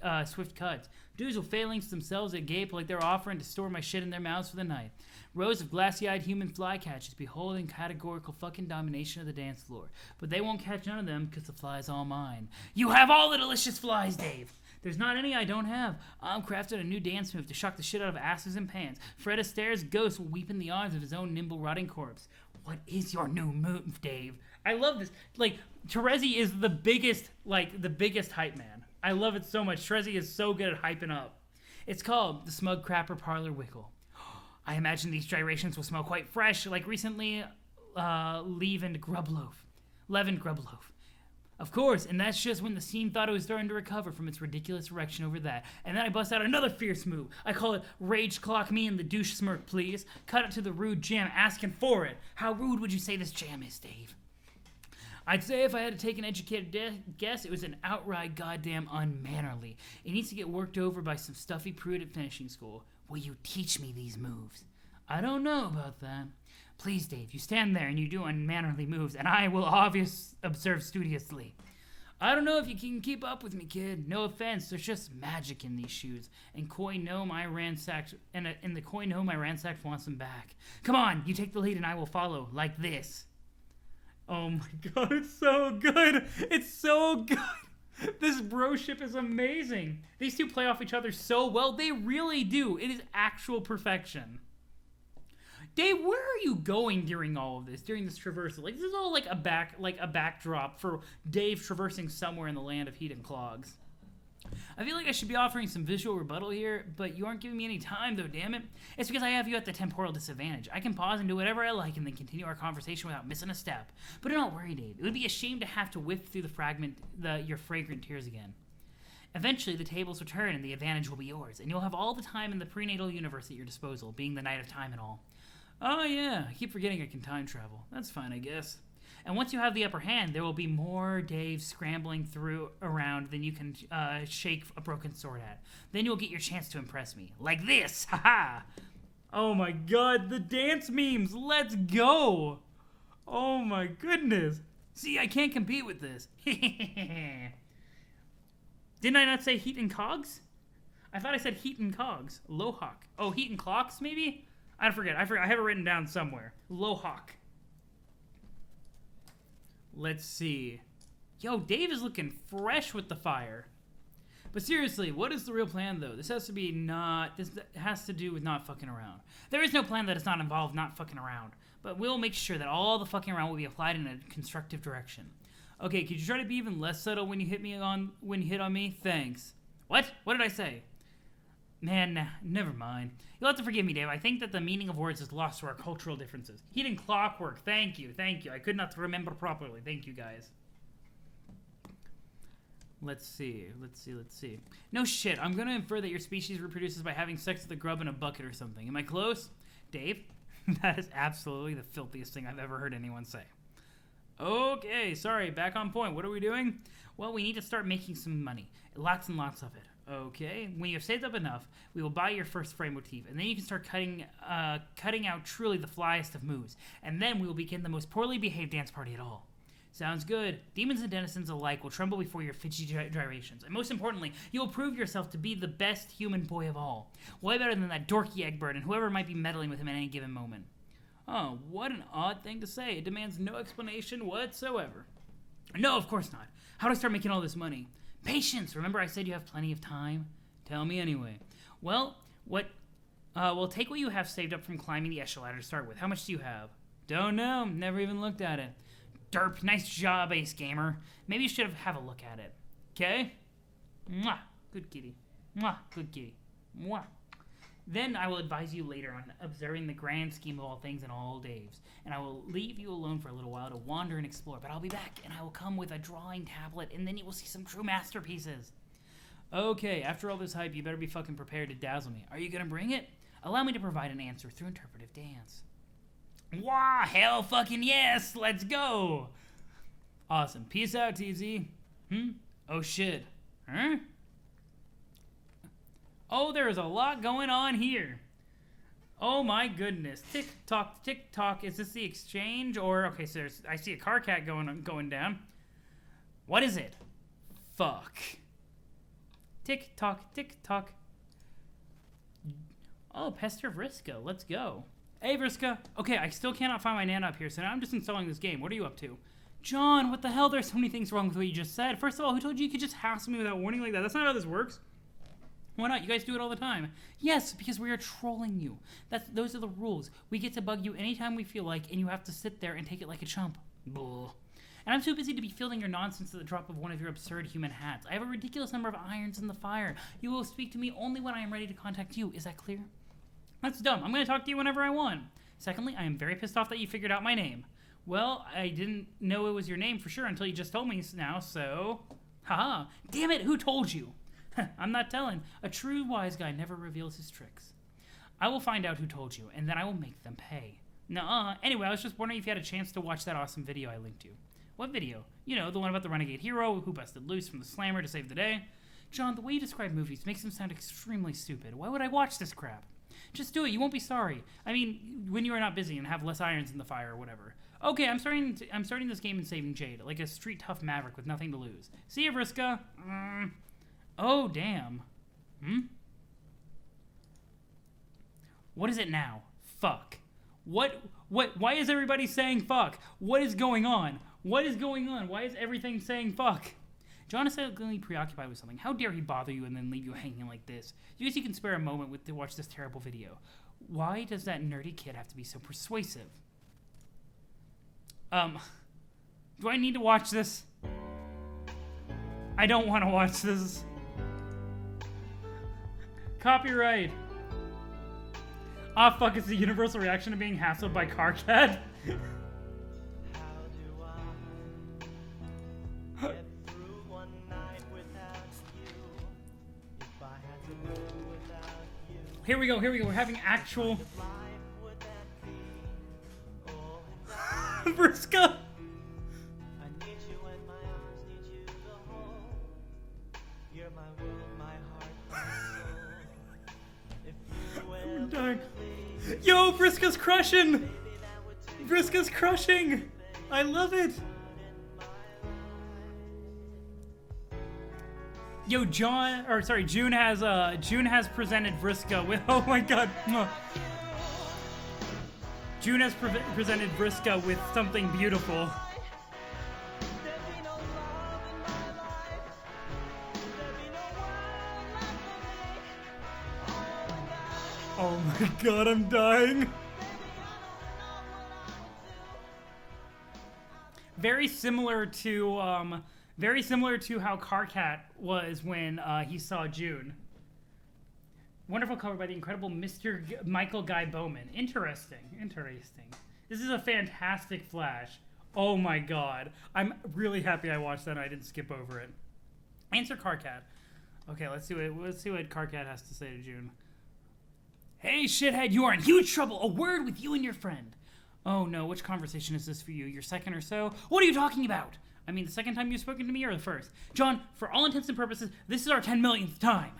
cuts, dudes will phalanx themselves at gape like they're offering to store my shit in their mouths for the night. Rows of glassy-eyed human flycatchers beholding categorical fucking domination of the dance floor. But they won't catch none of them because the fly's all mine. You have all the delicious flies, Dave. There's not any I don't have. I'm crafted a new dance move to shock the shit out of asses and pants. Fred Astaire's ghost will weep in the arms of his own nimble rotting corpse. What is your new move, Dave? I love this. Like, Terezi is the biggest hype man. I love it so much. Terezi is so good at hyping up. It's called the Smug Crapper Parlor Wiggle. I imagine these gyrations will smell quite fresh, like recently leavened grub loaf. Of course, and that's just when the scene thought it was starting to recover from its ridiculous erection over that. And then I bust out another fierce move. I call it Rage Clock Me in the Douche Smirk, please. Cut it to the rude jam asking for it. How rude would you say this jam is, Dave? I'd say if I had to take an educated guess, it was an outright goddamn unmannerly. It needs to get worked over by some stuffy prude at finishing school. Will you teach me these moves? I don't know about that. Please, Dave, you stand there and you do unmannerly moves, and I will obviously observe studiously. I don't know if you can keep up with me, kid. No offense, there's just magic in these shoes. And Koi Gnome I ransacked, and the Koi Gnome I ransacked wants them back. Come on, you take the lead and I will follow, like this. Oh my god, it's so good. It's so good. This broship is amazing. These two play off each other so well. They really do. It is actual perfection. Dave, where are you going during all of this? During this traversal? Like, this is all like a backdrop for Dave traversing somewhere in the land of heat and clogs. I feel like I should be offering some visual rebuttal here, but you aren't giving me any time, though, damn it. It's because I have you at the temporal disadvantage. I can pause and do whatever I like and then continue our conversation without missing a step. But do not worry, Dave. It would be a shame to have to whiff through your fragrant tears again. Eventually, the tables will turn and the advantage will be yours, and you'll have all the time in the prenatal universe at your disposal, being the night of time and all. Oh yeah, I keep forgetting I can time travel. That's fine, I guess. And once you have the upper hand, there will be more Dave scrambling around than you can shake a broken sword at. Then you'll get your chance to impress me. Like this! Haha! Oh my god, the dance memes! Let's go! Oh my goodness! See, I can't compete with this. Didn't I not say heat and cogs? I thought I said heat and cogs. Lohawk. Oh, heat and clocks, maybe? I forget. I have it written down somewhere. Lohawk. Let's see. Yo, Dave is looking fresh with the fire. But seriously, what is the real plan, though? This has to do with not fucking around. There is no plan that does not involve not fucking around. But we'll make sure that all the fucking around will be applied in a constructive direction. Okay, could you try to be even less subtle when you hit on me? Thanks. What? What did I say? Man, nah, never mind. You'll have to forgive me, Dave. I think that the meaning of words is lost to our cultural differences. Heat and clockwork. Thank you. I could not remember properly. Thank you, guys. Let's see. No shit. I'm going to infer that your species reproduces by having sex with a grub in a bucket or something. Am I close? Dave? That is absolutely the filthiest thing I've ever heard anyone say. Okay, sorry. Back on point. What are we doing? Well, we need to start making some money. Lots and lots of it. Okay, when you've saved up enough, we will buy your first frame motif, and then you can start cutting out truly the flyest of moves, and then we will begin the most poorly behaved dance party at all. Sounds good. Demons and denizens alike will tremble before your fidgety gyrations, and most importantly, you will prove yourself to be the best human boy of all. Way better than that dorky Egbert and whoever might be meddling with him at any given moment. Oh, what an odd thing to say. It demands no explanation whatsoever. No, of course not. How do I start making all this money? Patience! Remember I said you have plenty of time? Tell me anyway. Well, take what you have saved up from climbing the echelon ladder to start with. How much do you have? Don't know. Never even looked at it. Derp. Nice job, Ace Gamer. Maybe you should have a look at it. Okay? Mwah. Good kitty. Mwah. Good kitty. Mwah. Then I will advise you later on observing the grand scheme of all things in all Daves, and I will leave you alone for a little while to wander and explore, but I'll be back, and I will come with a drawing tablet, and then you will see some true masterpieces. Okay, after all this hype, you better be fucking prepared to dazzle me. Are you gonna bring it? Allow me to provide an answer through interpretive dance. Wah, hell fucking yes, let's go! Awesome. Peace out, TZ. Oh shit. Huh? Oh, there is a lot going on here. Oh my goodness. Tick tock, tick tock. Is this the exchange or okay? So I see a car cat going down. What is it? Fuck. Tick tock, tick tock. Oh, Pester Vriska. Let's go. Hey Vriska. Okay, I still cannot find my Nana up here, so now I'm just installing this game. What are you up to? John, what the hell? There's so many things wrong with what you just said. First of all, who told you could just hassle me without warning like that? That's not how this works. Why not? You guys do it all the time. Yes, because we are trolling you. Those are the rules. We get to bug you anytime we feel like, and you have to sit there and take it like a chump. Bull. And I'm too busy to be fielding your nonsense at the drop of one of your absurd human hats. I have a ridiculous number of irons in the fire. You will speak to me only when I am ready to contact you. Is that clear? That's dumb. I'm going to talk to you whenever I want. Secondly, I am very pissed off that you figured out my name. Well, I didn't know it was your name for sure until you just told me now, so... Haha. Damn it, who told you? I'm not telling. A true wise guy never reveals his tricks. I will find out who told you, and then I will make them pay. Nuh-uh. Anyway, I was just wondering if you had a chance to watch that awesome video I linked you. What video? You know, the one about the renegade hero who busted loose from the slammer to save the day. John, the way you describe movies makes them sound extremely stupid. Why would I watch this crap? Just do it. You won't be sorry. I mean, when you are not busy and have less irons in the fire or whatever. Okay, I'm starting this game and saving Jade, like a street tough maverick with nothing to lose. See ya, Vriska. Oh, damn. What is it now? Fuck. What, why is everybody saying fuck? What is going on? What is going on? Why is everything saying fuck? John is suddenly preoccupied with something. How dare he bother you and then leave you hanging like this? You guys, you can spare a moment to watch this terrible video. Why does that nerdy kid have to be so persuasive? Do I need to watch this? I don't want to watch this. Copyright. Ah, fuck, it's the universal reaction to being hassled by Karkat. Here we go, we're having actual... Vriska! I'm dying. Yo, Vriska's crushing! Vriska's crushing! I love it! Yo, June has presented Vriska with, oh my god. June has presented Vriska with something beautiful. Oh my god, I'm dying. Very similar to how Karkat was when he saw June. Wonderful cover by the incredible Mr. Michael Guy Bowman. Interesting. This is a fantastic flash. Oh my god. I'm really happy I watched that and I didn't skip over it. Answer Karkat. Okay, let's see what Karkat has to say to June. Hey, shithead, you are in huge trouble. A word with you and your friend. Oh no, which conversation is this for you? Your second or so? What are you talking about? I mean, the second time you've spoken to me or the first? John, for all intents and purposes, this is our 10 millionth time.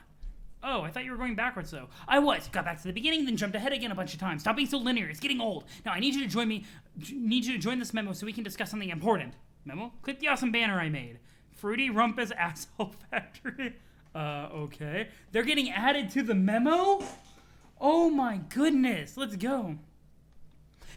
Oh, I thought you were going backwards, though. I was. Got back to the beginning, then jumped ahead again a bunch of times. Stop being so linear. It's getting old. Now, I need you to join me. Need you to join this memo so we can discuss something important. Memo? Click the awesome banner I made. Fruity Rumpus Asshole Factory. Okay. They're getting added to the memo? Oh my goodness. Let's go.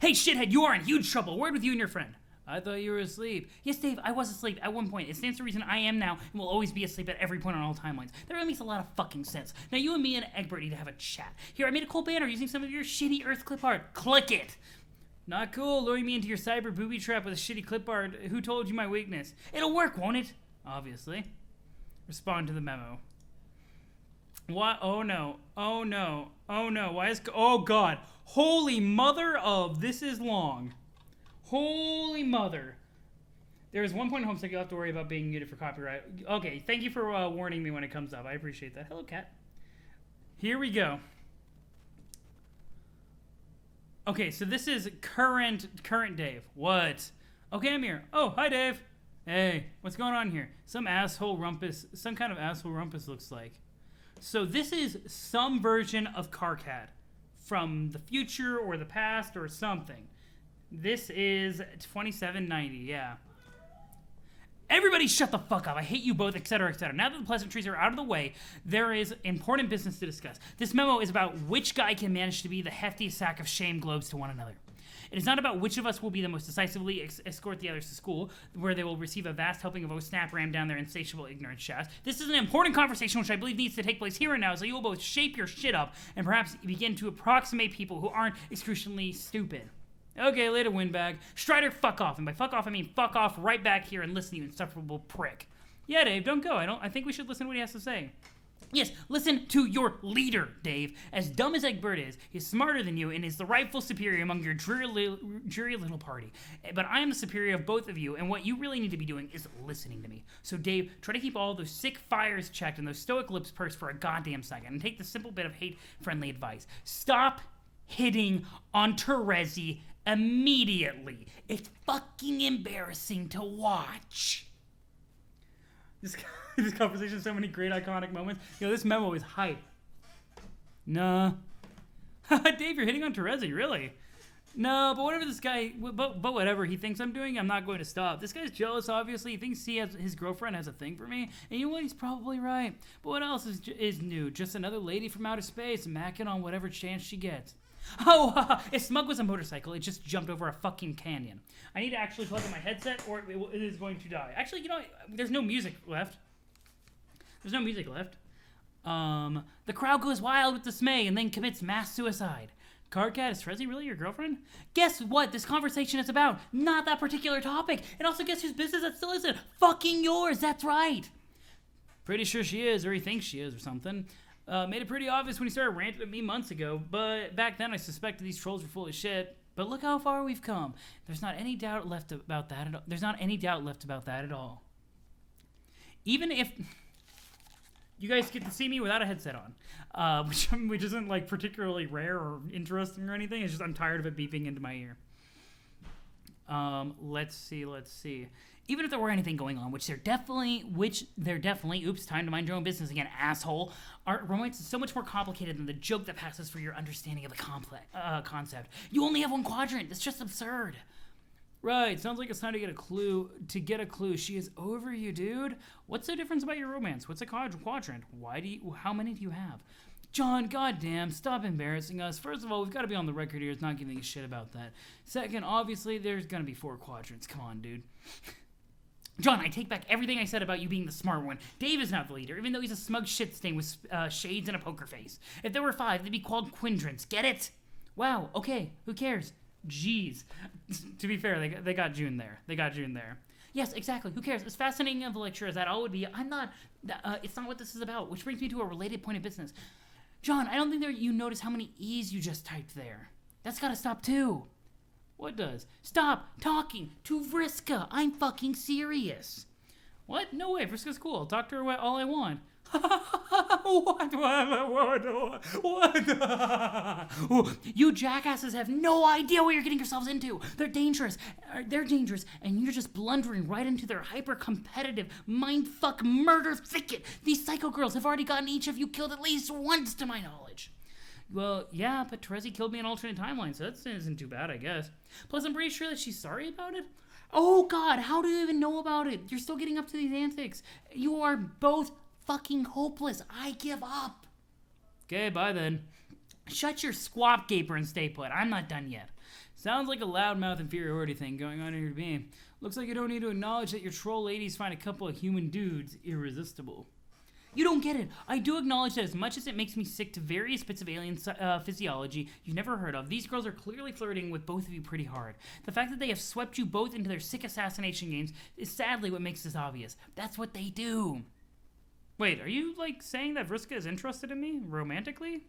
Hey, shithead, you are in huge trouble. Word with you and your friend. I thought you were asleep. Yes, Dave, I was asleep at one point. It stands to reason I am now and will always be asleep at every point on all timelines. That really makes a lot of fucking sense. Now you and me and Egbert need to have a chat. Here, I made a cool banner using some of your shitty Earth clip art. Click it! Not cool, luring me into your cyber booby trap with a shitty clip art. Who told you my weakness? It'll work, won't it? Obviously. Respond to the memo. What? Oh no. Oh no. Oh no. Why is... Oh god. Holy mother of... This is long. Holy mother. There is one point in Homestuck you'll have to worry about being muted for copyright. Okay, thank you for warning me when it comes up. I appreciate that. Hello, cat. Here we go. Okay, so this is current Dave. What? Okay, I'm here. Oh, hi, Dave. Hey, what's going on here? Some kind of asshole rumpus looks like. So this is some version of Karkat from the future or the past or something. This is 2790, yeah. Everybody shut the fuck up. I hate you both, etc., etc. Now that the pleasantries are out of the way, there is important business to discuss. This memo is about which guy can manage to be the heftiest sack of shame globes to one another. It is not about which of us will be the most decisively escort the others to school, where they will receive a vast helping of snap ram down their insatiable ignorance shafts. This is an important conversation which I believe needs to take place here and now, so you will both shape your shit up and perhaps begin to approximate people who aren't excruciatingly stupid. Okay, later, windbag. Strider, fuck off. And by fuck off, I mean fuck off right back here and listen, you insufferable prick. Yeah, Dave, don't go. I think we should listen to what he has to say. Yes, listen to your leader, Dave. As dumb as Egbert is, he's smarter than you and is the rightful superior among your dreary little party. But I am the superior of both of you, and what you really need to be doing is listening to me. So, Dave, try to keep all those sick fires checked and those stoic lips pursed for a goddamn second, and take the simple bit of hate-friendly advice. Stop hitting on Terezi immediately. It's fucking embarrassing to watch. This conversation has so many great iconic moments. This memo is hype. Nah. Dave, you're hitting on Terezi, really? No, but whatever this guy, but whatever he thinks I'm doing, I'm not going to stop. This guy's jealous, obviously. He thinks his girlfriend has a thing for me, and you know what? He's probably right. But what else is new? Just another lady from outer space macking on whatever chance she gets. Oh, if Smug was a motorcycle, it just jumped over a fucking canyon. I need to actually plug in my headset, or it is going to die. Actually, you know, there's no music left. There's no music left. The crowd goes wild with dismay and then commits mass suicide. Cardcat, is Trezzy really your girlfriend? Guess what this conversation is about? Not that particular topic. And also guess whose business that still isn't? Fucking yours, that's right. Pretty sure she is, or he thinks she is, or something. Made it pretty obvious when he started ranting at me months ago, but back then I suspected these trolls were full of shit. But look how far we've come. There's not any doubt left about that at all. There's not any doubt left about that at all. Even if... You guys get to see me without a headset on, which isn't like particularly rare or interesting or anything. It's just I'm tired of it beeping into my ear. Let's see. Even if there were anything going on, which there definitely, oops, time to mind your own business again, asshole. Our romance is so much more complicated than the joke that passes for your understanding of the concept. You only have one quadrant. That's just absurd. Right, sounds like it's time to get a clue. She is over you, dude. What's the difference about your romance? What's a quadrant? How many do you have? John, goddamn, stop embarrassing us. First of all, we've got to be on the record here as not giving a shit about that. Second, obviously, there's gonna be 4 quadrants. Come on, dude. John, I take back everything I said about you being the smart one. Dave is not the leader, even though he's a smug shit stain with shades and a poker face. If there were 5, they'd be called quindrans. Get it? Wow, okay, who cares? Jeez. To be fair, they got June there. Yes, exactly. Who cares? As fascinating of a lecture as that all would be, it's not what this is about, which brings me to a related point of business. John, I don't think you notice how many E's you just typed there. That's gotta stop too. What does? Stop talking to Vriska. I'm fucking serious. What? No way. Vriska's cool. I'll talk to her all I want. What? You jackasses have no idea what you're getting yourselves into. They're dangerous, and you're just blundering right into their hyper-competitive mindfuck murder thicket. These psycho girls have already gotten each of you killed at least once, to my knowledge. Well, yeah, but Terezi killed me in alternate timeline, so that isn't too bad, I guess. Plus, I'm pretty sure that she's sorry about it. Oh, God, how do you even know about it? You're still getting up to these antics. You are both fucking hopeless. I give up. Okay, bye then. Shut your squawk gaper and stay put. I'm not done yet. Sounds like a loudmouth inferiority thing going on here to me. Looks like you don't need to acknowledge that your troll ladies find a couple of human dudes irresistible. You don't get it. I do acknowledge that as much as it makes me sick to various bits of alien physiology you've never heard of, these girls are clearly flirting with both of you pretty hard. The fact that they have swept you both into their sick assassination games is sadly what makes this obvious. That's what they do. Wait, are you, saying that Vriska is interested in me, romantically?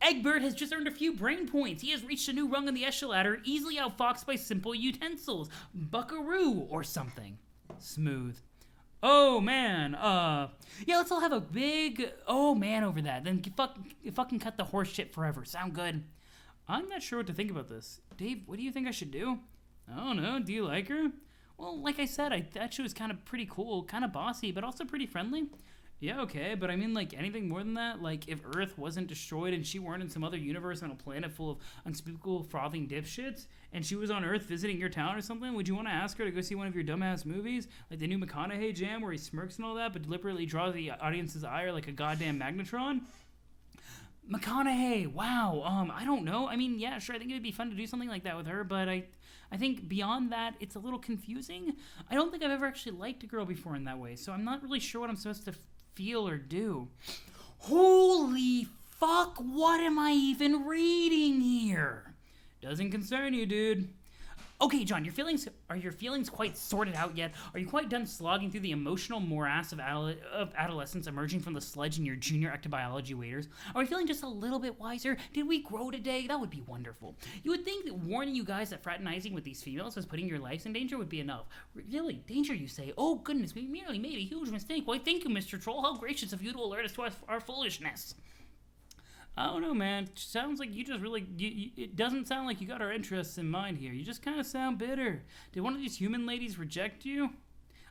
Egbert has just earned a few brain points. He has reached a new rung on the echelon ladder, easily outfoxed by simple utensils. Buckaroo, or something. Smooth. Oh, man, yeah, let's all have a big, oh, man over that. Then fucking cut the horse shit forever. Sound good? I'm not sure what to think about this. Dave, what do you think I should do? I don't know. Do you like her? Well, like I said, I thought she was kind of pretty cool, kind of bossy, but also pretty friendly. Yeah, okay, but I mean, anything more than that? If Earth wasn't destroyed and she weren't in some other universe on a planet full of unspeakable frothing dipshits, and she was on Earth visiting your town or something, would you want to ask her to go see one of your dumbass movies? Like the new McConaughey jam where he smirks and all that, but deliberately draws the audience's ire like a goddamn magnetron? McConaughey, wow, I don't know. I mean, yeah, sure, I think it would be fun to do something like that with her, but I think beyond that, it's a little confusing. I don't think I've ever actually liked a girl before in that way, so I'm not really sure what I'm supposed to feel or do. Holy fuck, what am I even reading here? Doesn't concern you, dude. Okay, John, are your feelings quite sorted out yet? Are you quite done slogging through the emotional morass of adolescence emerging from the sludge in your junior ectobiology waiters? Are we feeling just a little bit wiser? Did we grow today? That would be wonderful. You would think that warning you guys that fraternizing with these females was putting your lives in danger would be enough. Really? Danger, you say? Oh, goodness, we merely made a huge mistake. Why, thank you, Mr. Troll. How gracious of you to alert us to our foolishness. I don't know, man. It sounds like you just really... it doesn't sound like you got our interests in mind here. You just kind of sound bitter. Did one of these human ladies reject you?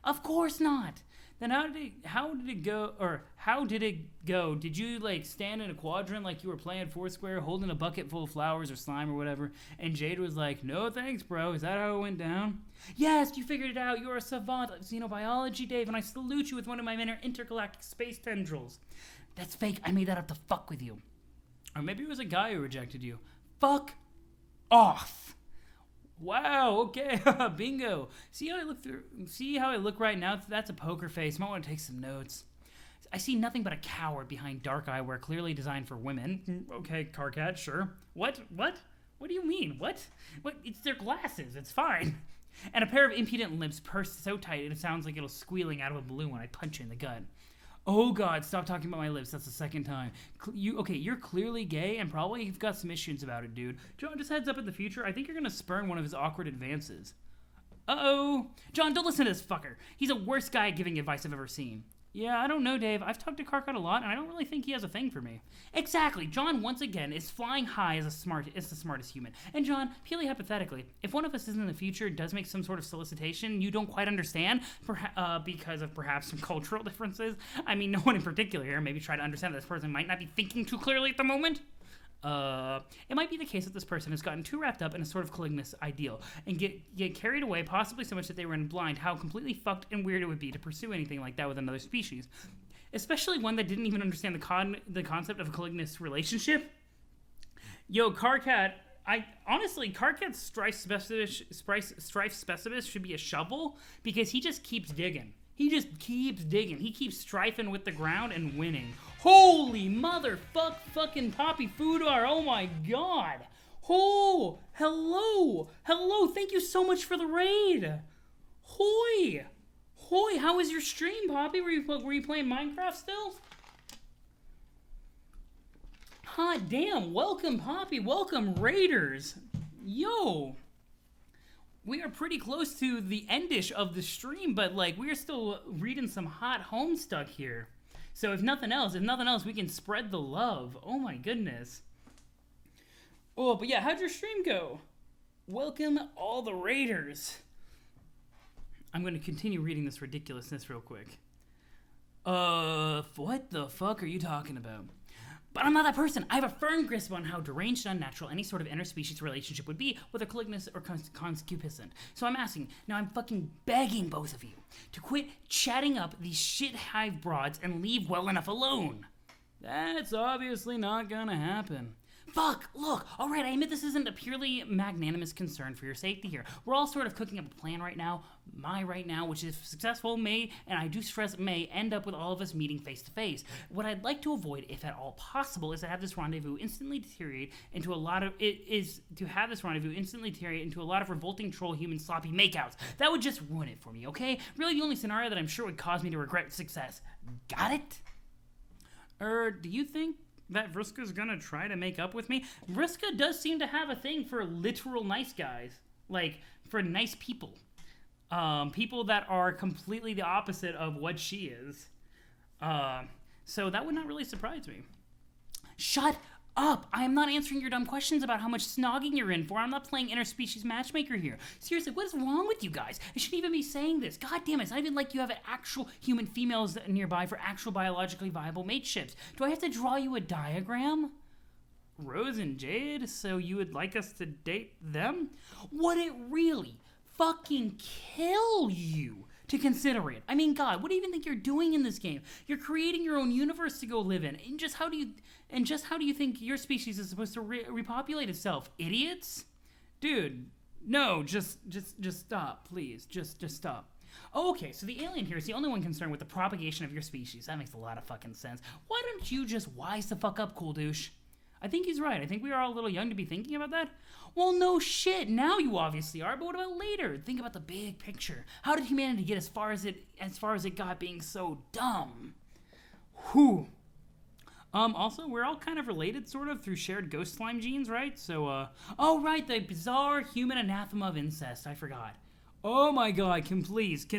Of course not. Then how did it go? Or how did it go? Did you like stand in a quadrant like you were playing Foursquare, holding a bucket full of flowers or slime or whatever? And Jade was like, "No thanks, bro. Is that how it went down?" Yes, you figured it out. You're a savant of xenobiology, Dave, and I salute you with one of my intergalactic space tendrils. That's fake. I made that up to fuck with you. Or maybe it was a guy who rejected you. Fuck off. Wow, okay, bingo. See how I look right now? That's a poker face. Might want to take some notes. I see nothing but a coward behind dark eyewear clearly designed for women. Okay, Karkat, sure. What? What do you mean? What? It's their glasses. It's fine. And a pair of impudent lips pursed so tight it sounds like it'll squealing out of a balloon when I punch you in the gut. Oh God, stop talking about my lips. That's the second time. You're clearly gay and probably you've got some issues about it, dude. John, just heads up in the future, I think you're gonna spurn one of his awkward advances. Uh-oh. John, don't listen to this fucker. He's the worst guy at giving advice I've ever seen. Yeah, I don't know, Dave. I've talked to Karkat a lot, and I don't really think he has a thing for me. Exactly. John, once again, is flying high as the smartest human. And John, purely hypothetically, if one of us in the future does make some sort of solicitation you don't quite understand, because of perhaps some cultural differences, I mean, no one in particular here, maybe try to understand that this person might not be thinking too clearly at the moment. It might be the case that this person has gotten too wrapped up in a sort of Caligulus ideal and get carried away, possibly so much that they run blind how completely fucked and weird it would be to pursue anything like that with another species, especially one that didn't even understand the concept of a Caligulus relationship. Yo, Karkat, Karkat's strife specialist should be a shovel because he just keeps digging. He just keeps digging. He keeps strifing with the ground and winning. Holy fucking Poppy Foodar. Oh my God. Oh, hello. Hello. Thank you so much for the raid. Hoi. Hoi, how was your stream, Poppy? Were you playing Minecraft still? Hot damn. Welcome, Poppy. Welcome, Raiders. Yo. We are pretty close to the endish of the stream, but like we're still reading some hot Homestuck here. So if nothing else, we can spread the love. Oh my goodness. Oh, but yeah, how'd your stream go? Welcome all the Raiders. I'm going to continue reading this ridiculousness real quick. What the fuck are you talking about? But I'm not that person. I have a firm grasp on how deranged and unnatural any sort of interspecies relationship would be with a Caligulus or concupiscent. So I'm asking, now I'm fucking begging both of you to quit chatting up these shit hive broads and leave well enough alone. That's obviously not gonna happen. Fuck, look, alright, I admit this isn't a purely magnanimous concern for your safety here. We're all sort of cooking up a plan right now, which if successful may, and I do stress may, end up with all of us meeting face to face. What I'd like to avoid, if at all possible, is to have this rendezvous instantly deteriorate into a lot of revolting troll human sloppy makeouts. That would just ruin it for me, okay? Really the only scenario that I'm sure would cause me to regret success. Got it? Do you think that Vriska's gonna try to make up with me? Vriska does seem to have a thing for literal nice guys. Like, for nice people. People that are completely the opposite of what she is. So that would not really surprise me. Shut up! I am not answering your dumb questions about how much snogging you're in for. I'm not playing interspecies matchmaker here. Seriously, what is wrong with you guys? I shouldn't even be saying this. God damn it, it's not even like you have actual human females nearby for actual biologically viable mateships. Do I have to draw you a diagram? Rose and Jade, so you would like us to date them? Would it really fucking kill you to consider it? I mean, God, what do you even think you're doing in this game? You're creating your own universe to go live in. And just how do you think your species is supposed to repopulate itself? Idiots? Dude, no, just stop, please. Just stop. Oh, okay, so the alien here is the only one concerned with the propagation of your species. That makes a lot of fucking sense. Why don't you just wise the fuck up, cool douche? I think he's right. I think we are all a little young to be thinking about that. Well, no shit. Now you obviously are, but what about later? Think about the big picture. How did humanity get as far as it got being so dumb? Whew. Also, we're all kind of related, sort of, through shared ghost slime genes, right? So, oh, right, the bizarre human anathema of incest. I forgot. Oh my God, can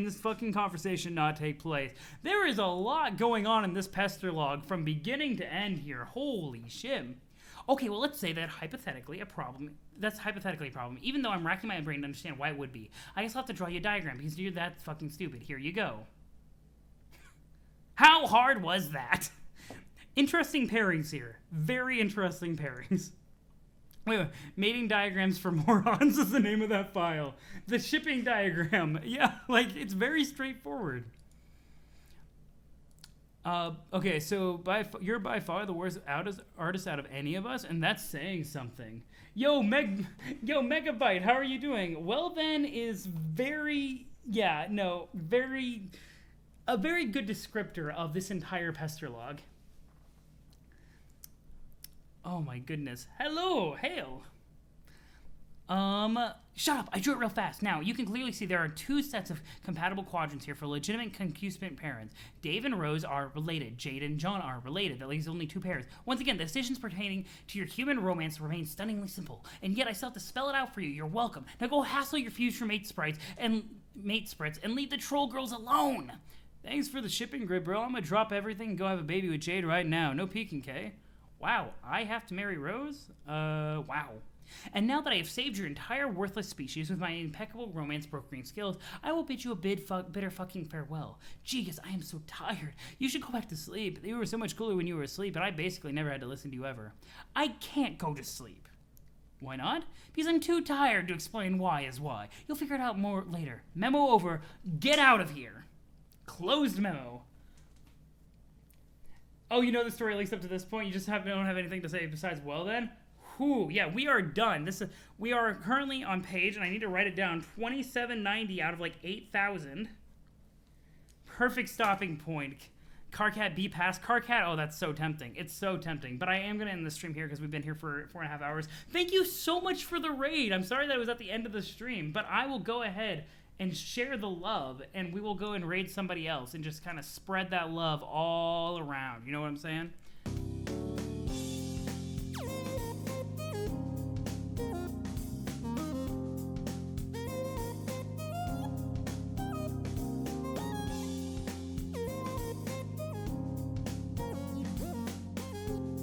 this fucking conversation not take place? There is a lot going on in this pester log from beginning to end here. Holy shit. Okay, well, let's say that's hypothetically a problem, even though I'm racking my brain to understand why it would be. I guess I'll have to draw you a diagram because you're that fucking stupid. Here you go. How hard was that? Interesting pairings here. Very interesting pairings. Wait, mating diagrams for morons is the name of that file. The shipping diagram. Yeah, like, it's very straightforward. Okay, so you're by far the worst artist out of any of us, and that's saying something. Yo, Megabyte, how are you doing? Well then is very, a very good descriptor of this entire pester log. Oh my goodness. Hello, hail. Shut up, I drew it real fast. Now, you can clearly see there are two sets of compatible quadrants here for legitimate concupiscent parents. Dave and Rose are related. Jade and John are related. That leaves only two pairs. Once again, the decisions pertaining to your human romance remain stunningly simple, and yet I still have to spell it out for you. You're welcome. Now go hassle your future mate sprits and leave the troll girls alone. Thanks for the shipping grid, bro. I'm gonna drop everything and go have a baby with Jade right now. No peeking, Kay. Wow, I have to marry Rose? Wow. And now that I have saved your entire worthless species with my impeccable romance brokering skills, I will bid you a bitter fucking farewell. Jeez, I am so tired. You should go back to sleep. You were so much cooler when you were asleep, and I basically never had to listen to you ever. I can't go to sleep. Why not? Because I'm too tired to explain why is why. You'll figure it out more later. Memo over. Get out of here. Closed memo. Oh, you know the story at least up to this point? You just don't have anything to say besides, well then? Whew, yeah, we are done. We are currently on page, and I need to write it down, 2790 out of like 8,000. Perfect stopping point. Carcat B pass. Carcat, oh, that's so tempting. It's so tempting. But I am going to end the stream here because we've been here for 4.5 hours. Thank you so much for the raid. I'm sorry that it was at the end of the stream, but I will go ahead and share the love, and we will go and raid somebody else and just kind of spread that love all around. You know what I'm saying?